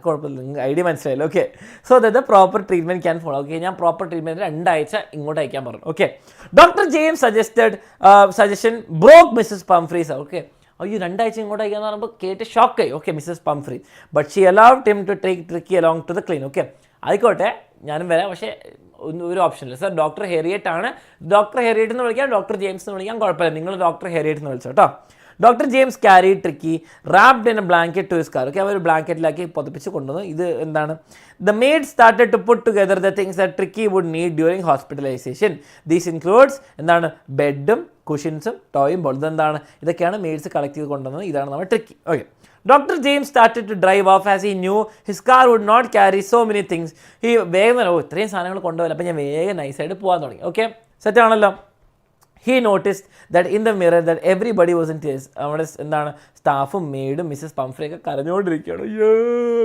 കുഴപ്പമില്ല, നിങ്ങൾക്ക് ഐഡിയ മനസ്സിലായല്ലോ. Okay, so the proper treatment can follow. Okay, ഞാൻ പ്രോപ്പർ ട്രീറ്റ്മെൻറ്റ് 2 ആഴ്ച ഇങ്ങോട്ട് അയക്കാൻ പറഞ്ഞു. Okay, doctor James suggestion broke Mrs Pumphrey's. Okay, അയ്യോ, 2 ആഴ്ച ഇങ്ങോട്ട് അയക്കാന്ന് പറയുമ്പോൾ കേട്ട് ഷോക്കായി. Okay, Mrs Pumphrey, but she allowed him to take Tricki along to the clean. Okay, ആയിക്കോട്ടെ, ഞാനും വരാം, പക്ഷേ ഒരു ഓപ്ഷനില്ല സർ. ഡോക്ടർ ഹെറിയറ്റ് ആണ്, ഡോക്ടർ ഹെറിയറ്റ് എന്ന് വിളിക്കാം, ഡോക്ടർ ജെയിംസ് എന്ന് വിളിക്കാം, കുഴപ്പമില്ല, നിങ്ങൾ ഡോക്ടർ ഹെറിയറ്റ് എന്ന് വിളിച്ചോ കേട്ടോ. Doctor James carry Tricky wrapped in a blanket to his car. Okay, അവർ ബ്ലാങ്കറ്റിലാക്കി പുതപ്പിച്ച് കൊണ്ടുവന്നു. ഇത് എന്താണ്? The maid started to put together the things that Tricky would need during hospitalisation. These includes എന്താണ്? ബെഡും കുഷൻസും ടോയും ബോൾ. ഇതെന്താണ്? ഇതൊക്കെയാണ് മെയ്ഡ്സ് കളക്ട് ചെയ്ത് കൊണ്ടുവന്നത്. ഇതാണ് നമ്മൾ Tricky. Okay, doctor James started to drive off as he knew his car would not carry so many things. ഈ വേഗം ഇത്രയും സാധനങ്ങൾ കൊണ്ടുപോകില്ല, അപ്പോൾ ഞാൻ വേഗം നൈസായിട്ട് പോകാൻ തുടങ്ങി. ഓക്കെ, സെറ്റാണല്ലോ. He noticed that in the mirror that everybody was in tears. നമ്മുടെ എന്താണ്, സ്റ്റാഫും മെയ്ഡും മിസ്സസ് പംഫ്രിയൊക്കെ കരഞ്ഞുകൊണ്ടിരിക്കുകയാണ്, അയ്യോ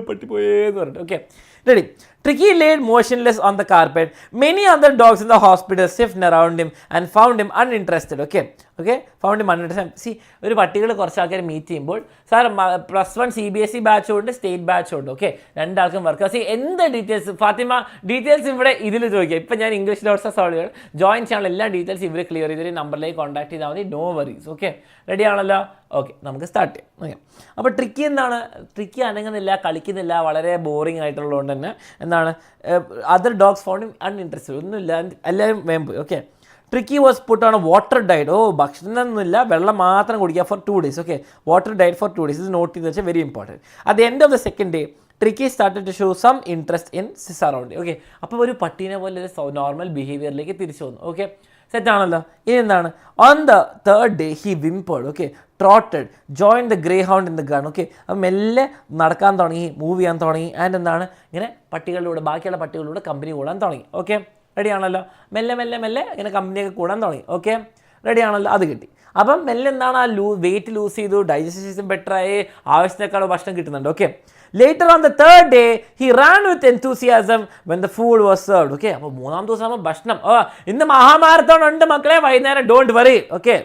പറ്റിപ്പോയെന്ന് പറഞ്ഞിട്ട്. Okay, ready. Tricky laid motionless on the carpet. Many other dogs in the hospital sniffed around him and found him uninterested. Okay, found him uninterested. See, ഒരു പട്ടികൾ കുറച്ച് ആൾക്കാർ meet ചെയ്യുമ്പോൾ സാർ +1 CBSE ബാച്ചും ഉണ്ട്, സ്റ്റേറ്റ് ബാച്ചും ഉണ്ട്. Okay, 2 ആൾക്കും work. C എന്ത് details Fathima details ഇവിടെ ഇതിൽ ചോദിക്കുക. ഇപ്പം ഞാൻ ഇംഗ്ലീഷ് ഡോട്ട്സ് സോൾവ് ചെയ്യണം. ജോയിൻ ചെയ്യാനുള്ള എല്ലാ ഡീറ്റെയിൽസ് ഇവർ ക്ലിയർ ചെയ്തൊരു നമ്പറിലേക്ക് കോൺടാക്ട് ചെയ്താൽ മതി. No worries. ഓക്കെ, റെഡി ആണല്ലോ? ഓക്കെ, നമുക്ക് സ്റ്റാർട്ട് ചെയ്യാം. ഓക്കെ, അപ്പോൾ ട്രിക്കി എന്താണ്? ട്രിക്കി അനങ്ങുന്നില്ല, കളിക്കുന്നില്ല, വളരെ ബോറിംഗ് ആയിട്ടുള്ളതുകൊണ്ട് തന്നെ എന്താണ്, അതർ ഡോഗ്സ് ഫൗണ്ട് അൺഇൻട്രസ്റ്റഡ്, ഒന്നുമില്ല, എല്ലാവരും വേം പോയി. Okay, Tricky was put on a water diet. ഭക്ഷണമൊന്നുമില്ല, വെള്ളം മാത്രം കുടിക്കുക for 2 days. Okay, water diet for 2 days. ഇത് നോട്ട് ചെയ്ത് വെച്ചാൽ very important. At the end of the second day Tricky started to show some interest in surrounding. Okay, അപ്പോൾ ഒരു പട്ടീനെ പോലെ ഒരു നോർമൽ ബിഹേവിയറിലേക്ക് തിരിച്ചു വന്നു. ഓക്കെ, സെറ്റാണല്ലോ. ഇനി എന്താണ്? On the third day he whimpered. Okay, trotted, join the grey hound in the gun. Okay, അപ്പം മെല്ലെ നടക്കാൻ തുടങ്ങി, മൂവ് ചെയ്യാൻ തുടങ്ങി. ആൻഡ് എന്താണ്, ഇങ്ങനെ പട്ടികളിലൂടെ, ബാക്കിയുള്ള പട്ടികളിലൂടെ കമ്പനി കൂടാൻ തുടങ്ങി. ഓക്കെ, റെഡി ആണല്ലോ? മെല്ലെ മെല്ലെ മെല്ലെ ഇങ്ങനെ കമ്പനിയൊക്കെ കൂടാൻ തുടങ്ങി. ഓക്കെ, റെഡി ആണല്ലോ? അത് കിട്ടി. അപ്പം മെല്ലെ എന്താണ്, ആ വെയിറ്റ് ലൂസ് ചെയ്തു, ഡൈജസ്റ്റീവ് സിസ്റ്റം ബെറ്ററായി, ആവശ്യത്തിനേക്കാൾ ഭക്ഷണം കിട്ടുന്നുണ്ട്. Okay, later on the third day he ran with enthusiasm when the food was served. Okay, അപ്പോൾ 3-ാം ദിവസം ആകുമ്പോൾ ഭക്ഷണം, ഇന്ന് മഹാമാരത്തോൺ ഉണ്ട് മക്കളെ, വൈകുന്നേരം don't worry. Okay,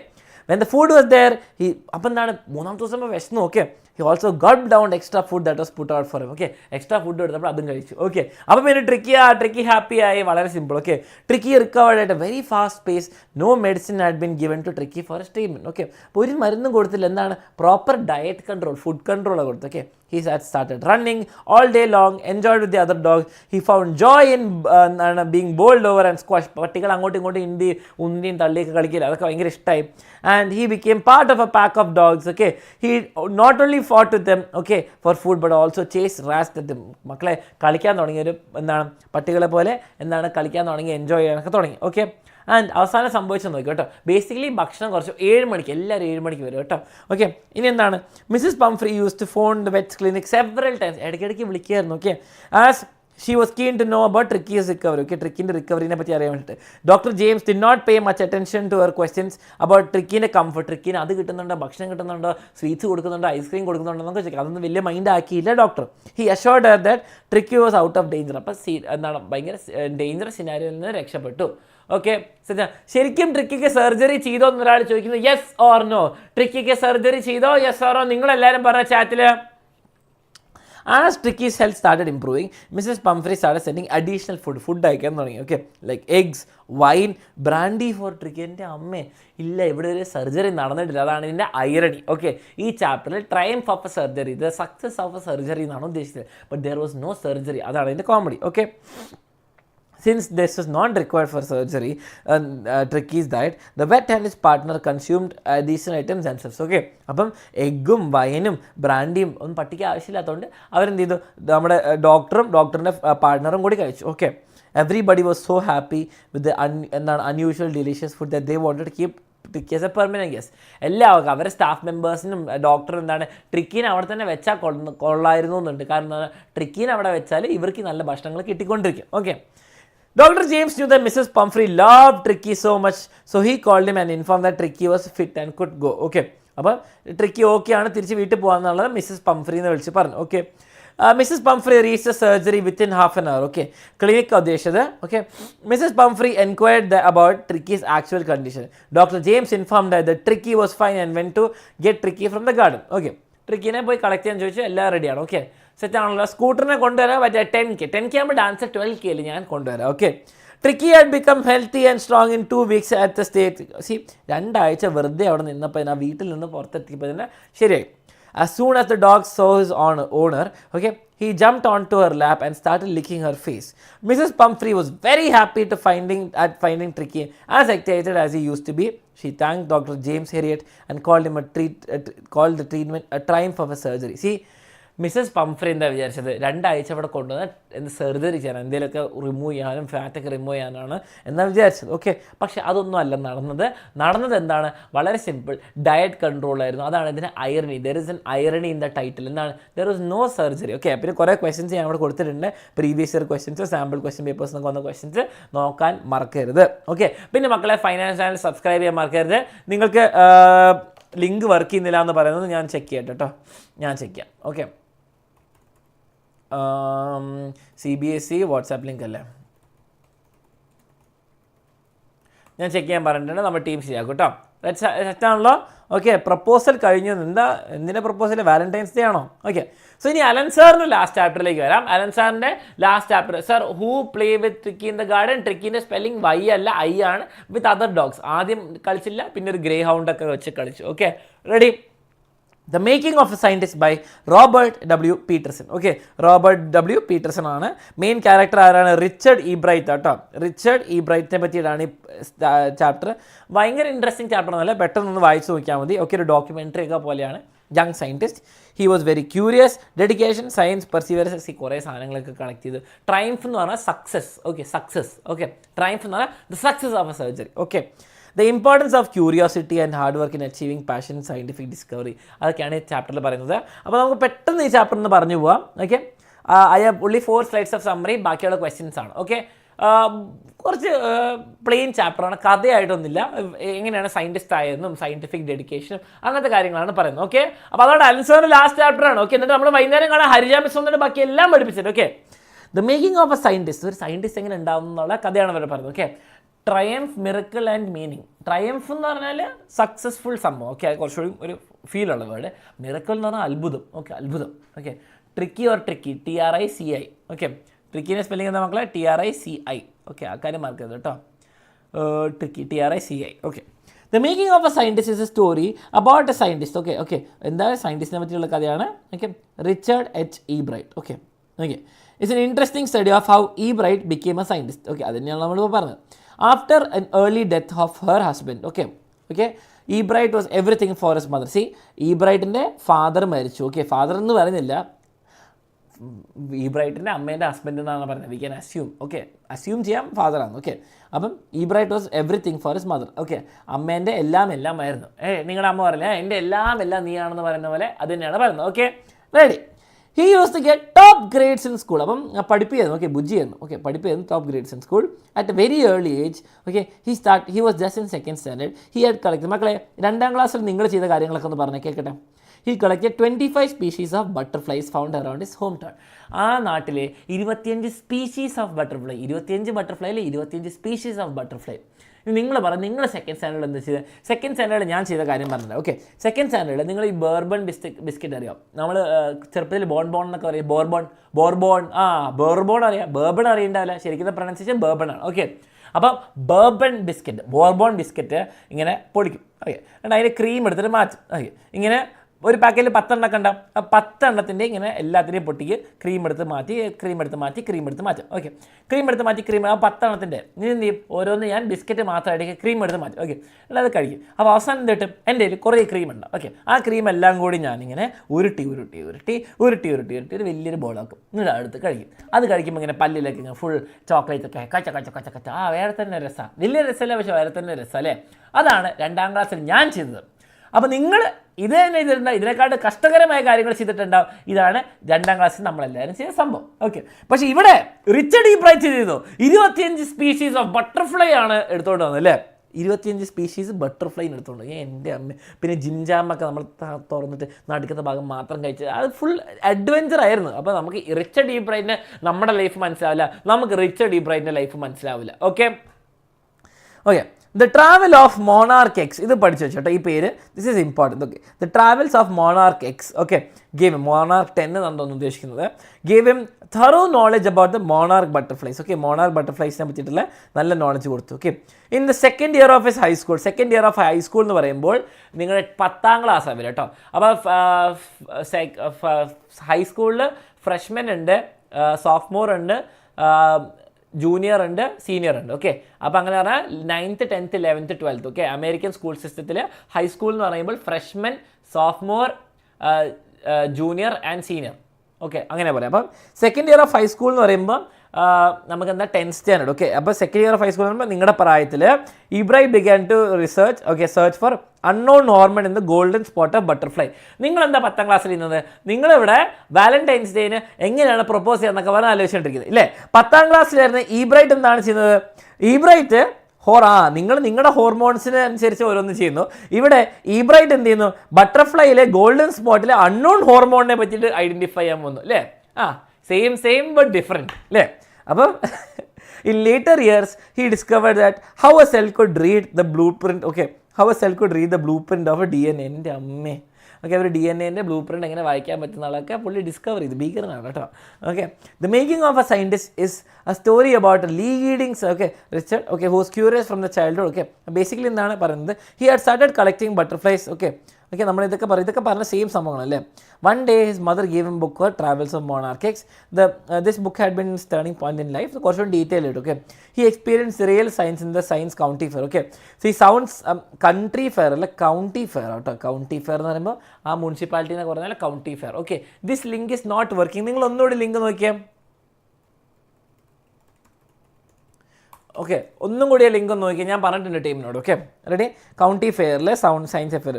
when the food was there he, അപ്പം എന്താണ്, 3-ാം ദിവസം വിശന്നു. Okay, he also gulped down extra food that was put out for him. Okay, extra food എടുത്തപ്പോൾ അതും കഴിച്ചു. ഓക്കെ, അപ്പം പിന്നെ ട്രിക്കി ഹാപ്പി ആയി, വളരെ simple. Okay, Tricki recovered at a very fast pace. No medicine had been given to Tricki for a treatment. Okay, അപ്പോൾ ഒരു മരുന്നും കൊടുത്തില്ല. എന്താണ്, പ്രോപ്പർ ഡയറ്റ് കൺട്രോൾ, ഫുഡ് കൺട്രോളാണ് കൊടുത്തത്. Okay, he had started running all day long, enjoyed with the other dogs. He found joy in being bowled over and squashed. പട്ടികൾ അങ്ങോട്ടും ഇങ്ങോട്ടും ഉന്തിയും തള്ളിയൊക്കെ കളിക്കില്ല, അതൊക്കെ ഭയങ്കര ഇഷ്ടമായി. And he became part of a pack of dogs. Okay, he not only fought with them, okay, for food, but also chased rats at them. മക്കളെ കളിക്കാൻ തുടങ്ങി, ഒരു എന്താണ്, പട്ടികളെ പോലെ എന്താണ് കളിക്കാൻ തുടങ്ങി, എൻജോയ് ചെയ്യാനൊക്കെ തുടങ്ങി. ഓക്കെ, ആൻഡ് അവസാനം സംഭവിച്ചെന്ന് നോക്കി കേട്ടോ. ബേസിക്കലി ഭക്ഷണം കുറച്ച് 7 മണിക്ക്, എല്ലാവരും 7 മണിക്ക് വരും കേട്ടോ. ഓക്കെ, ഇനി എന്താണ്, Mrs Pumphrey use to phone the vet clinic several times. ഇടയ്ക്കിടയ്ക്ക് വിളിക്കുകയായിരുന്നു. Okay, as She was keen to know about Tricky's recovery. Okay, ട്രിക്കിൻ്റെ റിക്കവറിനെ പറ്റി അറിയാൻ വേണ്ടിയിട്ട് doctor James did not pay much attention to her questions about ട്രിക്കിൻ്റെ comfort. ട്രിക്കിന് അത് കിട്ടുന്നുണ്ടോ, ഭക്ഷണം കിട്ടുന്നുണ്ടോ, സ്വീറ്റ്സ് കൊടുക്കുന്നുണ്ടോ, ഐസ്ക്രീം കൊടുക്കുന്നുണ്ടോ എന്നൊക്കെ ചോദിക്കാം. അതൊന്നും വലിയ മൈൻഡ് ആക്കിയില്ല doctor. He assured her that Tricky was out of danger. അപ്പോൾ എന്താണ് ഭയങ്കര ഡേഞ്ചർ സിനാരിയോയിൽ നിന്ന് രക്ഷപ്പെട്ടു. ഓക്കെ, ശരിക്കും ട്രിക്കിക്ക് സർജറി ചെയ്തോ എന്നൊരാൾ ചോദിക്കുന്നു. യെസ് ഓർ നോ, ട്രിക്കിക്ക് സർജറി ചെയ്തോ, യെസ് ഓർ നോ? നിങ്ങളെല്ലാവരും പറഞ്ഞ ചാറ്റിൽ. As Tricky's health started improving, Mrs. Pumphrey started sending additional food അയക്കാൻ തുടങ്ങി. Okay, like eggs, wine, brandy for Tricki. എൻ്റെ അമ്മേ, ഇല്ല, ഇവിടെ ഒരു സർജറി നടന്നിട്ടില്ല. അതാണ് ഇതിൻ്റെ ഐറണി. ഓക്കെ, ഈ ചാപ്റ്ററിൽ triumph of a surgery, the success of a surgery എന്നാണ് ഉദ്ദേശിച്ചത്. But there was no surgery. അതാണ് ഇതിൻ്റെ comedy. Okay, since this was not required for surgery, Tricky's diet, the vet and his partner consumed additional items themselves. Okay, അപ്പം എഗ്ഗും വൈനും ബ്രാൻഡിയും ഒന്നും പട്ടിക്ക് ആവശ്യമില്ലാത്തതുകൊണ്ട് അവരെന്ത് ചെയ്തു, നമ്മുടെ ഡോക്ടറിൻ്റെ പാർട്ട്ണറും കൂടി കഴിച്ചു. Okay, everybody was so happy with എന്താണ് unusual delicious food that they wanted to keep Tricky as a permanent guest. എല്ലാവർക്കും അവരുടെ സ്റ്റാഫ് മെമ്പേഴ്സിനും ഡോക്ടർ എന്താണ് ട്രിക്കീനെ അവിടെ തന്നെ വെച്ചാൽ കൊള്ളായിരുന്നു എന്നുണ്ട്. കാരണം ട്രിക്കീനെ അവിടെ വെച്ചാൽ ഇവർക്ക് നല്ല ഭക്ഷണങ്ങൾ കിട്ടിക്കൊണ്ടിരിക്കും. Okay, Dr. James knew that Mrs. Pumphrey loved Tricky so much, so he called him and informed that Tricky was fit and could go. Okay, അപ്പോൾ ട്രിക്കി ഓക്കെ ആണ്, തിരിച്ച് വീട്ടിൽ പോകാമെന്നുള്ളത് മിസ്സസ് പംഫ്രീന്ന് വിളിച്ച് പറഞ്ഞു. Okay, Mrs Pumphrey reach surgery within half an hour. Okay, clinic ഉദ്ദേശിച്ചത്. Okay, Mrs Pumphrey enquired about Tricky's actual condition. Doctor James informed that Tricky was fine and went to get Tricky from the garden. Okay, ട്രിക്കിനെ പോയി collect ചെയ്യാൻ ചോദിച്ചു. എല്ലാം റെഡിയാണ്. Okay, സെറ്റാണല്ലോ. സ്കൂട്ടറിനെ കൊണ്ടുവരാൻ പറ്റുക 10K ആകുമ്പോൾ ഡാൻസ് 12K ഞാൻ കൊണ്ടുവരാം. Okay, tricky had become healthy and strong in 2 weeks at the state. C, 2 ആഴ്ച വെറുതെ അവിടെ നിന്നപ്പോൾ ആ വീട്ടിൽ നിന്ന് പുറത്തെത്തിയപ്പോൾ തന്നെ ശരിയായി. As soon as the dog saw his owner, okay, he jumped onto her lap and started licking her face. Mrs. Pumphrey was very happy to finding Tricky as excited as he used to be. She thanked Dr. James Herriot and called him called the treatment a triumph of a surgery. See, Mrs Pumphrey എന്താ വിചാരിച്ചത്, 2 ആഴ്ച അവിടെ കൊണ്ടുവന്ന് എന്ത് surgery ചെയ്യാൻ, എന്തെങ്കിലുമൊക്കെ remove ചെയ്യാനും ഫാറ്റൊക്കെ remove ചെയ്യാനാണ് എന്നാണ് വിചാരിച്ചത്. ഓക്കെ, പക്ഷേ അതൊന്നും അല്ല നടന്നത് എന്താണ്, വളരെ സിമ്പിൾ, ഡയറ്റ് കൺട്രോളായിരുന്നു. അതാണ് ഇതിന് irony. There is an irony in the title. എന്താണ്, there was no surgery. Okay, പിന്നെ കുറേ ക്വസ്റ്റ്യൻസ് ഞാൻ അവിടെ കൊടുത്തിട്ടുണ്ട്. Previous year questions, sample question papers എന്നൊക്കെ വന്ന ക്വസ്റ്റ്യൻസ് നോക്കാൻ മറക്കരുത്. ഓക്കെ, പിന്നെ മക്കളെ ഫൈനാൻസ് ചാനൽ സബ്സ്ക്രൈബ് ചെയ്യാൻ മറക്കരുത്. നിങ്ങൾക്ക് ലിങ്ക് വർക്ക് ചെയ്യുന്നില്ല എന്ന് പറയുന്നത് ഞാൻ ചെക്ക് ചെയ്യട്ടെ കേട്ടോ, ഞാൻ ചെക്ക് ചെയ്യാം. ഓക്കെ, CBSE വാട്സാപ്പ് ലിങ്ക് അല്ലേ, ഞാൻ ചെക്ക് ചെയ്യാൻ പറഞ്ഞിട്ടുണ്ട്. നമ്മൾ ടീം ശരിയാക്കും കേട്ടോ. സെറ്റാണല്ലോ. ഓക്കെ, പ്രപ്പോസൽ കഴിഞ്ഞു. എന്തിൻ്റെ പ്രപ്പോസൽ, വാലന്റൈൻസ് ഡേ ആണോ? ഓക്കെ, സോ ഇനി അലൻ സാറിൻ്റെ ലാസ്റ്റ് ചാപ്റ്ററിലേക്ക് വരാം. അലൻ സാറിൻ്റെ last chapter, sir who play with Tricky in the garden. ട്രിക്കിൻ്റെ സ്പെല്ലിംഗ് വൈ അല്ല, ഐ ആണ്. With other dogs. ആദ്യം കളിച്ചില്ല, പിന്നെ ഒരു ഗ്രേ ഹൗണ്ടൊക്കെ വെച്ച് കളിച്ചു. Okay, ready. The Making of a Scientist by Robert W. Peterson. Okay, Robert W Peterson ആണ് മെയിൻ ക്യാരക്ടർ. ആരാണ്, റിച്ചർഡ് ഈബ്രൈറ്റ് കേട്ടോ. റിച്ചർഡ് ഈബ്രൈറ്റിനെ പറ്റിയിട്ടാണ് ഈ ചാപ്റ്റർ. ഭയങ്കര ഇൻട്രസ്റ്റിംഗ് ചാപ്റ്റർ എന്നല്ല, പെട്ടെന്നൊന്ന് വായിച്ചു നോക്കിയാൽ മതി. ഓക്കെ, ഒരു ഡോക്യുമെൻ്ററി ഒക്കെ പോലെയാണ്. Young scientist, he was very curious, dedication, science, perseverance, കുറേ സാധനങ്ങളൊക്കെ കളക്ട് ചെയ്തു. ട്രയംഫ് എന്ന് പറഞ്ഞാൽ success. Okay, success. Okay, triumph എന്ന് പറഞ്ഞാൽ the success of a surgery. Okay, the importance of curiosity and hard work in achieving passion, scientific discovery. അതൊക്കെയാണ് ഈ ചാപ്റ്ററിൽ പറയുന്നത്. അപ്പോൾ നമുക്ക് പെട്ടെന്ന് ഈ ചാപ്റ്ററിൽ നിന്ന് പറഞ്ഞു പോവാം. Okay, I have only 4 slides of summary. ബാക്കിയുള്ള ക്വസ്റ്റ്യൻസ് ആണ്. ഓക്കെ, കുറച്ച് പ്ലെയിൻ ചാപ്റ്ററാണ്, കഥയായിട്ടൊന്നുമില്ല. എങ്ങനെയാണ് സയൻറ്റിസ്റ്റ് ആയതെന്നും സയൻറ്റിഫിക് ഡെഡിക്കേഷനും അങ്ങനത്തെ കാര്യങ്ങളാണ് പറയുന്നത്. ഓക്കെ, അപ്പോൾ അതുകൊണ്ട് അലൻസറിൻ്റെ ലാസ്റ്റ് ചാപ്റ്ററാണ്. ഓക്കെ, എന്നിട്ട് നമ്മൾ വൈകുന്നേരം കാണാൻ ഹരിജ മിസ് വന്നിട്ട് ബാക്കി എല്ലാം പഠിപ്പിച്ചിട്ട്. Okay, the making of a scientist, ഒരു സയൻറ്റിസ്റ്റ് എങ്ങനെ ഉണ്ടാവും എന്നുള്ള കഥയാണ് അവർ പറയുന്നത്. Okay, triumph, miracle and meaning. Triumph എന്ന് പറഞ്ഞാൽ സക്സസ്ഫുൾ സംഭവം. ഓക്കെ, കുറച്ചുകൂടി ഒരു ഫീൽ ഉള്ള വേർഡ്. മിറക്കിൾ എന്ന് പറഞ്ഞാൽ അത്ഭുതം. ഓക്കെ, അത്ഭുതം. Okay, Tricky or Tricky, TRICI. Okay, ട്രിക്കിൻ്റെ സ്പെല്ലിംഗ് എന്താ മക്കളെ, TRICI. ഓക്കെ, ആ കാര്യം മാർക്കരുത് കേട്ടോ. Tricky, TRICI. Okay, the making of a scientist is a story about a scientist. Okay, okay, എന്താ സയൻറ്റിസ്റ്റിനെ പറ്റിയുള്ള കഥയാണ്. Okay, Richard H Ebright. Okay, okay, it's an interesting study of how Ebright became a scientist. Okay, അത് തന്നെയാണ് നമ്മളിപ്പോൾ പറഞ്ഞത്. After an early death of her husband, okay, Ebright was everything for his mother. See, Ebrightൻ്റെ father മരിച്ചു. Okay, father എന്ന് പറയുന്നില്ല, Ebrightൻ്റെ അമ്മേൻ്റെ ഹസ്ബൻഡ് എന്നാണ് പറയുന്നത്. We can assume. Okay, assume ചെയ്യാം ഫാദറാണ്. ഓക്കെ, അപ്പം Ebright was everything for his mother. Okay, അമ്മേൻ്റെ എല്ലാം ആയിരുന്നു. നിങ്ങളുടെ അമ്മ പറയില്ല എൻ്റെ എല്ലാം നീയാണെന്ന് പറയുന്ന പോലെ അത് തന്നെയാണ് പറയുന്നത്. Okay, ready. He used to get top grades in school. അപ്പം പഠിപ്പിയായിരുന്നു, ഓക്കെ, ബുജ്ജിയായിരുന്നു, ഓക്കെ, പഠിപ്പിയായിരുന്നു, top grades in school. At a very early age, okay, he was just in second standard. He had collect, മക്കളെ 2ാം ക്ലാസ്സിൽ നിങ്ങൾ ചെയ്ത കാര്യങ്ങളൊക്കെ ഒന്ന് പറഞ്ഞേ കേൾക്കട്ടെ. He collected 25 species of butterflies found around his hometown. ആ നാട്ടിലെ 25 species of butterfly, 25 ബട്ടർഫ്ലൈയിൽ 25 species of butterfly. നിങ്ങൾ പറ, നിങ്ങൾ സെക്കൻഡ് സ്റ്റാൻഡേർഡ് എന്താ ചെയ്തത്? സെക്കൻഡ് സ്റ്റാൻഡേർഡ് ഞാൻ ചെയ്ത കാര്യം പറഞ്ഞില്ല. ഓക്കെ, സെക്കൻഡ് സ്റ്റാൻഡേർഡ് നിങ്ങൾ ഈ ബോർബൺ ബിസ്ക്കറ്റ് അറിയാം. നമ്മൾ ചെറുപ്പത്തിൽ ബോൺ എന്നൊക്കെ പറയും, ബോർബോൺ അറിയാം, ബേർബൺ അറിയണ്ടാവില്ല, ശരിക്കും പ്രൊനൗൺസിയേഷൻ ബേർബൺ ആണ്. ഓക്കെ, അപ്പം ബോർബോൺ ബിസ്ക്കറ്റ് ഇങ്ങനെ പൊടിക്കും, ഓക്കെ, എന്നിട്ട് അതിൻ്റെ ക്രീം എടുത്തിട്ട് മാറ്റും. ഓക്കെ, ഇങ്ങനെ ഒരു പാക്കറ്റിൽ 10 എണ്ണമൊക്കെ ഉണ്ടാവും. ആ 10 എണ്ണത്തിൻ്റെ ഇങ്ങനെ എല്ലാത്തിനെയും പൊട്ടിക്ക് ക്രീം എടുത്ത് മാറ്റി മാറ്റും. ഓക്കെ, ക്രീം എടുത്ത് മാറ്റി ആ 10 എണ്ണത്തിൻ്റെ ഇനി എന്ത് ചെയ്യും? ഓരോന്ന് ഞാൻ ബിസ്ക്കറ്റ് മാത്രമായിട്ട് ക്രീം എടുത്ത് മാറ്റും. ഓക്കെ, അല്ലാതെ അത് കഴിക്കും. അപ്പോൾ അവസാനം എന്ത് കിട്ടും? എൻ്റെ കയ്യിൽ കുറേ ക്രീം ഉണ്ടാവും. ഓക്കെ, ആ ക്രീം എല്ലാം കൂടി ഞാനിങ്ങനെ ഉരുട്ടി ഒരു വലിയൊരു ബോളാക്കും, എന്നിട്ട് അടുത്ത് കഴിക്കും. അത് കഴിക്കുമ്പോൾ ഇങ്ങനെ പല്ലിലേക്ക് ഇങ്ങനെ ഫുൾ ചോക്ലേറ്റ് ഒക്കെ കച്ച വേറെ തന്നെ രസമാണ്. വലിയ രസമല്ല, പക്ഷേ വേറെ തന്നെ രസം അല്ലേ? അതാണ് 2ാം ക്ലാസ്സിൽ ഞാൻ ചെയ്തത്. അപ്പോൾ നിങ്ങൾ ഇത് തന്നെ ചെയ്തിട്ടുണ്ടാവും, ഇതിനെക്കാട്ട് കഷ്ടകരമായ കാര്യങ്ങൾ ചെയ്തിട്ടുണ്ടാവും. ഇതാണ് 2ാം ക്ലാസ്സിൽ നമ്മളെല്ലാവരും ചെയ്ത സംഭവം. ഓക്കെ, പക്ഷേ ഇവിടെ റിച്ചർഡ് ഈബ്രൈറ്റ് ചെയ്തു 25 സ്പീഷീസ് ഓഫ് ബട്ടർഫ്ലൈ ആണ് എടുത്തുകൊണ്ട് വന്നത് അല്ലേ? 25 സ്പീഷീസ് ബട്ടർഫ്ലൈന് എടുത്തുകൊണ്ട്. എൻ്റെ അമ്മ, പിന്നെ ജിംജാമൊക്കെ നമ്മൾ തുറന്നിട്ട് നടുക്കത്തെ ഭാഗം മാത്രം കഴിച്ചത്, അത് ഫുൾ അഡ്വഞ്ചർ ആയിരുന്നു. അപ്പോൾ നമുക്ക് റിച്ചർഡ് ഈബ്രൈറ്റിന് നമ്മുടെ ലൈഫ് മനസ്സിലാവില്ല, നമുക്ക് റിച്ചർഡ് ഈബ്രൈറ്റിൻ്റെ ലൈഫ് മനസ്സിലാവില്ല. Okay, the travel of monarch X, ഇത് പഠിച്ചു വെച്ചോട്ടെ ഈ പേര്, this is important. Okay, the travels of monarch X, okay, gave monarch 10 എന്നാണ് തോന്നുന്നു ഉദ്ദേശിക്കുന്നത്. Gave him thorough knowledge about the monarch butterflies. Okay, monarch ബട്ടർഫ്ലൈസിനെ പറ്റിയിട്ടുള്ള നല്ല നോളജ് കൊടുത്തു. Okay, in the second year of his high school, second year of high school എന്ന് പറയുമ്പോൾ നിങ്ങളുടെ 10ാം ക്ലാസ് ആവില്ല കേട്ടോ. അപ്പോൾ ഹൈസ്കൂളിൽ ഫ്രഷ്മെൻ ഉണ്ട്, സോഫ്റ്റ്മോർ ഉണ്ട്, ജൂനിയർ ഉണ്ട്, സീനിയർ ഉണ്ട്. ഓക്കെ, അപ്പോൾ അങ്ങനെ പറഞ്ഞാൽ 9th 10th 11th 12th. Okay, American school സിസ്റ്റത്തിൽ ഹൈസ്കൂൾ എന്ന് പറയുമ്പോൾ freshmen, sophomore, junior and senior. Okay, അങ്ങനെ പറയാം. അപ്പം സെക്കൻഡ് ഇയർ ഓഫ് ഹൈസ്കൂൾ എന്ന് പറയുമ്പോൾ നമുക്ക് എന്താ 10th സ്റ്റാൻഡേർഡ്. ഓക്കെ, അപ്പോൾ സെക്കൻഡ് ഇയർ ഓഫ് ഹൈസ്കൂൾ എന്ന് പറയുമ്പോൾ നിങ്ങളുടെ പ്രായത്തിൽ Ibrahim began to research, okay, search for unknown hormone in the golden spot of butterfly. നിങ്ങളെന്താ 10ാം ക്ലാസ്സിൽ ഇരുന്നത്? നിങ്ങളിവിടെ വാലന്റൈൻസ് ഡേന് എങ്ങനെയാണ് പ്രൊപ്പോസ് ചെയ്യുന്നതൊക്കെ പറഞ്ഞ് ആലോചിച്ചുകൊണ്ടിരിക്കുന്നത് ഇല്ലേ? 10ാം ക്ലാസ്സിലായിരുന്നു ഈബ്രൈറ്റ് എന്താണ് ചെയ്യുന്നത്? ഈബ്രൈറ്റ് നിങ്ങളുടെ ഹോർമോൺസിന് അനുസരിച്ച് ഓരോന്ന് ചെയ്യുന്നു. ഇവിടെ ഈബ്രൈറ്റ് എന്ത് ചെയ്യുന്നു? ബട്ടർഫ്ലൈയിലെ ഗോൾഡൻ സ്പോട്ടിലെ അൺനോൺ ഹോർമോണിനെ പറ്റിയിട്ട് ഐഡൻറ്റിഫൈ ചെയ്യാൻ പോകുന്നു അല്ലേ? സെയിം ബട്ട് ഡിഫറെൻറ്റ് അല്ലേ? അപ്പം in later years he discovered that how a cell could read the blueprint, okay, how a cell could read the blueprint of a DNA. എൻ്റെ അമ്മേ, ഓക്കെ, അവർ DNA blueprint എങ്ങനെ വായിക്കാൻ പറ്റുന്ന ആളൊക്കെ പുള്ളി ഡിസ്കവർ ചെയ്ത്, ഭീകരനാണ് കേട്ടോ. Okay, the making of a scientist is a story about leadings, okay, Richard, okay, whose curious from the childhood. Okay, basically എന്താണ് പറയുന്നത്? He had started collecting butterflies. Okay, നമ്മൾ ഇതൊക്കെ പറഞ്ഞ സെയിം സംഭവങ്ങളല്ലേ? One day his mother gave him book travels of monarch X. This book had been turning point in life. കുറച്ചുകൂടി detail ആയിട്ട്. Okay, he experience real science in the science county fair. Okay, so ഈ sounds country fair അല്ല, county fair കേട്ടോ. County fair എന്ന് പറയുമ്പോൾ ആ മുനിസിപ്പാലിറ്റിനെ പറഞ്ഞാൽ county fair. Okay, this link is not working. നിങ്ങൾ ഒന്നുകൂടി ലിങ്ക് നോക്കിയാൽ, ഓക്കെ, ഒന്നും കൂടി ലിങ്ക് ഒന്ന് നോക്കി, ഞാൻ പറഞ്ഞിട്ടുണ്ട് ടീമിനോട്. Okay, ready? കൗണ്ടി ഫെയറിലെ science fair.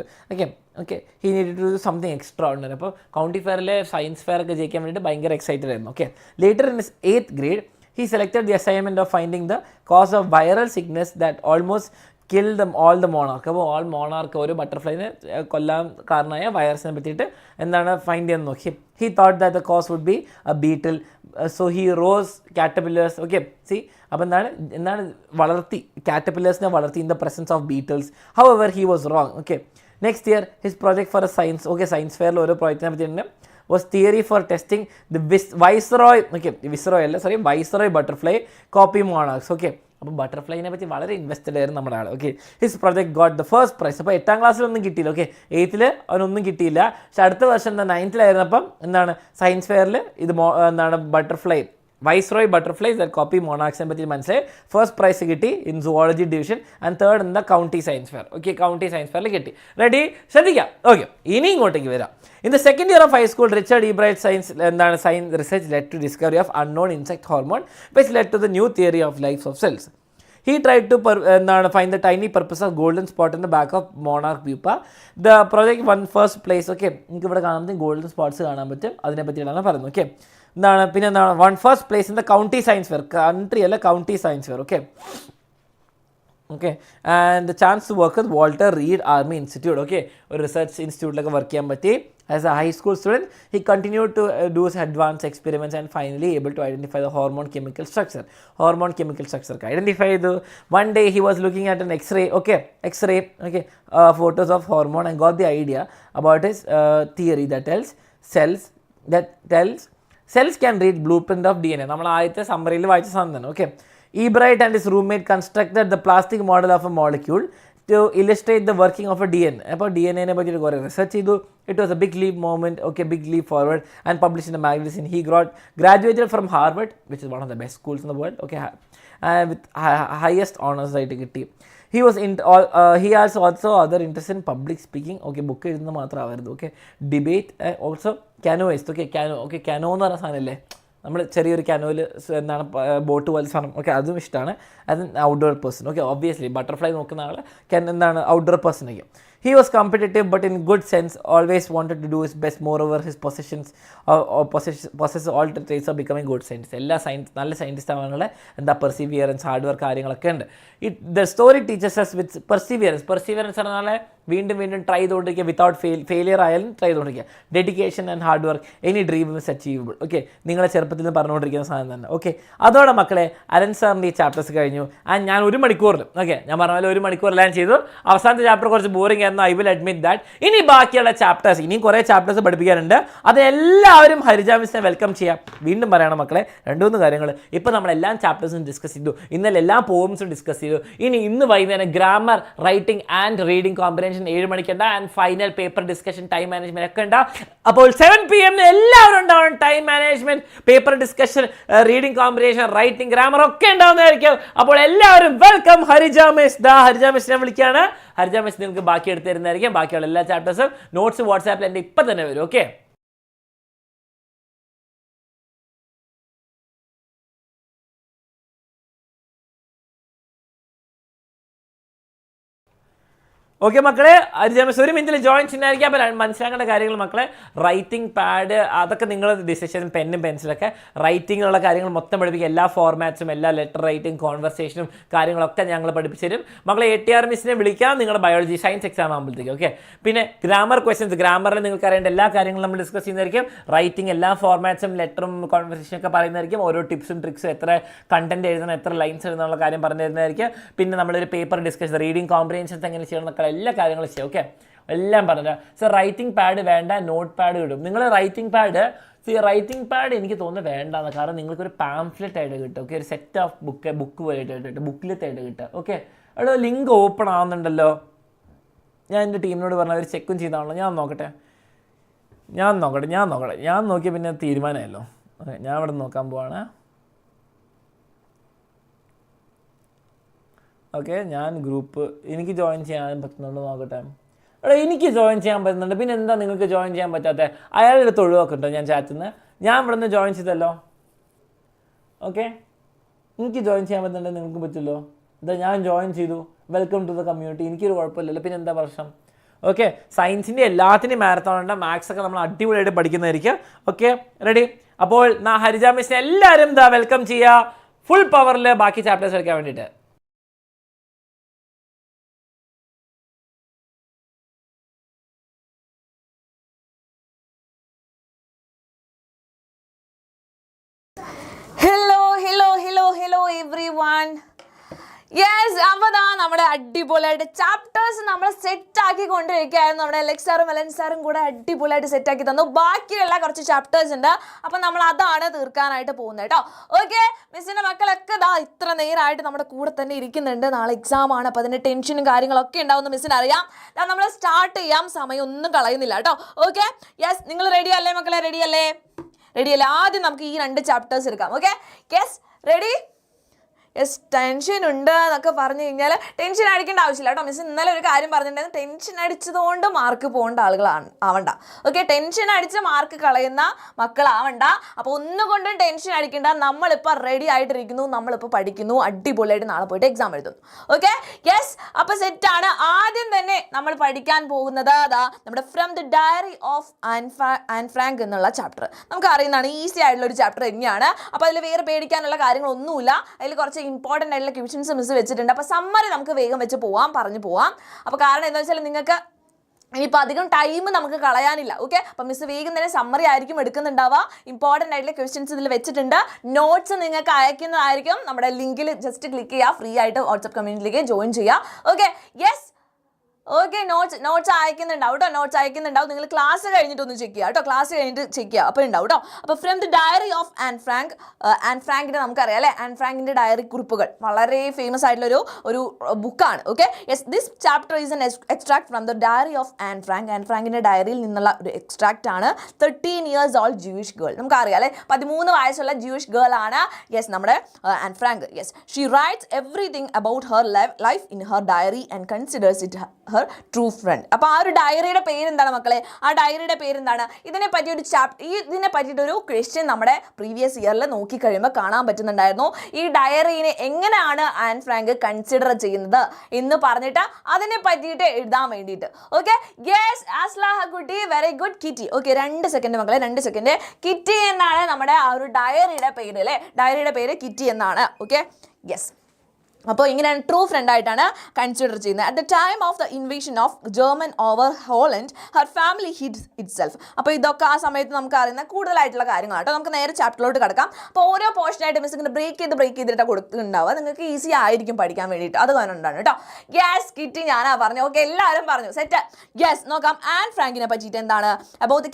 Okay, he need to do something extraordinary. അപ്പോൾ കൗണ്ടി ഫെയറിലെ സയൻസ് ഫെയർ ഒക്കെ ജയിക്കാൻ വേണ്ടിയിട്ട് ഭയങ്കര എക്സൈറ്റഡ് ആയിരുന്നു. Okay, later in his 8th grade he selected the assignment of finding the cause of viral sickness that almost killed them all the monarch. അപ്പോൾ all മോണാർക്ക്, ഒരു ബട്ടർഫ്ലൈനെ കൊല്ലാൻ കാരണമായ വൈറസിനെ പറ്റിയിട്ട് എന്താണ് ഫൈൻഡ് ചെയ്യാൻ നോക്കി. He thought that the cause would be a beetle. So he rose caterpillars. Okay, see, അപ്പോൾ എന്താണ് വളർത്തി, കാറ്റർപില്ലേഴ്സിനെ വളർത്തി in the presence of beetles. However he was wrong. Okay, next year his project for a science. Okay, science ഫെയറിൽ ഓരോ പ്രോജക്റ്റിനെ പറ്റിയിട്ടുണ്ട്. was theory for testing the viceroy, okay, viceroy അല്ല, sorry, viceroy butterfly copy monarchs. Okay, അപ്പോൾ ബട്ടർഫ്ലൈനെ പറ്റി വളരെ invested ആയിരുന്നു നമ്മുടെ ആൾ. Okay, his project got the first prize. അപ്പോൾ 8ാം ക്ലാസ്സിലൊന്നും കിട്ടിയില്ല. ഓക്കെ, 8th അവനൊന്നും കിട്ടിയില്ല. പക്ഷെ അടുത്ത വർഷം 9th അപ്പം എന്താണ് സയൻസ് ഫെയറിൽ ഇത് എന്താണ് butterfly, viceroy butterflies that copy മോണാക്സിനെ പറ്റി മനസ്സിലായി. ഫസ്റ്റ് പ്രൈസ് കിട്ടി in zoology division and third in the county science fair. Okay, county science ഫെയറിൽ കിട്ടി. റെഡി? ശ്രദ്ധിക്കാം. ഓക്കെ, ഇനി ഇങ്ങോട്ടേക്ക് വരാം. In the second year of high school, Richard Ebright science research led to discovery of unknown insect hormone, which led to the new theory of life of cells. He tried to find the tiny purpose of golden spot in the back of monarch pupa. The project won first place. Okay, നിങ്ങൾക്ക് ഇവിടെ കാണുമ്പോൾ golden spots കാണാൻ പറ്റും, അതിനെ പറ്റിയാണ് പറയുന്നത്. Okay, പിന്നെ എന്താണ് one first place in the county science fair, country അല്ല county science fair. Okay, okay, and the chance to work with Walter Reed Army Institute. Okay, ഒരു റിസർച്ച് ഇൻസ്റ്റിറ്റ്യൂട്ടിലൊക്കെ വർക്ക് ചെയ്യാൻ പറ്റി. As a high school student, he continued to do his advanced experiments and finally able to identify the hormone chemical structure. Identify the one day he was looking at an X-ray, photos of hormone, and got the idea about his theory that cells can read blueprint of DNA. നമ്മൾ ആദ്യത്തെ സമ്മറിയിൽ വായിച്ച സാധനം തന്നെ. Okay, Ebright and his roommate constructed the plastic model of a molecule to illustrate the working of a DNA. അപ്പോൾ DNA പറ്റി കുറേ research ചെയ്തു. It was a big leap forward and published in a magazine. He graduated from Harvard, which is one of the best schools in the world. Okay, with highest honors ആയിട്ട് കിട്ടി. He has also other interest in public speaking. Okay, book എഴുതുന്നത് മാത്രമാവരുത്. Okay, debate, also canoeist. Okay, canoe എന്ന് പറഞ്ഞ സാധനമല്ലേ, നമ്മൾ ചെറിയൊരു ക്യാനോയിൽ എന്താണ് ബോട്ട് പോലെ സാധനം. ഓക്കെ, അതും ഇഷ്ടമാണ്. അത് outdoor person. Okay, obviously butterfly നോക്കുന്ന ആൾ എന്താണ് ഔട്ട്ഡോർ പേഴ്സൺ ആയിരിക്കും. He was competitive but in good sense, always wanted to do his best. Moreover, his possesses all the traits of becoming good scientist. എല്ലാ നല്ല scientist ആവാനുള്ള എന്താ Perseverance, hard work കാര്യങ്ങളൊക്കെ ഉണ്ട്. The story teaches us with perseverance പറഞ്ഞാൽ വീണ്ടും try ചെയ്തുകൊണ്ടിരിക്കുക, without failure ആയാലും ട്രൈ ചെയ്തുകൊണ്ടിരിക്കുക. Dedication and hard work, any dream is achievable. Okay, നിങ്ങളെ ചെറുപ്പത്തിൽ നിന്ന് പറഞ്ഞുകൊണ്ടിരിക്കുന്ന സാധനം തന്നെ. ഓക്കെ, അതോടെ മക്കളെ അലൻ സാറിൻ്റെ ഈ ചാപ്റ്റേഴ്സ് കഴിഞ്ഞു. ആൻഡ് ഞാൻ ഒരു മണിക്കൂറിൽ, ഓക്കെ, ഞാൻ പറഞ്ഞ പോലെ 1 മണിക്കൂർ എല്ലാം ചെയ്തു. അവസാനത്തെ ചാപ്റ്റർ കുറച്ച് ബോറിംഗ് ആയിരുന്നു, ഐ വിൽ അഡ്മിറ്റ് ദാറ്റ്. ഇനി ബാക്കിയുള്ള ചാപ്റ്റേഴ്സ്, ഇനിയും കുറേ ചാപ്റ്റേഴ്സ് പഠിപ്പിക്കാനുണ്ട്. അതെല്ലാവരും ഹരിജ മിസ്സിനെ വെൽക്കം ചെയ്യാം. വീണ്ടും പറയണം മക്കളെ, 2-3 കാര്യങ്ങൾ. ഇപ്പോൾ നമ്മളെല്ലാം ചാപ്റ്റേഴ്സും ഡിസ്കസ് ചെയ്തു, ഇന്നലെ എല്ലാ പോംസും ഡിസ്കസ് ചെയ്തു. ഇന്ന് വൈകുന്നേരം grammar, writing and reading combination 7 മണിക്കുണ്ട്. And final paper discussion, time management ഒക്കെ ഉണ്ട്. അപ്പോൾ 7 PM എല്ലാവരും ഉണ്ടാവണം. Time management, paper discussion, reading combination, writing, grammar ഒക്കെ ഉണ്ടാവുന്നതായിരിക്കും. അപ്പോൾ എല്ലാവരും വെൽക്കം ഹരിജ മിസ്. ഹരിജ മിസ്സിനെ വിളിക്കുകയാണ്. ഹരിജ മിസ് നിങ്ങൾക്ക് ബാക്കി എടുത്ത് തരുന്നതായിരിക്കും. ബാക്കിയുള്ള എല്ലാ ചാപ്റ്റേഴ്സും നോട്ട്സ് വാട്സാപ്പിൽ എൻ്റെ ഇപ്പം തന്നെ വരും. ഓക്കെ, ഓക്കെ മക്കളെ, ഹരിജ മിസ് 1 മിനിറ്റിൽ ജോയിൻ ചെയ്യുന്നതായിരിക്കും. അപ്പോൾ മനസ്സിലാക്കേണ്ട കാര്യങ്ങൾ മക്കളെ, റൈറ്റിംഗ് പാഡ് അതൊക്കെ നിങ്ങൾ ഡിസിഷൻ, പെന്നും പെൻസിലൊക്കെ റൈറ്റിങ്ങിലുള്ള കാര്യങ്ങൾ മൊത്തം പഠിപ്പിക്കുക. എല്ലാ ഫോർമാറ്റ്സും, എല്ലാ ലെറ്റർ റൈറ്റിംഗ്, കോൺവെർസേഷനും കാര്യങ്ങളൊക്കെ ഞങ്ങൾ പഠിപ്പിച്ചു തരും. മക്കളെ ATR മിസ്സിനെ വിളിക്കാം നിങ്ങളുടെ ബയോളജി സയൻസ് എക്സാം ആകുമ്പോഴത്തേക്ക്. ഓക്കെ, പിന്നെ ഗ്രാമർ ക്വസ്റ്റ്യൻസ്, ഗ്രാമറിൽ നിങ്ങൾക്ക് അറിയേണ്ട എല്ലാ കാര്യങ്ങളും നമ്മൾ ഡിസ്കസ് ചെയ്യുന്നതായിരിക്കും. റൈറ്റിംഗ് എല്ലാ ഫോർമാറ്റ്സും, ലെറ്ററും കോൺവെർസേഷനും ഒക്കെ പറയുന്നതായിരിക്കും. ഓരോ ടിപ്സും ട്രിക്സും, എത്ര കണ്ടന്റ് എഴുതണം, എത്ര ലൈൻസ് എഴുതണമെന്നുള്ള കാര്യം പറഞ്ഞു തരുന്നതായിരിക്കും. പിന്നെ നമ്മളൊരു പേപ്പർ ഡിസ്കസ്, റീഡിംഗ് കോമ്പിനേഷൻസ് എങ്ങനെ ചെയ്യണം എന്നൊക്കെ എല്ലാ കാര്യങ്ങളും ചെയ്യും. ഓക്കെ, എല്ലാം പറഞ്ഞു. സോ റൈറ്റിംഗ് പാഡ് വേണ്ട, നോട്ട് പാഡ് ഇടും. നിങ്ങൾ റൈറ്റിംഗ് പാഡ് എനിക്ക് തോന്നുന്നു വേണ്ടാന്ന്. കാരണം നിങ്ങൾക്കൊരു പാംഫ്ലെറ്റ് ആയിട്ട് കിട്ടും. ഓക്കെ, ഒരു സെറ്റ് ഓഫ് ബുക്ക് പോലെ ആയിട്ട് ബുക്ക്ലെറ്റ് ആയിട്ട് കിട്ടുക. ഓക്കെ, അവിടെ ലിങ്ക് ഓപ്പൺ ആവുന്നുണ്ടല്ലോ. ഞാൻ എൻ്റെ ടീമിനോട് പറഞ്ഞ അവർ ചെക്കും ചെയ്താണല്ലോ. ഞാൻ നോക്കട്ടെ. ഞാൻ നോക്കിയ പിന്നെ തീരുമാനമല്ലോ. ഓക്കെ, ഞാൻ ഇവിടെ നോക്കാൻ പോവാണ്. ഓക്കെ, ഞാൻ ഗ്രൂപ്പ് എനിക്ക് ജോയിൻ ചെയ്യാൻ പറ്റുന്നുണ്ടോ നോക്കട്ടെ. എനിക്ക് ജോയിൻ ചെയ്യാൻ പറ്റുന്നുണ്ട്. പിന്നെ എന്താ നിങ്ങൾക്ക് ജോയിൻ ചെയ്യാൻ പറ്റാത്ത? അയാളുടെ അടുത്ത് ഒഴിവാക്കുന്നുണ്ടോ ഞാൻ ചാറ്റിൽ നിന്ന്? ഞാൻ ഇവിടെ നിന്ന് ജോയിൻ ചെയ്തല്ലോ. ഓക്കെ, എനിക്ക് ജോയിൻ ചെയ്യാൻ പറ്റുന്നുണ്ടെങ്കിൽ നിങ്ങൾക്ക് പറ്റുമല്ലോ. എന്താ, ഞാൻ ജോയിൻ ചെയ്തു, വെൽക്കം ടു ദ കമ്മ്യൂണിറ്റി. എനിക്കൊരു കുഴപ്പമില്ലല്ലോ, പിന്നെ എന്താ പ്രശ്നം? ഓക്കെ, സയൻസിൻ്റെ എല്ലാത്തിൻ്റെയും മാരത്തോൺ ഉണ്ട്. മാത്സ് ഒക്കെ നമ്മൾ അടിപൊളിയായിട്ട് പഠിക്കുന്നതായിരിക്കും. Okay, ready? അപ്പോൾ ഹരിജ മിസ്സിനെ എല്ലാവരും എന്താ വെൽക്കം ചെയ്യുക ഫുൾ പവറിൽ ബാക്കി ചാപ്റ്റേഴ്സ് എടുക്കാൻ വേണ്ടിയിട്ട്. Hello everyone. യെസ്, അപ്പോൾ നമ്മുടെ അടിപൊളിയായിട്ട് ചാപ്റ്റേഴ്സ് നമ്മൾ സെറ്റാക്കി കൊണ്ടിരിക്കുകയായിരുന്നു. നമ്മുടെ എലക്സ് സാറും എലൻ സാറും കൂടെ അടിപൊളിയായിട്ട് സെറ്റാക്കി തന്നു. ബാക്കിയുള്ള കുറച്ച് ചാപ്റ്റേഴ്സ് ഉണ്ട്, അപ്പം നമ്മൾ അതാണ് തീർക്കാനായിട്ട് പോകുന്നത് കേട്ടോ. ഓക്കെ, മിസ്സിൻ്റെ മക്കളൊക്കെ ഇത്ര നേരമായിട്ട് നമ്മുടെ കൂടെ തന്നെ ഇരിക്കുന്നുണ്ട്. നാളെ എക്സാം ആണ്, അപ്പോൾ അതിൻ്റെ ടെൻഷനും കാര്യങ്ങളൊക്കെ ഉണ്ടാവുമെന്ന് മിസ്സിന് അറിയാം. നമ്മൾ സ്റ്റാർട്ട് ചെയ്യാം, സമയം ഒന്നും കളയുന്നില്ല കേട്ടോ. ഓക്കെ, യെസ്, നിങ്ങൾ റെഡി അല്ലേ മക്കളെ? റെഡി അല്ലേ? ആദ്യം നമുക്ക് ഈ 2 ചാപ്റ്റേഴ്സ് എടുക്കാം. Okay, yes, ready? Yes tension ഉണ്ട് എന്നൊക്കെ പറഞ്ഞു കഴിഞ്ഞാൽ ടെൻഷൻ അടിക്കേണ്ട ആവശ്യമില്ല കേട്ടോ. മിസ് ഇന്നലെ ഒരു കാര്യം പറഞ്ഞിട്ടുണ്ടായിരുന്നു, ടെൻഷൻ അടിച്ചതുകൊണ്ട് മാർക്ക് പോകേണ്ട ആളുകളാണ് ആവണ്ട. ഓക്കെ, ടെൻഷൻ അടിച്ച് മാർക്ക് കളയുന്ന മക്കളാവണ്ട. അപ്പോൾ ഒന്നുകൊണ്ടും ടെൻഷൻ അടിക്കേണ്ട. നമ്മളിപ്പോൾ റെഡി ആയിട്ടിരിക്കുന്നു, നമ്മളിപ്പോൾ പഠിക്കുന്നു, അടിപൊളിയായിട്ട് നാളെ പോയിട്ട് എക്സാം എഴുതുന്നു. ഓക്കെ, യെസ്, അപ്പോൾ സെറ്റാണ്. ആദ്യം തന്നെ നമ്മൾ പഠിക്കാൻ പോകുന്നത് അതാ നമ്മുടെ from the diary of Anne Frank എന്നുള്ള ചാപ്റ്റർ. നമുക്ക് അറിയുന്നതാണ്, ഈസി ആയിട്ടുള്ള ഒരു ചാപ്റ്റർ തന്നെയാണ്. അപ്പോൾ അതിൽ വേറെ പേടിക്കാനുള്ള കാര്യങ്ങളൊന്നുമില്ല. അതിൽ കുറച്ച് ഇമ്പോർട്ടൻ്റ് ആയിട്ടുള്ള ക്വസ്റ്റൻസ് മിസ് വെച്ചിട്ടുണ്ട്. അപ്പോൾ സമ്മറി നമുക്ക് വേഗം വെച്ച് പറഞ്ഞു പോവാം. അപ്പോൾ കാരണം എന്താ വെച്ചാൽ നിങ്ങൾക്ക് ഇനിയിപ്പോൾ അധികം ടൈം നമുക്ക് കളയാനില്ല. ഓക്കെ, അപ്പം മിസ് വേഗം തന്നെ സമ്മറി ആയിരിക്കും എടുക്കുന്നുണ്ടാവുക. ഇമ്പോർട്ടൻ്റ് ആയിട്ടുള്ള ക്വസ്റ്റ്യൻസ് ഇതിൽ വെച്ചിട്ടുണ്ട്. നോട്ട്സ് നിങ്ങൾക്ക് അയക്കുന്നതായിരിക്കും. നമ്മുടെ ലിങ്കിൽ ജസ്റ്റ് ക്ലിക്ക് ചെയ്യുക, ഫ്രീ ആയിട്ട് വാട്സ്ആപ്പ് കമ്മ്യൂണിറ്റിയിലേക്ക് ജോയിൻ ചെയ്യുക. ഓക്കെ, യെസ്, ഓക്കെ, നോട്ട്സ് അയക്കുന്നുണ്ടാവും കേട്ടോ. നോട്ട്സ് അയക്കുന്നുണ്ടാവും. നിങ്ങൾ ക്ലാസ് കഴിഞ്ഞിട്ട് ഒന്ന് ചെക്ക് ചെയ്യുക കേട്ടോ. ക്ലാസ് കഴിഞ്ഞിട്ട് ചെക്ക് ചെയ്യുക, അപ്പോൾ ഉണ്ടാവും കേട്ടോ. അപ്പോൾ from the diary of Anne ഫ്രാങ്കിൻ്റെ നമുക്കറിയാം അല്ലേ, ആൻ ഫ്രാങ്കിൻ്റെ ഡയറി കുറിപ്പുകൾ വളരെ ഫേമസ് ആയിട്ടുള്ള ഒരു ബുക്കാണ്. Okay, yes, this chapter is an extract from the diary of Anne ഫ്രാങ്കിൻ്റെ ഡയറിയിൽ നിന്നുള്ള ഒരു എക്സ്ട്രാക്ട് ആണ്. 13 years old ജൂയിഷ് ഗേൾ, നമുക്കറിയാം അല്ലേ, 13 വയസ്സുള്ള ജൂയിഷ് ഗേൾ ആണ്. യെസ്, നമ്മുടെ Anne Frank. Yes, she writes everything about her life in her diary and considers it her true friend. അപ്പോൾ ആ ഒരു ഡയറിയുടെ പേരെന്താണ് മക്കളെ? ആ ഡയറിയുടെ പേരെന്താണ്? ഇതിനെ പറ്റിയിട്ടൊരു ക്വസ്റ്റ്യൻ നമ്മുടെ പ്രീവിയസ് ഇയറിൽ നോക്കിക്കഴിയുമ്പോൾ കാണാൻ പറ്റുന്നുണ്ടായിരുന്നു. ഈ ഡയറിനെ എങ്ങനെയാണ് ആൻ ഫ്രാങ്ക് കൺസിഡർ ചെയ്യുന്നത് എന്ന് പറഞ്ഞിട്ട് അതിനെ പറ്റിയിട്ട് എഴുതാൻ വേണ്ടിയിട്ട്. ഓക്കെ, യെസ്, അസ്ലാഹ കുട്ടി, very good. Kitty. Okay, 2 second മക്കളെ, 2 സെക്കൻഡ്. കിറ്റി എന്നാണ് നമ്മുടെ ആ ഒരു ഡയറിയുടെ പേര് അല്ലേ. ഡയറിയുടെ പേര് കിറ്റി എന്നാണ്. ഓക്കെ, യെസ്, അപ്പോൾ ഇങ്ങനെയാണ് ട്രൂ ഫ്രണ്ട് ആയിട്ടാണ് കൺസിഡർ ചെയ്യുന്നത്. At the time of the invasion of German over Holland her family hid itself. അപ്പോൾ ഇതൊക്കെ ആ സമയത്ത് നമുക്ക് അറിയുന്ന കൂടുതലായിട്ടുള്ള കാര്യങ്ങളാണ് കേട്ടോ. നമുക്ക് നേരെ ചാപ്റ്ററിലോട്ട് കിടക്കാം. അപ്പോൾ ഓരോ പോർഷനായിട്ട് മിസ് ഇങ്ങനെ ബ്രേക്ക് ചെയ്തിട്ട് കൊടുക്കുന്നുണ്ടാവുക. നിങ്ങൾക്ക് ഈസി ആയിരിക്കും പഠിക്കാൻ വേണ്ടിയിട്ട്, അത് കൊണ്ടാണ് കേട്ടോ. യെസ്, കിറ്റി ഞാനാ പറഞ്ഞു. ഓക്കെ, എല്ലാവരും പറഞ്ഞു, സെറ്റ്. യെസ്, നോക്കാം ആൻ ഫ്രാങ്കിനെ പറ്റിയിട്ട് എന്താണ് അബൌട്ട് ദി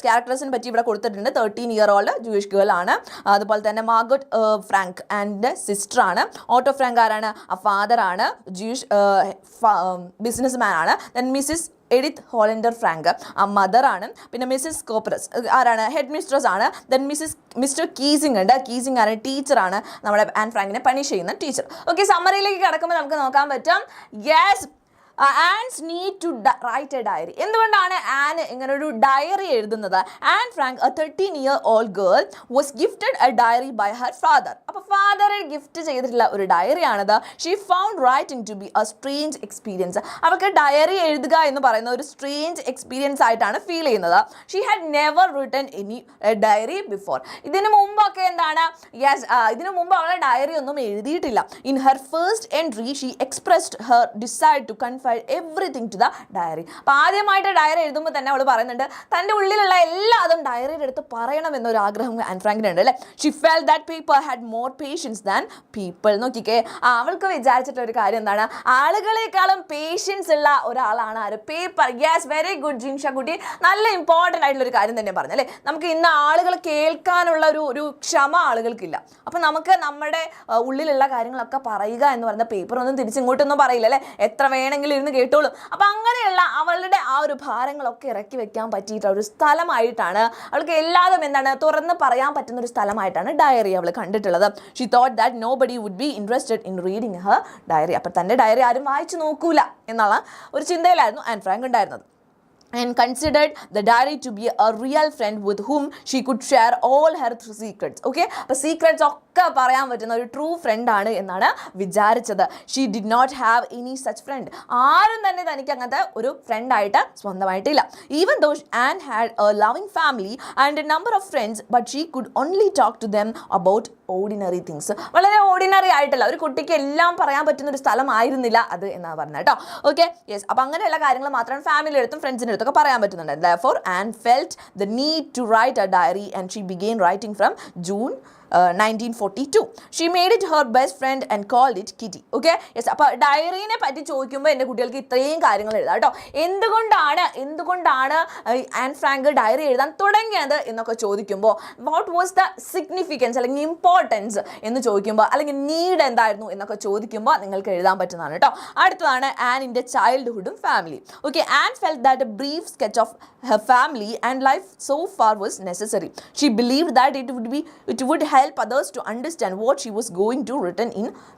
ക്യാരക്ടേഴ്സിനെ പറ്റി ഇവിടെ കൊടുത്തിട്ടുണ്ട്. 13 year old ജൂയിഷ് ഗേൾ ആണ്. അതുപോലെ തന്നെ മാർഗറ്റ് ഫ്രാങ്ക് ആൻഡ് സിസ്റ്റർ ആണ്. ഓട്ടോ ഫ്രാങ്ക് ആ ഫാദർ ആണ്, ജൂയിഷ് ബിസിനസ് മാൻ ആണ്. Then Mrs Edith Hollander Frank ആ മദർ ആണ്. പിന്നെ മിസ്സിസ് കോപ്പറസ് ആരാണ്? ഹെഡ് മിസ്ട്രസ് ആണ്. ദെൻ മിസ്റ്റർ കീസിംഗ് ഉണ്ട്. കീസിംഗ് ആണ്, ടീച്ചറാണ്, നമ്മുടെ ആൻ ഫ്രാങ്കിനെ പണിഷ് ചെയ്യുന്ന ടീച്ചർ. ഓക്കെ, സമ്മറിയിലേക്ക് കിടക്കുമ്പോൾ നമുക്ക് നോക്കാൻ പറ്റും. Yes, Anne's need to write a diary. എന്തുകൊണ്ടാണ് ആൻ ഇങ്ങനെ ഒരു ഡയറി എഴുതുന്നത്? Anne Frank, a 13 year old girl, was gifted a diary by her father. അപ്പോൾ ഫാദർ ഗിഫ്റ്റ് ചെയ്തിട്ടുള്ള ഒരു ഡയറിയാണിത്. She found writing to be a strange experience. അവൾക്ക് diary എഴുതുക എന്ന് പറയുന്ന ഒരു സ്ട്രേഞ്ച് എക്സ്പീരിയൻസ് ആയിട്ടാണ് ഫീൽ ചെയ്യുന്നത്. She had never written any diary before. ഇതിനു മുമ്പൊക്കെ എന്താണ്? യെസ്, ഇതിനു മുമ്പ് അവളെ ഡയറി ഒന്നും എഴുതിയിട്ടില്ല. In her first entry she expressed her desire to confide everything to the diary. അപ്പോൾ ആദ്യമായിട്ട് ഡയറി എഴുതുമ്പോൾ തന്നെ അവൾ പറയുന്നുണ്ട് തൻ്റെ ഉള്ളിലുള്ള എല്ലാതും ഡയറിയുടെ അടുത്ത് പറയണം എന്നൊരു ആഗ്രഹം ആൻ ഫ്രാങ്കിനുണ്ട് അല്ലേ. She felt that people had more patience than people. നോക്കിക്കേ, അവൾക്ക് വിചാരിച്ചിട്ടുള്ള ഒരു കാര്യം എന്താണ്? ആളുകളെക്കാളും പേഷ്യൻസ് ഉള്ള ഒരാളാണ് ആര്? Paper. Yes, very good Jinsha കുട്ടി, നല്ല ഇമ്പോർട്ടൻ്റ് ആയിട്ടുള്ള ഒരു കാര്യം തന്നെ പറഞ്ഞു അല്ലേ. നമുക്ക് ഇന്ന് ആളുകൾ കേൾക്കാനുള്ള ഒരു ക്ഷമ ആളുകൾക്കില്ല. അപ്പം നമുക്ക് നമ്മുടെ ഉള്ളിലുള്ള കാര്യങ്ങളൊക്കെ പറയുക എന്ന് പറയുന്ന പേപ്പർ ഒന്നും തിരിച്ചിങ്ങോട്ടൊന്നും പറയില്ല അല്ലേ. എത്ര വേണമെങ്കിലും ഇരുന്ന് കേട്ടോളും. അപ്പം അങ്ങനെയുള്ള അവളുടെ ആ ഒരു ഭാരങ്ങളൊക്കെ ഇറക്കി വെക്കാൻ പറ്റിയിട്ടുള്ള ഒരു സ്ഥലമായിട്ടാണ്, അവൾക്ക് എല്ലാതും എന്താണ് തുറന്ന് പറയാൻ പറ്റുന്ന ഒരു സ്ഥലമായിട്ടാണ് ഡയറി അവൾ കണ്ടിട്ടുള്ളത്. She thought that nobody would be interested in reading her diary. അപ്പം തൻ്റെ ഡയറി ആരും വായിച്ചു നോക്കൂല എന്നുള്ള ഒരു ചിന്തയിലായിരുന്നു ആൻ ഫ്രാങ്ക് ഉണ്ടായിരുന്നത്. And considered the diary to be a real friend with whom she could share all her secrets. Okay, അപ്പോൾ സീക്രറ്റ്സ് ഒക്കെ പറയാൻ പറ്റുന്ന ഒരു ട്രൂ ഫ്രണ്ട് ആണ് എന്നാണ് വിചാരിച്ചത്. She did not have any such friend. ആരും തന്നെ തനിക്ക് അങ്ങനത്തെ ഒരു ഫ്രണ്ടായിട്ട് സ്വന്തമായിട്ടില്ല. Even though Anne had a loving family and a number of friends, but she could only talk to them about ordinary things. വളരെ ഓർഡിനറി ആയിട്ടല്ല, ഒരു കുട്ടിക്ക് എല്ലാം പറയാൻ പറ്റുന്ന ഒരു സ്ഥലമായിരുന്നില്ല അത് എന്നാണ് പറഞ്ഞത് കേട്ടോ. ഓക്കെ, യെസ്, അപ്പോൾ അങ്ങനെയുള്ള കാര്യങ്ങൾ മാത്രമാണ് ഫാമിലിയുടെ അടുത്തും ഫ്രണ്ട്സിൻ്റെ അടുത്തൊക്കെ പറയാൻ പറ്റുന്നുണ്ട്. Therefore, Anne felt the need to write a diary and she began writing from June 1942. She made it her best friend and called it Kitty. Okay, yes, അപ്പോൾ ഡയറീനെ പറ്റി ചോദിക്കുമ്പോൾ എൻ്റെ കുട്ടികൾക്ക് ഇത്രയും കാര്യങ്ങൾ എഴുതാം കേട്ടോ. എന്തുകൊണ്ടാണ് ആൻ ഫ്രാങ്ക് ഡയറി എഴുതാൻ തുടങ്ങിയത് എന്നൊക്കെ ചോദിക്കുമ്പോൾ വാട്ട് വാസ് ദ സിഗ്നിഫിക്കൻസ് അല്ലെങ്കിൽ ഇമ്പോർട്ടൻസ് എന്ന് ചോദിക്കുമ്പോൾ, അല്ലെങ്കിൽ നീഡ് എന്തായിരുന്നു എന്നൊക്കെ ചോദിക്കുമ്പോൾ നിങ്ങൾക്ക് എഴുതാൻ പറ്റുന്നതാണ് കേട്ടോ. അടുത്തതാണ് ആനിൻ്റെ ചൈൽഡ്ഹുഡും family. Okay, Anne felt that a brief sketch of her family and life so far was necessary. She believed that it would help others to understand what she was going to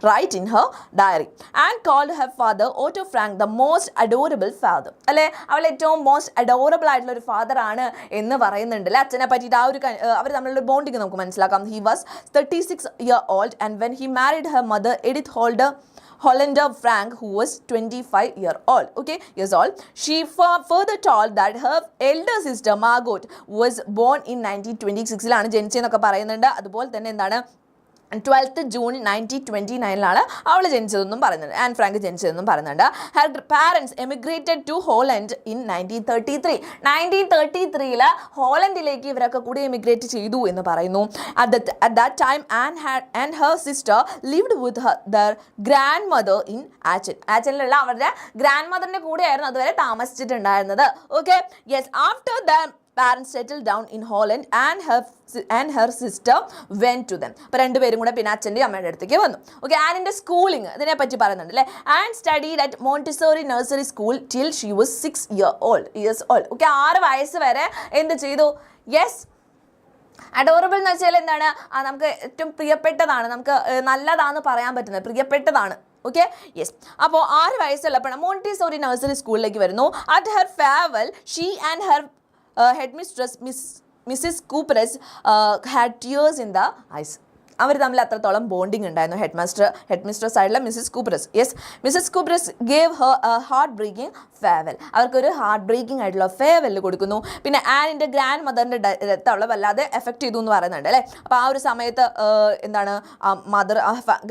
write in her diary. Anne called her father Otto Frank the most adorable father. അല്ലെ, അവൾ ഏറ്റവും most adorable ആയിട്ടുള്ള ഒരു father ആണ് എന്ന് പറയുന്നുണ്ട് അല്ലെ. അച്ഛനെ പറ്റിയിട്ട് ആ ഒരു അവർ തമ്മിലുള്ള ബോണ്ടിങ് നമുക്ക് മനസ്സിലാക്കാം. He was 36 years old and when he married her mother Edith Hollander Frank, who was 25 years old. She further told that her elder sister Margot was born in 1926 ജനിച്ചെന്നൊക്കെ പറയുന്നുണ്ട്. അതുപോലെ തന്നെ എന്താണ് 12th June 1929 അവൾ ജനിച്ചതെന്നും പറയുന്നുണ്ട്, an Frank ജനിച്ചതെന്നും പറയുന്നുണ്ട്. Her parents emigrated to Holland in 1933. 1933 ഹോളണ്ടിലേക്ക് ഇവരൊക്കെ കൂടി എമിഗ്രേറ്റ് ചെയ്തു എന്ന് പറയുന്നു. At that time Anne and her sister lived with their grandmother in Aachen. ആച്ചനിലുള്ള അവരുടെ ഗ്രാൻഡ് മദറിന്റെ കൂടെയായിരുന്നു അതുവരെ താമസിച്ചിട്ടുണ്ടായിരുന്നത്. Okay, yes. After the parents settled down in Holland and her sister went to them. അപ്പോൾ രണ്ടുപേരും കൂടെ പിന്നെ അച്ഛൻ്റെ അമ്മയുടെ അടുത്തേക്ക് വന്നു. ഓക്കെ, ആനിൻ്റെ സ്കൂളിങ് ഇതിനെ പറ്റി പറയുന്നുണ്ട് അല്ലേ. An studied at Montessori nursery school till she was 6 years old. Okay, 6 വയസ്സ് വരെ എന്ത് ചെയ്തു? യെസ്, അഡോറബിൾ എന്ന് വെച്ചാൽ എന്താണ്? നമുക്ക് ഏറ്റവും പ്രിയപ്പെട്ടതാണ്, നമുക്ക് നല്ലതാണെന്ന് പറയാൻ പറ്റുന്നത്, പ്രിയപ്പെട്ടതാണ്. Okay, yes. അപ്പോൾ 6 വയസ്സുള്ളപ്പോഴാണ് മോണ്ടിസോറി നഴ്സറി സ്കൂളിലേക്ക് വരുന്നു. At her farewell she and her headmistress Mrs. Cooper's had tears in the eyes. അവർ തമ്മിൽ അത്രത്തോളം ബോണ്ടിങ് ഉണ്ടായിരുന്നു. ഹെഡ്മിസ്ട്രസ് ആയിട്ടുള്ള Mrs Kuperus. Yes, Mrs Kuperus gave her heart breaking farewell. അവർക്കൊരു ഹാർട്ട് ബ്രേക്കിംഗ് ആയിട്ടുള്ള ഫെയർവെൽ കൊടുക്കുന്നു. പിന്നെ ആനിൻ്റെ ഗ്രാൻഡ് മദറിൻ്റെ ഡെത്ത് അവളെ വല്ലാതെ എഫക്റ്റ് ചെയ്തു എന്ന് പറയുന്നുണ്ട് അല്ലേ. അപ്പോൾ ആ ഒരു സമയത്ത് എന്താണ്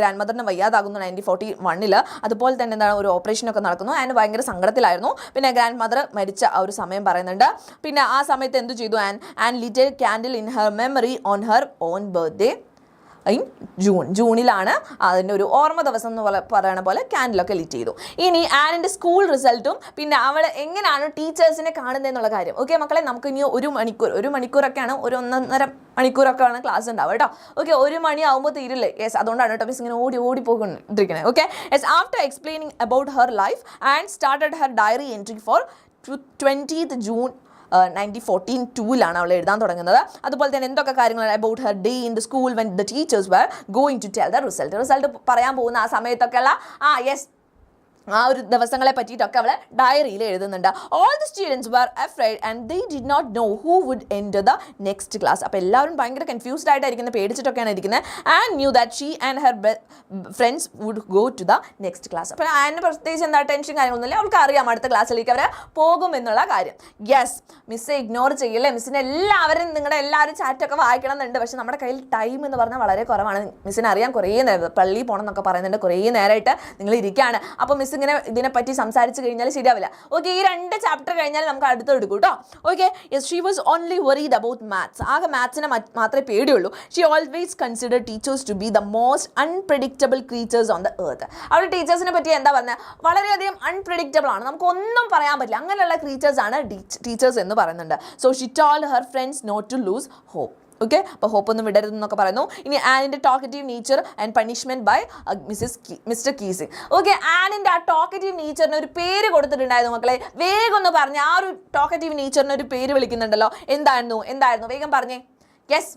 ഗ്രാൻഡ് മദറിന് വയ്യാതാകുന്നു 1941. അതുപോലെ തന്നെ എന്താണ് ഒരു ഓപ്പറേഷനൊക്കെ നടക്കുന്നു. ആൻ ഭയങ്കര സങ്കടത്തിലായിരുന്നു. പിന്നെ ഗ്രാൻഡ് മദർ മരിച്ച ആ ഒരു സമയം പറയുന്നുണ്ട്. പിന്നെ ആ സമയത്ത് എന്തു ചെയ്തു? Anne lit a candle in her memory on her own birthday in ജൂണിലാണ് അതിൻ്റെ ഒരു ഓർമ്മ ദിവസം എന്ന് പറയണ പോലെ ക്യാൻഡിലൊക്കെ ലിറ്റ് ചെയ്തു. ഇനി ആനിൻ്റെ സ്കൂൾ റിസൾട്ടും പിന്നെ അവൾ എങ്ങനെയാണ് ടീച്ചേഴ്സിനെ കാണുന്നതെന്നുള്ള കാര്യം. ഓക്കെ മക്കളെ, നമുക്ക് ഇനി ഒരു മണിക്കൂറൊക്കെയാണ്, ഒരു 1.5 മണിക്കൂറൊക്കെയാണ് ക്ലാസ് ഉണ്ടാവുക കേട്ടോ. ഓക്കെ, 1 മണി ആകുമ്പോൾ തീരില്ലേ. യെസ്, അതുകൊണ്ടാണ് കേട്ടോ മിസ് ഇങ്ങനെ ഓടി പോയിക്കൊണ്ടിരിക്കുന്നത്. Okay, yes. After explaining about her life and started her diary entry for 20th June 1942 അവൾ എഴുതാൻ തുടങ്ങുന്നത്. അതുപോലെ തന്നെ എന്തൊക്കെ കാര്യങ്ങൾ about her day in the school when the teachers were going to tell the result പറയാൻ പോകുന്ന ആ സമയത്തൊക്കെയുള്ള യെസ് ആ ഒരു ദിവസങ്ങളെ പറ്റിയിട്ടൊക്കെ അവൾ ഡയറിയിൽ എഴുതുന്നുണ്ട്. All the students were afraid and they did not know who would enter the next class. അപ്പോൾ എല്ലാവരും ഭയങ്കര കൺഫ്യൂസ്ഡ് ആയിട്ടായിരിക്കുന്നത്, പേടിച്ചിട്ടൊക്കെയാണ് ഇരിക്കുന്നത്. And knew that she and her friends would go to the next class. അപ്പോൾ ആനിന് പ്രത്യേകിച്ച് എന്താ ടെൻഷൻ കാര്യങ്ങളൊന്നുമില്ല, അവൾക്ക് അറിയാം അടുത്ത ക്ലാസ്സിലേക്ക് അവർ പോകും എന്നുള്ള കാര്യം. യെസ്, മിസ്സെ ഇഗ്നോർ ചെയ്യില്ലേ. മിസ്സിന് എല്ലാവരും നിങ്ങളുടെ എല്ലാവരും ചാറ്റൊക്കെ വായിക്കണം എന്നുണ്ട്. പക്ഷെ നമ്മുടെ കയ്യിൽ ടൈം എന്ന് പറഞ്ഞാൽ വളരെ കുറവാണ്. മിസ്സിന് അറിയാം, കുറേ നേരം പള്ളി പോകണം എന്നൊക്കെ പറയുന്നുണ്ട്, കുറേ നേരമായിട്ട് നിങ്ങൾ ഇരിക്കുകയാണ്. അപ്പോൾ മിസ് ഇങ്ങനെ ഇതിനെപ്പറ്റി സംസാരിച്ച് കഴിഞ്ഞാൽ ശരിയാവില്ല. ഓക്കെ, ഈ 2 ചാപ്റ്റർ കഴിഞ്ഞാൽ നമുക്ക് അടുത്ത് എടുക്കും കേട്ടോ. Okay, yes. She was only worried about maths. ആകെ മാത്സിനെ മാത്രമേ പേടിയുള്ളൂ. She always consider teachers to be the most unpredictable creatures on the earth. അവരുടെ ടീച്ചേഴ്സിനെ പറ്റി എന്താ പറഞ്ഞത്? വളരെയധികം അൺപ്രഡിക്റ്റബിൾ ആണ്, നമുക്കൊന്നും പറയാൻ പറ്റില്ല, അങ്ങനെയുള്ള ക്രീച്ചേഴ്സ് ആണ് ടീച്ചേഴ്സ് എന്ന് പറയുന്നുണ്ട്. So she told her friends not to lose hope. Okay, അപ്പോൾ ഹോപ്പൊന്നും വിടരുതെന്നൊക്കെ പറയുന്നു. ഇനി ആനിൻ്റെ talkative nature and punishment by Mr Keesing. Okay, ആനിൻ്റെ ആ ടോക്കറ്റീവ് നേച്ചറിന് ഒരു പേര് കൊടുത്തിട്ടുണ്ടായിരുന്നു മക്കളെ. വേഗം ഒന്ന് പറഞ്ഞ്, ആ ഒരു ടോക്കറ്റീവ് നേച്ചറിന് ഒരു പേര് വിളിക്കുന്നുണ്ടല്ലോ, എന്തായിരുന്നു വേഗം പറഞ്ഞേ. യെസ്,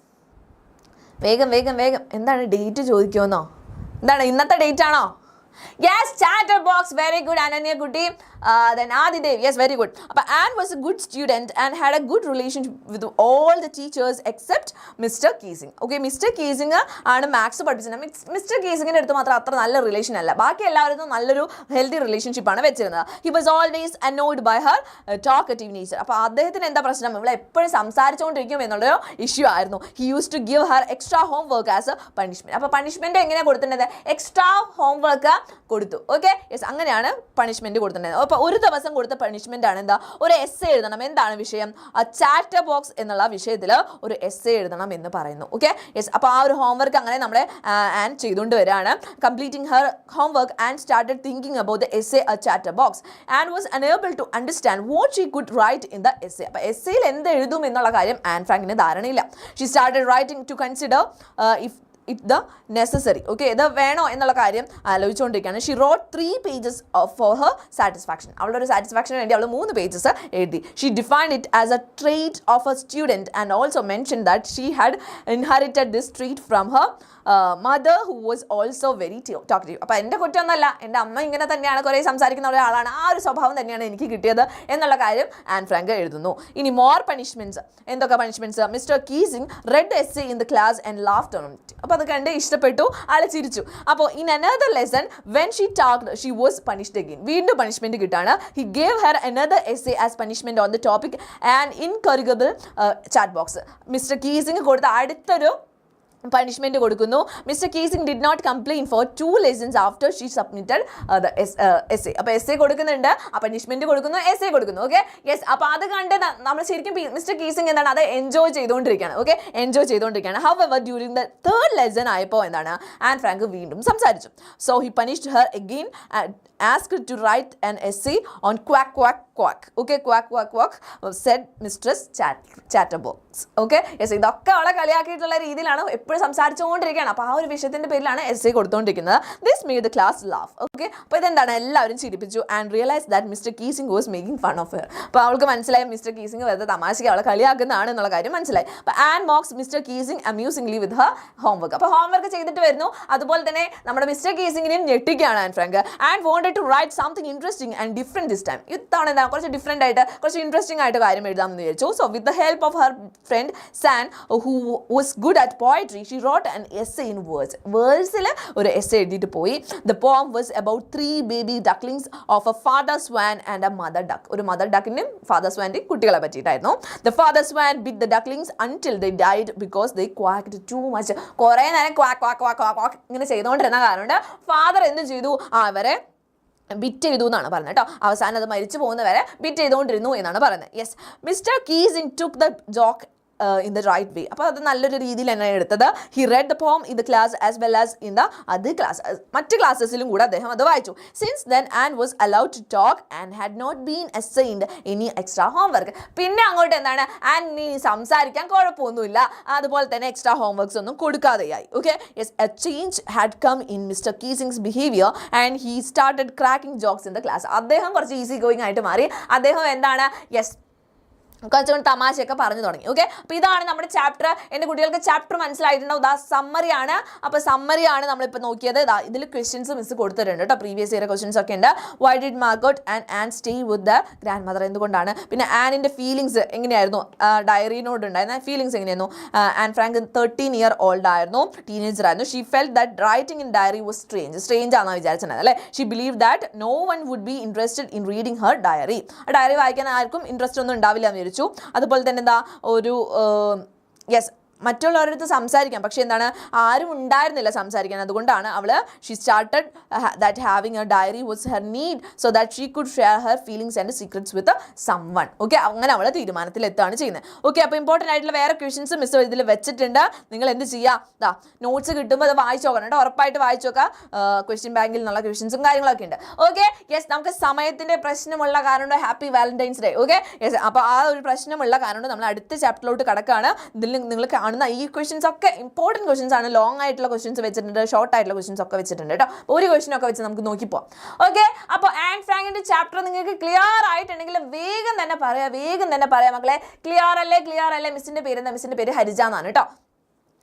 വേഗം എന്താണ്? ഡേറ്റ് ചോദിക്കുമെന്നോ? എന്താണ് ഇന്നത്തെ ഡേറ്റ് ആണോ? Yes, chatter box. Very good, Ananya Kutti. Then Adidev. Yes, very good. But Anne was a good student and had a good relationship with all the teachers except Mr. Keesing. Okay, Mr. Keesing ആണ് maths പഠിപ്പിച്ചത്. Mister കീസിങ്ങിൻ്റെ അടുത്ത് മാത്രം അത്ര നല്ല relation അല്ല, ബാക്കി എല്ലാവരും നല്ലൊരു ഹെൽത്തി റിലേഷൻഷിപ്പാണ് വെച്ചിരുന്നത്. He was always annoyed by her talkative nature. അപ്പോൾ അദ്ദേഹത്തിന് എന്താ പ്രശ്നം? ഇവിടെ എപ്പോഴും സംസാരിച്ചുകൊണ്ടിരിക്കും എന്നുള്ളൊരു ഇഷ്യൂ ആയിരുന്നു. He use to give her extra homework as a punishment. അപ്പോൾ പണിഷ്മെൻറ്റ് എങ്ങനെയാണ് കൊടുത്തിട്ടുള്ളത്? എക്സ്ട്രാ ഹോം വർക്ക് കൊടുത്തു. ഓക്കെ, യെസ്, അങ്ങനെയാണ് പണിഷ്മെൻറ്റ് കൊടുത്തിട്ടുണ്ടായത്. അപ്പോൾ ഒരു ദിവസം കൊടുത്ത പണിഷ്മെൻ്റ് ആണ് എന്താ? ഒരു എസ്സേ എഴുതണം. എന്താണ് വിഷയം? ചാറ്റർ ബോക്സ് എന്നുള്ള വിഷയത്തിൽ ഒരു എസ്സേ എഴുതണം എന്ന് പറയുന്നു. Okay, yes. അപ്പോൾ ആ ഒരു ഹോംവർക്ക് അങ്ങനെ നമ്മളെ ആൻ ചെയ്തുകൊണ്ട് വരികയാണ്. Completing her homework and started thinking about the essay a chatter box and was unable to understand what she could write in the essay. അപ്പോൾ എസ്സേയിൽ എന്ത് എഴുതും എന്നുള്ള കാര്യം ആൻ ഫ്രാങ്കിന് ധാരണയില്ല. She started writing to consider if it the necessary. Okay, ഇത് വേണോ എന്നുള്ള കാര്യം ആലോചിച്ചുകൊണ്ടിരിക്കുകയാണ്. She wrote 3 pages for her satisfaction. അവളുടെ ഒരു സാറ്റിസ്ഫാക്ഷന് വേണ്ടി അവൾ 3 pages എഴുതി. She defined it as a trait of a student and also mention that she had inherited this treat from her mother who was also very talkative. അപ്പോൾ എൻ്റെ കുറ്റമൊന്നുമല്ല, എൻ്റെ അമ്മ ഇങ്ങനെ തന്നെയാണ്, കുറേ സംസാരിക്കുന്ന ഒരാളാണ്, ആ ഒരു സ്വഭാവം തന്നെയാണ് എനിക്ക് കിട്ടിയത് എന്നുള്ള കാര്യം ആൻ ഫ്രാങ്ക് എഴുതുന്നു. ഇനി മോർ പണിഷ്മെൻറ്റ്സ്. എന്തൊക്കെ punishments? Mr Keesing read essay in the class and laughed on it. അപ്പോൾ അത് കണ്ട് ഇഷ്ടപ്പെട്ടു, ആൾ ചിരിച്ചു. അപ്പോൾ in another lesson when she talked she was punished again. വീണ്ടും punishment കിട്ടാണ്. He gave her another essay as punishment on the topic and incorrigible chat box. Mr Keesing കൊടുത്ത അടുത്തൊരു punishment കൊടുക്കുന്നു. Mr Keesing did not complain for 2 lessons after she submitted the essay. അപ്പോൾ essay കൊടുക്കുന്നുണ്ട്, ആ punishment കൊടുക്കുന്നു, essay കൊടുക്കുന്നു. Okay, yes. അപ്പോൾ അത് കണ്ട് നമ്മൾ ശരിക്കും മിസ്റ്റർ കീസിംഗ് എന്താണ് അത് എൻജോയ് ചെയ്തുകൊണ്ടിരിക്കുകയാണ്. ഓക്കെ, എൻജോയ് ചെയ്തുകൊണ്ടിരിക്കുകയാണ്. However during the 3rd lesson ആയപ്പോൾ എന്താണ് ആൻ ഫ്രാങ്ക് വീണ്ടും സംസാരിച്ചു. So he punished Har again, asked to write an essay on quack quack quack. Okay, quack quack quack said mistress chatterbox. Okay, yes, ഇതൊക്കെ അവളെ കളിയാക്കിയിട്ടുള്ള രീതിയിലാണ് എപ്പോഴും സംസാരിച്ചുകൊണ്ടിരിക്കുകയാണ്. അപ്പോൾ ആ ഒരു വിഷയത്തിൻ്റെ പേരിലാണ് essay കൊടുത്തുകൊണ്ടിരിക്കുന്നത്. This made the class laugh. Okay, അപ്പോൾ ഇതെന്താണ് എല്ലാവരും ചിരിപ്പിച്ചു and realized that Mr. Keesing was making fun of her. അപ്പോൾ അവൾക്ക് മനസ്സിലായി മിസ്റ്റർ കീസിംഗ് വെറുതെ തമാശയ്ക്ക് അവളെ കളിയാക്കുന്നതാണ് എന്നുള്ള കാര്യം മനസ്സിലായി. അപ്പോൾ Anne mocks Mr Keesing amusingly with her homework. അപ്പോൾ ഹോംവർക്ക് ചെയ്തിട്ട് വരുന്നു. അതുപോലെ തന്നെ നമ്മുടെ മിസ്റ്റർ കീസിംഗിനെയും ഞെട്ടിക്കുകയാണ് Anne Frank. And wanted to write something interesting and different this time. ഇത്തവണ എന്താ കുറച്ച് ഡിഫറെൻ്റ് ആയിട്ട് കുറച്ച് ഇൻട്രസ്റ്റിംഗ് ആയിട്ട് കാര്യം എഴുതാമെന്ന് വിചാരിച്ചു. So with the help of her front San who was good at poetry she wrote an essay in words. വേഴ്സിൽ ഒരു essay എഴുതിയിട്ട് പോയി. The poem was about 3 baby ducklings of a father swan and a mother duck. ഒരു mother ഡക്കിൻ്റെയും father സ്വാൻ്റെയും കുട്ടികളെ പറ്റിയിട്ടായിരുന്നു. The father swan bit the ducklings until they died because they quacked too much. കുറേ നേരം quack quack quack quack ഇങ്ങനെ ചെയ്തുകൊണ്ടിരുന്ന കാരണം ഫാദർ എന്ത് ചെയ്തു, അവരെ ബിറ്റ് ചെയ്തു എന്നാണ് പറയുന്നത് കേട്ടോ. അവസാനം അത് മരിച്ചു പോകുന്നവരെ ബിറ്റ് ചെയ്തുകൊണ്ടിരുന്നു എന്നാണ് പറയുന്നത്. Yes, Mr Keesing took the joke in the right way. അപ്പോൾ അത് നല്ലൊരു രീതിയിൽ തന്നെയാണ് എടുത്തത്. He read the poem in the class as well as in the other class. മറ്റ് ക്ലാസ്സസിലും കൂടെ അദ്ദേഹം അത് വായിച്ചു. Since then Anne was allowed to talk and had not been assigned any extra homework. പിന്നെ അങ്ങോട്ട് എന്താണ് ആൻ നീ സംസാരിക്കാൻ കുഴപ്പമൊന്നുമില്ല, അതുപോലെ തന്നെ എക്സ്ട്രാ ഹോംവർക്സ് ഒന്നും കൊടുക്കാതെയായി. Okay, yes, a change had come in Mr Keesing's behaviour and he started cracking jokes in the class. അദ്ദേഹം കുറച്ച് ഈസി ഗോയിങ് ആയിട്ട് മാറി. അദ്ദേഹം എന്താണ് യെസ് കുറച്ചുകൊണ്ട് തമാശയൊക്കെ പറഞ്ഞു തുടങ്ങി. ഓക്കെ, അപ്പോൾ ഇതാണ് നമ്മുടെ ചാപ്റ്റർ. എൻ്റെ കുട്ടികൾക്ക് ചാപ്റ്റർ മനസ്സിലായിട്ടുണ്ടാവും. ഇതാ സമ്മറിയാണ്. അപ്പോൾ സമ്മറിയാണ് നമ്മളിപ്പോൾ നോക്കിയത്. ഇതാ ഇതിൽ ക്വസ്റ്റ്യൻസ് മിസ് കൊടുത്തിട്ടുണ്ട് കേട്ടോ, പ്രീവിയസ് ഇയർ ക്വസ്റ്റ്യൻസ് ഒക്കെ ഉണ്ട്. Why did Margot and Anne stay with the grandmother? എന്തുകൊണ്ടാണ്? പിന്നെ ആനിൻ്റെ ഫീലിങ്സ് എങ്ങനെയായിരുന്നു? ഡയറിനോട് ഉണ്ടായിരുന്ന ഫീലിങ്സ് എങ്ങനെയായിരുന്നു? ആൻ ഫ്രാങ്ക് 13 year old ആയിരുന്നു, ടീനേജർ ആയിരുന്നു. She felt that writing in diary was strange ആണെന്ന് വിചാരിച്ചത് അല്ലേ. She believe that no one would be interested in reading her diary. Diary വായിക്കാൻ ആർക്കും ഇൻട്രസ്റ്റ് ഒന്നും ഉണ്ടാവില്ല എന്ന് വിചാരിച്ചു. അതുപോലെ തന്നെ എന്താ ഒരു യെസ് മറ്റുള്ളവരടുത്ത് സംസാരിക്കാം, പക്ഷേ എന്താണ് ആരും ഉണ്ടായിരുന്നില്ല സംസാരിക്കാൻ. അതുകൊണ്ടാണ് അവൾ she started that having a diary was her need so that she could share her feelings and secrets with someone. Okay, അങ്ങനെ അവൾ തീരുമാനത്തിലെത്തുകയാണ് ചെയ്യുന്നത്. ഓക്കെ, അപ്പോൾ ഇമ്പോർട്ടൻ്റ് ആയിട്ടുള്ള വേറെ ക്വസ്റ്റ്യൻസ് മിസ് ഇതിൽ വെച്ചിട്ടുണ്ട്. നിങ്ങൾ എന്ത് ചെയ്യുക, നോട്ട്സ് കിട്ടുമ്പോൾ അത് വായിച്ചു നോക്കണം കേട്ടോ, ഉറപ്പായിട്ട് വായിച്ചു നോക്കുക. ക്വസ്റ്റ്യൻ ബാങ്കിൽ നിന്നുള്ള ക്വസ്റ്റ്യൻസും കാര്യങ്ങളൊക്കെ ഉണ്ട്. ഓക്കെ, യെസ്, നമുക്ക് സമയത്തിൻ്റെ പ്രശ്നമുള്ള കാരണം happy Valentine's day. Okay, yes, അപ്പോൾ ആ ഒരു പ്രശ്നമുള്ള കാരണം നമ്മൾ അടുത്ത ചാപ്റ്ററിലോട്ട് കടക്കുകയാണ്. ഇതിൽ നിങ്ങൾ കാണുന്ന ഈ ക്വസ്റ്റ്യൻസ് ഒക്കെ ഇമ്പോർട്ടൻറ്റ് ക്വസ്റ്റ്യൻസ് ആണ്. ലോങ് ആയിട്ടുള്ള ക്വസ്റ്റ്യൻസ് വെച്ചിട്ടുണ്ട്, ഷോർട്ട് ആയിട്ടുള്ള ക്വസ്റ്റ്യൻസ് ഒക്കെ വെച്ചിട്ടുണ്ട് കേട്ടോ. ഒരു ക്വസ്റ്റ്യൻ ഒക്കെ വെച്ച് നമുക്ക് നോക്കിപ്പോവാം. ഓക്കെ, അപ്പോൾ ആൻ ഫ്രാങ്കിൻ്റെ ചാപ്റ്റർ നിങ്ങൾക്ക് ക്ലിയർ ആയിട്ടുണ്ടെങ്കിൽ വേഗം തന്നെ പറയാം മക്കളെ. ക്ലിയർ അല്ലേ? മിസ്സിൻ്റെ പേര് ഹരിജ എന്നാണ് കേട്ടോ.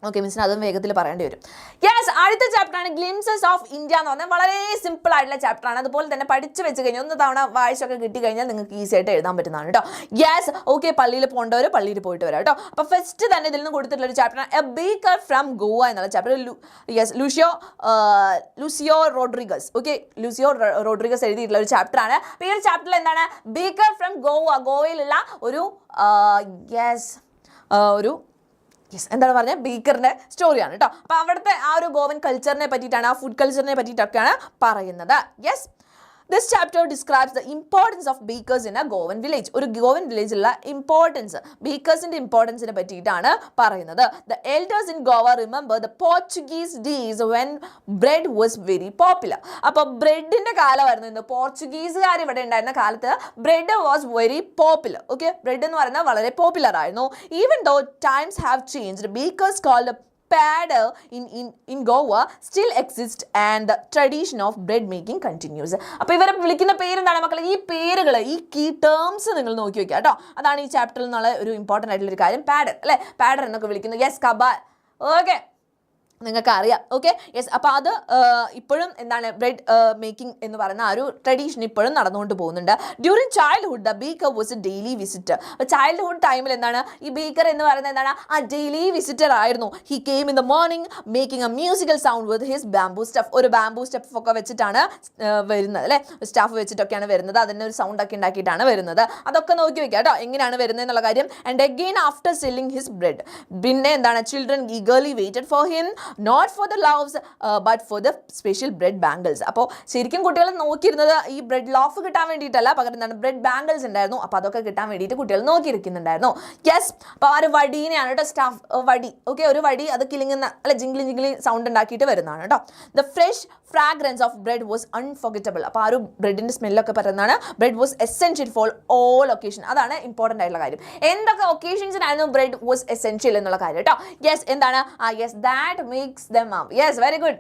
ഓക്കെ, മിസ്സിന് അതും വേഗത്തിൽ പറയേണ്ടി വരും. യെസ്, അടുത്ത ചാപ്റ്ററാണ് ഗ്ലിംസസ് ഓഫ് ഇന്ത്യ എന്ന് പറഞ്ഞാൽ വളരെ സിമ്പിൾ ആയിട്ടുള്ള ചാപ്റ്ററാണ്. അതുപോലെ തന്നെ പഠിച്ച് വെച്ച് കഴിഞ്ഞാൽ ഒന്ന് തവണ വായിച്ചൊക്കെ കിട്ടിക്കഴിഞ്ഞാൽ നിങ്ങൾക്ക് ഈസി ആയിട്ട് എഴുതാൻ പറ്റുന്നതാണ് കേട്ടോ. യെസ്, ഓക്കെ, പള്ളിയിൽ പോകേണ്ടവർ പള്ളിയിൽ പോയിട്ട് വരാം കേട്ടോ. അപ്പോൾ ഫസ്റ്റ് തന്നെ ഇതിൽ നിന്ന് കൊടുത്തിട്ടുള്ള ഒരു ചാപ്റ്ററാണ് എ ബേക്കർ ഫ്രം ഗോവ എന്നുള്ള chapter. Yes, ലൂസിയോ Rodriguez. Okay, ലൂസിയോ Rodriguez എഴുതിയിട്ടുള്ള ഒരു ചാപ്റ്ററാണ്. അപ്പോൾ ഈ ഒരു ചാപ്റ്ററിൽ എന്താണ് ബേക്കർ ഫ്രം ഗോവയിലുള്ള ഒരു എന്താണ് പറഞ്ഞത് ബേക്കറിൻ്റെ സ്റ്റോറിയാണ് കേട്ടോ. അപ്പോൾ അവിടുത്തെ ആ ഒരു ഗോവൻ കൾച്ചറിനെ പറ്റിയിട്ടാണ്, ആ ഫുഡ് കൾച്ചറിനെ പറ്റിയിട്ടൊക്കെയാണ് പറയുന്നത്. Yes, This chapter describes the importance of bakers in a Goan village. ഒരു ഗോവൻ വില്ലേജിലുള്ള ഇമ്പോർട്ടൻസ്, ബേക്കേഴ്സിൻ്റെ ഇമ്പോർട്ടൻസിനെ പറ്റിയിട്ടാണ് പറയുന്നത്. The elders in Goa remember the Portuguese days when bread was very popular. അപ്പോൾ ബ്രെഡിൻ്റെ കാലമായിരുന്നു ഇന്ന്. പോർച്ചുഗീസുകാർ ഇവിടെ ഉണ്ടായിരുന്ന കാലത്ത് bread was very popular. Okay, bread എന്ന് പറയുന്നത് വളരെ പോപ്പുലർ ആയിരുന്നു. Even though times have changed, bakers called pad in Goa still exists and the tradition of bread making continues. അപ്പോൾ ഇവരെ വിളിക്കുന്ന പേരെന്താണ് മക്കളെ? ഈ പേരുകൾ, ഈ കീ ടേംസ് നിങ്ങൾ നോക്കി വെക്കുക കേട്ടോ. അതാണ് ഈ ചാപ്റ്ററിൽ നിന്നുള്ള ഒരു ഇമ്പോർട്ടൻ്റ് ആയിട്ടുള്ള ഒരു കാര്യം. പാഡർ അല്ലേ, പാഡർ എന്നൊക്കെ വിളിക്കുന്നു. യെസ്, കബാൽ. ഓക്കെ, നിങ്ങൾക്ക് അറിയാം. Okay, yes. അപ്പോൾ അത് ഇപ്പോഴും എന്താണ് ബ്രെഡ് മേക്കിംഗ് എന്ന് പറയുന്ന ആ ഒരു ട്രഡീഷൻ ഇപ്പോഴും നടന്നുകൊണ്ട് പോകുന്നുണ്ട്. During childhood the Baker was A daily visitor. അപ്പോൾ ചൈൽഡ്ഹുഡ് ടൈമിൽ എന്താണ് ഈ ബേക്കർ എന്ന് പറയുന്നത് എന്താണ്? ആ ഡെയിലി വിസിറ്റർ ആയിരുന്നു. He came in the morning making A musical sound with his bamboo stuff. ഒരു ബാംബൂ സ്റ്റഫ് ഒക്കെ വെച്ചിട്ടാണ് വരുന്നത് അല്ലേ, സ്റ്റാഫ് വെച്ചിട്ടൊക്കെയാണ് വരുന്നത്. അതിന് ഒരു സൗണ്ട് ഒക്കെ ഉണ്ടാക്കിയിട്ടാണ് വരുന്നത്. അതൊക്കെ നോക്കി വെക്കുക കേട്ടോ, എങ്ങനെയാണ് വരുന്നത് എന്നുള്ള കാര്യം. And again after selling his bread, പിന്നെ എന്താണ് children eagerly waited for him, not for the loaves but for the special bread bangles. അപ്പോൾ ശരിക്കും കുട്ടികൾ നോക്കിയിരുന്നത് ഈ ബ്രെഡ് ലോഫ് കിട്ടാൻ വേണ്ടിയിട്ടല്ല, പകരം എന്താണ് ബ്രെഡ് ബാംഗിൾസ് ഉണ്ടായിരുന്നു. അപ്പോൾ അതൊക്കെ കിട്ടാൻ വേണ്ടിയിട്ട് കുട്ടികൾ നോക്കിയിരിക്കുന്നുണ്ടായിരുന്നു. യെസ്, അപ്പോൾ ആ ഒരു വടീനെയാണ് കേട്ടോ സ്റ്റാഫ് വടി. ഓക്കെ, ഒരു വടി അത് കിളിങ്ങുന്ന അല്ല ജിംഗ്ലി ജിംഗ്ലി സൗണ്ട് ഉണ്ടാക്കിയിട്ട് വരുന്നതാണ് കേട്ടോ. The fresh fragrance of bread was unforgettable. അപ്പോൾ ആ ഒരു ബ്രെഡിൻ്റെ സ്മെല്ലൊക്കെ പറയുന്നതാണ്. Bread was essential for all occasion. അതാണ് ഇമ്പോർട്ടൻ്റ് ആയിട്ടുള്ള കാര്യം. എന്തൊക്കെ ഒക്കേഷൻസിനായിരുന്നു ബ്രെഡ് വാസ് എസെൻഷ്യൽ എന്നുള്ള കാര്യം കേട്ടോ. യെസ്, എന്താണ്? Yes, that makes them up. Yes, very good.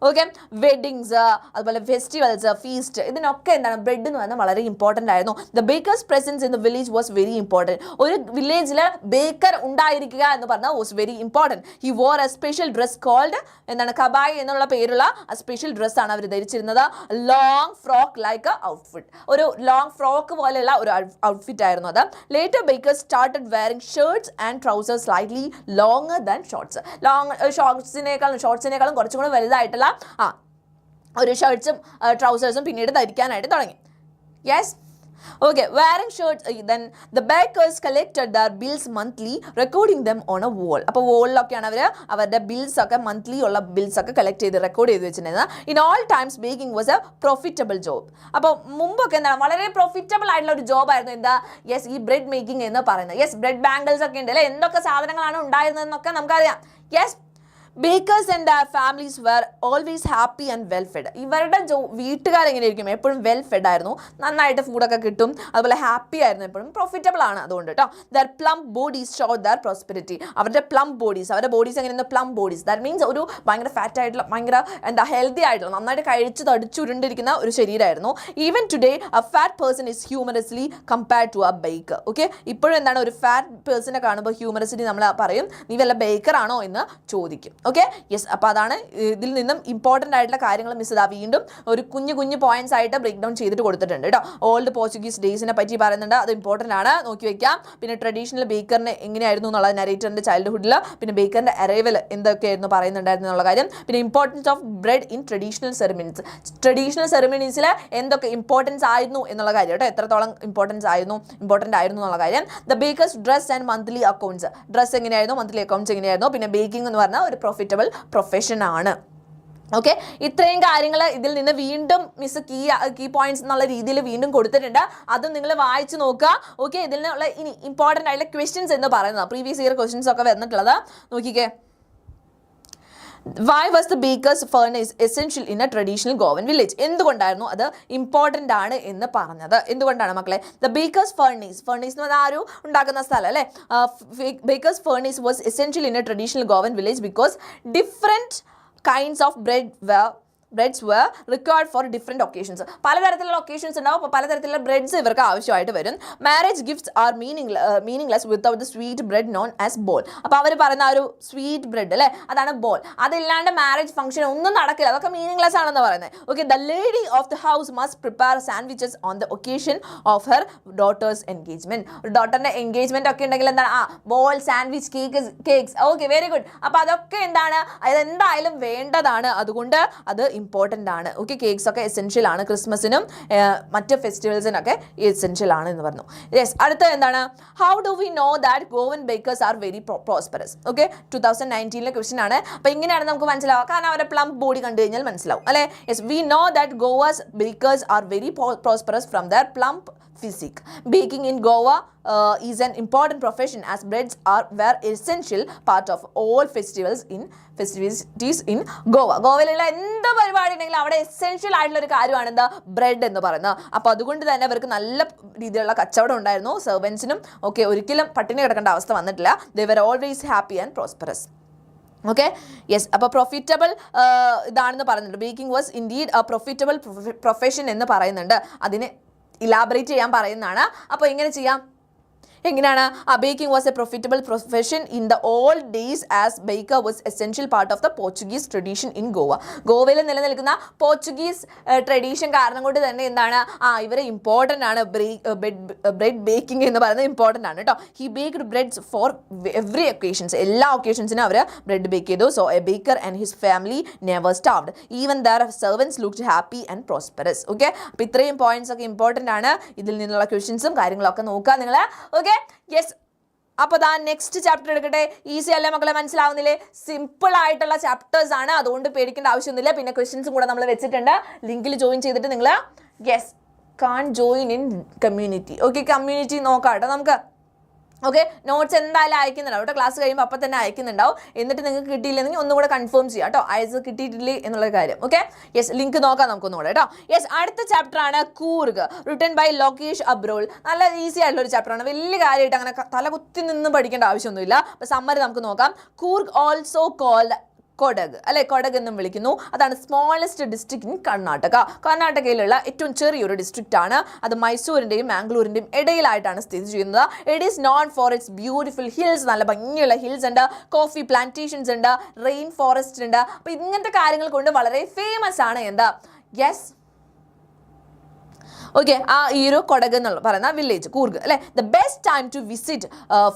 Okay, weddings, അതുപോലെ ഫെസ്റ്റിവൽസ്, ഫീസ്റ്റ്, ഇതിനൊക്കെ എന്താണ് ബ്രെഡ് എന്ന് പറഞ്ഞാൽ വളരെ ഇമ്പോർട്ടൻ്റ് ആയിരുന്നു. The baker's presence in the village was very important. ഒരു വില്ലേജിൽ ബേക്കർ ഉണ്ടായിരിക്കുക എന്ന് പറഞ്ഞാൽ was very important. He wore a special dress called എന്താണ് കബായ് എന്നുള്ള പേരുള്ള സ്പെഷ്യൽ ഡ്രസ്സാണ് അവർ ധരിച്ചിരുന്നത്. ലോങ് ഫ്രോക്ക് ലൈക്ക് ഔട്ട്ഫിറ്റ്, ഒരു ലോങ് ഫ്രോക്ക് പോലെയുള്ള ഒരു ഔട്ട്ഫിറ്റ് ആയിരുന്നു അത്. Later baker's started wearing shirts and trousers slightly longer than shorts. ഷോർട്ട്സിനേക്കാളും കുറച്ചും കൂടെ വലുതായിട്ടുള്ള ഒരു ഷർട്ട്സും ട്രൗസേഴ്സും പിന്നീട് ധരിക്കാനായിട്ട് തുടങ്ങി. Yes, okay, wearing shirts. Then the bakers collected their bills monthly, recording them on a wall. അപ്പോൾ വോളിലൊക്കെയാണ് അവരുടെ ബിൽസ് ഒക്കെ മന്ത്ലി ഉള്ള ബിൽസ് ഒക്കെ കളക്ട് ചെയ്ത് റെക്കോർഡ് ചെയ്ത് വെച്ചിട്ടുണ്ടായിരുന്നത്. In all times baking was a profitable job. അപ്പോൾ മുമ്പൊക്കെ എന്താണ് വളരെ പ്രോഫിറ്റബിൾ ആയിട്ടുള്ള ഒരു ജോബ് ആയിരുന്നു എന്താ? യെസ്, ഈ ബ്രെഡ് മേക്കിംഗ് എന്ന് പറയുന്നത്. യെസ്, ബ്രെഡ് ബാംഗിൾസ് ഒക്കെ ഉണ്ട് അല്ലേ, എന്തൊക്കെ സാധനങ്ങളാണ് ഉണ്ടായിരുന്നതെന്നൊക്കെ നമുക്കറിയാം. Yes, bakers and their families were always happy and well fed. ഇവരുടെ വീട്ടുകാരെങ്ങനെയായിരിക്കും? എപ്പോഴും വെൽ ഫെഡ് ആയിരുന്നു, നന്നായിട്ട് ഫുഡൊക്കെ കിട്ടും, അതുപോലെ ഹാപ്പി ആയിരുന്നു, എപ്പോഴും പ്രോഫിറ്റബിൾ ആണ്. അതുകൊണ്ട് കേട്ടോ. There plum bodies show there prosperity. അവരുടെ പ്ലം ബോഡീസ്, അവരുടെ ബോഡീസ് എങ്ങനെയാണ്? Plum bodies. ദാറ്റ് മീൻസ് ഒരു ഭയങ്കര ഫാറ്റ് ആയിട്ടുള്ള, ഭയങ്കര എന്താ ഹെൽത്തി ആയിട്ടുള്ള, നന്നായിട്ട് കഴിച്ച് തടിച്ചുരുണ്ടിരിക്കുന്ന ഒരു ശരീരമായിരുന്നു. Even today a fat person is humorously compared to a baker. Okay, ഇപ്പോഴും എന്താണ് ഒരു ഫാറ്റ് പേഴ്സണെ കാണുമ്പോൾ ഹ്യൂമറസ്ലി നമ്മൾ പറയും നീ വല്ല ബേക്കർ ആണോ എന്ന് ചോദിക്കും. Okay, yes. അപ്പോൾ അതാണ് ഇതിൽ നിന്നും ഇമ്പോർട്ടൻ്റ് ആയിട്ടുള്ള കാര്യങ്ങൾ മിസ് ചെയ്താൽ വീണ്ടും ഒരു കുഞ്ഞു പോയിന്റ്സ് ആയിട്ട് ബ്രേക്ക് ഡൗൺ ചെയ്തിട്ട് കൊടുത്തിട്ടുണ്ട് കേട്ടോ. ഓൾഡ് പോർച്ചുഗീസ് ഡേയ്സിനെ പറ്റി പറയുന്നുണ്ട്, അത് ഇമ്പോർട്ടൻ്റ് ആണ്, നോക്കി വെക്കാം. പിന്നെ ട്രഡീഷണൽ ബേക്കറിന് എങ്ങനെയായിരുന്നു എന്നുള്ളത് നരേറ്ററിൻ്റെ ചൈൽഡ്ഹുഡിൽ, പിന്നെ ബേക്കറിൻ്റെ അറൈവൽ എന്തൊക്കെയായിരുന്നു പറയുന്നുണ്ടായിരുന്നു എന്നുള്ള കാര്യം, പിന്നെ importance of bread in traditional ceremonies. Traditional സെറിമണീസിൽ എന്തൊക്കെ ഇമ്പോർട്ടൻസ് ആയിരുന്നു എന്നുള്ള കാര്യം കേട്ടോ, എത്രത്തോളം ഇമ്പോർട്ടൻ്റ് ആയിരുന്നു എന്നുള്ള കാര്യം. The baker's dress and monthly accounts. Dress എങ്ങനെയായിരുന്നു, മന്ത്ലി അക്കൗണ്ട്സ് എങ്ങനെയായിരുന്നു, പിന്നെ ബേക്കിംഗ് എന്ന് പറഞ്ഞാൽ ഒരു പ്രോഫിറ്റബിൾ പ്രൊഫഷൻ ആണ്. ഓക്കെ, ഇത്രയും കാര്യങ്ങൾ ഇതിൽ നിന്ന് വീണ്ടും മിസ് കീ പോയിന്റ്സ് എന്നുള്ള രീതിയിൽ വീണ്ടും കൊടുത്തിട്ടുണ്ട്, അതും നിങ്ങൾ വായിച്ചു നോക്കുക. ഓക്കെ, ഇതിൽ നിന്നുള്ള ഇനി ഇമ്പോർട്ടൻ്റ് ആയിട്ടുള്ള ക്വസ്റ്റ്യൻസ് എന്ന് പറയുന്നത് പ്രീവിയസ് ഇയർ ക്വസ്റ്റ്യൻസ് ഒക്കെ വന്നിട്ടുള്ളത് നോക്കിക്കേ. Why was the baker's furnace essential in a traditional Goan village? എന്തുകൊണ്ടായിരുന്നു അത് ഇമ്പോർട്ടൻ്റ് ആണ് എന്ന് പറഞ്ഞത്? എന്തുകൊണ്ടാണ് മക്കളെ? ദ ബേക്കേഴ്സ് ഫർണീസ് എന്ന് പറഞ്ഞാൽ ആരും ഉണ്ടാക്കുന്ന സ്ഥലം അല്ലേ. Bakers furnace was essential in a traditional Goan village because different kinds of breads were required for different occasions. പലതരത്തിലുള്ള ഒക്കേഷൻസ് ഉണ്ടാവും, അപ്പോൾ പലതരത്തിലുള്ള ബ്രെഡ്സ് ഇവർക്ക് ആവശ്യമായിട്ട് വരും. Marriage gifts are meaningless without the sweet bread known as bol. അപ്പോൾ അവർ പറയുന്ന ഒരു സ്വീറ്റ് ബ്രെഡ് അല്ലേ, അതാണ് ബോൾ. അതില്ലാണ്ട് മാരേജ് ഫംഗ്ഷൻ ഒന്നും നടക്കില്ല, അതൊക്കെ മീനിങ്ലെസ് ആണെന്ന് പറയുന്നത്. Okay, the lady of the house must prepare sandwiches on the occasion of her daughter's engagement. ഒരു ഡോട്ടറിന്റെ എൻഗേജ്മെന്റ് ഒക്കെ ഉണ്ടെങ്കിൽ എന്താണ് ബോൾ, sandwich, cakes. Okay, very good. അപ്പോൾ അതൊക്കെ എന്താണ്, അതെന്തായാലും വേണ്ടതാണ്, അതുകൊണ്ട് അത് ഇമ്പോർട്ടൻ്റ് ആണ്. ഓക്കെ, കേക്ക്സ് ഒക്കെ എസെൻഷ്യൽ ആണ്, ക്രിസ്മസിനും മറ്റ് ഫെസ്റ്റിവൽസിനൊക്കെ എസെൻഷ്യൽ ആണ് എന്ന് പറഞ്ഞു. യെസ്, അടുത്ത എന്താണ്? How do we know that Goan bakers are very prosperous? Okay, 2019 question ആണ്. അപ്പോൾ ഇങ്ങനെയാണ് നമുക്ക് മനസ്സിലാവുക, കാരണം അവരുടെ പ്ലം ബോഡി കണ്ടു കഴിഞ്ഞാൽ മനസ്സിലാവും അല്ലേ. Yes, we know that Goa's bakers are very prosperous from their plump physique. Baking in Goa is an important profession as breads were essential part of all festivities in Goa. ഗോവയിലുള്ള എന്ത് പരിപാടി ഉണ്ടെങ്കിലും അവിടെ essential ആയിട്ടുള്ള ഒരു കാര്യമാണ് എന്താ, ബ്രെഡ് എന്ന് പറയുന്നത്. അപ്പോൾ അതുകൊണ്ട് തന്നെ അവർക്ക് നല്ല രീതിയിലുള്ള കച്ചവടം ഉണ്ടായിരുന്നു. സെർവൻസിനും ഒക്കെ ഒരിക്കലും പട്ടിണി കിടക്കേണ്ട അവസ്ഥ വന്നിട്ടില്ല. They were always happy and prosperous. Okay yes. അപ്പോൾ പ്രൊഫിറ്റബിൾ ഇതാണെന്ന് പറയുന്നുണ്ട്. Baking was indeed a profitable profession എന്ന് പറയുന്നുണ്ട്. അതിനെ ഇലാബറേറ്റ് ചെയ്യാൻ പറയുന്നതാണ്. അപ്പോൾ എങ്ങനെ ചെയ്യാം? എങ്ങനെയാണ്? Baking was a profitable profession in the old days as baker was essential part of the Portuguese tradition in Goa. ഗോവയിൽ നിലനിൽക്കുന്ന പോർച്ചുഗീസ് ട്രഡീഷൻ കാരണം കൊണ്ട് തന്നെ എന്താണ്, ഇവരെ ഇമ്പോർട്ടൻ്റ് ആണ് ബ്രെഡ് ബേക്കിംഗ് എന്ന് പറയുന്നത് ഇമ്പോർട്ടൻ്റ് ആണ് കേട്ടോ. He baked breads for every occasions, എല്ലാ ഒക്കേഷൻസിനും അവർ ബ്രെഡ് ബേക്ക് ചെയ്തു. So A Baker and his family never starved even there servants looked happy and prosperous. Okay, അപ്പോൾ ഇത്രയും പോയിന്റ്സ് ഒക്കെ ഇമ്പോർട്ടൻ്റ് ആണ്. ഇതിൽ നിന്നുള്ള ക്വസ്റ്റ്യൻസും കാര്യങ്ങളൊക്കെ നോക്കുക നിങ്ങൾ. Okay yes. അപ്പോൾ ദാ നെക്സ്റ്റ് ചാപ്റ്റർ എടുക്കട്ടെ. ഈസി അല്ലേ മക്കളെ? മനസ്സിലാവുന്നില്ലേ? സിമ്പിൾ ആയിട്ടുള്ള ചാപ്റ്റേഴ്സ് ആണ്, അതുകൊണ്ട് പേടിക്കേണ്ട ആവശ്യമൊന്നുമില്ല. പിന്നെ ക്വസ്റ്റ്യൻസും കൂടെ നമ്മൾ വെച്ചിട്ടുണ്ട്. ലിങ്കിൽ ജോയിൻ ചെയ്തിട്ട് നിങ്ങൾ yes can join in community. Okay, community നോക്കാം കേട്ടോ നമുക്ക്. ഓക്കെ, നോട്ട്സ് എന്തായാലും അയക്കുന്നുണ്ടാവും കേട്ടോ. ക്ലാസ് കഴിയുമ്പോൾ അപ്പം തന്നെ അയക്കുന്നുണ്ടാവും. എന്നിട്ട് നിങ്ങൾക്ക് കിട്ടിയില്ലെങ്കിൽ ഒന്നും കൂടെ കൺഫേം ചെയ്യാം കേട്ടോ, അയച്ച് കിട്ടിയിട്ടില്ലേ എന്നുള്ള കാര്യം. ഓക്കെ യെസ്, ലിങ്ക് നോക്കാം നമുക്കൊന്നുകൂടെ കേട്ടോ. യെസ്, അടുത്ത ചാപ്റ്റർ ആണ് കൂർഗ്, റിട്ടൺ ബൈ ലോകേഷ് അബ്രോൾ. നല്ല ഈസി ആയിട്ടുള്ള ഒരു ചാപ്റ്റർ ആണ്. വലിയ കാര്യമായിട്ട് അങ്ങനെ തലകുത്തി നിന്ന് പഠിക്കേണ്ട ആവശ്യമൊന്നുമില്ല. അപ്പോൾ സമ്മറി നമുക്ക് നോക്കാം. കൂർഗ് ഓൾസോ കോൾഡ് കൊടക് അല്ലെ, കൊടക് എന്നും വിളിക്കുന്നു. അതാണ് സ്മോളസ്റ്റ് ഡിസ്ട്രിക്ട് ഇൻ കർണാടക. കർണാടകയിലുള്ള ഏറ്റവും ചെറിയൊരു ഡിസ്ട്രിക്റ്റ് ആണ്. അത് മൈസൂരിൻ്റെയും മാംഗ്ലൂരിൻ്റെയും ഇടയിലായിട്ടാണ് സ്ഥിതി ചെയ്യുന്നത്. It is known for it's beautiful hills. നല്ല ഭംഗിയുള്ള ഹിൽസ് ഉണ്ട്, കോഫി പ്ലാന്റേഷൻസ് ഉണ്ട്, റെയിൻ ഫോറസ്റ്റ് ഉണ്ട്. അപ്പോൾ ഇങ്ങനത്തെ കാര്യങ്ങൾ കൊണ്ട് വളരെ ഫേമസ് ആണ് എന്താ യെസ് ഓക്കെ ഈ ഒരു കൊടക് എന്നുള്ള പറയുന്ന വില്ലേജ് കൂർഗ് അല്ലേ. The best time to visit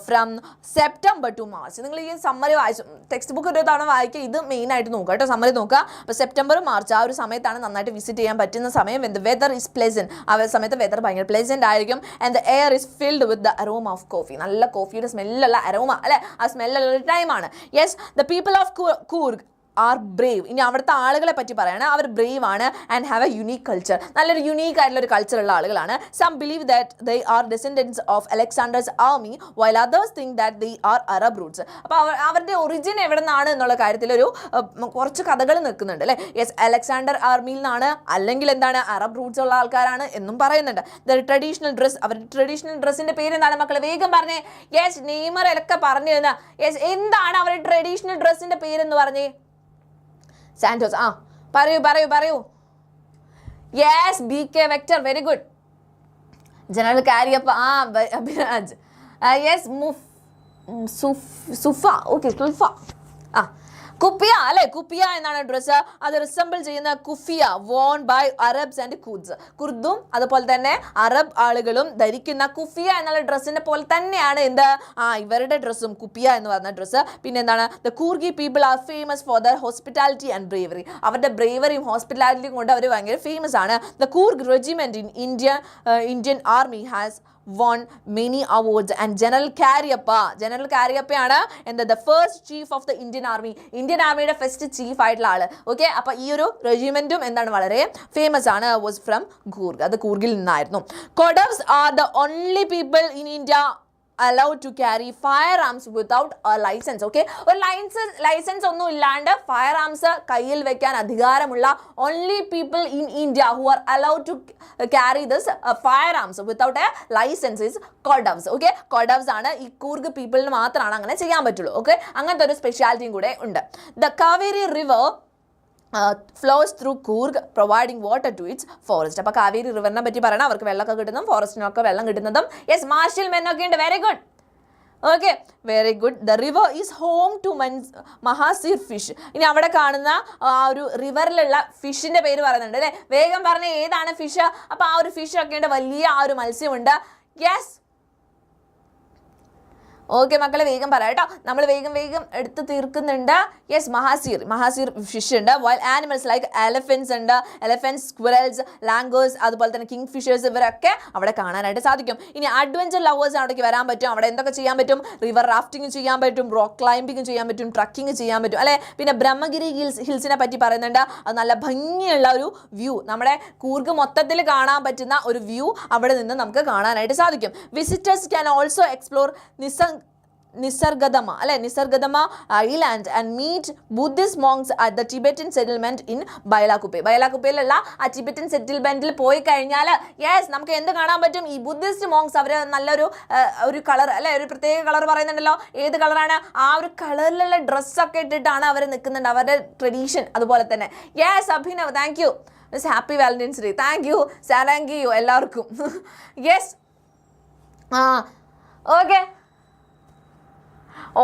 from September to March. നിങ്ങൾ ഈ സമ്മറി വായിച്ചു, ടെക്സ്റ്റ് ബുക്ക് ഒരു തവണ വായിക്കുക, ഇത് മെയിൻ ആയിട്ട് നോക്കുക കേട്ടോ. സമ്മറി നോക്കുക. അപ്പോൾ സെപ്റ്റംബർ മാർച്ച് ആ ഒരു സമയത്താണ് നന്നായിട്ട് വിസിറ്റ് ചെയ്യാൻ പറ്റുന്ന സമയം. The weather is pleasant. ആ സമയത്ത് വെദർ ഭയങ്കര പ്ലെസൻറ്റ് ആയിരിക്കും. And the air is filled with the aroma of coffee. നല്ല കോഫിയുടെ സ്മെല്ലുള്ള അരോമ അല്ലെ, ആ സ്മെല്ലുള്ള ഒരു ടൈമാണ്. Yes, the people of Coorg are brave. ഇനി അവിടുത്തെ ആളുകളെ പറ്റി പറയാണ്. അവർ ബ്രേവ് ആണ് and have a unique culture. നല്ലൊരു യുണീക്ക് ആയിട്ടുള്ള ഒരു കൾച്ചറുള്ള ആളുകളാണ്. Some believe that they are descendants of Alexander's army while others think that they R Arab Roots. അപ്പോൾ അവരുടെ ഒറിജിൻ എവിടെ നിന്നാണ് എന്നുള്ള കാര്യത്തിൽ ഒരു കുറച്ച് കഥകൾ നിൽക്കുന്നുണ്ട് അല്ലേ. യെസ്, അലക്സാണ്ടർ ആർമിയിൽ നിന്നാണ്, അല്ലെങ്കിൽ എന്താണ് അറബ് റൂട്ട്സ് ഉള്ള ആൾക്കാരാണ് എന്നും പറയുന്നുണ്ട്. ദ ട്രഡീഷണൽ ഡ്രസ്, അവരുടെ ട്രഡീഷണൽ ഡ്രസ്സിന്റെ പേര് എന്താണ് മക്കളെ? വേഗം പറഞ്ഞേ. യെസ്, നെയ്മറൊക്കെ പറഞ്ഞു തരുന്ന. യെസ്, എന്താണ് അവരുടെ ട്രഡീഷണൽ ഡ്രസ്സിന്റെ പേരെന്ന് പറഞ്ഞേ? സാന്റോസ്. പറയൂ. Yes, BK vector. Very good. General Kariappa. Abhiraj. Yes, സുഫ. ഓക്കെ, സുൽഫ. കുപ്പിയ അല്ലെ, കുപ്പിയ എന്നാണ് ഡ്രസ്സ്. അത് റിസംബിൾ ചെയ്യുന്ന kufiya worn by Arabs and Kurds. കുർദും അതുപോലെ തന്നെ അറബ് ആളുകളും ധരിക്കുന്ന കുഫിയ എന്നുള്ള ഡ്രസ്സിനെ പോലെ തന്നെയാണ് എന്ത് ഇവരുടെ ഡ്രസ്സും, കുപ്പിയ എന്ന് പറയുന്ന ഡ്രസ്സ്. പിന്നെ എന്താണ്? The Coorgi people are famous for their hospitality and bravery. അവരുടെ ബ്രേവറിയും ഹോസ്പിറ്റാലിറ്റിയും കൊണ്ട് അവർ ഭയങ്കര ഫേമസ് ആണ്. The Coorg regiment in Indian army has won many awards and General Karyappa എന്താ the first chief of the Indian Army. Indian ആർമിയുടെ ഫസ്റ്റ് ചീഫ് ആയിട്ടുള്ള ആള്. ഓക്കെ, അപ്പോൾ ഈ ഒരു റെജിമെന്റും എന്താണ് വളരെ ഫേമസ് ആണ്. Was from Coorg. അത് കൂർഗിൽ നിന്നായിരുന്നു. Kodavas are the only people in India allowed to carry firearms without a license. Okay, ഒരു ലൈസൻസ് ഒന്നും ഇല്ലാണ്ട് ഫയർ ആംസ് കയ്യിൽ വെക്കാൻ അധികാരമുള്ള only people in India who are allowed to carry this firearms without a license is Kodavs. Okay, Kodavs ആണ്. ഈ കൂർഗ് പീപ്പിളിന് മാത്രമാണ് അങ്ങനെ ചെയ്യാൻ പറ്റുള്ളൂ. ഓക്കെ, അങ്ങനത്തെ ഒരു സ്പെഷ്യാലിറ്റിയും കൂടെ ഉണ്ട്. The Kaveri River flows through Coorg providing water to its forest. അപ്പോൾ കാവേരി റിവറിനെ പറ്റി പറയണം. അവർക്ക് വെള്ളമൊക്കെ കിട്ടുന്നതും ഫോറസ്റ്റിനൊക്കെ വെള്ളം കിട്ടുന്നതും. യെസ്, മാർഷൽ മെന്നൊക്കെ ഉണ്ട്. Very good. Okay, very good. The river is home to mahseer fish. ഇനി അവിടെ കാണുന്ന ആ ഒരു റിവറിലുള്ള ഫിഷിന്റെ പേര് പറയുന്നുണ്ട് അല്ലേ. വേഗം പറഞ്ഞ ഏതാണ് ഫിഷ്? അപ്പോൾ ആ ഒരു ഫിഷ് ഒക്കെ ഉണ്ട്, വലിയ ആ ഒരു മത്സ്യമുണ്ട്. യെസ്, ഓക്കെ മക്കളെ, വേഗം പറയാം കേട്ടോ. നമ്മൾ വേഗം എടുത്ത് തീർക്കുന്നുണ്ട്. യെസ്, മഹാസീർ ഫിഷ് ഉണ്ട്. വൈൽഡ് ആനിമൽസ് ലൈക്ക് എലഫൻസ് ഉണ്ട്. എലഫൻസ്, സ്ക്വിറൽസ്, ലാംഗേഴ്സ്, അതുപോലെ തന്നെ കിങ് ഫിഷേഴ്സ്, ഇവരൊക്കെ അവിടെ കാണാനായിട്ട് സാധിക്കും. ഇനി അഡ്വഞ്ചർ ലവേഴ്സ് അവിടേക്ക് വരാൻ പറ്റും. അവിടെ എന്തൊക്കെ ചെയ്യാൻ പറ്റും? റിവർ റാഫ്റ്റിംഗ് ചെയ്യാൻ പറ്റും, റോക്ക് ക്ലൈംബിംഗ് ചെയ്യാൻ പറ്റും, ട്രക്കിംഗ് ചെയ്യാൻ പറ്റും അല്ലെ. പിന്നെ ബ്രഹ്മഗിരി ഹിൽസിനെ പറ്റി പറയുന്നുണ്ട്. അത് നല്ല ഭംഗിയുള്ള ഒരു വ്യൂ, നമ്മുടെ കൂർഗ് മൊത്തത്തിൽ കാണാൻ പറ്റുന്ന ഒരു വ്യൂ അവിടെ നിന്ന് നമുക്ക് കാണാനായിട്ട് സാധിക്കും. Visitors can also explore Nisargadama island and meet Buddhist monks at the Tibetan settlement in Bailakuppe. ബൈലാകുപ്പയിലുള്ള ആ ടിബറ്റൻ സെറ്റിൽമെന്റിൽ പോയി കഴിഞ്ഞാൽ യെസ് നമുക്ക് എന്ത് കാണാൻ പറ്റും? ഈ ബുദ്ധിസ്റ്റ് മോങ്സ് അവർ നല്ലൊരു ഒരു കളർ അല്ലെ, ഒരു പ്രത്യേക കളർ പറയുന്നുണ്ടല്ലോ. ഏത് കളറാണ്? ആ ഒരു കളറിലുള്ള ഡ്രസ്സൊക്കെ ഇട്ടിട്ടാണ് അവർ നിൽക്കുന്നുണ്ട്, അവരുടെ ട്രഡീഷൻ അതുപോലെ തന്നെ. Yes Abhinav, thank you miss, happy Valentine's day. Thank you സാരാങ്കി യു എല്ലാവർക്കും. Yes okay.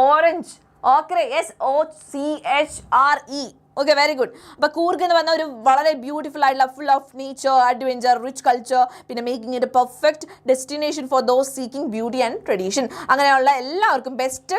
Orange okay, yes OCHRE. Okay, very good. അപ്പോൾ കൂർഗ് എന്ന് പറഞ്ഞാൽ ഒരു വളരെ ബ്യൂട്ടിഫുൾ ആയിട്ടുള്ള full of nature, adventure, rich culture, പിന്നെ making it a perfect destination for those seeking beauty and tradition. അങ്ങനെയുള്ള എല്ലാവർക്കും ബെസ്റ്റ്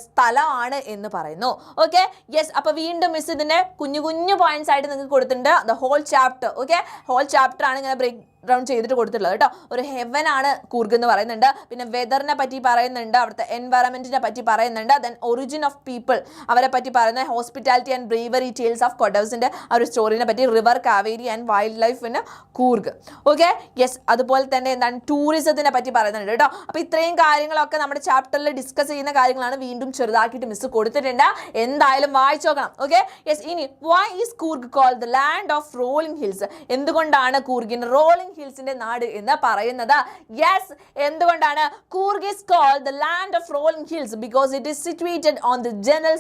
സ്ഥലമാണ് എന്ന് പറയുന്നു. Okay, yes. അപ്പോൾ വീണ്ടും മിസ് ഇതിൻ്റെ കുഞ്ഞു കുഞ്ഞു പോയിന്റ്സ് ആയിട്ട് നിങ്ങൾക്ക് കൊടുത്തിട്ടുണ്ട്. The whole chapter. Okay, whole chapter ആണ് ഇങ്ങനെ ബ്രേക്ക് ഡൗൺ ചെയ്തിട്ട് കൊടുത്തിട്ടുള്ളത് കേട്ടോ. ഒരു ഹെവൻ ആണ് കൂർഗ് എന്ന് പറയുന്നുണ്ട്. പിന്നെ വെതറിനെ പറ്റി പറയുന്നുണ്ട്, അവിടുത്തെ എൻവയറമെന്റിനെ പറ്റി പറയുന്നുണ്ട്. ദെൻ ഒറിജിൻ ഓഫ് പീപ്പിൾ അവരെ പറ്റി പറയുന്നത്, hospitality and bravery tales of കൊഡവ്സിന്റെ ആ ഒരു സ്റ്റോറിനെ പറ്റി, river Kaveri and wildlife in Coorg. Okay, yes. അതുപോലെ തന്നെ എന്താണ് ടൂറിസത്തിനെ പറ്റി പറയുന്നുണ്ട് കേട്ടോ. അപ്പോൾ ഇത്രയും കാര്യങ്ങളൊക്കെ നമ്മുടെ ചാപ്റ്ററിൽ ഡിസ്കസ് ചെയ്യുന്ന കാര്യങ്ങളാണ്. വീണ്ടും ചെറുതാക്കിയിട്ട് മിസ് കൊടുത്തിട്ടുണ്ട്, എന്തായാലും വായിച്ചു നോക്കണം. Okay, yes. ഇനി why is Coorg called the land of rolling hills? എന്തുകൊണ്ടാണ് കൂർഗിന് റോളിംഗ് ഹിൽസിന്റെ നാട് എന്ന് പറയുന്നത്? യെസ്, എന്തുകൊണ്ടാണ്? Coorg is called the land of rolling hills because it is situated on the general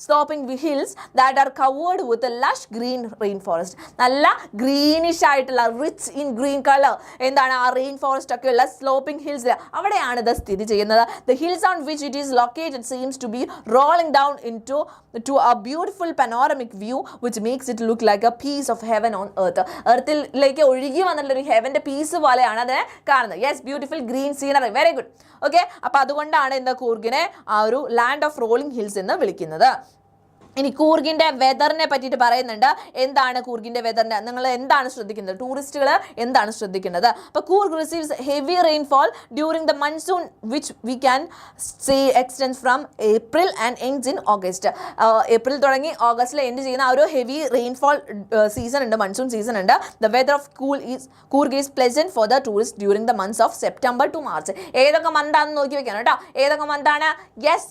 sloping hills that are covered with a lush green rainforest. നല്ല greenish ആയിട്ടുള്ള rich in green colour എന്താണ് ആ rain forest ഒക്കെ ഉള്ള sloping hills, അവിടെയാണ് ഇത് സ്ഥിതി ചെയ്യുന്നത്. The hills on which it is located seems to be rolling down to a beautiful panoramic view which makes it look like a piece of heaven on earth. എർത്തിലേക്ക് ഒഴുകി വന്നിട്ടുള്ള ഒരു ഹെവന്റെ piece പോലെയാണ് അതിനെ കാണുന്നത്. Yes, beautiful green scenery, very good. Okay, അപ്പോൾ അതുകൊണ്ടാണ് ഇന്ന് കൂർഗിനെ ആ ഒരു ലാൻഡ് ഓഫ് റോളിംഗ് ഹിൽസ് എന്ന് വിളിക്കുന്നത്. ഇനി കൂർഗിൻ്റെ വെതറിനെ പറ്റിയിട്ട് പറയുന്നുണ്ട്. എന്താണ് കൂർഗിൻ്റെ വെതറിൻ്റെ നിങ്ങൾ എന്താണ് ശ്രദ്ധിക്കുന്നത്? ടൂറിസ്റ്റുകൾ എന്താണ് ശ്രദ്ധിക്കുന്നത്? അപ്പോൾ Coorg receives heavy rainfall during the monsoon which we can say extends from April and ends in August. April തുടങ്ങി ഓഗസ്റ്റിൽ എൻഡ് ചെയ്യുന്ന ആ ഒരു ഹെവി റെയിൻഫോൾ സീസൺ ഉണ്ട്, മൺസൂൺ സീസൺ ഉണ്ട്. The weather of Coorg is pleasant for the tourist during the months of September to March. ഏതൊക്കെ മന്താണെന്ന് നോക്കി വെക്കണം കേട്ടോ. ഏതൊക്കെ മന്താണ്? യെസ്,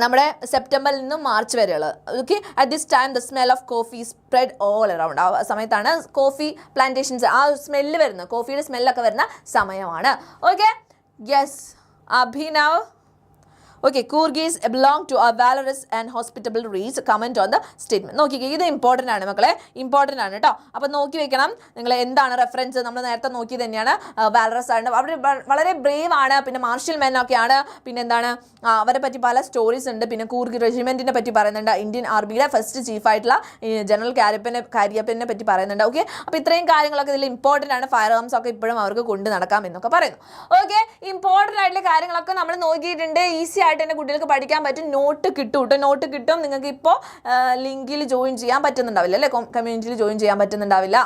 നമ്മുടെ സെപ്റ്റംബറിൽ നിന്നും മാർച്ച് വരെയുള്ളത്. Okay, at this time the smell of coffee spread all around. ആ സമയത്താണ് കോഫി പ്ലാന്റേഷൻസ്, ആ സ്മെല്ല് വരുന്നത്, കോഫിയുടെ സ്മെല്ലൊക്കെ വരുന്ന സമയമാണ്. Okay, yes Abhinav. Okay, Coorgis belong to a valorous and hospitable race. Comment on the statement. നോക്കിക്കേ, ഇത് ഇമ്പോർട്ടൻ്റ് ആണ് മക്കളെ, ഇമ്പോർട്ടൻ്റ് ആണ് കേട്ടോ. അപ്പോൾ നോക്കി വെക്കണം നിങ്ങൾ എന്താണ് റെഫറൻസ്. നമ്മൾ നേരത്തെ നോക്കി തന്നെയാണ്. വാലറസ് ആണ്, അവർ വളരെ ബ്രേവ് ആണ്, പിന്നെ മാർഷ്യൽ മെൻ ഒക്കെയാണ്. പിന്നെ എന്താണ് അവരെ പറ്റി പല സ്റ്റോറീസ് ഉണ്ട്. പിന്നെ കൂർഗ് റെജിമെൻറ്റിനെ പറ്റി പറയുന്നുണ്ട്, ഇന്ത്യൻ ആർമിയുടെ ഫസ്റ്റ് ചീഫായിട്ടുള്ള ജനറൽ കാര്യപ്പനെ പറ്റി പറയുന്നുണ്ട്. ഓക്കെ, അപ്പോൾ ഇത്രയും കാര്യങ്ങളൊക്കെ ഇതിൽ ഇമ്പോർട്ടൻ്റ് ആണ്. ഫയർ ആംസ് ഒക്കെ ഇപ്പോഴും അവർക്ക് കൊണ്ട് നടക്കാം എന്നൊക്കെ പറയുന്നു. ഓക്കെ, ഇമ്പോർട്ടൻ്റ് ആയിട്ടുള്ള കാര്യങ്ങളൊക്കെ നമ്മൾ നോക്കിയിട്ടുണ്ട്. ഈസി ആയിട്ട് തന്നെ കുട്ടികൾക്ക് പഠിക്കാൻ പറ്റും. നോട്ട് കിട്ടും കേട്ടോ, നോട്ട് കിട്ടും. നിങ്ങൾക്ക് ഇപ്പോൾ ലിങ്കിൽ ജോയിൻ ചെയ്യാൻ പറ്റുന്നുണ്ടാവില്ല അല്ലേ, കമ്മ്യൂണിറ്റിയിൽ ജോയിൻ ചെയ്യാൻ പറ്റുന്നുണ്ടാവില്ല.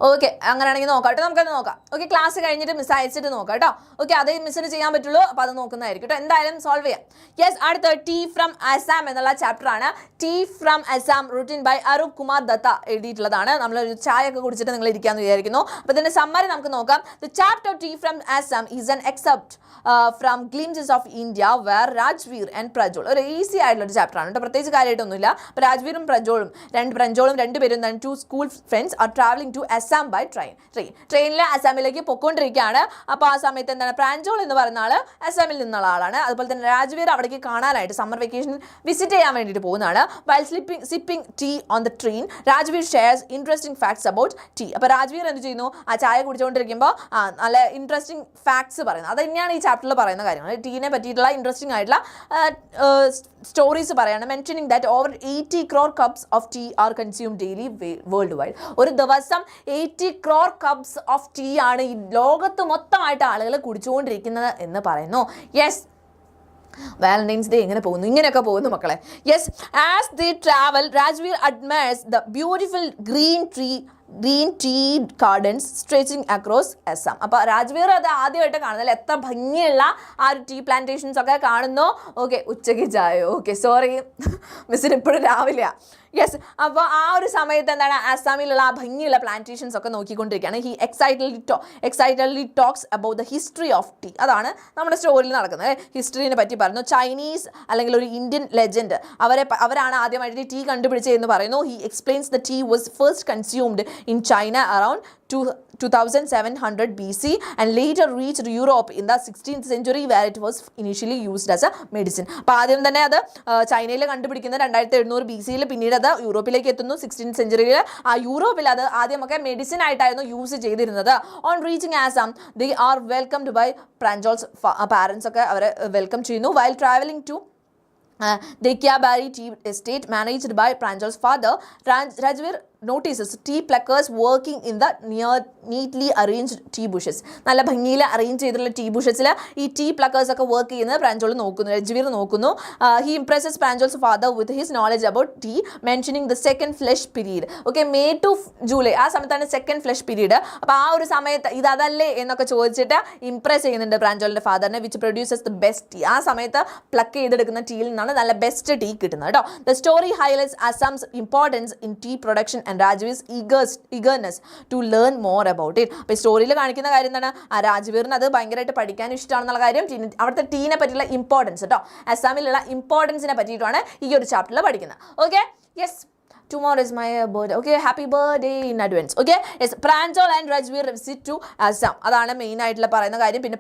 ഓക്കെ, അങ്ങനെയാണെങ്കിൽ നോക്കാം കേട്ടോ, നമുക്കത് നോക്കാം. ഓക്കെ, ക്ലാസ് കഴിഞ്ഞിട്ട് മിസ് അയച്ചിട്ട് നോക്കാം കേട്ടോ. ഓക്കെ, അതേ മിസ്സിന് ചെയ്യാൻ പറ്റുള്ളൂ, അപ്പോൾ അത് നോക്കുന്നതായിരിക്കും കേട്ടോ. എന്തായാലും സോൾവ് ചെയ്യാം. യെസ്, അടുത്ത ടീ ഫ്രം അസാം എന്നുള്ള ചാപ്റ്റർ ആണ്. Tea from Assam written by Arup Kumar Dutta എഴുതിയിട്ടുള്ളതാണ്. നമ്മളൊരു ചായ ഒക്കെ കുടിച്ചിട്ട് നിങ്ങൾ ഇരിക്കാമെന്ന് വിചാരിക്കുന്നു. അപ്പോൾ ഇതിൻ്റെ സമ്മറി നമുക്ക് നോക്കാം. The chapter tea from Assam is an except from glimpses of India where Rajvir and Prajwal. ഒരു ഈസി ആയിട്ടുള്ള ഒരു ചാപ്റ്റർ ആണ് കേട്ടോ, പ്രത്യേകിച്ച് കാര്യമായിട്ടൊന്നുമില്ല. അപ്പോൾ രാജ്വീറും പ്രജ്വളും രണ്ടുപേരും two school friends are travelling to Assam by ട്രെയിനിൽ അസാമിലേക്ക് പൊയ്ക്കൊണ്ടിരിക്കുകയാണ്. അപ്പോൾ ആ സമയത്ത് എന്താണ് പ്രാഞ്ചോൾ എന്ന് പറയുന്ന ആൾ അസാമിൽ നിന്നുള്ള ആളാണ്. അതുപോലെ തന്നെ രാജ്വീർ അവിടേക്ക് കാണാനായിട്ട് സമ്മർ വെക്കേഷൻ വിസിറ്റ് ചെയ്യാൻ വേണ്ടിയിട്ട് പോകുന്നതാണ്. While sipping tea on the train Rajvir shares interesting facts about tea. അപ്പോൾ രാജ്വീർ എന്ത് ചെയ്യുന്നു, ആ ചായ കുടിച്ചുകൊണ്ടിരിക്കുമ്പോൾ നല്ല ഇൻട്രസ്റ്റിംഗ് ഫാക്ട്സ് പറയുന്നത്. അത് തന്നെയാണ് ഈ ചാപ്റ്ററിൽ പറയുന്ന കാര്യങ്ങൾ. ടീനെ പറ്റിയിട്ടുള്ള ഇൻട്രസ്റ്റിംഗ് ആയിട്ടുള്ള സ്റ്റോറീസ് പറയാണ്. Mentioning that over 80 crore cups of tea are consume daily worldwide. ഒരു ദിവസം 80 crore കപ്സ് ഓഫ് ടീ ആണ് ഈ ലോകത്ത് മൊത്തമായിട്ട് ആളുകൾ കുടിച്ചുകൊണ്ടിരിക്കുന്നത് എന്ന് പറയുന്നു. യെസ്, വാലന്റൈൻസ് ഡേ ഇങ്ങനെയൊക്കെ പോകുന്നു മക്കളെ. Yes, as the travel Rajveer admires the beautiful green tea gardens stretching across Assam. അപ്പോൾ രാജ്വീർ അത് ആദ്യമായിട്ട് കാണുന്നില്ല, എത്ര ഭംഗിയുള്ള ആ ഒരു ടീ പ്ലാന്റേഷൻസ് ഒക്കെ കാണുന്നു. ഓക്കെ, ഉച്ചയ്ക്ക് ചായ. ഓക്കെ, സോറി മിസ്സിന് ഇപ്പോഴും രാവിലെയാണ്. യെസ്. അപ്പോൾ ആ ഒരു സമയത്ത് എന്താണ് ആസാമിലുള്ള ആ ഭംഗിയുള്ള പ്ലാന്റേഷൻസ് ഒക്കെ നോക്കിക്കൊണ്ടിരിക്കുകയാണ്. He excitedly talks about the history of tea. അതാണ് നമ്മുടെ സ്റ്റോറിയിൽ നടക്കുന്നത്. ഹിസ്റ്ററിനെ പറ്റി പറയുന്നു. ചൈനീസ് അല്ലെങ്കിൽ ഒരു ഇന്ത്യൻ ലെജൻഡ് അവരാണ് ആദ്യമായിട്ട് ടീ കണ്ടുപിടിച്ചതെന്ന് പറയുന്നു. He explains the tea was first consumed in China around 2700 BC and later reached Europe in the 16th century where it was initially used as a medicine. അപ്പോൾ ആദ്യം തന്നെ അത് ചൈനയിൽ കണ്ടുപിടിക്കുന്നത് 2700 BC-യിൽ, പിന്നീട് അത് യൂറോപ്പിലേക്ക് എത്തുന്നു 16th സെഞ്ചുറിയിൽ. ആ യൂറോപ്പിൽ അത് ആദ്യമൊക്കെ മെഡിസിൻ ആയിട്ടായിരുന്നു യൂസ് ചെയ്തിരുന്നത്. On reaching Assam they are welcomed by Pranjol's. Parents ഒക്കെ അവരെ വെൽക്കം ചെയ്യുന്നു. While travelling to Dekiabari tea estate managed by Pranjal's father, Rajvir notices tea pluckers working in the neatly arranged tea bushes. നല്ല ഭംഗിയിൽ arrange ചെയ്തിട്ടുള്ള tea ബുഷസിൽ ഈ tea പ്ലക്കേഴ്സ് ഒക്കെ work ചെയ്യുന്നത് പ്രാഞ്ചോൾ നോക്കുന്നു, രജ്വീർ നോക്കുന്നു. He impresses Pranjol's father with his knowledge about tea, mentioning the second flush period. Okay, May to July ആ സമയത്താണ് സെക്കൻഡ് ഫ്ലഷ് പീരീഡ്. അപ്പോൾ ആ ഒരു സമയത്ത് ഇതല്ലേ എന്നൊക്കെ ചോദിച്ചിട്ട് ഇംപ്രസ് ചെയ്യുന്നുണ്ട് പ്രാഞ്ചോളിൻ്റെ ഫാദറിനെ. Which produces the best tea. ആ സമയത്ത് പ്ലക്ക് ചെയ്തെടുക്കുന്ന ടീയിൽ നിന്നാണ് നല്ല ബെസ്റ്റ് ടീ കിട്ടുന്നത് കേട്ടോ. The story highlights Assam's importance in tea production and Rajveer's eagerness to learn more about it. അപ്പോൾ ഈ സ്റ്റോറിയിൽ കാണിക്കുന്ന കാര്യം എന്താണ്, ആ രാജ്വീറിന് അത് ഭയങ്കരമായിട്ട് പഠിക്കാൻ ഇഷ്ടമാണെന്നുള്ള കാര്യം, അവിടുത്തെ ടീനെ പറ്റിയുള്ള ഇമ്പോർട്ടൻസ് കേട്ടോ, അസാമിലുള്ള ഇമ്പോർട്ടൻസിനെ പറ്റിയിട്ടാണ് ഈ ഒരു ചാപ്റ്ററിൽ പഠിക്കുന്നത്. Okay, yes. Tomorrow is my birthday. Okay, happy birthday in advance. Okay, yes. Pranjal and Rajveer visit to Assam. അതാണ് മെയിൻ ആയിട്ടുള്ള പറയുന്ന കാര്യം. പിന്നെ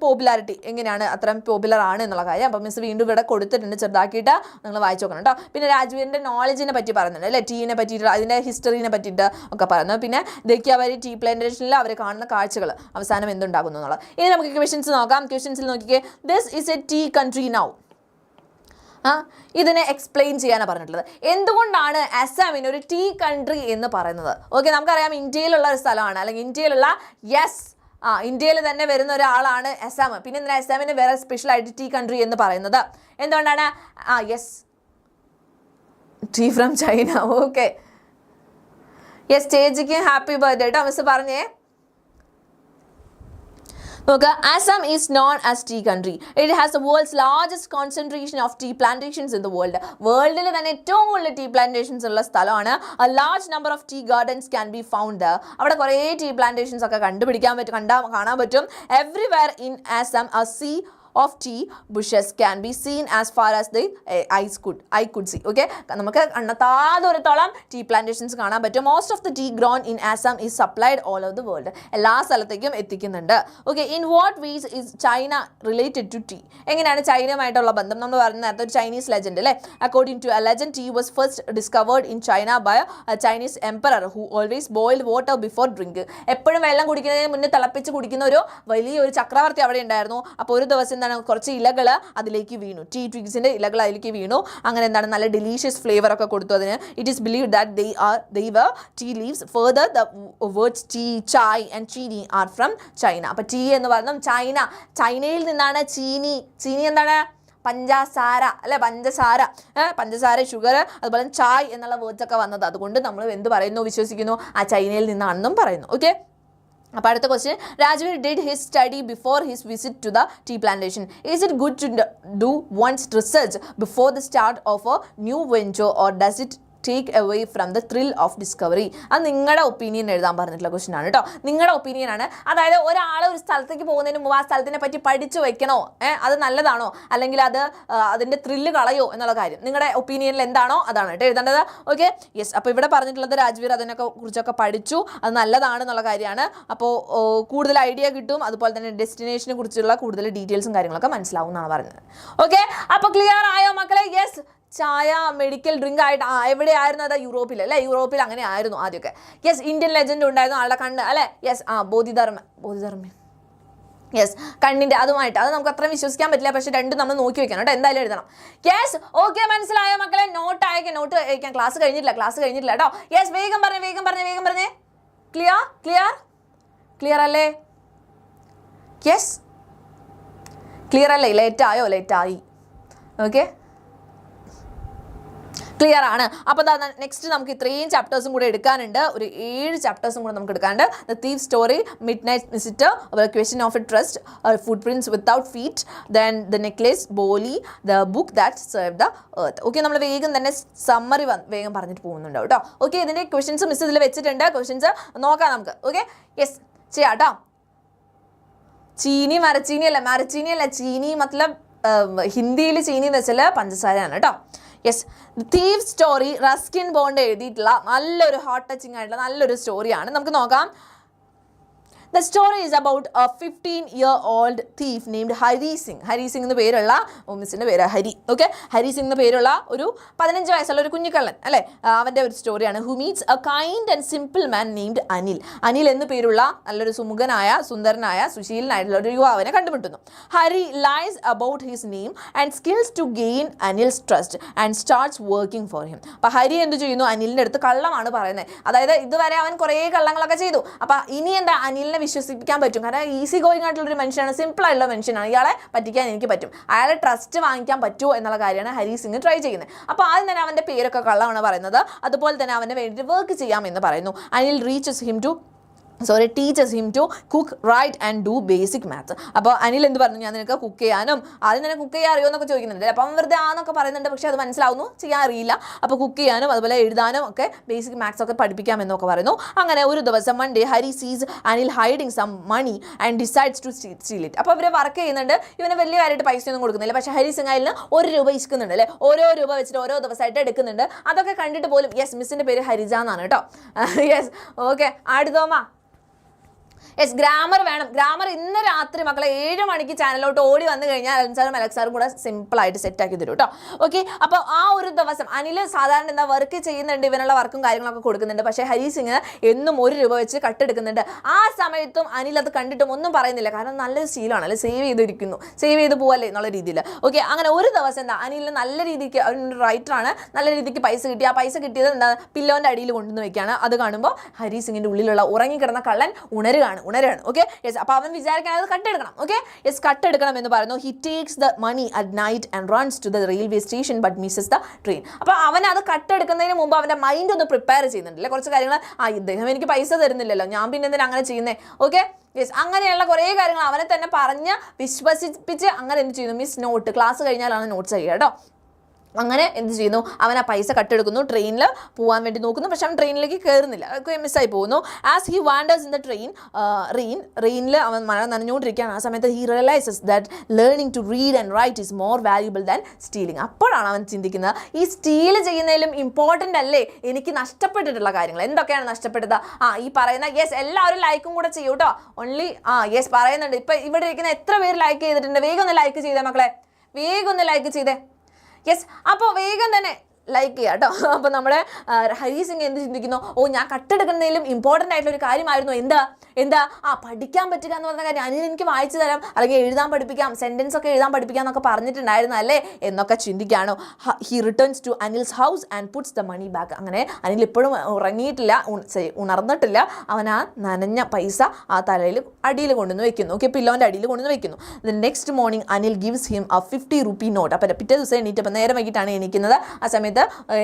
പോപ്പുലാരിറ്റി എങ്ങനെയാണ് അത്രയും പോപ്പുലർ ആണ് എന്നുള്ള കാര്യം. അപ്പം മിസ് വീണ്ടും ഇവിടെ കൊടുത്തിട്ടുണ്ട്, ചെറുതാക്കിയിട്ട് നിങ്ങൾ വായിച്ചു നോക്കണം കേട്ടോ. പിന്നെ രാജ്വീറിൻ്റെ നോളജിനെ പറ്റി പറയുന്നുണ്ട് അല്ലേ, ടീനെ പറ്റിയിട്ട്, അതിൻ്റെ ഹിസ്റ്ററിനെ പറ്റിയിട്ട് ഒക്കെ പറയുന്നു. പിന്നെ ദേക്കിയാവരി ടീ പ്ലാന്റേഷനിൽ അവർ കാണുന്ന കാഴ്ചകൾ അവസാനം എന്തുണ്ടാകുന്നു എന്നുള്ളത്. ഇനി നമുക്ക് ക്വസ്റ്റ്യൻസ് നോക്കാം. ക്വസ്റ്റ്യൻസിൽ നോക്കിക്കേ. This is a tea country now. ഇതിനെ എക്സ്പ്ലെയിൻ ചെയ്യാനാണ് പറഞ്ഞിട്ടുള്ളത്. എന്തുകൊണ്ടാണ് അസാമിന് ഒരു ടീ കൺട്രി എന്ന് പറയുന്നത്? ഓക്കെ, നമുക്കറിയാം ഇന്ത്യയിലുള്ള ഒരു സ്ഥലമാണ്, അല്ലെങ്കിൽ ഇന്ത്യയിലുള്ള ഇന്ത്യയിൽ തന്നെ വരുന്ന ഒരാളാണ് അസാം. പിന്നെ എന്തിനാ അസാമിന് വേറെ സ്പെഷ്യൽ ആയിട്ട് ടീ കൺട്രി എന്ന് പറയുന്നത്? എന്തുകൊണ്ടാണ്? Yes, tea from China. Okay, yes. സ്റ്റേജിക്ക് ഹാപ്പി ബർത്ത്ഡേ കേട്ടോ മിസ് പറഞ്ഞേ. Okay, Assam is known as tea country. It has the world's largest concentration of tea plantations in the world. വേൾഡിൽ തന്നെ ഏറ്റവും കൂടുതൽ ടീ പ്ലാന്റേഷൻസ് ഉള്ള സ്ഥലമാണ്. A large number of tea gardens can be found there. അവിടെ കുറേ tea plantations ഒക്കെ കാണാൻ പറ്റും. Everywhere in Assam a sea of tea bushes can be seen as far as the eye could see. Okay, നമുക്ക് കണ്ണെത്താദൂരത്തോളം tea plantations കാണാൻ പറ്റും. Most of the tea grown in Assam is supplied all over the world. എല്ലാ സ്ഥലത്തേക്കും എത്തിക്കുന്നുണ്ട്. Okay, in what ways is China related to tea? എങ്ങനെയാണ് ചൈനയുമായിട്ടുള്ള ബന്ധം? നമ്മൾ പറഞ്ഞ നേരത്തെ ഒരു ചൈനീസ് ലെജൻഡ് അല്ലേ. According to a legend, tea was first discovered in China by a Chinese emperor who always boiled water before drink. എപ്പോഴും വെള്ളം കുടിക്കുന്നതിന് മുന്നേ തിളപ്പിച്ച് കുടിക്കുന്ന ഒരു വലിയൊരു ചക്രവർത്തി അവിടെ ഉണ്ടായിരുന്നു. അപ്പോൾ ഒരു ദിവസം കുറച്ച് ഇലകൾ അതിലേക്ക് വീണു, ടീ ട്രീസിൻ്റെ ഇലകൾ അതിലേക്ക് വീണു. അങ്ങനെ എന്താണ് നല്ല ഡെലീഷ്യസ് ഫ്ലേവർ ഒക്കെ കൊടുത്തു അതിന്. It is believe that they were tea leaves. Further, the words tea, chai and chini are from China. അപ്പോൾ ടീ എന്ന് പറഞ്ഞാൽ ചൈനയിൽ നിന്നാണ് ചീനി എന്താണ്? പഞ്ചസാര അല്ലെ, പഞ്ചസാര ഷുഗർ, അതുപോലെ ചായ് എന്നുള്ള വേർഡ്സ് ഒക്കെ വന്നത്. അതുകൊണ്ട് നമ്മൾ എന്ത് പറയുന്നു, വിശ്വസിക്കുന്നു ആ ചൈനയിൽ നിന്നാണെന്നും പറയുന്നു. ഓക്കെ, അപ്പോൾ അടുത്ത question. Rajvir did his study before his visit to the tea plantation. Is it good to do one's research before the start of a new venture or does it take away from the thrill of discovery? അത് നിങ്ങളുടെ opinion എഴുതാൻ പറഞ്ഞിട്ടുള്ള question ആണ് കേട്ടോ. നിങ്ങളുടെ opinion ആണ്. അതായത് ഒരാൾ ഒരു സ്ഥലത്തേക്ക് പോകുന്നതിന് മുമ്പ് ആ സ്ഥലത്തിനെ പറ്റി പഠിച്ചു വെക്കണോ, അത് നല്ലതാണോ, അല്ലെങ്കിൽ അത് അതിൻ്റെ ത്രില്ല് കളയോ എന്നുള്ള കാര്യം നിങ്ങളുടെ ഒപ്പീനിയനിൽ എന്താണോ അതാണ് കേട്ടോ എഴുതേണ്ടത്. Okay, yes. അപ്പോൾ ഇവിടെ പറഞ്ഞിട്ടുള്ളത് രാജ്വീർ അതിനൊക്കെ കുറിച്ചൊക്കെ പഠിച്ചു, അത് നല്ലതാണെന്നുള്ള കാര്യമാണ്. അപ്പോൾ കൂടുതൽ ഐഡിയ കിട്ടും, അതുപോലെ തന്നെ ഡെസ്റ്റിനേഷനെ കുറിച്ചുള്ള കൂടുതൽ ഡീറ്റെയിൽസും കാര്യങ്ങളൊക്കെ മനസ്സിലാവും എന്നാണ് പറഞ്ഞത്. ഓക്കെ, അപ്പോൾ ക്ലിയർ ആയോ മക്കളെ? യെസ്. ചായ മെഡിക്കൽ ഡ്രിങ്ക് ആയിട്ട് എവിടെയായിരുന്നു? അത് യൂറോപ്പിൽ അല്ലേ, യൂറോപ്പിൽ അങ്ങനെ ആയിരുന്നു ആദ്യമൊക്കെ. യെസ്, ഇന്ത്യൻ ലെജൻഡ് ഉണ്ടായിരുന്നു ആളുടെ കണ്ണ് അല്ലേ. യെസ്, ബോധിധർമ്മൻ യെസ്, കണ്ണിൻ്റെ അതുമായിട്ട് അത് നമുക്ക് അത്രയും വിശ്വസിക്കാൻ പറ്റില്ല, പക്ഷെ രണ്ടും നമ്മൾ നോക്കി വെക്കണം കേട്ടോ, എന്തായാലും എഴുതണം. യെസ്, ഓക്കെ, മനസ്സിലായോ മക്കളെ? നോട്ട് അയക്കാൻ ക്ലാസ് കഴിഞ്ഞിട്ടില്ല കേട്ടോ. യെസ്, വേഗം പറഞ്ഞേ. ക്ലിയർ അല്ലേ? യെസ്, ക്ലിയർ അല്ലേ? ലേറ്റായി. ഓക്കെ, ക്ലിയർ ആണ്. അപ്പോൾ നെക്സ്റ്റ് നമുക്ക് ഇത്രയും ചാപ്റ്റേഴ്സും കൂടെ എടുക്കാനുണ്ട്. ഒരു 7 ചാപ്റ്റേഴ്സും കൂടെ നമുക്ക് എടുക്കാനുണ്ട്. The thief story, midnight visitor, question of a trust, footprints without feet, then the necklace, Bholi, the book that serve the earth. Okay, നമ്മൾ വേഗം തന്നെ സമ്മറി വേഗം പറഞ്ഞിട്ട് പോകുന്നുണ്ട് കേട്ടോ. ഓക്കെ, ഇതിൻ്റെ ക്വസ്റ്റ്യൻസ് മിസ് ഇതിൽ വെച്ചിട്ടുണ്ട്. ക്വസ്റ്റ്യൻസ് നോക്കാം നമുക്ക്. ഓക്കെ, യെസ് ചെയ്യാം കേട്ടോ. ചീനി മരച്ചീനി അല്ല ചീനി മത്ലബ് ഹിന്ദിയിൽ ചീനി എന്ന് വെച്ചാൽ പഞ്ചസാരയാണ് കേട്ടോ. Yes, thief story Ruskin bond എഴുതിയിട്ടുള്ള നല്ലൊരു ഹാർട്ട് ടച്ചിങ് ആയിട്ടുള്ള നല്ലൊരു സ്റ്റോറിയാണ്. നമുക്ക് നോക്കാം. The story is about a 15-year-old thief named Hari Singh. Hari Singh എന്ന് പേരുള്ള മിസ്സിൻ്റെ പേര് ഹരി. ഓക്കെ, ഹരി സിംഗ് എന്ന് പേരുള്ള ഒരു 15 വയസ്സുള്ള ഒരു കുഞ്ഞിക്കള്ളൻ അല്ലേ, അവൻ്റെ ഒരു സ്റ്റോറിയാണ്. Who meets a kind and simple man named Anil. Anil എന്ന് പേരുള്ള നല്ലൊരു സുമുഖനായ സുന്ദരനായ സുശീലനായിട്ടുള്ള ഒരു യുവാവിനെ കണ്ടുമുട്ടുന്നു. Hari lies about his name and skills to gain Anil's trust and starts working for him. അപ്പോൾ ഹരി എന്ത് ചെയ്യുന്നു, അനിലിൻ്റെ അടുത്ത് കള്ളമാണ് പറയുന്നത്. അതായത് ഇതുവരെ അവൻ കുറേ കള്ളങ്ങളൊക്കെ ചെയ്തു. അപ്പോൾ ഇനി എന്താ, അനിലിനെ വിശ്വസിപ്പിക്കാൻ പറ്റും. കാരണം ഈസി ഗോയിങ് ആയിട്ടുള്ളൊരു മനുഷ്യനാണ്, സിമ്പിൾ ആയിട്ടുള്ള മനുഷ്യനാണ്, ഇയാളെ പറ്റിക്കാൻ എനിക്ക് പറ്റും, അയാളെ ട്രസ്റ്റ് വാങ്ങിക്കാൻ പറ്റുമോ എന്നുള്ള കാര്യമാണ് ഹരി സിംഗ് ട്രൈ ചെയ്യുന്നത്. അപ്പോൾ ആദ്യം തന്നെ അവൻ്റെ പേരൊക്കെ കള്ളമാണ് പറയുന്നത്. അതുപോലെ തന്നെ അവന് വേണ്ടിയിട്ട് വർക്ക് ചെയ്യാമെന്ന് പറയുന്നു. Anil teaches him to cook, write and do basic math. അപ്പോൾ അനിൽ എന്ത് പറഞ്ഞു, ഞാൻ നിനക്ക് കുക്ക് ചെയ്യാനും ആദ്യം തന്നെ കുക്ക് ചെയ്യാൻ അറിയുമോ എന്നൊക്കെ ചോദിക്കുന്നുണ്ട്. അപ്പം വെറുതെ ആന്നൊക്കെ പറയുന്നുണ്ട്, പക്ഷേ അത് മനസ്സിലാവുന്നു, ചെയ്യാൻ അറിയില്ല. അപ്പോൾ കുക്ക് ചെയ്യാനും അതുപോലെ എഴുതാനും ഒക്കെ ബേസിക് മാത്സ് ഒക്കെ പഠിപ്പിക്കാമെന്നൊക്കെ പറയുന്നു. അങ്ങനെ ഒരു ദിവസം Monday Hari sees Anil hiding some money and decides to steal it. അപ്പോൾ ഇവർ വർക്ക് ചെയ്യുന്നുണ്ട്, ഇവന് വലിയ കാര്യമായിട്ട് പൈസയൊന്നും കൊടുക്കുന്നില്ല. പക്ഷേ ഹരി സിംഗ് അനിലിന് 1 രൂപ ഇരിക്കുന്നുണ്ട് അല്ലേ, ഓരോ രൂപ വെച്ചിട്ട് ഓരോ ദിവസമായിട്ട് എടുക്കുന്നുണ്ട്. അതൊക്കെ കണ്ടിട്ട് പോലും യെസ് മിസ്സിൻ്റെ പേര് ഹരിജ എന്നാണ് കേട്ടോ. യെസ്, ഓക്കെ, അടുത്തോമാ. യെസ്, ഗ്രാമർ വേണം. ഗ്രാമർ ഇന്ന് രാത്രി മക്കളെ 7 മണിക്ക് ചാനലിലോട്ട് ഓടി വന്നു കഴിഞ്ഞാൽ അലൻസാറും അലക്സാറും കൂടെ സിമ്പിളായിട്ട് സെറ്റാക്കി തരും കേട്ടോ. ഓക്കെ, അപ്പോൾ ആ ഒരു ദിവസം അനിൽ സാധാരണ എന്താ വർക്ക് ചെയ്യുന്നുണ്ട്, ഇവനുള്ള വർക്കും കാര്യങ്ങളൊക്കെ കൊടുക്കുന്നുണ്ട്. പക്ഷേ ഹരി സിംഗ് എന്നും 1 രൂപ വെച്ച് കട്ടെടുക്കുന്നുണ്ട്. ആ സമയത്തും അനിൽ അത് കണ്ടിട്ടും ഒന്നും പറയുന്നില്ല. കാരണം നല്ലൊരു ശീലമാണ് അല്ലെ, സേവ് ചെയ്ത് പോവല്ലേ എന്നുള്ള രീതിയിൽ. ഓക്കെ, അങ്ങനെ ഒരു ദിവസം എന്താ അനിലിന് നല്ല രീതിക്ക്, അവനൊരു റൈറ്ററാണ്, നല്ല രീതിക്ക് പൈസ കിട്ടി. ആ പൈസ കിട്ടിയത് എന്താ, പില്ലോൻ്റെ അടിയിൽ കൊണ്ടുവന്ന് വെക്കുകയാണ്. അത് കാണുമ്പോൾ ഹരി സിംഗിൻ്റെ ഉള്ളിലുള്ള ഉറങ്ങിക്കിടന്ന കള്ളൻ ഉണരുകയാണ്. ഓക്കെ, യെസ്, അപ്പോൾ അവൻ വിചാരിക്കാനത് കട്ടെടുക്കണം. ഓക്കെ, യെസ്, കട്ടെടുക്കണം എന്ന് പറയുന്നു. He takes the money at night and runs to the railway station but misses the train. അപ്പോൾ അവൻ അത് കട്ടെടുക്കുന്നതിന് മുമ്പ് അവൻ്റെ മൈൻഡ് ഒന്ന് പ്രിപ്പയർ ചെയ്യുന്നുണ്ടല്ലേ, കുറച്ച് കാര്യങ്ങൾ. ഇദ്ദേഹം എനിക്ക് പൈസ തരുന്നില്ലല്ലോ, ഞാൻ പിന്നെ എന്തിനാ അങ്ങനെ ചെയ്യുന്നത്. ഓക്കെ, യെസ്, അങ്ങനെയുള്ള കുറേ കാര്യങ്ങൾ അവനെ തന്നെ പറഞ്ഞ് വിശ്വസിപ്പിച്ച് അങ്ങനെ എന്ത് ചെയ്യുന്നു, മിസ് നോട്ട്, ക്ലാസ് കഴിഞ്ഞാലാണ് നോട്ട്സ് ചെയ്യുക കേട്ടോ. അങ്ങനെ എന്ത് ചെയ്യുന്നു, അവൻ ആ പൈസ കട്ടെടുക്കുന്നു, ട്രെയിനിൽ പോകാൻ വേണ്ടി നോക്കുന്നു. പക്ഷെ അവൻ ട്രെയിനിലേക്ക് കയറുന്നില്ല, മിസ്സായി പോകുന്നു. As he wanders in the റെയിനിൽ അവൻ മഴ നനഞ്ഞുകൊണ്ടിരിക്കുകയാണ്. ആ സമയത്ത് he realises that learning to read and write is more valuable than stealing. അപ്പോഴാണ് അവൻ ചിന്തിക്കുന്നത്, ഈ സ്റ്റീൽ ചെയ്യുന്നതിലും ഇമ്പോർട്ടൻ്റ് അല്ലേ എനിക്ക് നഷ്ടപ്പെട്ടിട്ടുള്ള കാര്യങ്ങൾ. എന്തൊക്കെയാണ് നഷ്ടപ്പെട്ടത്? ഈ പറയുന്ന യെസ്, എല്ലാവരും ലൈക്കും കൂടെ ചെയ്യൂ കേട്ടോ. ഓൺലി യെസ് പറയുന്നുണ്ട്. ഇപ്പം ഇവിടെ ഇരിക്കുന്ന എത്ര പേര് ലൈക്ക് ചെയ്തിട്ടുണ്ട്? വേഗം ഒന്ന് ലൈക്ക് ചെയ്തേ മക്കളെ, വേഗം ഒന്ന് ലൈക്ക് ചെയ്തേ. യെസ്, അപ്പോൾ വേഗം തന്നെ ലൈക്ക് ചെയ്യുക കേട്ടോ. അപ്പോൾ നമ്മുടെ ഹരി സിംഗ് എന്ത് ചിന്തിക്കുന്നു, ഞാൻ കട്ടെടുക്കുന്നതിലും ഇമ്പോർട്ടൻ്റ് ആയിട്ടുള്ള ഒരു കാര്യമായിരുന്നു എന്താ പഠിക്കാൻ പറ്റുക എന്ന് പറഞ്ഞ കാര്യം. അനിൽ എനിക്ക് വായിച്ചു തരാം, അല്ലെങ്കിൽ എഴുതാൻ പഠിപ്പിക്കാം, സെൻറ്റൻസ് ഒക്കെ എഴുതാൻ പഠിപ്പിക്കാം എന്നൊക്കെ പറഞ്ഞിട്ടുണ്ടായിരുന്നു അല്ലേ എന്നൊക്കെ ചിന്തിക്കുകയാണ്. He returns to Anil's house and puts the money back. അങ്ങനെ അനിൽ ഇപ്പോഴും ഉറങ്ങിയിട്ടില്ല, ഉണർന്നിട്ടില്ല. അവൻ ആ നനഞ്ഞ പൈസ ആ തലയിൽ അടിയിൽ കൊണ്ടുവന്ന് വെക്കുന്നു. ഓക്കെ, പില്ലോൻ്റെ അടിയിൽ കൊണ്ടുവന്ന് വെക്കുന്നു. The next morning Anil gives him a 50 rupee note. അപ്പോൾ പിറ്റേ ദിവസം എണീറ്റപ്പോൾ നേരെ വൈകിട്ടാണ് എണീക്കുന്നത്. ആ സമയത്ത്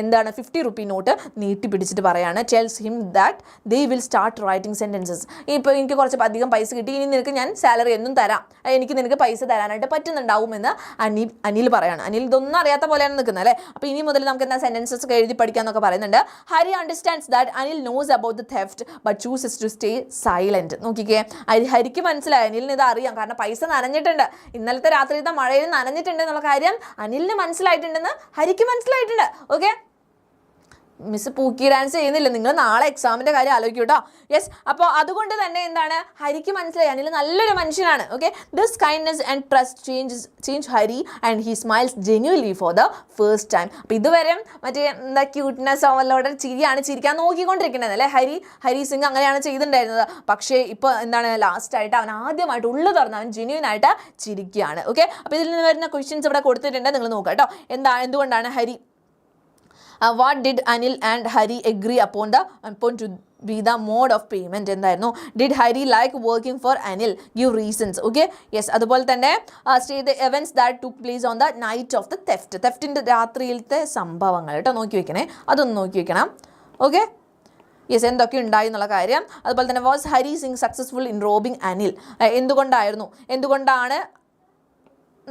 എന്താണ് 50 rupee നോട്ട് നീട്ടി പിടിച്ചിട്ട് പറയാണ്, tells him that they will start writing sentences. ഇപ്പോൾ എനിക്ക് കുറച്ച് അധികം പൈസ കിട്ടി, ഇനി നിനക്ക് ഞാൻ സാലറി എന്നും തരാം, എനിക്ക് നിനക്ക് പൈസ തരാനായിട്ട് പറ്റുന്നുണ്ടാവുമെന്ന് അനിൽ പറയാണ്. അനിൽ ഇതൊന്നും അറിയാത്ത പോലെയാണ് നിൽക്കുന്നത് അല്ലേ. അപ്പോൾ ഇനി മുതൽ നമുക്ക് എന്താ സെൻറ്റൻസസ് ഒക്കെ എഴുതി പഠിക്കാമെന്നൊക്കെ പറയുന്നുണ്ട്. Hari understands that Anil knows about the theft but chooses to stay silent. നോക്കിക്കേ, ഹരിക്ക് മനസ്സിലായി, അനിലിന് ഇത് അറിയാം. കാരണം പൈസ നനഞ്ഞിട്ടുണ്ട്, ഇന്നലത്തെ രാത്രിയിലത്തെ മഴയിൽ നനഞ്ഞിട്ടുണ്ട് എന്നുള്ള കാര്യം അനിലിന് മനസ്സിലായിട്ടുണ്ടെന്ന് ഹരിക്ക് മനസ്സിലായിട്ടുണ്ട്. ഓക്കെ, മിസ് പൂക്കി ഡാൻസ് ചെയ്യുന്നില്ല, നിങ്ങൾ നാളെ എക്സാമിൻ്റെ കാര്യം ആലോചിക്കും കേട്ടോ. യെസ്, അപ്പോൾ അതുകൊണ്ട് തന്നെ എന്താണ്, ഹരിക്ക് മനസ്സിലായി അനിൽ നല്ലൊരു മനുഷ്യനാണ്. Okay, this kindness and trust change Hari and he smiles genuinely for the first time. അപ്പോൾ ഇതുവരെ മറ്റേ എന്താ ക്യൂട്ട്നെസ് അവലോടെ ചിരിക്കാൻ നോക്കിക്കൊണ്ടിരിക്കുന്നത് അല്ലേ ഹരി സിംഗ് അങ്ങനെയാണ് ചെയ്തിട്ടുണ്ടായിരുന്നത്. പക്ഷേ ഇപ്പോൾ എന്താണ്, ലാസ്റ്റായിട്ട് അവൻ ആദ്യമായിട്ട് ഉള്ളു തുറന്ന് അവൻ ജെന്യുവൻ ആയിട്ട് ചിരിക്കുകയാണ്. ഓക്കെ, അപ്പോൾ ഇതിൽ നിന്ന് വരുന്ന ക്വസ്റ്റ്യൻസ് ഇവിടെ കൊടുത്തിട്ടുണ്ട്, നിങ്ങൾ നോക്കാം കേട്ടോ. എന്തുകൊണ്ടാണ് Hari what did Anil and Hari agree upon to be the mode of payment എന്തായിരുന്നു? Did Hari like working for Anil? Give reasons. Okay, yes. അതുപോലെ തന്നെ state the events that took place on the night of the theft. തെഫ്റ്റിൻ്റെ രാത്രിയിലത്തെ സംഭവങ്ങൾ കേട്ടോ, നോക്കി വെക്കണേ, അതൊന്ന് നോക്കി വെക്കണം. ഓക്കെ, യെസ്, എന്തൊക്കെ ഉണ്ടായി എന്നുള്ള കാര്യം. അതുപോലെ തന്നെ was Hari Singh successful in robbing Anil? എന്തുകൊണ്ടാണ്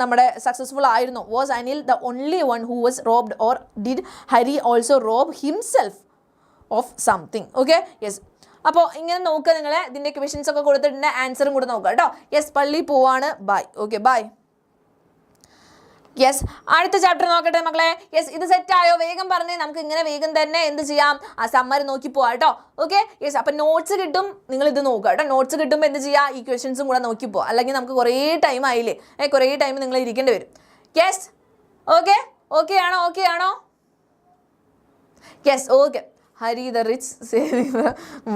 നമ്മുടെ സക്സസ്ഫുൾ ആയിരുന്നു? Was Anil the only one who was robbed or did Hari also Rob himself of something? Okay, yes. അപ്പോൾ ഇങ്ങനെ നോക്കുക, നിങ്ങൾ ഇതിൻ്റെ ക്വസ്റ്റ്യൻസ് ഒക്കെ കൊടുത്തിട്ടുണ്ട്, ആൻസറും കൂടെ നോക്കുക കേട്ടോ. യെസ്, പള്ളി പോവാണ്. ബൈ. Okay, bye. യെസ്, അടുത്ത ചാപ്റ്റർ നോക്കട്ടെ മക്കളെ. യെസ്, ഇത് സെറ്റായോ? വേഗം പറഞ്ഞേ, നമുക്ക് ഇങ്ങനെ വേഗം തന്നെ എന്ത് ചെയ്യാം, ആ സമ്മറി നോക്കി പോവാം കേട്ടോ. Okay, yes. അപ്പം നോട്ട്സ് കിട്ടും, നിങ്ങൾ ഇത് നോക്കുക കേട്ടോ. നോട്ട്സ് കിട്ടുമ്പോൾ എന്ത് ചെയ്യുക, ഈ ക്വസ്റ്റ്യൻസും കൂടെ നോക്കി പോവാം, അല്ലെങ്കിൽ നമുക്ക് കുറേ ടൈം ആയില്ലേ, കുറേ ടൈം നിങ്ങൾ ഇരിക്കേണ്ടി വരും. യെസ്, ഓക്കെ ആണോ? Yes, okay. Hari the rich saving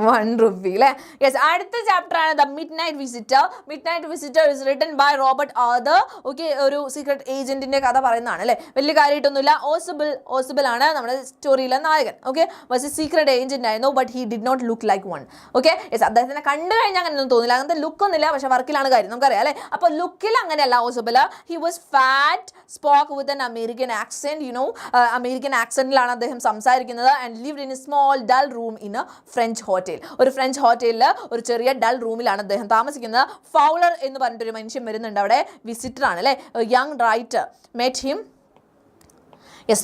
1 rupee അല്ലേ? യെസ്, അടുത്ത ചാപ്റ്റർ ആണ് the midnight visitor. Midnight visitor is written by Robert Arthur. Okay, ഒരു സീക്രട്ട് ഏജന്റിന്റെ കഥ പറയുന്നതാണ് അല്ലേ, വലിയ കാര്യമായിട്ടൊന്നുമില്ല. ഓസിബിൾ ആണ് നമ്മുടെ സ്റ്റോറിയിലെ നായകൻ. Okay, was a secret agent ആയിരുന്നു, but he did not look like one. Okay, yes, അദ്ദേഹത്തിനെ കണ്ടു കഴിഞ്ഞാൽ അങ്ങനെയൊന്നും തോന്നില്ല, അങ്ങനത്തെ ലുക്കൊന്നുമില്ല, പക്ഷെ വർക്കിലാണ് കാര്യം, നമുക്കറിയാം അല്ലേ. അപ്പോൾ ലുക്കിൽ അങ്ങനെയല്ല Ausable. He was fat, spoke with an American accent, American ആക്സെന്റിലാണ് അദ്ദേഹം സംസാരിക്കുന്നത്. And lived in small dull room in a French hotel. ഒരു ഫ്രഞ്ച് ഹോട്ടലിൽ ഒരു ചെറിയ ഡൾ റൂമിലാണ് അദ്ദേഹം താമസിക്കുന്നത്. ഫൗളർ എന്ന് പറഞ്ഞിട്ടൊരു മനുഷ്യൻ വരുന്നുണ്ട് അവിടെ, വിസിറ്റർ ആണ് അല്ലേ. Young writer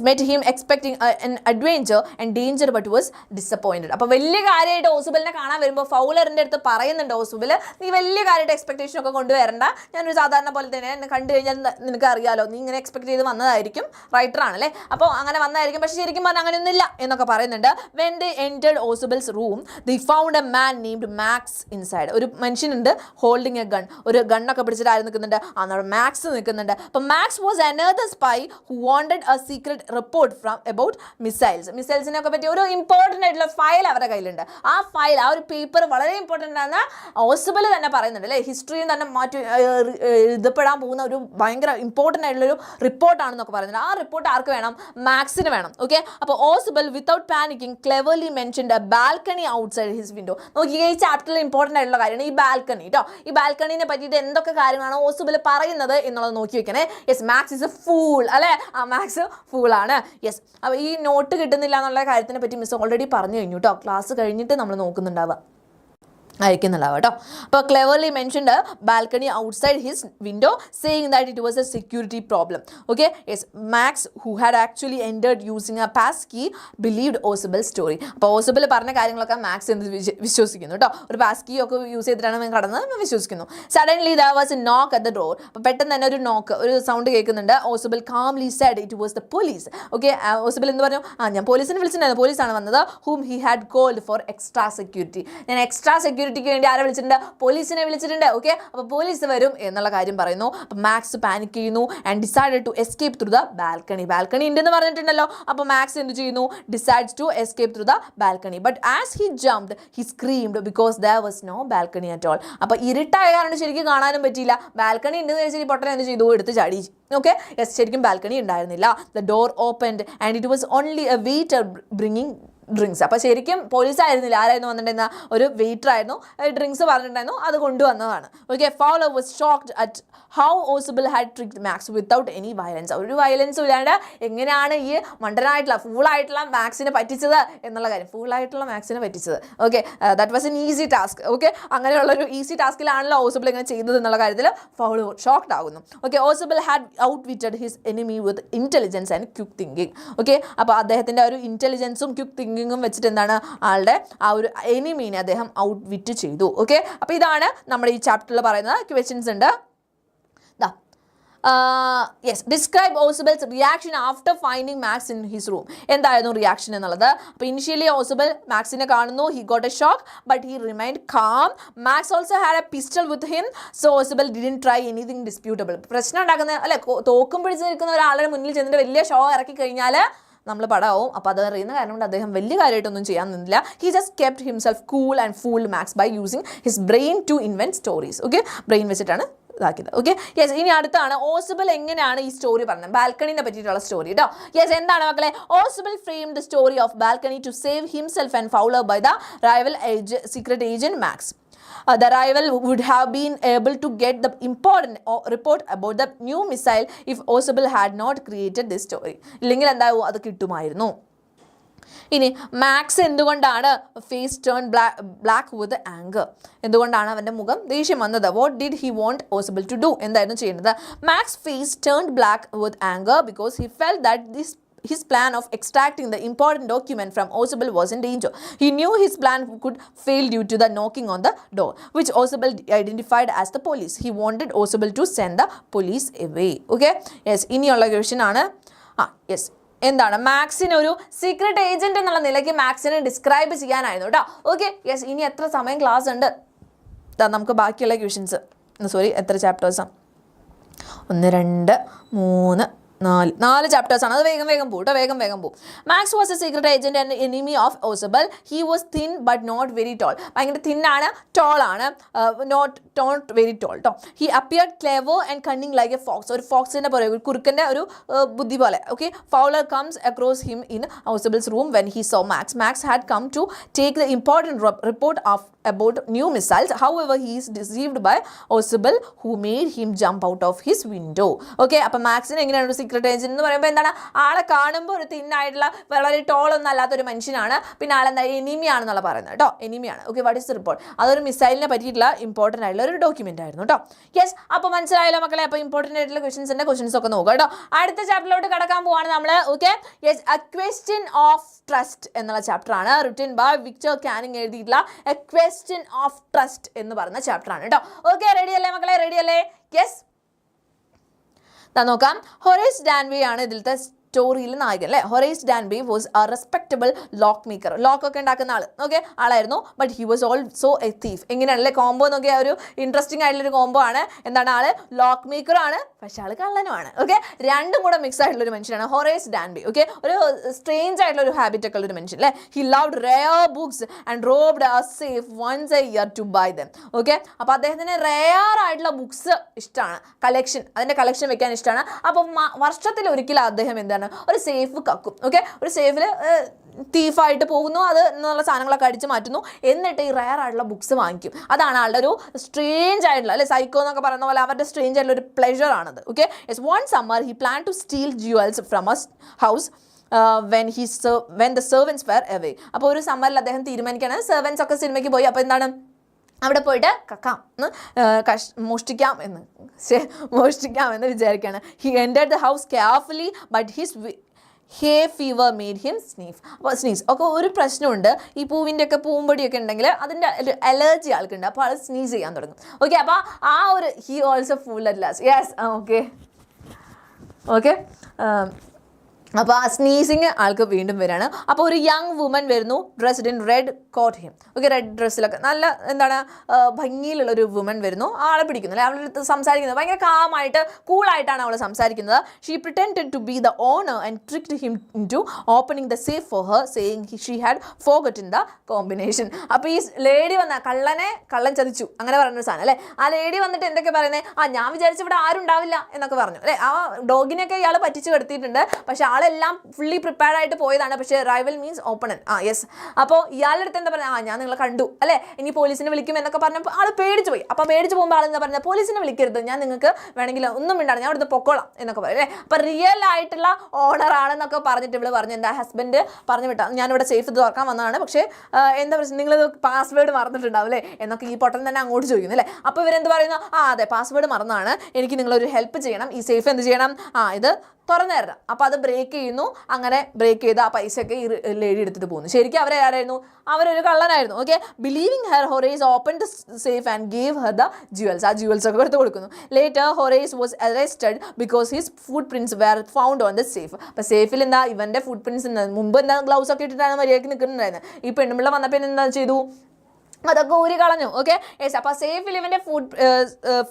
met him expecting an adventure and danger but was disappointed. അപ്പോൾ വലിയ കാര്യമായിട്ട് ഓസുബലിനെ കാണാൻ വരുമ്പോൾ ഫൗലറിൻ്റെ അടുത്ത് പറയുന്നുണ്ട് ഓസുബിൽ, നീ വലിയ കാര്യമായിട്ട് എക്സ്പെക്ടേഷൻ ഒക്കെ കൊണ്ടുവരണ്ട, ഞാനൊരു സാധാരണ പോലെ തന്നെ എന്നെ കണ്ടു കഴിഞ്ഞാൽ നിനക്ക് അറിയാലോ, നീ ഇങ്ങനെ എക്സ്പെക്ട് ചെയ്ത് വന്നതായിരിക്കും, റൈറ്റർ ആണല്ലേ, അപ്പോൾ അങ്ങനെ വന്നതായിരിക്കും, പക്ഷേ ശരിക്കും പറഞ്ഞാൽ അങ്ങനെയൊന്നുമില്ല എന്നൊക്കെ പറയുന്നുണ്ട്. when they entered Osubel's room they found a man named Max inside. ഒരു മനുഷ്യനുണ്ട് ഹോൾഡിങ് എ ഗൺ, ഒരു ഗണ്ണൊക്കെ പിടിച്ചിട്ട് ആരും നിൽക്കുന്നുണ്ട്, അന്നേരം മാക്സ് നിൽക്കുന്നുണ്ട്. അപ്പോൾ Max was another spy who wanted a secret report from about മിസൈൽസിനെ ഒക്കെ പറ്റി ഒരു ഇമ്പോർട്ടൻ്റ് ആയിട്ടുള്ള ഫയൽ അവരുടെ കയ്യിലുണ്ട്. ആ ഫയൽ, ആ ഒരു പേപ്പർ വളരെ ഇമ്പോർട്ടൻ്റ് ആണ്. ഓസിബിൾ തന്നെ പറയുന്നുണ്ട് അല്ലേ, ഹിസ്റ്ററിയിൽ തന്നെ എഴുതപ്പെടാൻ പോകുന്ന ഒരു ഭയങ്കര ഇമ്പോർട്ടൻ്റ് ആയിട്ടുള്ളൊരു റിപ്പോർട്ടാണെന്നൊക്കെ പറയുന്നുണ്ട്. ആ റിപ്പോർട്ട് ആർക്ക് വേണം? മാക്സിന് വേണം. ഓക്കെ, അപ്പോൾ Ausable without panicking cleverly mentioned a balcony outside his window. നോക്കിയാൽ ഈ ചാപ്റ്ററിൽ ഇമ്പോർട്ടൻ്റ് ആയിട്ടുള്ള കാര്യമാണ് ഈ ബാൽക്കണി കേട്ടോ. ഈ ബാൽക്കണീനെ പറ്റിയിട്ട് എന്തൊക്കെ കാര്യങ്ങളാണ് ഓസിബിൾ പറയുന്നത് എന്നുള്ളത് നോക്കി വെക്കണേ. Yes, Max is a fool അല്ലേ, ആ മാക്സ് ഫൂളാണ്. യെസ്, അപ്പോൾ ഈ നോട്ട് കിട്ടുന്നില്ല എന്നുള്ള കാര്യത്തിനെ പറ്റി മിസ് ഓൾറെഡി പറഞ്ഞു കഴിഞ്ഞു കേട്ടോ, ക്ലാസ് കഴിഞ്ഞിട്ട് നമ്മൾ നോക്കുന്നുണ്ടാവുക അയക്കുന്നുണ്ടാവുക കേട്ടോ. അപ്പോൾ cleverly mentioned balcony outside his window saying that it was a security problem. Okay, yes, Max who had actually entered using a pass key believed Ausable story. അപ്പോൾ ഓസിബിൾ പറഞ്ഞ കാര്യങ്ങളൊക്കെ മാക്സ് എന്ത് വിശ്വസിക്കുന്നു കേട്ടോ, ഒരു പാസ് കീ ഒക്കെ use ചെയ്തിട്ടാണ് കടന്നത് വിശ്വസിക്കുന്നു. Suddenly there was a knock at the door. അപ്പോൾ പെട്ടെന്ന് തന്നെ ഒരു നോക്ക്, ഒരു സൗണ്ട് കേൾക്കുന്നുണ്ട്. Ausable calmly said it was the police. Okay, Ausable എന്ന് പറഞ്ഞു, ഞാൻ പോലീസിനെ വിളിച്ചിട്ടുണ്ടായിരുന്നു, പോലീസാണ് വന്നത്. Whom he had called for extra security. ഞാൻ എക്സ്ട്രാ സെക്യൂരിറ്റിക്ക് വേണ്ടി ആരെ വിളിച്ചിട്ടുണ്ട്? പോലീസിനെ വിളിച്ചിട്ടുണ്ട്. ഓക്കെ, അപ്പോൾ പോലീസ് വരും എന്നുള്ള കാര്യം പറയുന്നു. അപ്പോൾ മാക്സ് പാനിക് ചെയ്യുന്നു and decided to escape through the balcony. Balcony ഉണ്ടെന്ന് പറഞ്ഞിട്ടുണ്ടല്ലോ, അപ്പോൾ മാക്സ് എന്ത് ചെയ്യുന്നു? Decides to escape through the balcony. But as he jumped he screamed because there was no balcony at all. അപ്പോൾ ഇരുട്ടായ കാരണം ശരിക്കും കാണാനും പറ്റിയില്ല. ബാൽക്കണി ഉണ്ടെന്ന് വെച്ചാൽ പൊട്ടൻ എന്ത് ചെയ്തു? എടുത്ത് ചാടി. ഓക്കെ, യെസ്, ശരിക്കും ബാൽക്കണി ഉണ്ടായിരുന്നില്ല. The door opened and it was only A waiter bringing drinks. അപ്പോൾ ശരിക്കും പോലീസ് ആയിരുന്നില്ല, ആരായിരുന്നു വന്നിട്ടുണ്ടായിരുന്ന? ഒരു വെയിറ്റർ ആയിരുന്നു, ഡ്രിങ്ക്സ് പറഞ്ഞിട്ടുണ്ടായിരുന്നു, അത് കൊണ്ടുവന്നതാണ്. Okay, Fowler was shocked at how Ausable had tricked Max without any violence. ഒരു വയലൻസും ഇല്ലാണ്ട് എങ്ങനെയാണ് ഈ മണ്ടനായിട്ടുള്ള ഫൂളായിട്ടുള്ള മാക്സിനെ പറ്റിച്ചത് എന്നുള്ള കാര്യം, ഫൂളായിട്ടുള്ള മാക്സിനെ പറ്റിച്ചത്. Okay, that was an easy task. Okay, അങ്ങനെയുള്ളൊരു ഈസി ടാസ്കിലാണല്ലോ ഓസിബിൾ ഇങ്ങനെ ചെയ്തത് എന്നുള്ള കാര്യത്തിൽ ഫൗളർ ഷോക്ക്ഡ് ആകുന്നു. Okay, Ausable had outwitted his enemy with intelligence and quick thinking. Okay, അപ്പോൾ അദ്ദേഹത്തിൻ്റെ ഒരു ഇൻ്റലിജൻസും ക്വിക്ക് തിങ്കിങ്ങും വെച്ചിട്ട് എന്താണ് ആളുടെ ആ ഒരു എനിമീനെ അദ്ദേഹം ഔട്ട് വിറ്റ് ചെയ്തു. ഓക്കെ, അപ്പോൾ ഇതാണ് നമ്മുടെ ഈ ചാപ്റ്ററിൽ പറയുന്നത്. ക്വസ്റ്റ്യൻസ് ഉണ്ട്. Yes, describe Ausable's reaction after finding Max in his room. എന്തായിരുന്നു റിയാക്ഷൻ എന്നുള്ളത്? അപ്പോൾ ഇനിഷ്യലി ഓസിബിൾ മാക്സിനെ കാണുന്നു, he got a shock but he remained calm. Max also had a pistol with him, so Ausable didn't try anything disputable. പ്രശ്നം ഉണ്ടാക്കുന്ന അല്ലെ, തോക്കും പിടിച്ച് നിൽക്കുന്ന ഒരാളുടെ മുന്നിൽ ചെന്നിട്ട് വലിയ ഷോ ഇറക്കി കഴിഞ്ഞാൽ നമ്മൾ പടാവും. അപ്പോൾ അത് അറിയുന്ന കാരണം കൊണ്ട് അദ്ദേഹം വലിയ കാര്യമായിട്ടൊന്നും ചെയ്യാൻ നിന്നില്ല. He just kept himself cool and fooled Max by using his brain to invent stories. Okay, brain വെച്ചിട്ടാണ് ഇതാക്കിയത്. Okay, yes. ഇനി അടുത്താണ് ഓസിബിൾ എങ്ങനെയാണ് ഈ സ്റ്റോറി പറഞ്ഞത്, ബാൽക്കണിനെ പറ്റിയിട്ടുള്ള സ്റ്റോറി കേട്ടോ. യെസ്, എന്താണ് മക്കളെ? Ausable frame the story of balcony to save himself and Fowler by the rival secret agent Max. The rival would have been able to get the important report about the new missile if Osable had not created this story. ഇല്ലെങ്കിൽ എന്താവും, അത് കിട്ടുമായിരുന്നു. ഇനി Max എന്തുകൊണ്ടാണ് face turn black with anger, എന്തുകൊണ്ടാണ് അവൻ്റെ മുഖം ദേഷ്യം വന്നത്? What did he want Ausable to do, എന്തായിരുന്നു ചെയ്യുന്നത്? Max face turn black with anger because he felt that his plan of extracting the important document from Osable was in danger. He knew his plan could fail due to the knocking on the door, which Osable identified as the police. He wanted Osable to send the police away. Okay, yes. ഇനിയുള്ള question ആണ്. Yes, എന്താണ്? മാക്സിന് ഒരു secret agent എന്നുള്ള നിലയ്ക്ക് മാക്സിനെ describe ചെയ്യാനായിരുന്നു കേട്ടോ. Okay, yes. ഇനി എത്ര സമയം ക്ലാസ് ഉണ്ട്? നമുക്ക് ബാക്കിയുള്ള ക്വസ്റ്റ്യൻസ്, സോറി, എത്ര ചാപ്റ്റേഴ്സാണ്? 1 2 3 4 ചാപ്റ്റേഴ്സ് ആണ്. അത് വേഗം പോകും കേട്ടോ, വേഗം പോകും. Max was a secret agent and enemy of Ausable. He was thin but not very tall. ഭയങ്കര തിന്നാണ്, ടോൾ ആണ്, നോട്ട് വെരി ടോൾ കേട്ടോ. He appeared clever and cunning like a fox. ഒരു ഫോക്സിന്റെ പോലെ, ഒരു കുറുക്കൻ്റെ ഒരു ബുദ്ധി പോലെ. Okay, Fowler comes across him in Ausable's room when he saw Max. Max had come to take the important report of about new missiles. However, he is deceived by Osable, who made him jump out of his window. Okay, അപ്പോൾ മാക്സിന് എങ്ങനെയാണ് ഒരു secret agent എന്ന് പറയുമ്പോൾ എന്താണ്? ആളെ കാണുമ്പോൾ ഒരു തിന്നായിട്ടുള്ള വളരെ ടോളൊന്നും അല്ലാത്തൊരു മനുഷ്യനാണ്. പിന്നെ ആളെന്താ, എനിമിയാണെന്നുള്ള പറയുന്നത് കേട്ടോ, എനിമിയാണ്. Okay, what is the report? അതൊരു മിസൈലിനെ പറ്റിയിട്ടുള്ള ഇമ്പോർട്ടൻ്റ് ആയിട്ടുള്ള ഒരു ഡോക്യുമെന്റ് ആയിരുന്നു കേട്ടോ. യെസ്, അപ്പോൾ മനസ്സിലായല്ലോ മക്കളെ? അപ്പോൾ ഇമ്പോർട്ടൻ്റ് ആയിട്ടുള്ള ക്വസ്റ്റൻസ് ഒക്കെ നോക്കുക കേട്ടോ. അടുത്ത ചാപ്റ്ററിലോട്ട് കടക്കാൻ പോവാണ് നമ്മൾ. Okay, yes, A question of trust എന്നുള്ള ചാപ്റ്റർ ആണ്. റിട്ടൺ ബൈ വിക്ടർ കാനിങ് എഴുതിയിട്ടുള്ള എ ക്വസ്റ്റ്യൻ ഓഫ് ട്രസ്റ്റ് എന്ന് പറയുന്ന ചാപ്റ്റർ ആണ് കേട്ടോ. ഓക്കെ, റെഡി അല്ലേ മക്കളെ? റെഡി അല്ലേ? യെസ്, നോക്കാം. ഹൊറേസ് ഡാൻവേ ആണ് ഇതിലത്തെ സ്റ്റോറിയിൽ നായകൻ അല്ലേ. Horace Danby was a respectable lock maker. ലോക്കൊക്കെ ഉണ്ടാക്കുന്ന ആൾ. ഓക്കെ, ആളായിരുന്നു. But he was also a thief. എങ്ങനെയാണല്ലേ കോംബോ നോക്കിയ ഒരു ഇൻട്രസ്റ്റിംഗ് ആയിട്ടുള്ളൊരു കോംബോ ആണ്. എന്താണ്? ആള് ലോക്ക് മേക്കറും ആണ്, പക്ഷെ ആൾ കള്ളനുമാണ്. ഓക്കെ, രണ്ടും കൂടെ മിക്സ് ആയിട്ടുള്ള ഒരു മനുഷ്യനാണ് ഹൊറേസ് ഡാൻബി. ഓക്കെ, ഒരു സ്ട്രേഞ്ച് ആയിട്ടുള്ള ഒരു ഹാബിറ്റ് ഒക്കെ ഉള്ള ഒരു മനുഷ്യൻ അല്ലേ. He loved rare books and robbed a safe once a year to buy them. Okay, അപ്പോൾ അദ്ദേഹത്തിന് റെയർ ആയിട്ടുള്ള ബുക്സ് ഇഷ്ടമാണ്, അതിൻ്റെ കളക്ഷൻ വെക്കാൻ ഇഷ്ടമാണ്. അപ്പോൾ വർഷത്തിൽ ഒരിക്കലും അദ്ദേഹം എന്താണ്, ഒരു സേഫ് കക്കും. ഓക്കെ, ഒരു സേഫിൽ തീഫായിട്ട് പോകുന്നു, അത് എന്നുള്ള സാധനങ്ങളൊക്കെ അടിച്ച് മാറ്റുന്നു, എന്നിട്ട് ഈ റയർ ആയിട്ടുള്ള ബുക്സ് വാങ്ങിക്കും. അതാണ് ആളുടെ ഒരു സ്ട്രേഞ്ച് ആയിട്ടുള്ള അല്ലെ, സൈക്കോ എന്നൊക്കെ പറയുന്ന പോലെ അവരുടെ സ്ട്രേഞ്ച് ആയിട്ടുള്ള ഒരു പ്ലെഷർ ആണത്. Okay, yes. One summer he plan to steal jewels from a house when the servants were away. അപ്പോൾ ഒരു സമ്മറിൽ അദ്ദേഹം തീരുമാനിക്കുകയാണ്, സെർവൻസ് ഒക്കെ സിനിമയ്ക്ക് പോയി, അപ്പോൾ എന്താണ് അവിടെ പോയിട്ട് മോഷ്ടിക്കാം എന്ന് വിചാരിക്കുകയാണ്. He entered the house carefully but his hay fever made him sneeze. ഒക്കെ ഒരു പ്രശ്നമുണ്ട്, ഈ പൂവിൻ്റെ ഒക്കെ പൂമ്പൊടിയൊക്കെ ഉണ്ടെങ്കിൽ അതിൻ്റെ ഒരു അലർജി ആൾക്കുണ്ട്, അപ്പോൾ ആൾ സ്നീസ് ചെയ്യാൻ തുടങ്ങും. ഓക്കെ, അപ്പോൾ ആ ഒരു he also full at last. Yes, okay. അപ്പോൾ ആ സ്നീസിങ് ആൾക്ക് വീണ്ടും വരികയാണ്. അപ്പോൾ ഒരു യങ് വുമൻ വരുന്നു, dressed in red caught him. Okay, red ഡ്രസ്സിലൊക്കെ നല്ല എന്താണ് ഭംഗിയിലുള്ളൊരു വുമൻ വരുന്നു, ആളെ പിടിക്കുന്നു അല്ലെ. അവളടുത്ത് സംസാരിക്കുന്നത് ഭയങ്കര കാമായിട്ട് കൂളായിട്ടാണ് അവൾ സംസാരിക്കുന്നത്. She pretended to be the owner and tricked him into opening the safe for her, saying she had forgotten the combination. അപ്പോൾ ഈ ലേഡി കള്ളൻ ചതിച്ചു അങ്ങനെ പറഞ്ഞൊരു സാധനം അല്ലേ. ആ ലേഡി വന്നിട്ട് എന്തൊക്കെ പറയുന്നത്, ഞാൻ വിചാരിച്ചു ഇവിടെ ആരും ഉണ്ടാവില്ല എന്നൊക്കെ പറഞ്ഞു അല്ലേ. ആ ഡോഗിനെയൊക്കെ ഇയാൾ പറ്റിച്ച് കെടുത്തിയിട്ടുണ്ട്, പക്ഷെ ആളെല്ലാം ഫുള്ളി പ്രിപ്പയർഡ് ആയിട്ട് പോയതാണ്. പക്ഷേ റൈവൽ മീൻസ് ഓപ്പണൻ. യെസ്. അപ്പോൾ ഇയാളുടെ അടുത്ത് എന്താ പറയുക, ഞാൻ നിങ്ങളെ കണ്ടു അല്ലേ, ഇനി പോലീസിനെ വിളിക്കും എന്നൊക്കെ പറഞ്ഞപ്പോൾ ആൾ പേടിച്ച് പോയി. അപ്പോൾ പേടിച്ച് പോകുമ്പോൾ ആൾ എന്താ പറയുന്നത്, പോലീസിനെ വിളിക്കരുത്, ഞാൻ നിങ്ങൾക്ക് വേണമെങ്കിൽ ഒന്നും മിണ്ടാണ്, ഞാൻ ഇവിടുന്ന് പൊക്കോളാം എന്നൊക്കെ പറയും അല്ലേ. അപ്പോൾ റിയൽ ആയിട്ടുള്ള ഓണർ ആണെന്നൊക്കെ പറഞ്ഞിട്ട് ഇവിടെ പറഞ്ഞു, എൻ്റെ ഹസ്ബൻഡ് പറഞ്ഞു വിട്ടാ, ഞാനിവിടെ സേഫ് തുറക്കാൻ വന്നതാണ്, പക്ഷേ എന്താ പ്രശ്നം, നിങ്ങളിത് പാസ്വേഡ് മറന്നിട്ടുണ്ടാവും അല്ലേ എന്നൊക്കെ ഈ പൊട്ടൻ തന്നെ അങ്ങോട്ട് ചോദിക്കുന്നു അല്ലേ. അപ്പോൾ ഇവരെന്ത് പറയുന്നു, അതെ പാസ്വേഡ് മറന്നതാണ്, എനിക്ക് നിങ്ങളൊരു ഹെൽപ്പ് ചെയ്യണം, ഈ സേഫ് എന്ത് ചെയ്യണം, ഇത് തുറന്നു തരണം. അപ്പോൾ അത് ബ്രേക്ക് ചെയ്യുന്നു. അങ്ങനെ ബ്രേക്ക് ചെയ്ത് ആ പൈസയൊക്കെ ഈ ലേഡി എടുത്തിട്ട് പോകുന്നു. ശരിക്കും അവരാരായിരുന്നു, അവരൊരു കള്ളനായിരുന്നു. Okay, believing her Horace open the safe and gave her the jewels. ആ ജുവൽസ് ഒക്കെ എടുത്ത് കൊടുക്കുന്നു. Later Horace was arrested because his footprints were found on the safe. അപ്പോൾ സേഫിൽ എന്താ ഇവൻ്റെ ഫുട് പ്രിന്റ്സ് മുമ്പ് എന്താ ഗ്ലൗസ് ഒക്കെ ഇട്ടിട്ടാണ് മര്യാദയ്ക്ക് നിൽക്കുന്നുണ്ടായിരുന്നത്. ഈ പെണ്ണുമ്പിള്ള വന്നപ്പോൾ എന്താ ചെയ്തു, അതൊക്കെ ഊരി കളഞ്ഞു. Okay, yes. അപ്പോൾ സേഫിൽ ഇവൻ്റെ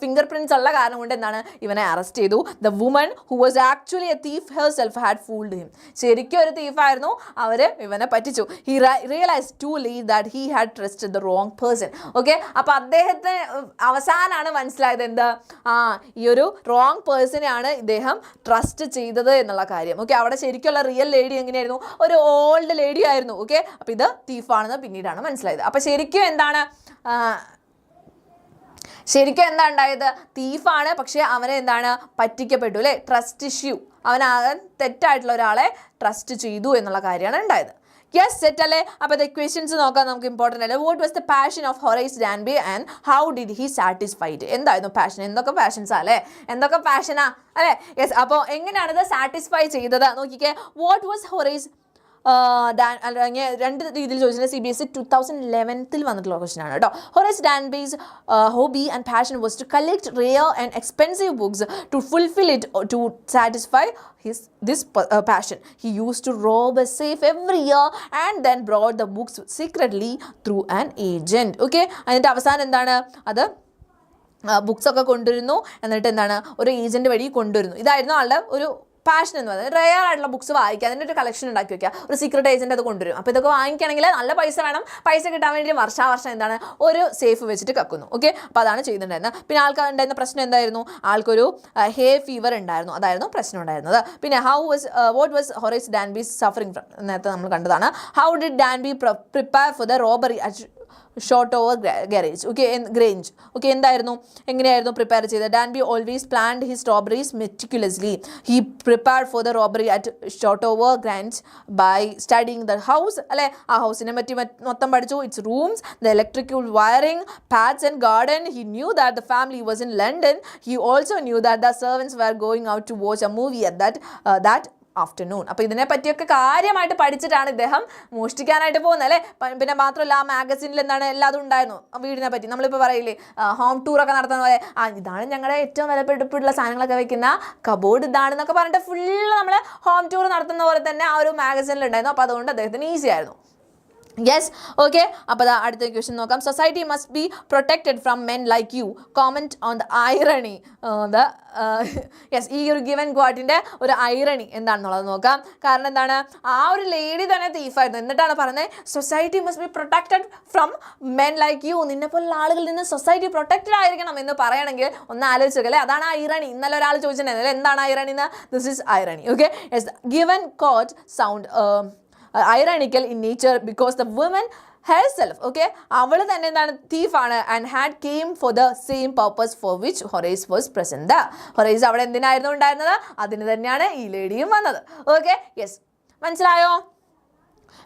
ഫിംഗർ പ്രിൻറ്റ്സ് ഉള്ള കാരണം കൊണ്ട് എന്താണ് ഇവനെ അറസ്റ്റ് ചെയ്തു. The woman who was actually A thief herself had fooled him. ശരിക്കും ഒരു തീഫായിരുന്നു, അവർ ഇവനെ പറ്റിച്ചു. He realise to late that he had trusted the wrong person. Okay, അപ്പോൾ അദ്ദേഹത്തിന് അവസാനമാണ് മനസ്സിലായത് എന്താ, ഈ ഒരു റോങ് പേഴ്സണെയാണ് ഇദ്ദേഹം ട്രസ്റ്റ് ചെയ്തത് എന്നുള്ള കാര്യം. ഓക്കെ, അവിടെ ശരിക്കുള്ള റിയൽ ലേഡി എങ്ങനെയായിരുന്നു, ഒരു ഓൾഡ് ലേഡി ആയിരുന്നു. ഓക്കെ, അപ്പോൾ ഇത് തീഫാണെന്ന് പിന്നീടാണ് മനസ്സിലായത്. അപ്പോൾ ശരിക്കും എന്താണ് എന്താ ഉണ്ടായത്, തീഫാണ്, പക്ഷെ അവനെ എന്താണ് പറ്റിക്കപ്പെട്ടു അല്ലേ, ട്രസ്റ്റ് ഇഷ്യൂ, തെറ്റായിട്ടുള്ള ഒരാളെ ട്രസ്റ്റ് ചെയ്തു എന്നുള്ള കാര്യമാണ് ഉണ്ടായത്. യെസ്, സെറ്റ് അല്ലേ. അപ്പോൾ ഇത് ക്വസ്റ്റ്യൻസ് നോക്കാൻ നമുക്ക് ഇമ്പോർട്ടൻ്റ് അല്ലേ. What was the passion of Horace Danby and how did he satisfied? എന്തായിരുന്നു പാഷൻ? എന്തൊക്കെ പാഷൻസാ അല്ലേ, എന്തൊക്കെ പാഷനാ അല്ലേ. യെസ്, അപ്പോൾ എങ്ങനെയാണ് ഇത് സാറ്റിസ്ഫൈ ചെയ്തത് നോക്കിക്കേ. വാട്ട് വാസ് ഹൊറൈസ് രണ്ട് രീതിയിൽ ചോദിച്ചിട്ടുണ്ട്. CBSE 2011 വന്നിട്ടുള്ള ക്വസ്റ്റൻ ആണ് കേട്ടോ. Horace Danby's hobby and passion was to collect rare and expensive books to fulfil it to satisfy this passion. He used to rob a safe every year and then brought the books secretly through an agent. Okay, അതിൻ്റെ അവസാനം എന്താണ്, അത് books ഒക്കെ കൊണ്ടുവരുന്നു, എന്നിട്ട് എന്താണ് ഒരു agent വഴി കൊണ്ടുവരുന്നു. ഇതായിരുന്നു ആളുടെ ഒരു പാഷൻ എന്ന് പറയുന്നത്. റെയർ ആയിട്ടുള്ള ബുക്സ് വായിക്കുക, അതിൻ്റെ ഒരു കളക്ഷൻ ഉണ്ടാക്കി വെക്കുക, ഒരു സീക്രട്ട് ഏജന്റ് അത് കൊണ്ടുവരും. അപ്പോൾ ഇതൊക്കെ വാങ്ങിക്കുകയാണെങ്കിൽ നല്ല പൈസ വേണം. പൈസ കിട്ടാൻ വേണ്ടി വർഷാവർഷം എന്താണ് ഒരു സേഫ് വെച്ചിട്ട് കക്കുന്നു. ഓക്കെ, അപ്പോൾ അതാണ് ചെയ്യുന്നുണ്ടായിരുന്നത്. പിന്നെ ആൾക്കുണ്ടായിരുന്ന പ്രശ്നം എന്തായിരുന്നു, ആൾക്കൊരു ഹേ ഫീവർ ഉണ്ടായിരുന്നു, അതായിരുന്നു പ്രശ്നം ഉണ്ടായിരുന്നത്. പിന്നെ what was Horace Danby's suffering from, നേരത്തെ നമ്മൾ കണ്ടതാണ്. How did Danby prepare for the robbery Shotover garage. Okay, Grange. Okay, എന്തായിരുന്നു, എങ്ങനെയായിരുന്നു പ്രിപ്പയർ ചെയ്തത്? Danby always planned his robberies meticulously. He prepared for the robbery at Shotover Grange by studying the house അല്ലെ. ആ ഹൗസിനെ പറ്റി മൊത്തം പഠിച്ചു. Its rooms, the electrical wiring, paths and garden. He knew that the family was in London. He also knew that the servants were going out to watch a movie at that afternoon. അപ്പോൾ ഇതിനെ പറ്റിയൊക്കെ കാര്യമായിട്ട് പഠിച്ചിട്ടാണ് ഇദ്ദേഹം മോഷ്ടിക്കാനായിട്ട് പോകുന്നത് അല്ലേ. പിന്നെ മാത്രമല്ല ആ മാഗസിനിൽ എന്താണ് എല്ലാതും ഉണ്ടായിരുന്നു വീടിനെ പറ്റി. നമ്മളിപ്പോൾ പറയില്ലേ ഹോം ടൂറൊക്കെ നടത്തുന്ന പോലെ, ഇതാണ് ഞങ്ങളുടെ ഏറ്റവും വിലപിടിപ്പുള്ള സാധനങ്ങളൊക്കെ വെക്കുന്ന കബോർഡ് ഇതാണെന്നൊക്കെ പറഞ്ഞിട്ട് ഫുള്ള് നമ്മൾ ഹോം ടൂർ നടത്തുന്ന പോലെ തന്നെ ആ ഒരു മാഗസിനിൽ ഉണ്ടായിരുന്നു. അപ്പോൾ അതുകൊണ്ട് അദ്ദേഹത്തിന് ഈസി ആയിരുന്നു. Yes, okay. അപ്പോൾ അടുത്ത ക്വസ്റ്റ്യൻ നോക്കാം. Society must be protected from men like you. Comment on the irony. Yes, ഈ ഒരു ഗിവൻ ക്വാട്ടിൻ്റെ ഒരു ഐറണി എന്താണെന്നുള്ളത് നോക്കാം. കാരണം എന്താണ്, ആ ഒരു ലേഡി തന്നെ തീഫായിരുന്നു, എന്നിട്ടാണ് പറഞ്ഞത് society must be protected from men like you. നിന്നെ പോലുള്ള ആളുകളിൽ നിന്ന് സൊസൈറ്റി പ്രൊട്ടക്റ്റഡ് ആയിരിക്കണം എന്ന് പറയണമെങ്കിൽ ഒന്ന് ആലോചിച്ചല്ലേ, അതാണ് ഐറണി. ഇന്നലെ ഒരാൾ ചോദിച്ചിട്ടുണ്ടായിരുന്നല്ലേ എന്താണ് ഐറണി എന്ന്. This is irony. Okay, yes, given quote sound ironical in nature because the woman herself, okay, അവൾ തന്നെ എന്താണ് തീഫാണ് and had came for the same purpose for which Horace was present. Horace അവിടെ എന്തിനായിരുന്നു ഉണ്ടായിരുന്നത്, അതിന് തന്നെയാണ് ഈ ലേഡിയും വന്നത്. ഓക്കെ, യെസ്, മനസ്സിലായോ?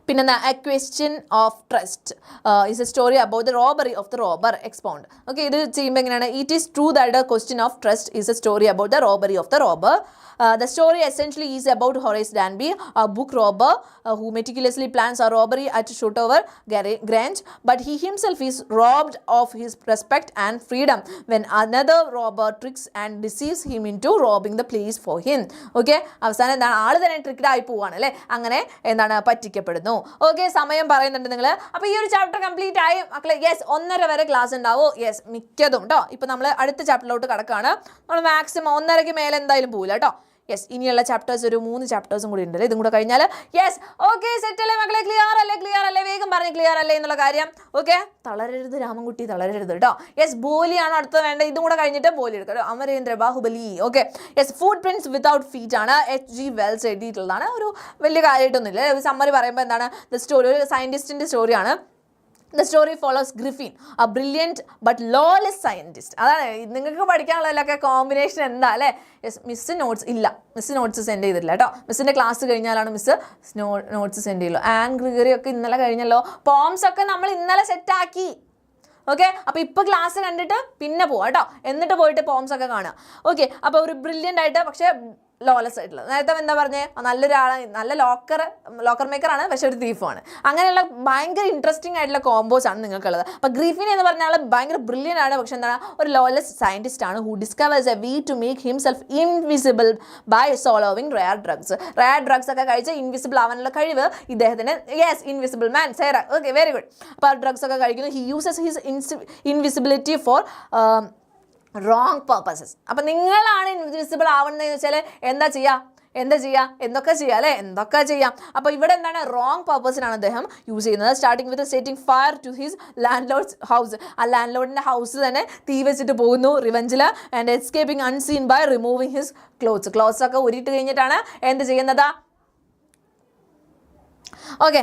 പിന്നെ a question of trust is a story about the robbery of the robber expound. Okay, ഇത് ചെയ്യുമ്പോൾ എങ്ങനെയാണ്, it is true that the question of trust is a story about the robbery of the robber. The story essentially is about Horace Danby, a book robber who meticulously plans a robbery at Shotover Grange, but he himself is robbed of his respect and freedom when another robber tricks and deceives him into robbing the place for him. Okay, അവസാനം എന്താണ്, ആൾ തന്നെ ട്രിക്ഡ് ആയി പോവാണ് അല്ലേ, അങ്ങനെ എന്താണ് പറ്റിക്കപ്പെടുന്നു. Okay, സമയം പറയുന്നുണ്ട് നിങ്ങൾ. അപ്പോൾ ഈ ഒരു ചാപ്റ്റർ കംപ്ലീറ്റ് ആയി മക്കളെ. യെസ്, 1:30 വരെ ക്ലാസ് ഉണ്ടാവും. യെസ്, മിക്കതും കേട്ടോ. ഇപ്പോൾ നമ്മൾ അടുത്ത ചാപ്റ്ററിലോട്ട് കിടക്കുകയാണ്. നമ്മൾ മാക്സിമം 1:30 മേലെ എന്തായാലും പോകില്ല കേട്ടോ. യെസ്, ഇനിയുള്ള ചാപ്റ്റേഴ്സ് ഒരു 3 ചാപ്റ്റേഴ്സും കൂടി ഉണ്ടല്ലേ, ഇതും കൂടെ കഴിഞ്ഞാൽ. യെസ്, ഓക്കെ, സെറ്റ് അല്ലേ മക്കളെ? ക്ലിയർ അല്ലേ? വേഗം പറഞ്ഞ് ക്ലിയർ അല്ലേ എന്നുള്ള കാര്യം. ഓക്കെ, തളരരുത് രാമൻകുട്ടി, തളരരുത് കേട്ടോ. യെസ്, ബോലിയാണ് അടുത്തത് വേണ്ടത്. ഇതും കൂടെ കഴിഞ്ഞിട്ട് ബോലി എടുക്കാം കേട്ടോ. Amarendra Baahubali. Okay, yes, footprints without feet ആണ്. HG വെൽസ് എഴുതിയിട്ടുള്ളതാണ്. ഒരു വലിയ കാര്യമായിട്ടൊന്നുമില്ല. ഒരു സമ്മറി പറയുമ്പോൾ എന്താണ്, ദ സ്റ്റോറി ഒരു സയൻറ്റിസ്റ്റിൻ്റെ സ്റ്റോറിയാണ്. The story follows Griffin, a brilliant but lawless scientist. അതാണ് നിങ്ങൾക്ക് പഠിക്കാനുള്ളതിലൊക്കെ കോമ്പിനേഷൻ എന്താ അല്ലേ. യെസ്, മിസ് നോട്ട്സ് ഇല്ല, മിസ് നോട്ട്സ് സെൻഡ് ചെയ്തിട്ടില്ല കേട്ടോ. മിസ്സിൻ്റെ ക്ലാസ് കഴിഞ്ഞാലാണ് മിസ് നോട്ട്സ് സെൻഡ് ചെയ്യുള്ളൂ. ആൻഡ് ഗ്രിഗറി ഒക്കെ ഇന്നലെ കഴിഞ്ഞല്ലോ. പോംസ് ഒക്കെ നമ്മൾ ഇന്നലെ സെറ്റാക്കി. ഓക്കെ, അപ്പോൾ ഇപ്പോൾ ക്ലാസ് കണ്ടിട്ട് പിന്നെ പോവാം കേട്ടോ. എന്നിട്ട് പോയിട്ട് പോംസ് ഒക്കെ കാണുക. ഓക്കെ, അപ്പോൾ ഒരു ബ്രില്യൻ്റ് ആയിട്ട് പക്ഷേ ലോലെസ് ആയിട്ടുള്ളത്. നേരത്തെ എന്താ പറഞ്ഞേ, നല്ലൊരാളാണ്, നല്ല ലോക്കർ മേക്കറാണ്, പക്ഷെ ഒരു തീഫുമാണ്. അങ്ങനെയുള്ള ഭയങ്കര ഇൻട്രസ്റ്റിംഗ് ആയിട്ടുള്ള കോമ്പോസ് ആണ് നിങ്ങൾക്കുള്ളത്. അപ്പോൾ ഗ്രിഫിൻ എന്ന് പറഞ്ഞാൽ ഭയങ്കര ബ്രില്യൻ്റ് ആണ്, പക്ഷെ എന്താണ്, ഒരു ലോലെസ് സയൻറ്റിസ്റ്റ് ആണ് who discovers a way to make himself invisible by swallowing rare drugs ഒക്കെ കഴിച്ച് ഇൻവിസിബിൾ ആവാനുള്ള കഴിവ് ഇദ്ദേഹത്തിന്. യെസ്, ഇൻവിസിബിൾ മാൻ, സേറ. Okay, very good. അപ്പോൾ ആ ഡ്രഗ്സ് ഒക്കെ കഴിക്കുന്നു. He uses his invisibility for wrong purposes. അപ്പം നിങ്ങളാണ് ഇൻവിസിബിൾ ആവുന്നതെന്ന് വെച്ചാൽ എന്തൊക്കെ ചെയ്യാം അല്ലേ, എന്തൊക്കെ ചെയ്യാം. അപ്പോൾ ഇവിടെ എന്താണ്, റോങ് പർപ്പസിനാണ് അദ്ദേഹം യൂസ് ചെയ്യുന്നത്. Starting with setting fire to his landlord's house. ആ ലാൻഡ് ലോഡിൻ്റെ ഹൗസ് തന്നെ തീ വെച്ചിട്ട് പോകുന്നു റിവെഞ്ചിൽ. And escaping unseen by removing his clothes ഒക്കെ ഉരിട്ട് കഴിഞ്ഞിട്ടാണ് എന്ത് ചെയ്യുന്നത്. ഓക്കെ,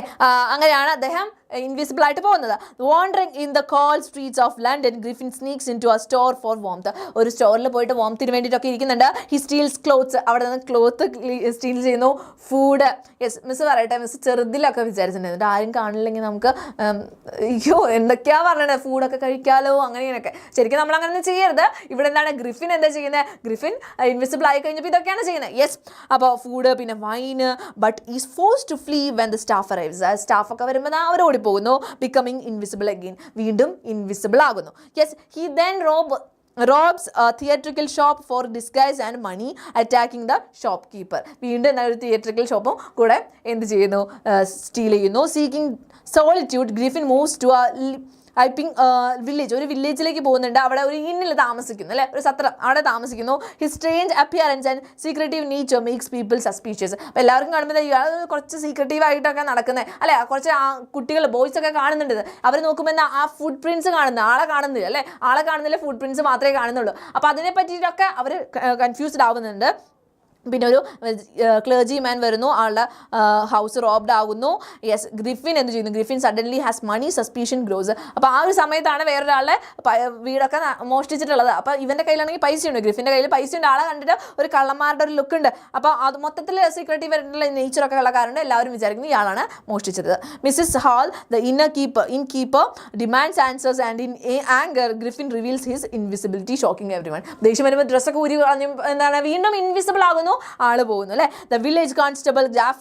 അങ്ങനെയാണ് അദ്ദേഹം ഇൻവിസിബിൾ ആയിട്ട് പോകുന്നത്. Wandering in the cold streets of London, Griffin sneaks into a store for warmth. ഒരു സ്റ്റോറിൽ പോയിട്ട് വോംത്തിന് വേണ്ടിയിട്ടൊക്കെ ഇരിക്കുന്നുണ്ട്. ഹി സ്റ്റീൽസ് ക്ലോത്ത്സ്, അവിടെ നിന്ന് ക്ലോത്ത് സ്റ്റീൽ ചെയ്യുന്നു. ഫുഡ്, യെസ് മിസ് പറയട്ടെ, മിസ് ചെറുതിലൊക്കെ വിചാരിച്ചിട്ടുണ്ടായിരുന്നു ആരും കാണില്ലെങ്കിൽ നമുക്ക് അയ്യോ എന്തൊക്കെയാ പറഞ്ഞത്, ഫുഡൊക്കെ കഴിക്കാമല്ലോ അങ്ങനെയൊക്കെ. ശരിക്കും നമ്മൾ അങ്ങനെ ചെയ്യരുത്. ഇവിടെ എന്താണ് ഗ്രിഫിൻ എന്താ ചെയ്യുന്നത്, ഗ്രിഫിൻ ഇൻവിസിബിൾ ആയി കഴിഞ്ഞപ്പോൾ ഇതൊക്കെയാണ് ചെയ്യുന്നത്. യെസ്, അപ്പോൾ ഫുഡ് പിന്നെ വൈന്. But is forced to flee when the staff arrives. സ്റ്റാഫൊക്കെ വരുമ്പോൾ അവർ പോകുന്നു. ബിക്കമിങ് ഇൻവിസിബിൾ അഗെയിൻ, വീണ്ടും ഇൻവിസിബിൾ ആകുന്നു. Yes, he then robs a theatrical shop for disguise and money, attacking the shopkeeper. വീണ്ടും ഒരു തിയേറ്ററിക്കൽ ഷോപ്പും കൂടെ എന്ത് ചെയ്യുന്നു, സ്റ്റീൽ ചെയ്യുന്നു. Seeking solitude, Griffin moves to village, ഒരു വില്ലേജിലേക്ക് പോകുന്നുണ്ട്. അവിടെ ഒരു ഇന്നിൽ താമസിക്കുന്നു അല്ലേ, ഒരു സത്രം, അവിടെ താമസിക്കുന്നു. His strange appearance and secretive nature makes people suspicious. അപ്പോൾ എല്ലാവർക്കും കാണുമ്പോൾ ഇയാൾ കുറച്ച് സീക്രട്ടീവ് ആയിട്ടൊക്കെ നടക്കുന്നത് അല്ലേ, കുറച്ച് കുട്ടികൾ ബോയ്സ് ഒക്കെ കാണുന്നുണ്ട്. അവർ നോക്കുമ്പോൾ ആ ഫുഡ് പ്രിൻസ് കാണുന്നു, ആളെ കാണുന്നില്ല അല്ലേ, ആളെ കാണുന്നില്ല, ഫുഡ് പ്രിൻസ് മാത്രമേ കാണുന്നുള്ളൂ. അപ്പോൾ അതിനെ പറ്റിയിട്ടൊക്കെ അവർ കൺഫ്യൂസ്ഡ് ആവുന്നുണ്ട്. പിന്നെ ഒരു ക്ലർജി മാൻ വരുന്നു, ആളുടെ ഹൗസ് റോബ്ഡ് ആകുന്നു. യെസ്, ഗ്രിഫിൻ എന്ത് ചെയ്യുന്നു, Griffin suddenly has money, suspicion grows. അപ്പോൾ ആ ഒരു സമയത്താണ് വേറൊരാളുടെ വീടൊക്കെ മോഷ്ടിച്ചിട്ടുള്ളത്. അപ്പോൾ ഇവൻ്റെ കയ്യിലാണെങ്കിൽ പൈസയുണ്ട്, ഗ്രിഫിൻ്റെ കയ്യിൽ പൈസയുണ്ട്. ആളെ കണ്ടിട്ട് ഒരു കള്ളന്മാരുടെ ഒരു ലുക്ക് ഉണ്ട്. അപ്പോൾ അത് മൊത്തത്തിൽ സീക്രട്ടീവ് ആയിട്ടുള്ള നേച്ചറൊക്കെ ഉള്ള കാരണം എല്ലാവരും വിചാരിക്കുന്നു ഇയാളാണ് മോഷ്ടിച്ചത്. Mrs Hall, the innkeeper demands answers and in anger Griffin reveals his invisibility, shocking everyone. ദേഷ്യം വരുമ്പോൾ ഡ്രസ്സൊക്കെ ഊരി കളഞ്ഞു എന്താണ് വീണ്ടും ഇൻവിസിബിൾ ആകുന്നു, ആള് പോകുന്നു അല്ലേ. The village constable Jaffers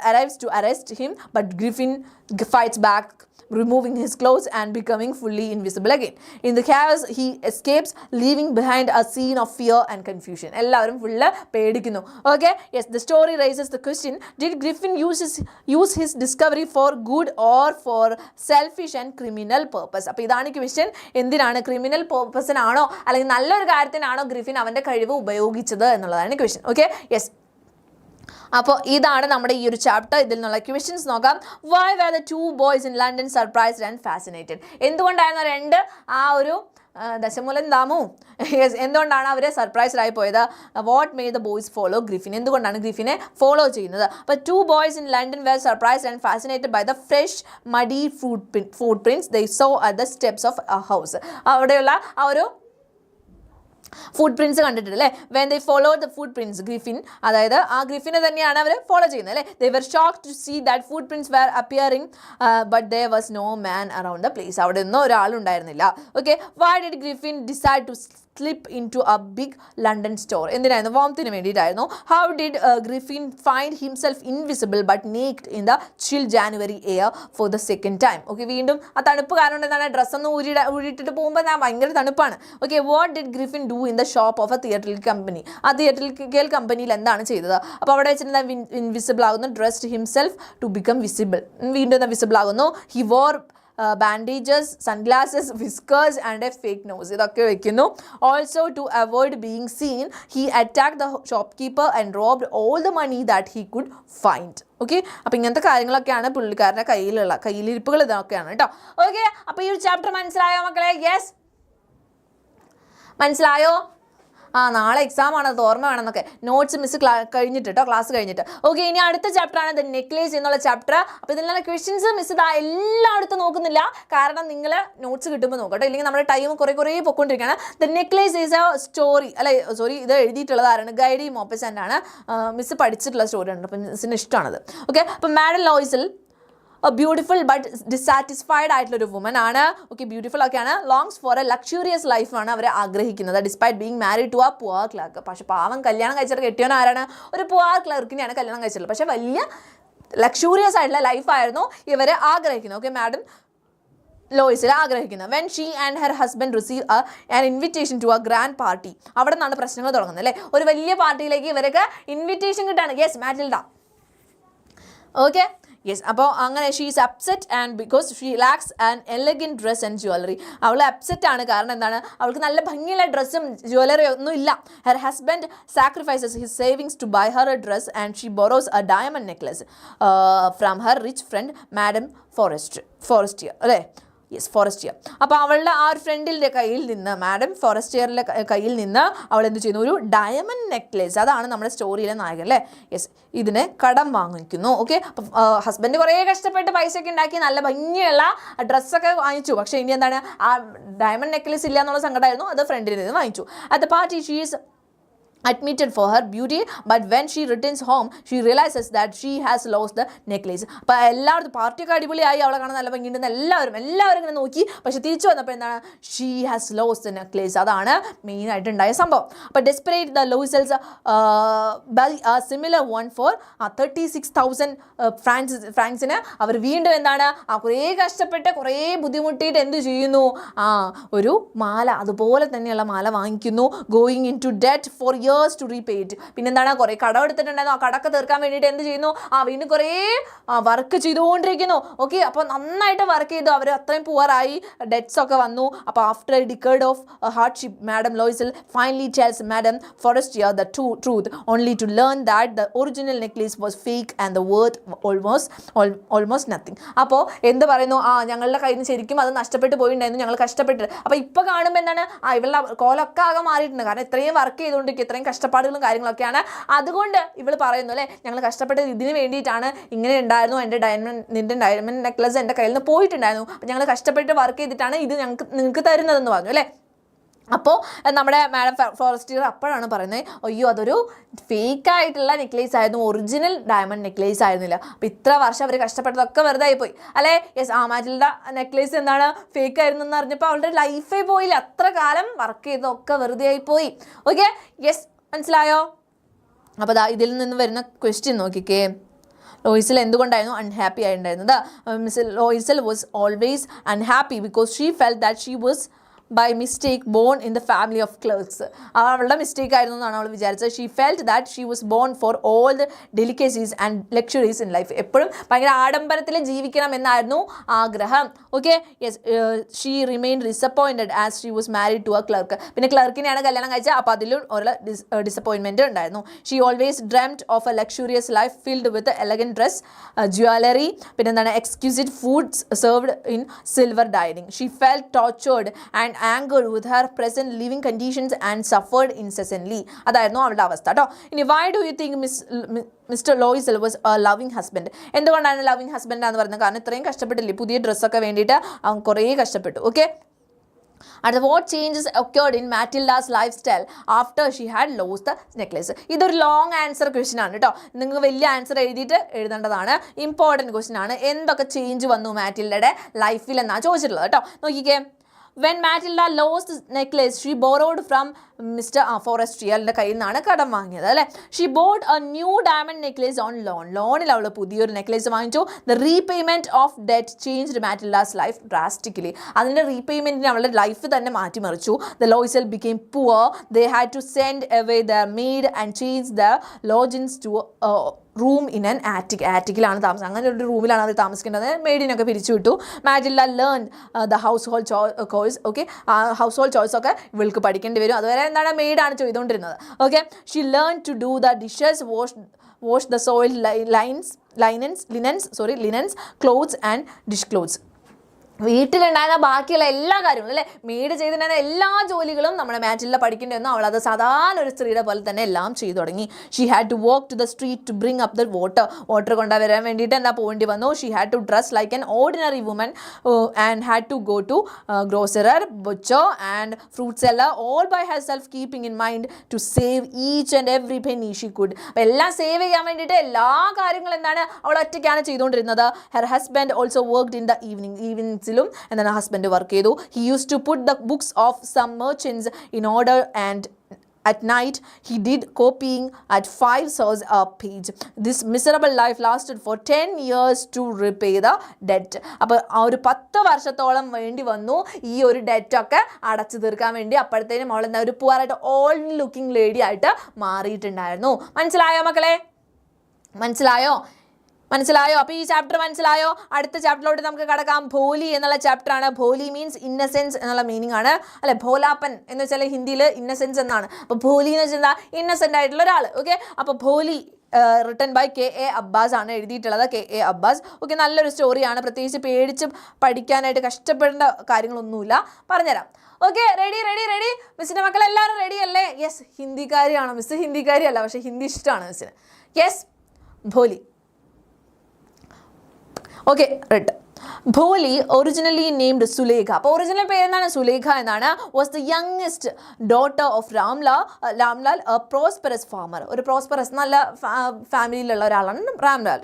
arrives to arrest him, but Griffin fights back, removing his clothes and becoming fully invisible again. In the chaos, he escapes, leaving behind a scene of fear and confusion. എല്ലാവരും full പേടിക്കുന്നു. Okay, yes, the story raises the question, did Griffin use his discovery for good or for selfish and criminal purpose? അപ്പോൾ ഇതാണ് question. എന്തിനാണ്, criminal പർപ്പസിനാണോ അല്ലെങ്കിൽ നല്ലൊരു കാര്യത്തിനാണോ Griffin അവൻ്റെ കഴിവ് ഉപയോഗിച്ചത് എന്നുള്ളതാണ് ക്വസ്റ്റ്യൻ. Okay, yes. അപ്പോൾ ഇതാണ് നമ്മുടെ ഈ ഒരു ചാപ്റ്റർ. ഇതിൽ നിന്നുള്ള ക്വസ്റ്റ്യൻസ് നോക്കാം. Why were the two boys in London surprised and fascinated? എന്തുകൊണ്ടായിരുന്നു രണ്ട് ആ ഒരു ദശമൂലം ദാമു എന്തുകൊണ്ടാണ് അവർ സർപ്രൈസ്ഡ് ആയി പോയത്? What made the boys follow Griffin? എന്തുകൊണ്ടാണ് ഗ്രിഫിനെ ഫോളോ ചെയ്യുന്നത്? അപ്പോൾ two boys in London were surprised and fascinated by the fresh muddy footprints they saw at the steps of a house. അവിടെയുള്ള ആ ഒരു ഫുഡ് പ്രിൻസ് കണ്ടിട്ടുണ്ട് അല്ലേ. When they follow the footprints, Griffin അതായത് ആ ഗ്രിഫിനെ തന്നെയാണ് അവർ ഫോളോ ചെയ്യുന്നത് അല്ലേ. They were shocked to see that footprints were appearing but there was no man around the place. അവിടെ ഒന്നും ഒരാളുണ്ടായിരുന്നില്ല. Okay, why did Griffin decide to slip into a big London store? എന്തിനായിരുന്നു? വോംത്തിന് വേണ്ടിയിട്ടായിരുന്നു. How did Griffin find himself invisible but naked in the chill January air for the second time? Okay, വീണ്ടും ആ തണുപ്പ് കാരണം എന്താണ്, ഡ്രസ്സൊന്നും ഊരിയിട്ടിട്ട് പോകുമ്പോൾ ഞാൻ ഭയങ്കര തണുപ്പാണ്. Okay, what did Griffin do in the shop of a theatrical company? ആ തിയേറ്ററിക്കൽ കമ്പനിയിൽ എന്താണ് ചെയ്തത്? അപ്പോൾ അവിടെ വെച്ചിട്ട് ഇൻവിസിബിൾ ആകുന്നു. Dressed himself to become visible, വീണ്ടും വിസിബിൾ ആകുന്നു. He wore bandages, sunglasses, whiskers and a fake nose, ഇതൊക്കെ വെക്കുന്നു. Also to avoid being seen he attack the shopkeeper and robbed all the money that he could find. Okay, അപ്പോൾ ഇങ്ങനത്തെ കാര്യങ്ങളൊക്കെയാണ് പുള്ളിക്കാരൻ്റെ കയ്യിലിരിപ്പുകൾ ഇതൊക്കെയാണ് കേട്ടോ. ഓക്കെ, അപ്പോൾ ഈ ഒരു ചാപ്റ്റർ മനസ്സിലായോ മക്കളെ? യെസ്, മനസ്സിലായോ? നാളെ എക്സാം ആണ്, അത് ഓർമ്മ വേണമെന്നൊക്കെ. നോട്ട്സ് മിസ് കഴിഞ്ഞിട്ട് കേട്ടോ, ക്ലാസ് കഴിഞ്ഞിട്ട്. ഓക്കെ, ഇനി അടുത്ത ചാപ്റ്ററാണ് ദ നെക്ലേസ് എന്നുള്ള ചാപ്റ്റർ. അപ്പോൾ ഇതിലുള്ള ക്വസ്റ്റ്യൻസ് മിസ് എല്ലായിടത്തും നോക്കുന്നില്ല, കാരണം നിങ്ങൾ നോട്ട്സ് കിട്ടുമ്പോൾ നോക്കട്ടോ, ഇല്ലെങ്കിൽ നമ്മുടെ ടൈം കുറേ പൊയ്ക്കൊണ്ടിരിക്കുകയാണ്. The necklace is a story ഇത് എഴുതിയിട്ടുള്ളത് ആരാണ്? ഗൈഡി മോപ്പസൻ്റ് ആണ്. മിസ് പഠിച്ചിട്ടുള്ള സ്റ്റോറി ഉണ്ട്, അപ്പം മിസ്സിന് ഇഷ്ടമാണത്. ഓക്കെ, അപ്പം madam Loisel beautiful but dissatisfied ആയിട്ടുള്ള ഒരു വുമൻ ആണ്. ഓക്കെ, ബ്യൂട്ടിഫുൾ ഒക്കെയാണ്. ലോങ്സ് ഫോർ എ ലക്ഷറിയസ് ലൈഫാണ് അവർ ആഗ്രഹിക്കുന്നത്. Despite being married to a poor clerk. പക്ഷെ പാവം കല്യാണം കഴിച്ചിട്ട് കെട്ടിയവൻ ആരാണ്? ഒരു പുവർ ക്ലർക്കിനെയാണ് കല്യാണം കഴിച്ചിട്ടുള്ളത്. പക്ഷെ വലിയ ലക്ഷൂറിയസ് ആയിട്ടുള്ള ലൈഫായിരുന്നു ഇവർ ആഗ്രഹിക്കുന്നത്. ഓക്കെ, മാഡം ലോയിസിൽ ആഗ്രഹിക്കുന്നത്. When she and her husband receive an invitation to a grand party. അവിടെ നിന്നാണ് പ്രശ്നങ്ങൾ തുടങ്ങുന്നത് അല്ലേ? ഒരു വലിയ പാർട്ടിയിലേക്ക് ഇവർക്ക് ഇൻവിറ്റേഷൻ കിട്ടാണ്. Yes, Mathilde. Okay, yes. അപ്പോൾ അങ്ങനെ she is upset and because she lacks an elegant dress and jewellery. അവൾ അപ്സെറ്റ് ആണ്, കാരണം എന്താണ്? അവൾക്ക് നല്ല ഭംഗിയുള്ള ഡ്രസ്സും ജ്വല്ലറി ഒന്നും ഇല്ല. Her husband sacrifices his savings to buy her a dress and she borrows a diamond necklace from her rich friend madam Forestier അല്ലേ? Yes, Forestier. അപ്പോൾ അവളുടെ ആ ഒരു ഫ്രണ്ടിൻ്റെ കയ്യിൽ നിന്ന്, മാഡം ഫോറസ്റ്റിയറിൻ്റെ കയ്യിൽ നിന്ന് അവൾ എന്ത് ചെയ്യുന്നു? ഒരു ഡയമണ്ട് നെക്ലേസ്. അതാണ് നമ്മുടെ സ്റ്റോറിയിലെ നായകൻ അല്ലേ? യെസ്, ഇതിന് കടം വാങ്ങിക്കുന്നു. ഓക്കെ, അപ്പം ഹസ്ബൻഡ് കുറേ കഷ്ടപ്പെട്ട് പൈസയൊക്കെ ഉണ്ടാക്കി നല്ല ഭംഗിയുള്ള ഡ്രസ്സൊക്കെ വാങ്ങിച്ചു. പക്ഷേ ഇനി എന്താണ്? ആ ഡയമണ്ട് നെക്ലേസ് ഇല്ല എന്നുള്ള സങ്കടമായിരുന്നു. അത് ഫ്രണ്ടിൽ നിന്ന് വാങ്ങിച്ചു. At the party she is admitted for her beauty, but when she returns home she realizes that she has lost the necklace. അപ്പോൾ എല്ലാവരും പാർട്ടിയൊക്കെ അടിപൊളിയായി, അവളെ കാണാൻ നല്ല ഭംഗിയുണ്ടെന്ന് എല്ലാവരും ഇങ്ങനെ നോക്കി. പക്ഷെ തിരിച്ചു വന്നപ്പോൾ എന്താണ്? She has lost the necklace. അതാണ് മെയിനായിട്ട് ഉണ്ടായ സംഭവം. അപ്പോൾ desperate the Loisels buy a similar one for 36,000 ഫ്രാങ്ക്സിന് അവർ വീണ്ടും എന്താണ്? കുറേ കഷ്ടപ്പെട്ട് കുറേ ബുദ്ധിമുട്ടിയിട്ട് എന്ത് ചെയ്യുന്നു? ഒരു മാല, അതുപോലെ തന്നെയുള്ള മാല വാങ്ങിക്കുന്നു. Going into debt for years to repay it. പിന്നെന്താണ്? കുറേ കടം എടുത്തിട്ടുണ്ടായിരുന്നു. ആ കടക്ക് തീർക്കാൻ വേണ്ടിയിട്ട് എന്ത് ചെയ്യുന്നു? വീണ്ടും കുറേ വർക്ക് ചെയ്തുകൊണ്ടിരിക്കുന്നു. ഓക്കെ, അപ്പോൾ നന്നായിട്ട് വർക്ക് ചെയ്തു. അവർ അത്രയും പുവറായി, ഡെറ്റ്സ് ഒക്കെ വന്നു. അപ്പോൾ after a decade of hardship madam Loisel finally tells madam Forestier the truth only to learn that the original necklace was fake and the worth almost nothing. അപ്പോൾ എന്ത് പറയുന്നു? ഞങ്ങളുടെ കയ്യിൽ നിന്ന് ശരിക്കും അത് നഷ്ടപ്പെട്ടു പോയിട്ടുണ്ടായിരുന്നു, ഞങ്ങൾ കഷ്ടപ്പെട്ടിട്ട്. അപ്പോൾ ഇപ്പോൾ കാണുമ്പോൾ എന്താണ്? ഇവളുടെ കോലൊക്കെ ആകെ മാറിയിട്ടുണ്ട്. കാരണം ഇത്രയും വർക്ക് ചെയ്തുകൊണ്ടിരിക്കും, ഇത്രയും കഷ്ടപ്പാടുകളും കാര്യങ്ങളൊക്കെയാണ്. അതുകൊണ്ട് ഇവൾ പറയുന്നു അല്ലേ, ഞങ്ങൾ കഷ്ടപ്പെട്ടത് ഇതിന് വേണ്ടിയിട്ടാണ്. ഇങ്ങനെ ഉണ്ടായിരുന്നു, നിന്റെ ഡയമണ്ട് നെക്ലസ് എൻ്റെ കയ്യിൽ നിന്ന് പോയിട്ടുണ്ടായിരുന്നു. അപ്പം ഞങ്ങൾ കഷ്ടപ്പെട്ട് വർക്ക് ചെയ്തിട്ടാണ് ഇത് നിങ്ങൾക്ക് തരുന്നതെന്ന് പറഞ്ഞു അല്ലേ? അപ്പോൾ നമ്മുടെ മാഡം ഫോറസ്റ്റിയർ അപ്പോഴാണ് പറയുന്നത്, അയ്യോ അതൊരു ഫേക്കായിട്ടുള്ള നെക്ലേസ് ആയിരുന്നു, ഒറിജിനൽ ഡയമണ്ട് നെക്ലേസ് ആയിരുന്നില്ല. അപ്പോൾ ഇത്ര വർഷം അവർ കഷ്ടപ്പെട്ടതൊക്കെ വെറുതെ ആയിപ്പോയി അല്ലേ? യെസ്, മാറ്റിൽഡ നെക്ലേസ് എന്താണ്? ഫേക്ക് ആയിരുന്നു എന്ന് അറിഞ്ഞപ്പോൾ അവളുടെ ലൈഫേ പോയില്ല. അത്ര കാലം വർക്ക് ചെയ്തതൊക്കെ വെറുതെ ആയിപ്പോയി. ഓക്കെ, യെസ്, മനസ്സിലായോ? അപ്പോൾ ഇതിൽ നിന്ന് വരുന്ന ക്വസ്റ്റ്യൻ നോക്കിക്കേ. ലോയിസൽ എന്തുകൊണ്ടായിരുന്നു അൺഹാപ്പി ആയിട്ടുണ്ടായിരുന്നത്? Miss Loisel was always unhappy because she felt that she was by mistake born in the family of clerks. അവളുടെ മിസ്റ്റേക്ക് ആയിരുന്നു എന്നാണ് അവൾ വിചാരിച്ചത്. She felt that she was born for all the delicacies and luxuries in life. എപ്പോഴും ഭയങ്കര ആഡംബരത്തിൽ ജീവിക്കണം എന്നായിരുന്നു ആഗ്രഹം. Okay, yes, she remain disappointed as she was married to a clerk. പിന്നെ ക്ലർക്കിനെയാണ് കല്യാണം കഴിച്ചത്. അപ്പോൾ അതിലും ഒരു ഡിസപ്പോയിൻമെൻറ്റ് ഉണ്ടായിരുന്നു. She always dreamed of a luxurious life filled with elegant dress, jewellery, പിന്നെ എന്താണ് exquisite foods served in silver dining. She felt tortured and angered with her present living conditions and suffered incessantly. അതായിരുന്നു അവളുടെ അവസ്ഥ കേട്ടോ. ഇനി why do you think Mr Loisel was a loving husband? എന്തുകൊണ്ടാണ് loving husband എന്ന് പറയുന്നത്? കാരണം ഇത്രയും കഷ്ടപ്പെട്ടില്ലേ, പുതിയ ഡ്രസ്സൊക്കെ വേണ്ടിയിട്ട് അവൻ കുറേ കഷ്ടപ്പെട്ടു. ഓക്കെ, അടുത്ത what changes occurred in Matilda's lifestyle after she had lost the necklace? ഇതൊരു ലോങ് ആൻസർ ക്വസ്റ്റ്യൻ ആണ് കേട്ടോ. നിങ്ങൾക്ക് വലിയ ആൻസർ എഴുതേണ്ടതാണ്. ഇമ്പോർട്ടൻറ്റ് ക്വസ്റ്റ്യൻ ആണ്. എന്തൊക്കെ ചേഞ്ച് വന്നു മാറ്റിൽഡയുടെ ലൈഫിൽ എന്നാണ് ചോദിച്ചിട്ടുള്ളത് കേട്ടോ. നോക്കിക്കേ. When Matilda lost the necklace, she borrowed from Mr. ഫോറസ്റ്റിയറിൻ്റെ കയ്യിൽ നിന്നാണ് കടം വാങ്ങിയത് അല്ലേ? She bought a new diamond necklace on ലോണിൽ അവൾ പുതിയൊരു നെക്ലേസ് വാങ്ങിച്ചു. The repayment of debt changed Mathilde's life drastically. അതിൻ്റെ റീപേയ്മെൻറ്റിന് അവളുടെ ലൈഫ് തന്നെ മാറ്റിമറിച്ചു. The Loisel became poor. They had to send away the maid and change the lodgings to room in an ആറ്റിക്കിലാണ് താമസം. അങ്ങനെ ഒരു റൂമിലാണ് അവർ താമസിക്കേണ്ടത്. മെയ്ഡിനൊക്കെ പിരിച്ചു വിട്ടു. Mathilde learn the household chores. Okay, household ചോയ്സ് ഒക്കെ ഇവൾക്ക് പഠിക്കേണ്ടി വരും. അതുവരെ എന്താണ് മെയ്ഡാണ് ചെയ്തുകൊണ്ടിരുന്നത്. Okay, she learn to do the dishes, wash the soiled linens, clothes and dish cloths. വീട്ടിലുണ്ടായിരുന്ന ബാക്കിയുള്ള എല്ലാ കാര്യങ്ങളും അല്ലേ, മെയ്ഡ് ചെയ്തിട്ടുണ്ടായിരുന്ന എല്ലാ ജോലികളും നമ്മുടെ മാറ്റില്ല പഠിക്കേണ്ടി അവൾ അത് സാധാരണ ഒരു സ്ത്രീയുടെ പോലെ തന്നെ എല്ലാം ചെയ്തു തുടങ്ങി. She had to walk to the street to bring up the water കൊണ്ടുവരാൻ വേണ്ടിയിട്ട് എന്താ പോകേണ്ടി വന്നു. She had to dress like an ordinary woman and had to go to grocer, butcher and fruit seller all by herself, keeping in mind to save each and every penny she could. അപ്പോൾ എല്ലാം save ചെയ്യാൻ വേണ്ടിയിട്ട് എല്ലാ കാര്യങ്ങളും എന്താണ് അവൾ ഒറ്റയ്ക്കാണ് ചെയ്തുകൊണ്ടിരുന്നത്. Her husband also worked in the ഈവനിങ്സിലും എന്താണ് ഹസ്ബൻഡ് വർക്ക് ചെയ്തു. He use to put the books of some merchants in order and at night he did copying at 5 sols a page. This miserable life lasted for 10 years to repay the debt. അപ്പോൾ ആ ഒരു 10 വർഷത്തോളം വേണ്ടി വന്നു ഈ ഒരു ഡെറ്റൊക്കെ അടച്ചു തീർക്കാൻ വേണ്ടി. അപ്പോഴത്തേനും അവൾ എന്താ ഒരു പുവറായിട്ട് ഓൾഡ് ലുക്കിംഗ് ലേഡി ആയിട്ട് മാറിയിട്ടുണ്ടായിരുന്നു. മനസ്സിലായോ മക്കളെ? മനസ്സിലായോ? അപ്പോൾ ഈ ചാപ്റ്റർ മനസ്സിലായോ? അടുത്ത ചാപ്റ്ററിലോട്ട് നമുക്ക് കടക്കാം. ഭോലി എന്നുള്ള ചാപ്റ്റർ ആണ്. ഭോലി മീൻസ് ഇന്നസെൻസ് എന്നുള്ള മീനിങ് ആണ് അല്ലെ. ഭോലാപ്പൻ എന്ന് വെച്ചാൽ ഹിന്ദിയിൽ ഇന്നസെൻസ് എന്നാണ്. അപ്പോൾ ഭോലി എന്ന് വെച്ചാൽ എന്താ, ഇന്നസെൻ്റ് ആയിട്ടുള്ള ഒരാൾ. ഓക്കെ, അപ്പോൾ Bholi written by KA Abbas ആണ് എഴുതിയിട്ടുള്ളത്. KA Abbas. ഓക്കെ, നല്ലൊരു സ്റ്റോറിയാണ്. പ്രത്യേകിച്ച് പേടിച്ച് പഠിക്കാനായിട്ട് കഷ്ടപ്പെടേണ്ട കാര്യങ്ങളൊന്നുമില്ല. പറഞ്ഞുതരാം. Okay, ready? മിസ്സിൻ്റെ മക്കൾ എല്ലാവരും റെഡി അല്ലേ? Yes, ഹിന്ദിക്കാരിയാണോ miss? ഹിന്ദിക്കാരിയല്ല, പക്ഷേ ഹിന്ദി ഇഷ്ടമാണ് മിസ്സിന്. Yes, Bholi. Okay, right. Bholi, originally named Sulekha. അപ്പോൾ ഒറിജിനൽ പേര് എന്താണ്? സുലേഖ എന്നാണ്. Was the youngest daughter of Ramlal, a prosperous farmer. ഒരു പ്രോസ്പെറസ് നല്ല ഫാമിലിയിലുള്ള ഒരാളാണ്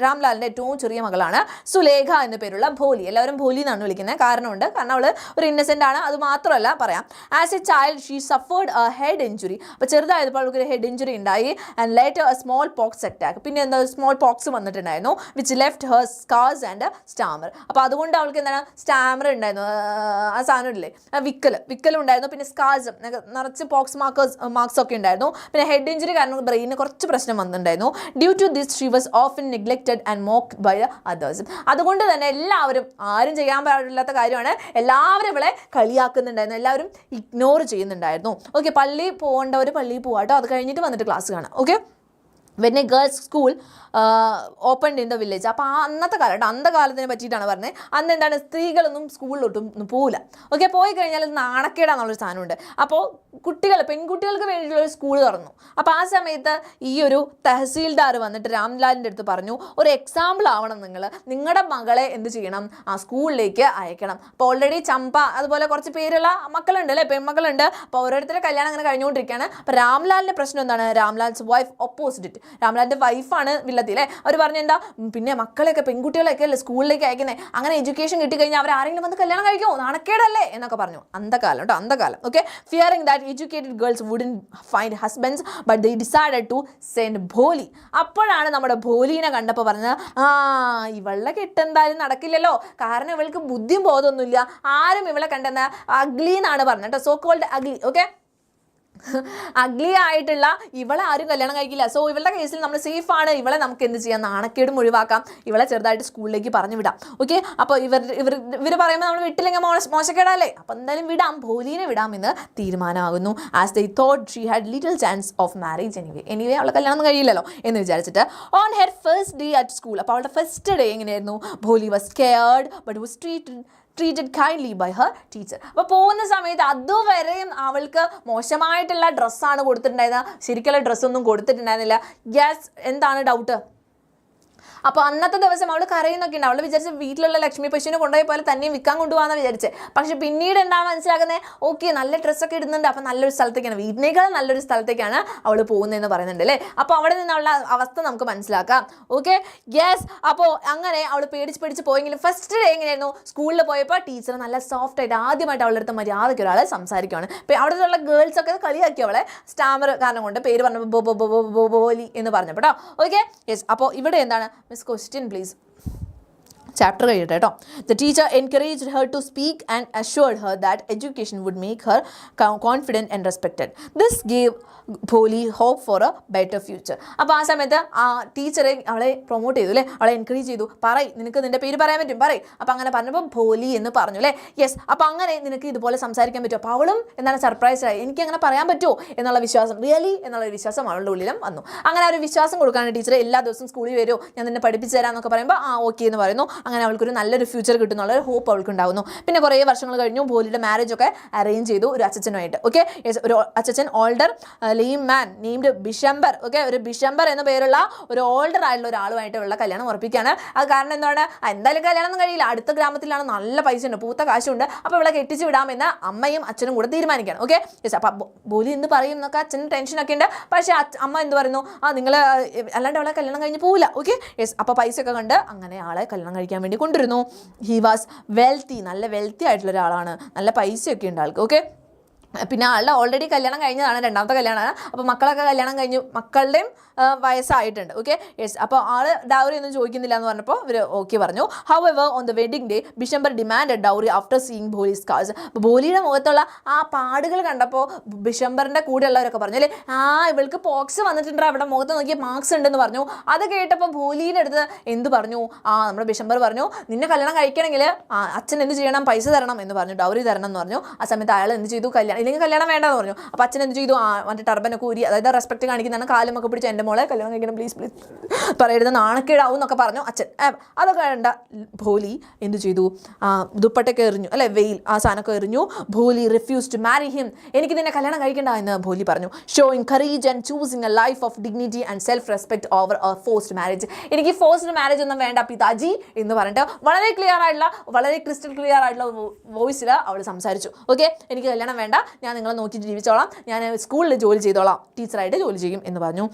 രാംലാലിൻ്റെ ഏറ്റവും ചെറിയ മകളാണ് സുലേഖ എന്ന പേരുള്ള ഭോലി. എല്ലാവരും ഭോലി എന്നാണ് വിളിക്കുന്നത്. കാരണം അവൾ ഒരു ഇന്നസെൻ്റ് ആണ്. അത് മാത്രമല്ല പറയാം, as A child she suffered A head injury. അപ്പോൾ ചെറുതായപ്പോൾ അവൾക്ക് ഒരു ഹെഡ് ഇഞ്ചുറി ഉണ്ടായി. And later A small pox attack. പിന്നെ എന്താ സ്മോൾ പോക്സ് വന്നിട്ടുണ്ടായിരുന്നു. Which left her scars and Starmer. അപ്പോൾ അതുകൊണ്ട് അവൾക്ക് എന്താണ് സ്റ്റാമർ ഉണ്ടായിരുന്നു. ആ സാധനം ഇല്ലേ, വിക്കലും ഉണ്ടായിരുന്നു. പിന്നെ സ്കാർസ്, നിറച്ച് പോക്സ് മാർക്സ് ഒക്കെ ഉണ്ടായിരുന്നു. പിന്നെ ഹെഡ് ഇഞ്ചുറി കാരണം ബ്രെയിനിന് കുറച്ച് പ്രശ്നം വന്നിട്ടുണ്ടായിരുന്നു. Due to this she was often neglected and mocked by others. അതുകൊണ്ട് തന്നെ എല്ലാവരും, ആരും ചെയ്യാൻ പാടില്ലാത്ത കാര്യമാണ്, എല്ലാവരും ഇവളെ കളിയാക്കുന്നുണ്ടായിരുന്നു, എല്ലാവരും ഇഗ്നോർ ചെയ്യുന്നുണ്ടായിരുന്നു. ഓക്കെ, പള്ളി പോകേണ്ടവർ പള്ളിയിൽ പോവാട്ടോ, അത് കഴിഞ്ഞിട്ട് വന്നിട്ട് ക്ലാസ് കാണാം. Okay, when A girls school opened in the village. അപ്പോൾ അന്നത്തെ കാലത്തിനെ പറ്റിയിട്ടാണ് പറഞ്ഞത്. അന്ന് എന്താണ്, സ്ത്രീകളൊന്നും സ്കൂളിലോട്ടും പോകില്ല. ഓക്കെ, പോയി കഴിഞ്ഞാൽ നാണക്കേടാന്നുള്ളൊരു സാധനമുണ്ട്. അപ്പോൾ പെൺകുട്ടികൾക്ക് വേണ്ടിയിട്ടുള്ളൊരു സ്കൂൾ തുറന്നു. അപ്പോൾ ആ സമയത്ത് ഈ ഒരു തഹസീൽദാർ വന്നിട്ട് രാംലാലിൻ്റെ അടുത്ത് പറഞ്ഞു, ഒരു എക്സാമ്പിൾ ആവണം നിങ്ങളുടെ മകളെ എന്ത് ചെയ്യണം, ആ സ്കൂളിലേക്ക് അയക്കണം. അപ്പോൾ ഓൾറെഡി ചമ്പ അതുപോലെ കുറച്ച് പേരുള്ള മക്കളുണ്ട് അല്ലേ, പെൺമക്കളുണ്ട്. അപ്പോൾ ഓരോരുത്തരുടെ കല്യാണം അങ്ങനെ കഴിഞ്ഞുകൊണ്ടിരിക്കുകയാണ്. അപ്പോൾ രാംലാലിൻ്റെ പ്രശ്നം എന്താണ്, രാംലാൽസ് വൈഫ് ഓപ്പോസിറ്റ് ഇറ്റ്. രാംലാലിൻ്റെ വൈഫാണ് വില്ലത്തി അല്ലേ. അവർ പറഞ്ഞ എന്താ, പിന്നെ മക്കളെയൊക്കെ പെൺകുട്ടികളെയൊക്കെ അല്ലേ സ്കൂളിലേക്ക് അയക്കുന്നത്, അങ്ങനെ എഡ്യൂക്കേഷൻ കിട്ടിക്കഴിഞ്ഞാൽ അവർ ആരെങ്കിലും വന്ന് കല്യാണം കഴിക്കുമോ, നാണക്കേടല്ലേ എന്നൊക്കെ പറഞ്ഞു. അന്തകാലം. Okay, fearing that educated girls wouldn't find husbands but they decided to send Bholi. അപ്പോഴാണ് നമ്മുടെ ഭോലീനെ കണ്ടപ്പോൾ പറഞ്ഞത്, ഇവളുടെ കെട്ടെന്തായാലും നടക്കില്ലല്ലോ, കാരണം ഇവൾക്ക് ബുദ്ധിയും ബോധമൊന്നുമില്ല, ആരും ഇവളെ കണ്ടെന്ന അഗ്ലി എന്നാണ് പറഞ്ഞത് കേട്ടോ, so called ugly. Okay, ugly ആയിട്ടുള്ള ഇവളെ ആരും കല്യാണം കഴിക്കില്ല. സോ ഇവളുടെ കേസിൽ നമ്മൾ സേഫ് ആണ്, ഇവളെ നമുക്ക് എന്ത് ചെയ്യാം, നാണക്കേടും ഒഴിവാക്കാം, ഇവളെ ചെറുതായിട്ട് സ്കൂളിലേക്ക് പറഞ്ഞു വിടാം. ഓക്കെ, അപ്പോൾ ഇവർ പറയുമ്പോൾ നമ്മൾ വിട്ടില്ലെങ്കിൽ മോശക്കേടല്ലേ, അപ്പോൾ എന്തായാലും വിടാം, ഭോലീനെ വിടാമെന്ന് തീരുമാനമാകുന്നു. As they thought she had little chance of marriage anyway അവളെ കല്യാണം ഒന്നും കഴിയില്ലല്ലോ എന്ന് വിചാരിച്ചിട്ട് on her first day at school. അപ്പോൾ അവളുടെ ഫസ്റ്റ് ഡേ എങ്ങനെയായിരുന്നു, Bholi was scared but was treated kindly by her teacher. അപ്പോൾ പോകുന്ന സമയത്ത് അതുവരെയും അവൾക്ക് മോശമായിട്ടുള്ള ഡ്രസ്സാണ് കൊടുത്തിട്ടുണ്ടായിരുന്നത്, ശരിക്കുള്ള ഡ്രസ്സൊന്നും കൊടുത്തിട്ടുണ്ടായിരുന്നില്ല. യെസ്, എന്താണ് ഡൗട്ട്? അപ്പോൾ അന്നത്തെ ദിവസം അവൾ കരയുന്നൊക്കെ ഉണ്ട്. അവൾ വിചാരിച്ച് വീട്ടിലുള്ള ലക്ഷ്മി പശുവിനെ കൊണ്ടുപോയി പോലെ തന്നെയും വിൽക്കാൻ കൊണ്ടുപോകാമെന്ന് വിചാരിച്ചത്. പക്ഷേ പിന്നീട് എന്താണ് മനസ്സിലാക്കുന്നത്, ഓക്കെ നല്ല ഡ്രസ്സൊക്കെ ഇടുന്നുണ്ട്, അപ്പോൾ നല്ലൊരു സ്ഥലത്തേക്കാണ്, വീട്ടിനേക്കാൾ നല്ലൊരു സ്ഥലത്തേക്കാണ് അവൾ പോകുന്നതെന്ന് പറയുന്നുണ്ട് അല്ലേ. അപ്പോൾ അവിടെ നിന്നുള്ള അവസ്ഥ നമുക്ക് മനസ്സിലാക്കാം. Okay, yes. അപ്പോൾ അങ്ങനെ അവൾ പേടിച്ച് പോയെങ്കിലും ഫസ്റ്റ് ഡേ എങ്ങനെയായിരുന്നു, സ്കൂളിൽ പോയപ്പോൾ ടീച്ചർ നല്ല സോഫ്റ്റ് ആയിട്ട് ആദ്യമായിട്ട് അവളുടെ അടുത്ത് മര്യാദയ്ക്ക് ഒരാൾ സംസാരിക്കുകയാണ്. അപ്പോൾ അവിടെയുള്ള ഗേൾസൊക്കെ കളിയാക്കി അവളെ സ്റ്റാമർ കാരണം കൊണ്ട് പേര് പറഞ്ഞപ്പോൾ ബോലി എന്ന് പറഞ്ഞപ്പോൾ കേട്ടോ. Okay, yes. അപ്പോൾ ഇവിടെ എന്താണ് മിസ്, ക്വസ്റ്റ്യൻ പ്ലീസ്. ചാപ്റ്റർ കഴിയട്ടെ കേട്ടോ. The teacher encouraged her to speak and assured her that education would make her confident and respected. This gave Bholi hope for a better future. അപ്പോൾ ആ സമയത്ത് ആ ടീച്ചറെ അവളെ പ്രൊമോട്ട് ചെയ്തു അല്ലേ, അവളെ എൻകറേജ് ചെയ്തു. നിനക്ക് നിൻ്റെ പേര് പറയാൻ പറ്റും, അപ്പോൾ അങ്ങനെ പറഞ്ഞപ്പോൾ ഭോലി എന്ന് പറഞ്ഞു അല്ലേ. യെസ്, അപ്പോൾ അങ്ങനെ നിനക്ക് ഇതുപോലെ സംസാരിക്കാൻ പറ്റും. അപ്പോൾ അവളും എന്താണ് സർപ്രൈസ്ഡ് ആയി, എനിക്ക് അങ്ങനെ പറയാൻ പറ്റുമോ എന്നുള്ള വിശ്വാസം, റിയലി എന്നുള്ള വിശ്വാസം അവളുടെ ഉള്ളിലും വന്നു. അങ്ങനെ ഒരു വിശ്വാസം കൊടുക്കാനാണ് ടീച്ചർ എല്ലാ ദിവസവും സ്കൂളിൽ വരുമോ, ഞാൻ നിന്നെ പഠിപ്പിച്ചു തരാമെന്നൊക്കെ പറയുമ്പോൾ ഓക്കെ എന്ന് പറയുന്നു. അങ്ങനെ അവൾക്കൊരു നല്ലൊരു ഫ്യൂച്ചർ കിട്ടുന്നുള്ള ഒരു ഹോപ്പ് അവൾക്ക് ഉണ്ടാകുന്നു. പിന്നെ കുറേ വർഷങ്ങൾ കഴിഞ്ഞു ഭോലിയുടെ മാരേജ് ഒക്കെ അറേഞ്ച് ചെയ്തു ഒരു അച്ഛനുമായിട്ട്. ഓക്കെ, ഒരു അച്ഛൻ ഓൾഡർ ലെയിം മാൻ നെയിംഡ് ബിഷംബർ. ഓക്കെ, ഒരു ബിഷംബർ എന്ന പേരുള്ള ഒരു ഓൾഡർ ആയിട്ടുള്ള ഒരാളുമായിട്ടുള്ള കല്യാണം ഉറപ്പിക്കുകയാണ്. അത് കാരണം എന്താണ്, എന്തായാലും കല്യാണം ഒന്നും കഴിയില്ല, അടുത്ത ഗ്രാമത്തിലാണ്, നല്ല പൈസ ഉണ്ട്, പൂത്ത കാശുണ്ട്, അപ്പോൾ ഇവിടെ കെട്ടിച്ച് വിടാമെന്ന് അമ്മയും അച്ഛനും കൂടെ തീരുമാനിക്കുകയാണ്. Okay, yes. അപ്പം ഭോലി എന്ത് പറയും എന്നൊക്കെ അച്ഛന് ടെൻഷനൊക്കെ ഉണ്ട്. പക്ഷേ അമ്മ എന്ത് പറയുന്നു, നിങ്ങൾ അല്ലാണ്ട് അവളെ കല്യാണം കഴിഞ്ഞ് പോവില്ല. Okay, yes. അപ്പോൾ പൈസ ഒക്കെ കണ്ട് അങ്ങനെ ആളെ കല്യാണം കഴിക്കാൻ വേണ്ടി കൊണ്ടുവരുന്നു. ഹി വാസ് വെൽത്തി, നല്ല വെൽത്തി ആയിട്ടുള്ള ഒരാളാണ്, നല്ല പൈസയൊക്കെ ഉണ്ട് ആൾക്ക്. ഓക്കെ, പിന്നെ ആളുടെ ഓൾറെഡി കല്യാണം കഴിഞ്ഞതാണ്, രണ്ടാമത്തെ കല്യാണമാണ്. അപ്പോൾ മക്കളൊക്കെ കല്യാണം കഴിഞ്ഞു, മക്കളുടെയും വയസ്സായിട്ടുണ്ട്. Okay, yes. അപ്പോൾ ആൾ ഡൗറി ഒന്നും ചോദിക്കുന്നില്ല എന്ന് പറഞ്ഞപ്പോൾ ഇവർ ഓക്കെ പറഞ്ഞു. However on the wedding day Bishamber demand dowry after seeing Bholi's scars. അപ്പോൾ ഭോലിയുടെ മുഖത്തുള്ള ആ പാടുകൾ കണ്ടപ്പോൾ ബിഷംബറിൻ്റെ കൂടെയുള്ളവരൊക്കെ പറഞ്ഞു അല്ലേ, ഇവൾക്ക് പോക്സ് വന്നിട്ടുണ്ട്, അവിടെ മുഖത്ത് നോക്കിയ മാർക്സ് ഉണ്ടെന്ന് പറഞ്ഞു. അത് കേട്ടപ്പോൾ ഭോലിയുടെ അടുത്ത് എന്ത് പറഞ്ഞു, നമ്മുടെ ബിഷംബർ പറഞ്ഞു, നിന്നെ കല്യാണം കഴിക്കണമെങ്കിൽ അച്ഛൻ എന്ത് ചെയ്യണം, പൈസ തരണം എന്ന് പറഞ്ഞു, ഡൗറി തരണം എന്ന് പറഞ്ഞു. ആ സമയത്ത് അയാൾ എന്ത് ചെയ്തു, ഇല്ലെങ്കിൽ കല്യാണം വേണ്ടെന്ന് പറഞ്ഞു. അപ്പോൾ അച്ഛൻ എന്ത് ചെയ്തു, മറ്റേ ടർബനൊക്കെ ഊരി, അതായത് റെസ്പെക്ട് കാണിക്കുന്നതാണ്, കാലുമൊക്കെ പിടിച്ച് എൻ്റെ മോളെ കല്യാണം കഴിക്കണം പ്ലീസ് പ്ലീസ് പറയരുത്, നാണക്കേടാവും എന്നൊക്കെ പറഞ്ഞു അച്ഛൻ. അതൊക്കെ കണ്ട ഭോലി എന്ത് ചെയ്തു, ദുപ്പട്ടൊക്കെ എറിഞ്ഞു അല്ലെ, വെയിൽ ആ സാധനമൊക്കെ എറിഞ്ഞു. Bholi refuse to marry him, എനിക്ക് നിന്നെ കല്യാണം കഴിക്കണ്ട എന്ന് ഭോലി പറഞ്ഞു. Showing courage and choosing A life of dignity and self respect over A forced marriage. എനിക്ക് ഫോഴ്സ്ഡ് മാരേജ് ഒന്നും വേണ്ട പിതാജി എന്ന് പറഞ്ഞിട്ട് വളരെ ക്ലിയർ ആയിട്ടുള്ള, വളരെ ക്രിസ്റ്റൽ ക്ലിയർ ആയിട്ടുള്ള വോയിസിൽ അവൾ സംസാരിച്ചു. ഓക്കെ, എനിക്ക് കല്യാണം വേണ്ട, ഞാൻ നിങ്ങളെ നോക്കിയിട്ട് ജീവിച്ചോളാം, ഞാൻ സ്കൂളിൽ ജോലി ചെയ്തോളാം, ടീച്ചറായിട്ട് ജോലി ചെയ്യും എന്ന് പറഞ്ഞു.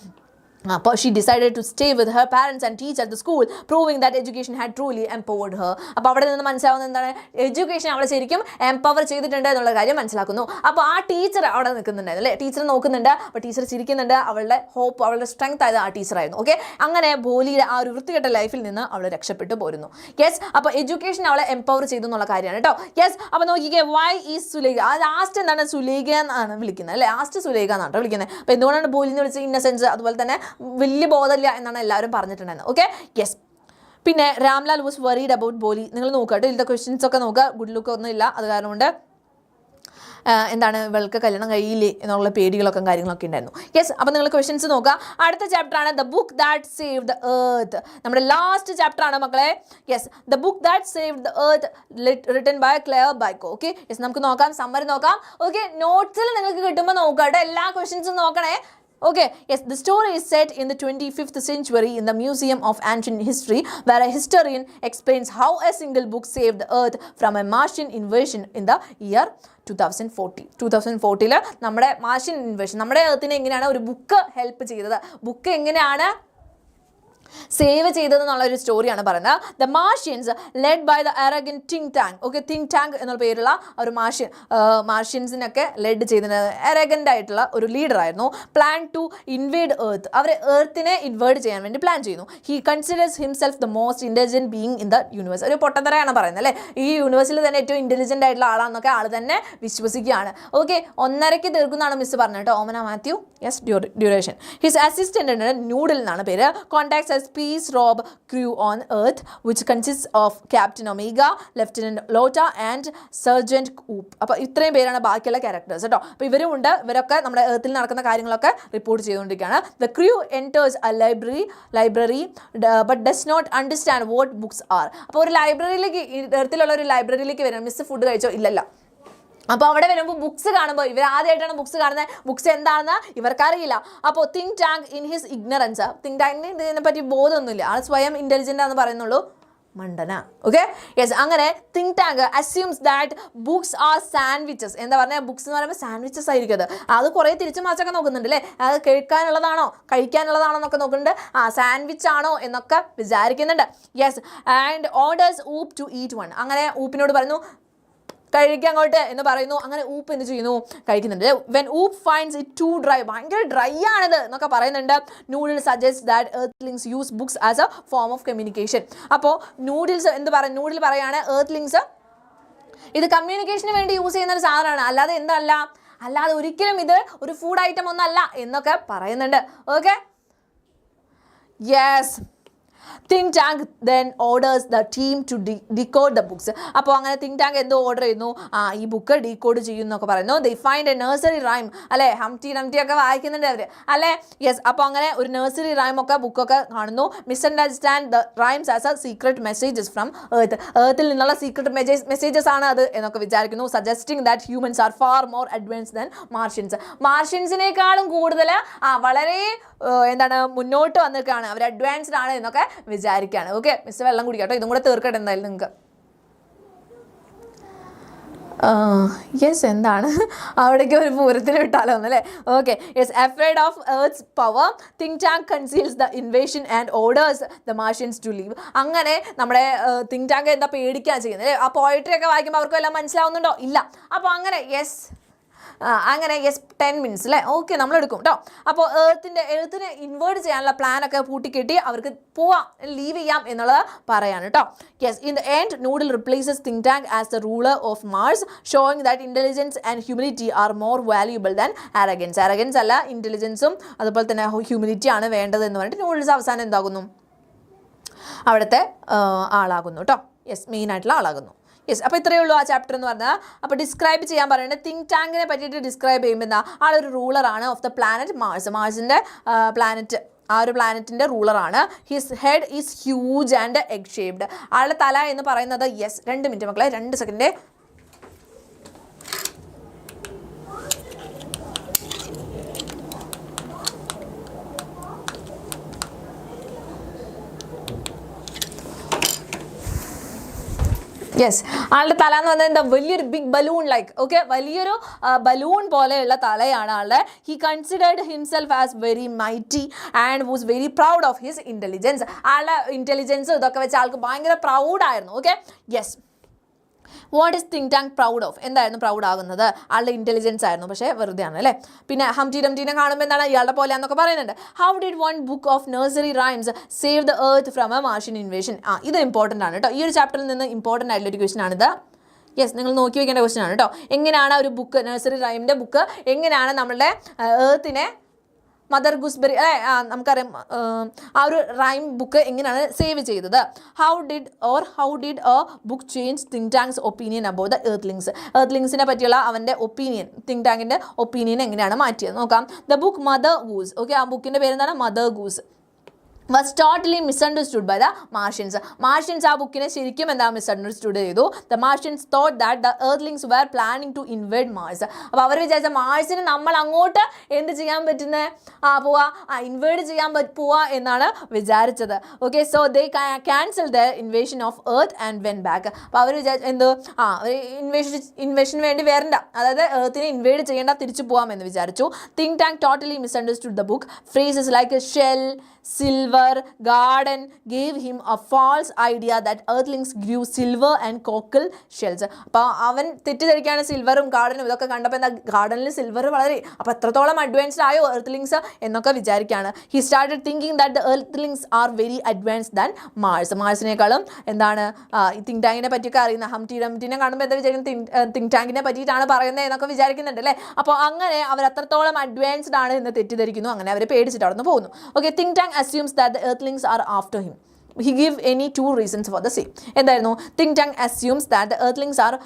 അപ്പോൾ she decided to stay with her parents and teach at the school, proving that education had truly empowered her. അപ്പോൾ അവിടെ നിന്ന് മനസ്സിലാവുന്നത് എന്താണ്, എഡ്യൂക്കേഷൻ അവളെ ശരിക്കും എംപവർ ചെയ്തിട്ടുണ്ട് എന്നുള്ള കാര്യം മനസ്സിലാക്കുന്നു. അപ്പോൾ ആ ടീച്ചർ അവിടെ നിൽക്കുന്നുണ്ടായിരുന്നു അല്ലേ, ടീച്ചർ നോക്കുന്നുണ്ട്, അപ്പോൾ ടീച്ചർ ചിരിക്കുന്നുണ്ട്, അവളുടെ ഹോപ്പ്, അവളുടെ സ്ട്രെങ്ത് ആയത് ആ ടീച്ചറായിരുന്നു. ഓക്കെ, അങ്ങനെ ഭോലിയുടെ ആ ഒരു വൃത്തികെട്ട ലൈഫിൽ നിന്ന് അവൾ രക്ഷപ്പെട്ടു പോരുന്നു. യെസ്, അപ്പോൾ എഡ്യൂക്കേഷൻ അവളെ എംപവർ ചെയ്തു എന്നുള്ള കാര്യമാണ് കേട്ടോ. യെസ്, അപ്പോൾ നോക്കിക്കേ, വൈ ഈസ് സുലേഖ, ആ ലാസ്റ്റ് എന്താണ്, സുലേഖ എന്നാണ് വിളിക്കുന്നത് അല്ലേ, ലാസ്റ്റ് സുലേഖ എന്നാണ് വിളിക്കുന്നത്. അപ്പോൾ എന്തുകൊണ്ടാണ് ഭോലിന്ന് വിളിച്ചത്, ഇന്നസെൻസ്, അതുപോലെ തന്നെ വലിയ ബോധമില്ല എന്നാണ് എല്ലാവരും പറഞ്ഞിട്ടുണ്ടായിരുന്നത്. Okay, yes. പിന്നെ Ramlal was worried about Bholi. നിങ്ങൾ നോക്കുക കേട്ടോ, ഇതിൻ്റെ ക്വസ്റ്റ്യൻസ് ഒക്കെ നോക്കുക, ഗുഡ് ലുക്ക് ഒന്നും ഇല്ല, അത് കാരണം കൊണ്ട് എന്താണ് ഇവൾക്ക് കല്യാണം കഴിയില്ലേ എന്നുള്ള പേടികളൊക്കെ കാര്യങ്ങളൊക്കെ ഉണ്ടായിരുന്നു. യെസ്, അപ്പോൾ നിങ്ങൾ ക്വസ്റ്റ്യൻസ് നോക്കുക. അടുത്ത ചാപ്റ്റർ ആണ് the book that saved the earth. നമ്മുടെ ലാസ്റ്റ് ചാപ്റ്റർ ആണ് മക്കളെ. Yes, the book that saved the earth written by Claire Boiko. Okay, yes, നമുക്ക് നോക്കാം, സമ്മറി നോക്കാം. ഓക്കെ, നോട്ട്സിൽ നിങ്ങൾക്ക് കിട്ടുമ്പോൾ നോക്കുക കേട്ടോ, എല്ലാ ക്വസ്റ്റ്യൻസും നോക്കണേ. Okay, yes, the story is set in the 25th century in the Museum of Ancient History, where a historian explains how a single book saved the earth from a Martian invasion in the year 2040. 2040 നമ്മുടെ Martian invasion, നമ്മുടെ എർത്തിനെ എങ്ങനെയാണ് ഒരു book help ചെയ്തത്, book എങ്ങനെയാണ് save ചെയ്തതെന്നുള്ള ഒരു സ്റ്റോറിയാണ് പറയുന്നത്. The Martians led by the arrogant Think Tank. Okay, Think Tank എന്നുള്ള പേരുള്ള ഒരു മാർഷ്യൻസിനൊക്കെ ലെഡ് ചെയ്തത് അറഗന്റ് ആയിട്ടുള്ള ഒരു ലീഡറായിരുന്നു. പ്ലാൻ ടു ഇൻവേഡ് എർത്ത്, അവർ എർത്തിനെ ഇൻവേഡ് ചെയ്യാൻ വേണ്ടി പ്ലാൻ ചെയ്യുന്നു. He considers himself the most intelligent being in the universe. ഒരു പൊട്ടത്തരയാണ് പറയുന്നത് അല്ലേ, ഈ യൂണിവേഴ്സിൽ തന്നെ ഏറ്റവും ഇന്റലിജന്റ് ആയിട്ടുള്ള ആളാണെന്നൊക്കെ ആൾ തന്നെ വിശ്വസിക്കുകയാണ്. ഓക്കെ, 1:30 തീർക്കുന്നതാണ് മിസ് പറഞ്ഞത് കേട്ടോ, Omana Mathew. Yes, duration. His assistant Noodle എന്നാണ് പേര്. Contacts peace rob crew on earth which consists of Captain Omega, Lieutenant Lota and Sergeant Coop. അപ്പോൾ ഇത്രയും പേരാണ് ബാക്കിയുള്ള ക്യാരക്ടേഴ്സ് കേട്ടോ. അപ്പോൾ ഇവരും ഉണ്ട്, ഇവരൊക്കെ നമ്മുടെ എർത്തിൽ നടക്കുന്ന കാര്യങ്ങളൊക്കെ റിപ്പോർട്ട് ചെയ്തുകൊണ്ടിരിക്കുകയാണ്. The crew enters a library but does not understand what books are. അപ്പോൾ ഒരു ലൈബ്രറിയിലേക്ക്, എർത്തിലുള്ള ഒരു ലൈബ്രറിയിലേക്ക് വരണം, മിസ് ഫുഡ് കഴിച്ചോ, ഇല്ലല്ല. അപ്പോൾ അവിടെ വരുമ്പോൾ ബുക്സ് കാണുമ്പോൾ, ഇവർ ആദ്യമായിട്ടാണ് ബുക്സ് കാണുന്നത്, ബുക്സ് എന്താണെന്ന് ഇവർക്കറിയില്ല. അപ്പോൾ Think Tank in his ignorance, Think ടാങ്കിന് ഇതിനെ പറ്റി ബോധമൊന്നുമില്ല, ആൾ സ്വയം ഇൻ്റലിജൻ്റ് ആണെന്ന് പറയുന്നുള്ളൂ, മണ്ടന. Okay, yes. അങ്ങനെ Think Tank assumes that books are sandwiches. എന്താ പറഞ്ഞാൽ, ബുക്സ് എന്ന് പറയുമ്പോൾ സാൻഡ്വിച്ചസ് ആയിരിക്കും. അത് കുറേ തിരിച്ചു മാച്ചൊക്കെ നോക്കുന്നുണ്ട് അല്ലേ, അത് കഴിക്കാനുള്ളതാണോ കഴിക്കാനുള്ളതാണോ എന്നൊക്കെ നോക്കുന്നുണ്ട്. സാൻഡ്വിച്ച് ആണോ എന്നൊക്കെ വിചാരിക്കുന്നുണ്ട്. Yes, and orders Oop to eat one. അങ്ങനെ ഊപ്പിനോട് പറയുന്നു കഴിക്കുക അങ്ങോട്ട് എന്ന് പറയുന്നു. അങ്ങനെ ഊപ്പ് എന്ത് ചെയ്യുന്നു, കഴിക്കുന്നുണ്ട്. When Oop finds it too dry, ഭയങ്കര ഡ്രൈ ആണിത് എന്നൊക്കെ പറയുന്നുണ്ട്. Noodle suggest that earthlings use books as a form of communication. അപ്പോൾ നൂഡിൽസ് എന്ത് പറയും, നൂഡിൽ പറയാണ് എർത്ത്ലിങ്സ് ഇത് കമ്മ്യൂണിക്കേഷന് വേണ്ടി യൂസ് ചെയ്യുന്ന ഒരു സാധനമാണ്, അല്ലാതെ എന്തല്ല, അല്ലാതെ ഒരിക്കലും ഇത് ഒരു ഫുഡ് ഐറ്റം ഒന്നല്ല എന്നൊക്കെ പറയുന്നുണ്ട്. Okay, yes. Think tank then orders the team to decode the books. അപ്പോൾ അങ്ങനെ തിങ്ക് ടാങ്ക് എന്തോ ഓർഡർ ചെയ്യുന്നു, ഈ ബുക്ക് ഡീകോഡ് ചെയ്യും എന്നൊക്കെ പറയുന്നു. They find A nursery rhyme, അല്ലേ, ഹംറ്റി ഡംറ്റി ഒക്കെ വായിക്കുന്നുണ്ട് അവർ, അല്ലേ. യെസ്, അപ്പോൾ അങ്ങനെ ഒരു നഴ്സറി റൈം ഒക്കെ ബുക്കൊക്കെ കാണുന്നു. Misunderstand the rhymes as a secret messages from എർത്തിൽ നിന്നുള്ള സീക്രട്ട് മെസ്സേജസ് ആണ് അത് എന്നൊക്കെ വിചാരിക്കുന്നു. Suggesting that humans are far more advance than Martians. മാർഷ്യൻസിനേക്കാളും കൂടുതൽ വളരെ എന്താണ് മുന്നോട്ട് വന്നിട്ടാണ്, അവർ അഡ്വാൻസ്ഡ് ആണ് എന്നൊക്കെ വിചാരിക്കുകയാണ്. ഓക്കെ, മിസ് വെള്ളം കുടിക്കാട്ടോ, ഇതും കൂടെ തീർക്കട്ടെ എന്തായാലും നിങ്ങൾക്ക്. യെസ്, എന്താണ് അവിടേക്ക് ഒരു പൂരത്തിന് വിട്ടാലോ എന്നല്ലേ. Okay, yes, afraid of earth's power Think Tank conceals the invasion and orders the Martians to leave. അങ്ങനെ നമ്മുടെ തിങ്ക് ടാങ്ക് എന്താ പേടിക്കാൻ ചെയ്യുന്നത് അല്ലേ. ആ പോയട്രി ഒക്കെ വായിക്കുമ്പോൾ അവർക്കും എല്ലാം മനസ്സിലാവുന്നുണ്ടോ? ഇല്ല. അപ്പോൾ അങ്ങനെ യെസ്, അങ്ങനെ യെസ് 10 minutes അല്ലേ. ഓക്കെ, നമ്മളെടുക്കും കേട്ടോ. അപ്പോൾ എഴുത്തിനെ ഇൻവേർട്ട് ചെയ്യാനുള്ള പ്ലാനൊക്കെ പൂട്ടിക്കെട്ടി അവർക്ക് പോവാം, ലീവ് ചെയ്യാം എന്നുള്ളത് പറയാണ് കേട്ടോ. Yes, in the end Noodle replaces Think Tank as the ruler of Mars, showing that intelligence and humility are more valuable than arrogance. Arrogance അല്ല, ഇൻ്റലിജൻസും അതുപോലെ തന്നെ ഹ്യൂമിലിറ്റി ആണ് വേണ്ടത് എന്ന് പറഞ്ഞിട്ട് നൂഡിൽസ് അവസാനം എന്താകുന്നു, അവിടുത്തെ ആളാകുന്നു കേട്ടോ. യെസ്, മെയിനായിട്ടുള്ള ആളാകുന്നു. യെസ്, അപ്പോൾ ഇത്രയേ ഉള്ളൂ ആ ചാപ്റ്റർ എന്ന് പറഞ്ഞാൽ. അപ്പോൾ ഡിസ്ക്രൈബ് ചെയ്യാൻ പറയുന്നത് തിങ്ക് ടാങ്കിനെ പറ്റിയിട്ട് ഡിസ്ക്രൈബ് ചെയ്യുമ്പോൾ എന്താ, ആളൊരു റൂളറാണ് ഓഫ് ദ പ്ലാനറ്റ് മാർസ്. മാർസിൻ്റെ പ്ലാനറ്റ്, ആ ഒരു പ്ലാനറ്റിൻ്റെ റൂളറാണ്. His head is huge and egg shaped. ആളുടെ തല എന്ന് പറയുന്നത്, യെസ് 2 minute മക്കളെ, 2 സെക്കൻഡ്. യെസ്, ആളുടെ തല എന്ന് പറഞ്ഞാൽ എന്താ, വലിയൊരു ബിഗ് ബലൂൺ ലൈക്ക്. ഓക്കെ, വലിയൊരു ബലൂൺ പോലെയുള്ള തലയാണ് ആളുടെ. He considered himself as very mighty and was very proud of his intelligence. ആളുടെ ഇൻ്റലിജൻസ് ഇതൊക്കെ വെച്ച് ആൾക്ക് ഭയങ്കര പ്രൗഡായിരുന്നു. Okay, yes. What is Think Tank proud of? എന്തായിരുന്നു പ്രൗഡ് ആകുന്നത്? ആളുടെ ഇൻ്റലിജൻസ് ആയിരുന്നു, പക്ഷേ വെറുതെ ആണ് അല്ലേ. പിന്നെ ഹംറ്റി ഡംറ്റീനെ കാണുമ്പോൾ എന്താണ്, ഇയാളുടെ പോലെ എന്നൊക്കെ പറയുന്നുണ്ട്. How did one book of nursery rhymes save the earth from a Martian invasion? ഇത് ഇമ്പോർട്ടൻ്റ് ആണ് കേട്ടോ. ഈ ഒരു ചാപ്റ്ററിൽ നിന്ന് ഇമ്പോർട്ടൻ്റ് ആയിട്ടുള്ള ഒരു ക്വസ്റ്റൻ ആണിത്. യെസ്, നിങ്ങൾ നോക്കി വയ്ക്കേണ്ട ക്വസ്റ്റൻ ആണ് കേട്ടോ. എങ്ങനെയാണ് ഒരു ബുക്ക്, നഴ്സറി റൈമിൻ്റെ ബുക്ക് എങ്ങനെയാണ് നമ്മളുടെ എർത്തിനെ, മദർ ഗൂസ്ബെറി അല്ലേ, നമുക്കറിയാം ആ ഒരു റൈം ബുക്ക് എങ്ങനെയാണ് സേവ് ചെയ്തത്. How did a book change Think Tank's opinion about the earthlings? എർത്ത്ലിങ്സിനെ പറ്റിയുള്ള അവൻ്റെ ഒപ്പീനിയൻ, തിങ്ക് ടാങ്കിൻ്റെ ഒപ്പീനിയൻ എങ്ങനെയാണ് മാറ്റിയത് നോക്കാം. The book Mother Goose. Okay, ആ ബുക്കിൻ്റെ പേരെന്താണ്, Mother Goose. was totally misunderstood by the Martians. Martians ആ ബുക്കിനെ ശരിക്കും എന്താ മിസ്അണ്ടർസ്റ്റുഡ് ചെയ്തു. The Martians thought that the Earthlings were planning to invade Mars. അപ്പോൾ അവർ വിചാരിച്ച മാർസിന് നമ്മൾ അങ്ങോട്ട് എന്ത് ചെയ്യാൻ പറ്റുന്നത്, ഇൻവേഡ് ചെയ്യാൻ പോവാ എന്നാണ് വിചാരിച്ചത്. Okay, so they cancel the invasion of earth and went back. അപ്പോൾ അവർ വിചാരിച്ച എന്ത്, ഇൻവേഷന് വേണ്ടി വരണ്ട, അതായത് എർത്തിനെ ഇൻവേഡ് ചെയ്യേണ്ട, തിരിച്ചു പോകാമെന്ന് വിചാരിച്ചു. Think tank totally misunderstood the book. Phrases like shell, silver, garden gave him a false idea that earthlings grew silver and cockle shells. അപ്പോൾ അവൻ തെറ്റിദ്ധരിക്കുകയാണ്, സിൽവറും ഗാർഡനും ഇതൊക്കെ കണ്ടപ്പോൾ എന്താ, ഗാർഡനിൽ സിൽവർ വളരെ, അപ്പോൾ എത്രത്തോളം അഡ്വാൻസ്ഡ് ആയോ എർത്ത്ലിങ്സ് എന്നൊക്കെ വിചാരിക്കുകയാണ്. He started thinking that the earthlings are very advanced than Mars. മാർസിനേക്കാളും എന്താണ് തിങ്ക് ടാങ്കിനെ പറ്റിയൊക്കെ അറിയുന്ന ഹംറ്റി ഡംറ്റിനെ കാണുമ്പോൾ എന്താ വിചാരിക്കുന്നത്, തിങ്ക് ടാങ്കിനെ പറ്റിയിട്ടാണ് പറയുന്നത് എന്നൊക്കെ വിചാരിക്കുന്നുണ്ട് അല്ലേ. അപ്പോൾ അങ്ങനെ അവർ അത്രത്തോളം അഡ്വാൻസ്ഡ് ആണ് എന്ന് തെറ്റിദ്ധരിക്കുന്നു. അങ്ങനെ അവർ പേടിച്ചിട്ട് അവിടെ നിന്ന് പോകുന്നു. Okay, Think tank assumes that the earthlings are after him. He give any 2 reasons for the same. എന്തായിരുന്നു, think tank assumes that the earthlings are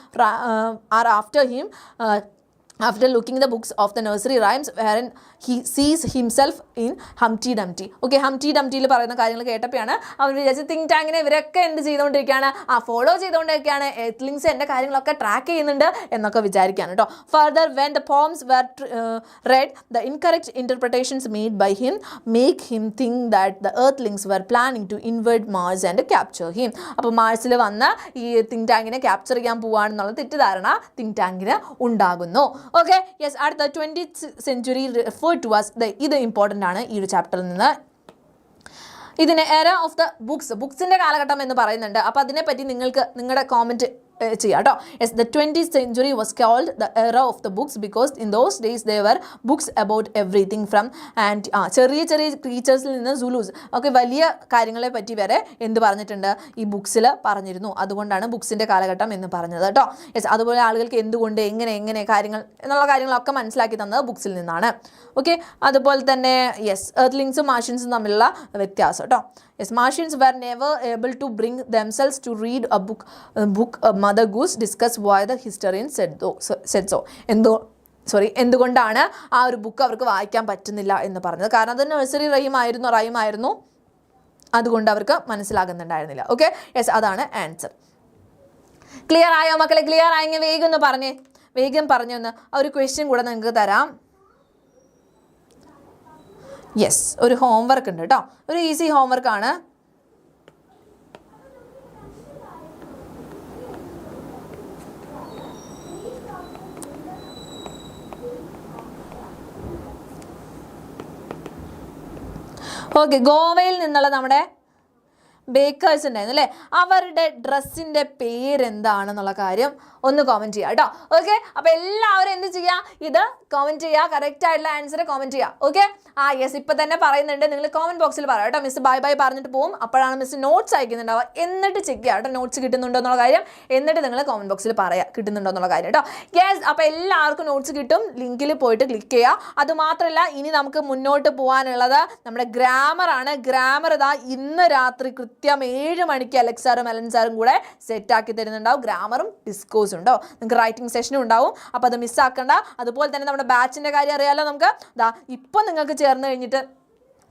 after him after looking the books of the nursery rhymes wherein he sees himself in Humpty Dumpty. Okay, Humpty ഡംറ്റിയിൽ പറയുന്ന കാര്യങ്ങൾ കേട്ടപ്പോഴാണ് അവർ വിചാരിച്ചത് think ടാങ്കിനെ ഇവരൊക്കെ എന്ത് ചെയ്തുകൊണ്ടിരിക്കുകയാണ്, follow ചെയ്തുകൊണ്ടിരിക്കുകയാണ്, എർത്ത്ലിങ്സ് എൻ്റെ കാര്യങ്ങളൊക്കെ ട്രാക്ക് ചെയ്യുന്നുണ്ട് എന്നൊക്കെ വിചാരിക്കുകയാണ് കേട്ടോ. Further when the poems were read the incorrect interpretations made by him make him think that the earthlings were planning to invert Mars and capture him. അപ്പോൾ മാർസിൽ വന്ന് ഈ തിങ്ക് ടാങ്കിനെ ക്യാപ്ചർ ചെയ്യാൻ പോവുകയാണെന്നുള്ള തെറ്റിദ്ധാരണ തിങ്ക് ടാങ്കിന് ഉണ്ടാകുന്നു. ഓക്കെ, യെസ്, അടുത്ത 20th century referred to as ഇത് important ആണ് ഈ ഒരു ചാപ്റ്ററിൽ നിന്ന്. ഇതിന് എറ ഓഫ് ദ ബുക്സിൻ്റെ കാലഘട്ടം എന്ന് പറയുന്നുണ്ട്. അപ്പോൾ അതിനെപ്പറ്റി നിങ്ങൾക്ക് നിങ്ങളുടെ കോമെൻറ്റ് ചെയ്യാം കേട്ടോ. Yes, the 20th century was called the era of the books because in those days there were books about everything from and ചെറിയ ക്രീച്ചേഴ്സിൽ നിന്ന് സുലൂസ് ഒക്കെ വലിയ കാര്യങ്ങളെ പറ്റി വരെ എന്ത് പറഞ്ഞിട്ടുണ്ട്, ഈ ബുക്സിൽ പറഞ്ഞിരുന്നു. അതുകൊണ്ടാണ് ബുക്സിൻ്റെ കാലഘട്ടം എന്ന് പറഞ്ഞത് കേട്ടോ. യെസ്, അതുപോലെ ആളുകൾക്ക് എന്തുകൊണ്ട് എങ്ങനെ കാര്യങ്ങൾ എന്നുള്ള കാര്യങ്ങളൊക്കെ മനസ്സിലാക്കി തന്നത് ബുക്സിൽ നിന്നാണ്. ഓക്കെ, അതുപോലെ തന്നെ യെസ്, എർത്ത്ലിങ്സും മാർഷ്യൻസും തമ്മിലുള്ള വ്യത്യാസം കേട്ടോ. Yes, Martians were never able to bring themselves to read a book Mother Goose discussed why the historian said so. എന്തുകൊണ്ടാണ് ആ ഒരു ബുക്ക് അവർക്ക് വായിക്കാൻ പറ്റുന്നില്ല എന്ന് പറഞ്ഞത്? കാരണം അത് നഴ്സറി റൈമായിരുന്നു, അതുകൊണ്ട് അവർക്ക് മനസ്സിലാകുന്നുണ്ടായിരുന്നില്ല. ഓക്കെ, യെസ്, അതാണ് ആൻസർ. ക്ലിയർ ആയോ മക്കളെ? ക്ലിയർ ആയെങ്കിൽ വേഗം പറഞ്ഞു ഒന്ന്. ഒരു ക്വസ്റ്റ്യൻ കൂടെ നിങ്ങൾക്ക് തരാം. യെസ്, ഒരു ഹോംവർക്ക് ഉണ്ട് കേട്ടോ, ഒരു ഈസി ഹോംവർക്കാണ്. ഓക്കെ, ഗോവയിൽ നിന്നുള്ള നമ്മുടെ ബേക്കേഴ്സ് ഉണ്ടായിരുന്നു അല്ലേ, അവരുടെ ഡ്രസ്സിൻ്റെ പേരെന്താണെന്നുള്ള കാര്യം ഒന്ന് കോമെൻറ്റ് ചെയ്യുക കേട്ടോ. ഓക്കെ, അപ്പോൾ എല്ലാവരും എന്ത് ചെയ്യുക, ഇത് കോമെൻറ്റ് ചെയ്യുക, കറക്റ്റ് ആയിട്ടുള്ള ആൻസർ കോമെൻറ്റ് ചെയ്യുക. ഓക്കെ, യെസ്, ഇപ്പം തന്നെ പറയുന്നുണ്ട്, നിങ്ങൾ കോമെൻറ്റ് ബോക്സിൽ പറയാം കേട്ടോ. മിസ് ബൈ പറഞ്ഞിട്ട് പോകും, അപ്പോഴാണ് മിസ് നോട്ട്സ് അയക്കുന്നുണ്ടാവുക. എന്നിട്ട് ചെക്ക് ചെയ്യുക കേട്ടോ, നോട്ട്സ് കിട്ടുന്നുണ്ടോ എന്നുള്ള കാര്യം. എന്നിട്ട് നിങ്ങൾ കോമെൻറ്റ് ബോക്സിൽ പറയുക കിട്ടുന്നുണ്ടോ എന്നുള്ള കാര്യം കേട്ടോ. യെസ്, അപ്പോൾ എല്ലാവർക്കും നോട്ട്സ് കിട്ടും. ലിങ്കിൽ പോയിട്ട് ക്ലിക്ക് ചെയ്യുക. അതുമാത്രമല്ല, ഇനി നമുക്ക് മുന്നോട്ട് പോകാനുള്ളത് നമ്മുടെ ഗ്രാമറാണ്. ഗ്രാമർ ഇതാ ഇന്ന് രാത്രി കൃത്യം 7 മണിക്ക് അലക്സാറും അലൻ സാറും കൂടെ സെറ്റാക്കി തരുന്നുണ്ടാവും. ഗ്രാമറും ഡിസ്കോസും ഉണ്ടോ, നിങ്ങൾക്ക് റൈറ്റിംഗ് സെഷനും ഉണ്ടാവും. അപ്പോൾ അത് മിസ്സാക്കണ്ട. അതുപോലെ തന്നെ നമ്മുടെ ബാച്ചിൻ്റെ കാര്യം അറിയാമല്ലോ നമുക്ക്. ഇപ്പം നിങ്ങൾക്ക് ചേർന്ന് കഴിഞ്ഞിട്ട്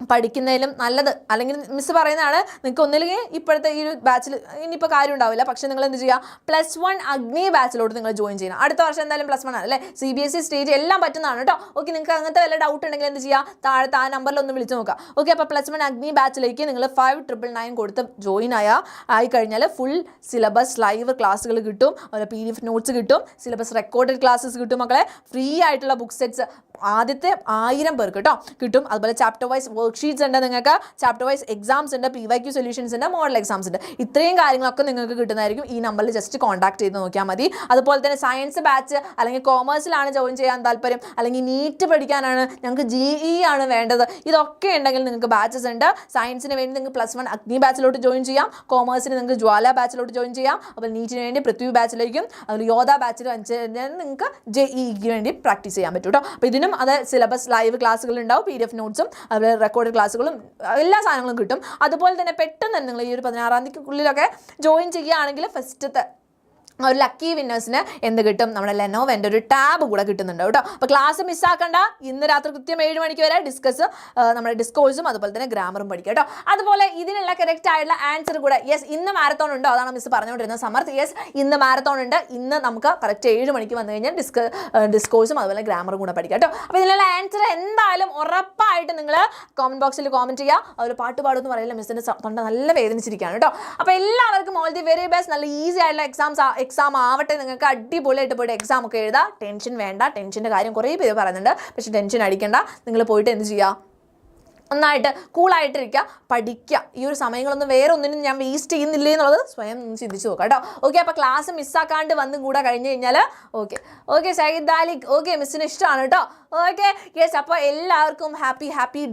പഠിക്കുന്നതിലും നല്ലത്, അല്ലെങ്കിൽ മിസ് പറയുന്നതാണ്, നിങ്ങൾക്ക് ഒന്നില്ലെങ്കിൽ ഇപ്പോഴത്തെ ഈ ഒരു ബാച്ചിൽ ഇനിയിപ്പോൾ കാര്യം ഉണ്ടാവില്ല, പക്ഷേ നിങ്ങൾ എന്ത് ചെയ്യുക, +1 അഗ്നി ബാച്ചിലോട്ട് നിങ്ങൾ ജോയിൻ ചെയ്യണം. അടുത്ത വർഷം എന്തായാലും +1 ആണ് അല്ലേ, CBSE സ്റ്റേജ് എല്ലാം പറ്റുന്നതാണ് കേട്ടോ. ഓക്കെ, നിങ്ങൾക്ക് അങ്ങനത്തെ വല്ല ഡൗട്ട് ഉണ്ടെങ്കിൽ എന്ത് ചെയ്യുക, താഴത്തെ ആ നമ്പറിൽ ഒന്ന് വിളിച്ച് നോക്കുക. ഓക്കെ, അപ്പോൾ +1 അഗ്നി ബാച്ചിലേക്ക് നിങ്ങൾ 5999 കൊടുത്ത് ജോയിൻ ആയി കഴിഞ്ഞാൽ ഫുൾ സിലബസ് ലൈവ് ക്ലാസ്സുകൾ കിട്ടും, അതുപോലെ PDF നോട്ട്സ് കിട്ടും, സിലബസ് റെക്കോർഡഡ് ക്ലാസ്സസ് കിട്ടും മക്കളെ. ഫ്രീ ആയിട്ടുള്ള ബുക്ക് സെറ്റ്സ് ആദ്യത്തെ 1000 പേർക്ക് കേട്ടോ കിട്ടും. അതുപോലെ ചാപ്റ്റർ വൈസ് വർക്ക്ഷീറ്റ്സ് ഉണ്ട്, നിങ്ങൾക്ക് ചാപ്റ്റർ വൈസ് എക്സാംസ് ഉണ്ട്, PYQ സൊല്യൂഷൻസ് ഉണ്ട്, മോഡൽ എക്സാംസ് ഉണ്ട്. ഇത്രയും കാര്യങ്ങളൊക്കെ നിങ്ങൾക്ക് കിട്ടുന്നതായിരിക്കും. ഈ നമ്പറിൽ ജസ്റ്റ് കോൺടാക്ട് ചെയ്ത് നോക്കിയാൽ മതി. അതുപോലെ തന്നെ സയൻസ് ബാച്ച് അല്ലെങ്കിൽ കോമേഴ്സിലാണ് ജോയിൻ ചെയ്യാൻ താല്പര്യം, അല്ലെങ്കിൽ നീറ്റ് പഠിക്കാനാണ്, ഞങ്ങൾക്ക് GE ആണ് വേണ്ടത്, ഇതൊക്കെ ഉണ്ടെങ്കിൽ നിങ്ങൾക്ക് ബാച്ചസ് ഉണ്ട്. സയൻസിന് വേണ്ടി നിങ്ങൾക്ക് +1 അഗ്നി ബാച്ചിലോട്ട് ജോയിൻ ചെയ്യാം, കോമേഴ്സിന് നിങ്ങൾക്ക് ജ്വാല ബാച്ചിലോട്ട് ജോയിൻ ചെയ്യാം, അപ്പോൾ നീറ്റിന് വേണ്ടി പൃഥ്വി ബാച്ചിലേക്കും അതുപോലെ യോധ ബാച്ചിലും നിങ്ങൾക്ക് JEEക്ക് വേണ്ടി പ്രാക്ടീസ് ചെയ്യാൻ പറ്റും കേട്ടോ. അപ്പോൾ ഇതിനും അത് സിലബസ് ലൈവ് ക്ലാസ്സുകൾ ഉണ്ടാവും, PDF നോട്ട്സും അതുപോലെ റെക്കോർഡ് ക്ലാസ്സുകളും എല്ലാ സാധനങ്ങളും കിട്ടും. അതുപോലെ തന്നെ പെട്ടെന്ന് തന്നെ നിങ്ങൾ ഈ ഒരു 16-ാം തീയതിക്കുള്ളിലൊക്കെ ജോയിൻ ചെയ്യുകയാണെങ്കിൽ ഫസ്റ്റത്തെ ഒരു ലക്കി വിന്നേഴ്സിന് എന്ത് കിട്ടും, നമ്മുടെ ലെനോവൻ്റെ ഒരു ടാബ് കൂടെ കിട്ടുന്നുണ്ട് കേട്ടോ. അപ്പോൾ ക്ലാസ് മിസ്സാക്കണ്ട, ഇന്ന് രാത്രി കൃത്യം 7 മണിക്ക് വരെ നമ്മുടെ ഡിസ്കോഴ്സും അതുപോലെ തന്നെ ഗ്രാമറും പഠിക്കുക കേട്ടോ. അതുപോലെ ഇതിനുള്ള കറക്റ്റ് ആയിട്ടുള്ള ആൻസർ കൂടെ, യെസ്, ഇന്ന് മാരത്തോൺ ഉണ്ടോ, അതാണ് മിസ് പറഞ്ഞുകൊണ്ടിരുന്നത് സമർത്ത്. യെസ്, ഇന്ന് മാരത്തോൺ ഉണ്ട്. ഇന്ന് നമുക്ക് കറക്റ്റ് 7 മണിക്ക് വന്നു കഴിഞ്ഞാൽ ഡിസ്കോഴ്സും അതുപോലെ ഗ്രാമറും കൂടെ പഠിക്കുക കേട്ടോ. അപ്പോൾ ഇതിനുള്ള ആൻസർ എന്തായാലും ഉറപ്പായിട്ട് നിങ്ങൾ കോമൻറ്റ് ബോക്സിൽ കോമൻറ്റ് ചെയ്യുക. ഒരു പാട്ട് പാടുമെന്ന് പറയില്ല, മിസ്സിൻ്റെ തൊണ്ട നല്ല വേദനിച്ചിരിക്കുകയാണ് കേട്ടോ. അപ്പോൾ എല്ലാവർക്കും ഓൾ ദി വെരി ബെസ്റ്റ്. നല്ല ഈസി ആയിട്ടുള്ള എക്സാം ആവട്ടെ, നിങ്ങൾക്ക് അടിപൊളിയായിട്ട് പോയിട്ട് എക്സാം ഒക്കെ എഴുതാം. ടെൻഷൻ വേണ്ട, ടെൻഷൻ്റെ കാര്യം കുറേ പേര് പറയുന്നുണ്ട്, പക്ഷേ ടെൻഷൻ അടിക്കണ്ട. നിങ്ങൾ പോയിട്ട് എന്ത് ചെയ്യുക, നന്നായിട്ട് കൂളായിട്ടിരിക്കുക, പഠിക്കുക. ഈ ഒരു സമയങ്ങളൊന്നും വേറെ ഒന്നിനും ഞാൻ വേസ്റ്റ് ചെയ്യുന്നില്ലേ എന്നുള്ളത് സ്വയം ചിന്തിച്ച് നോക്കാം കേട്ടോ. ഓക്കെ, അപ്പോൾ ക്ലാസ് മിസ്സാക്കാണ്ട് വന്നും കൂടെ കഴിഞ്ഞ് കഴിഞ്ഞാൽ ഓക്കെ സയ്യിദ് അലിക്, ഓക്കെ, മിസ്സിന് ഇഷ്ടമാണ് കേട്ടോ. ഓക്കെ, യെസ്, അപ്പോൾ എല്ലാവർക്കും ഹാപ്പി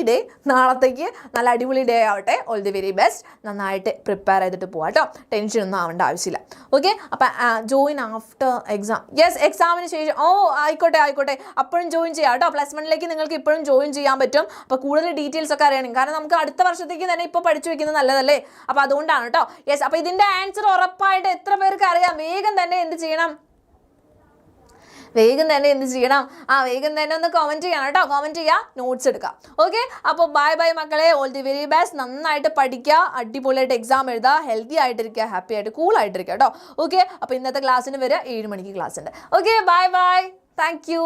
ഡേ. നാളത്തേക്ക് നല്ല അടിപൊളി ഡേ ആവട്ടെ. All the very best. നന്നായിട്ട് പ്രിപ്പയർ ചെയ്തിട്ട് പോവാം കേട്ടോ, ടെൻഷനൊന്നും ആവേണ്ട ആവശ്യമില്ല. ഓക്കെ, അപ്പോൾ ജോയിൻ ആഫ്റ്റർ എക്സാം. യെസ്, എക്സാമിന് ശേഷം ആയിക്കോട്ടെ, അപ്പോഴും ജോയിൻ ചെയ്യാം കേട്ടോ. +1ലേക്ക് നിങ്ങൾക്ക് ഇപ്പോഴും ജോയിൻ ചെയ്യാൻ പറ്റും. അപ്പോൾ കൂടുതൽ ഡീറ്റെയിൽസ് ഒക്കെ അറിയണം, കാരണം നമുക്ക് അടുത്ത വർഷത്തേക്ക് തന്നെ ഇപ്പോൾ പഠിച്ചു വെക്കുന്നത് നല്ലതല്ലേ. അപ്പോൾ അതുകൊണ്ടാണ് കേട്ടോ. യെസ്, അപ്പോൾ ഇതിൻ്റെ ആൻസർ ഉറപ്പായിട്ട് എത്ര പേർക്ക് അറിയാം? വേഗം തന്നെ എന്ത് ചെയ്യണം, വേഗം തന്നെ ഒന്ന് കോമൻറ്റ് ചെയ്യണം കേട്ടോ. കോമൻറ്റ് ചെയ്യുക, നോട്ട്സ് എടുക്കുക. ഓക്കെ, അപ്പോൾ ബൈ മക്കളെ, ഓൾ ദി വെരി ബെസ്റ്റ്. നന്നായിട്ട് പഠിക്കുക, അടിപൊളിയായിട്ട് എക്സാം എഴുതുക, ഹെൽത്തി ആയിട്ടിരിക്കുക, ഹാപ്പി ആയിട്ട് കൂളായിട്ടിരിക്കുക കേട്ടോ. ഓക്കെ, അപ്പോൾ ഇന്നത്തെ ക്ലാസ്സിന് വരെ 7 മണിക്ക് ക്ലാസ് ഉണ്ട്. Okay, bye, thank U.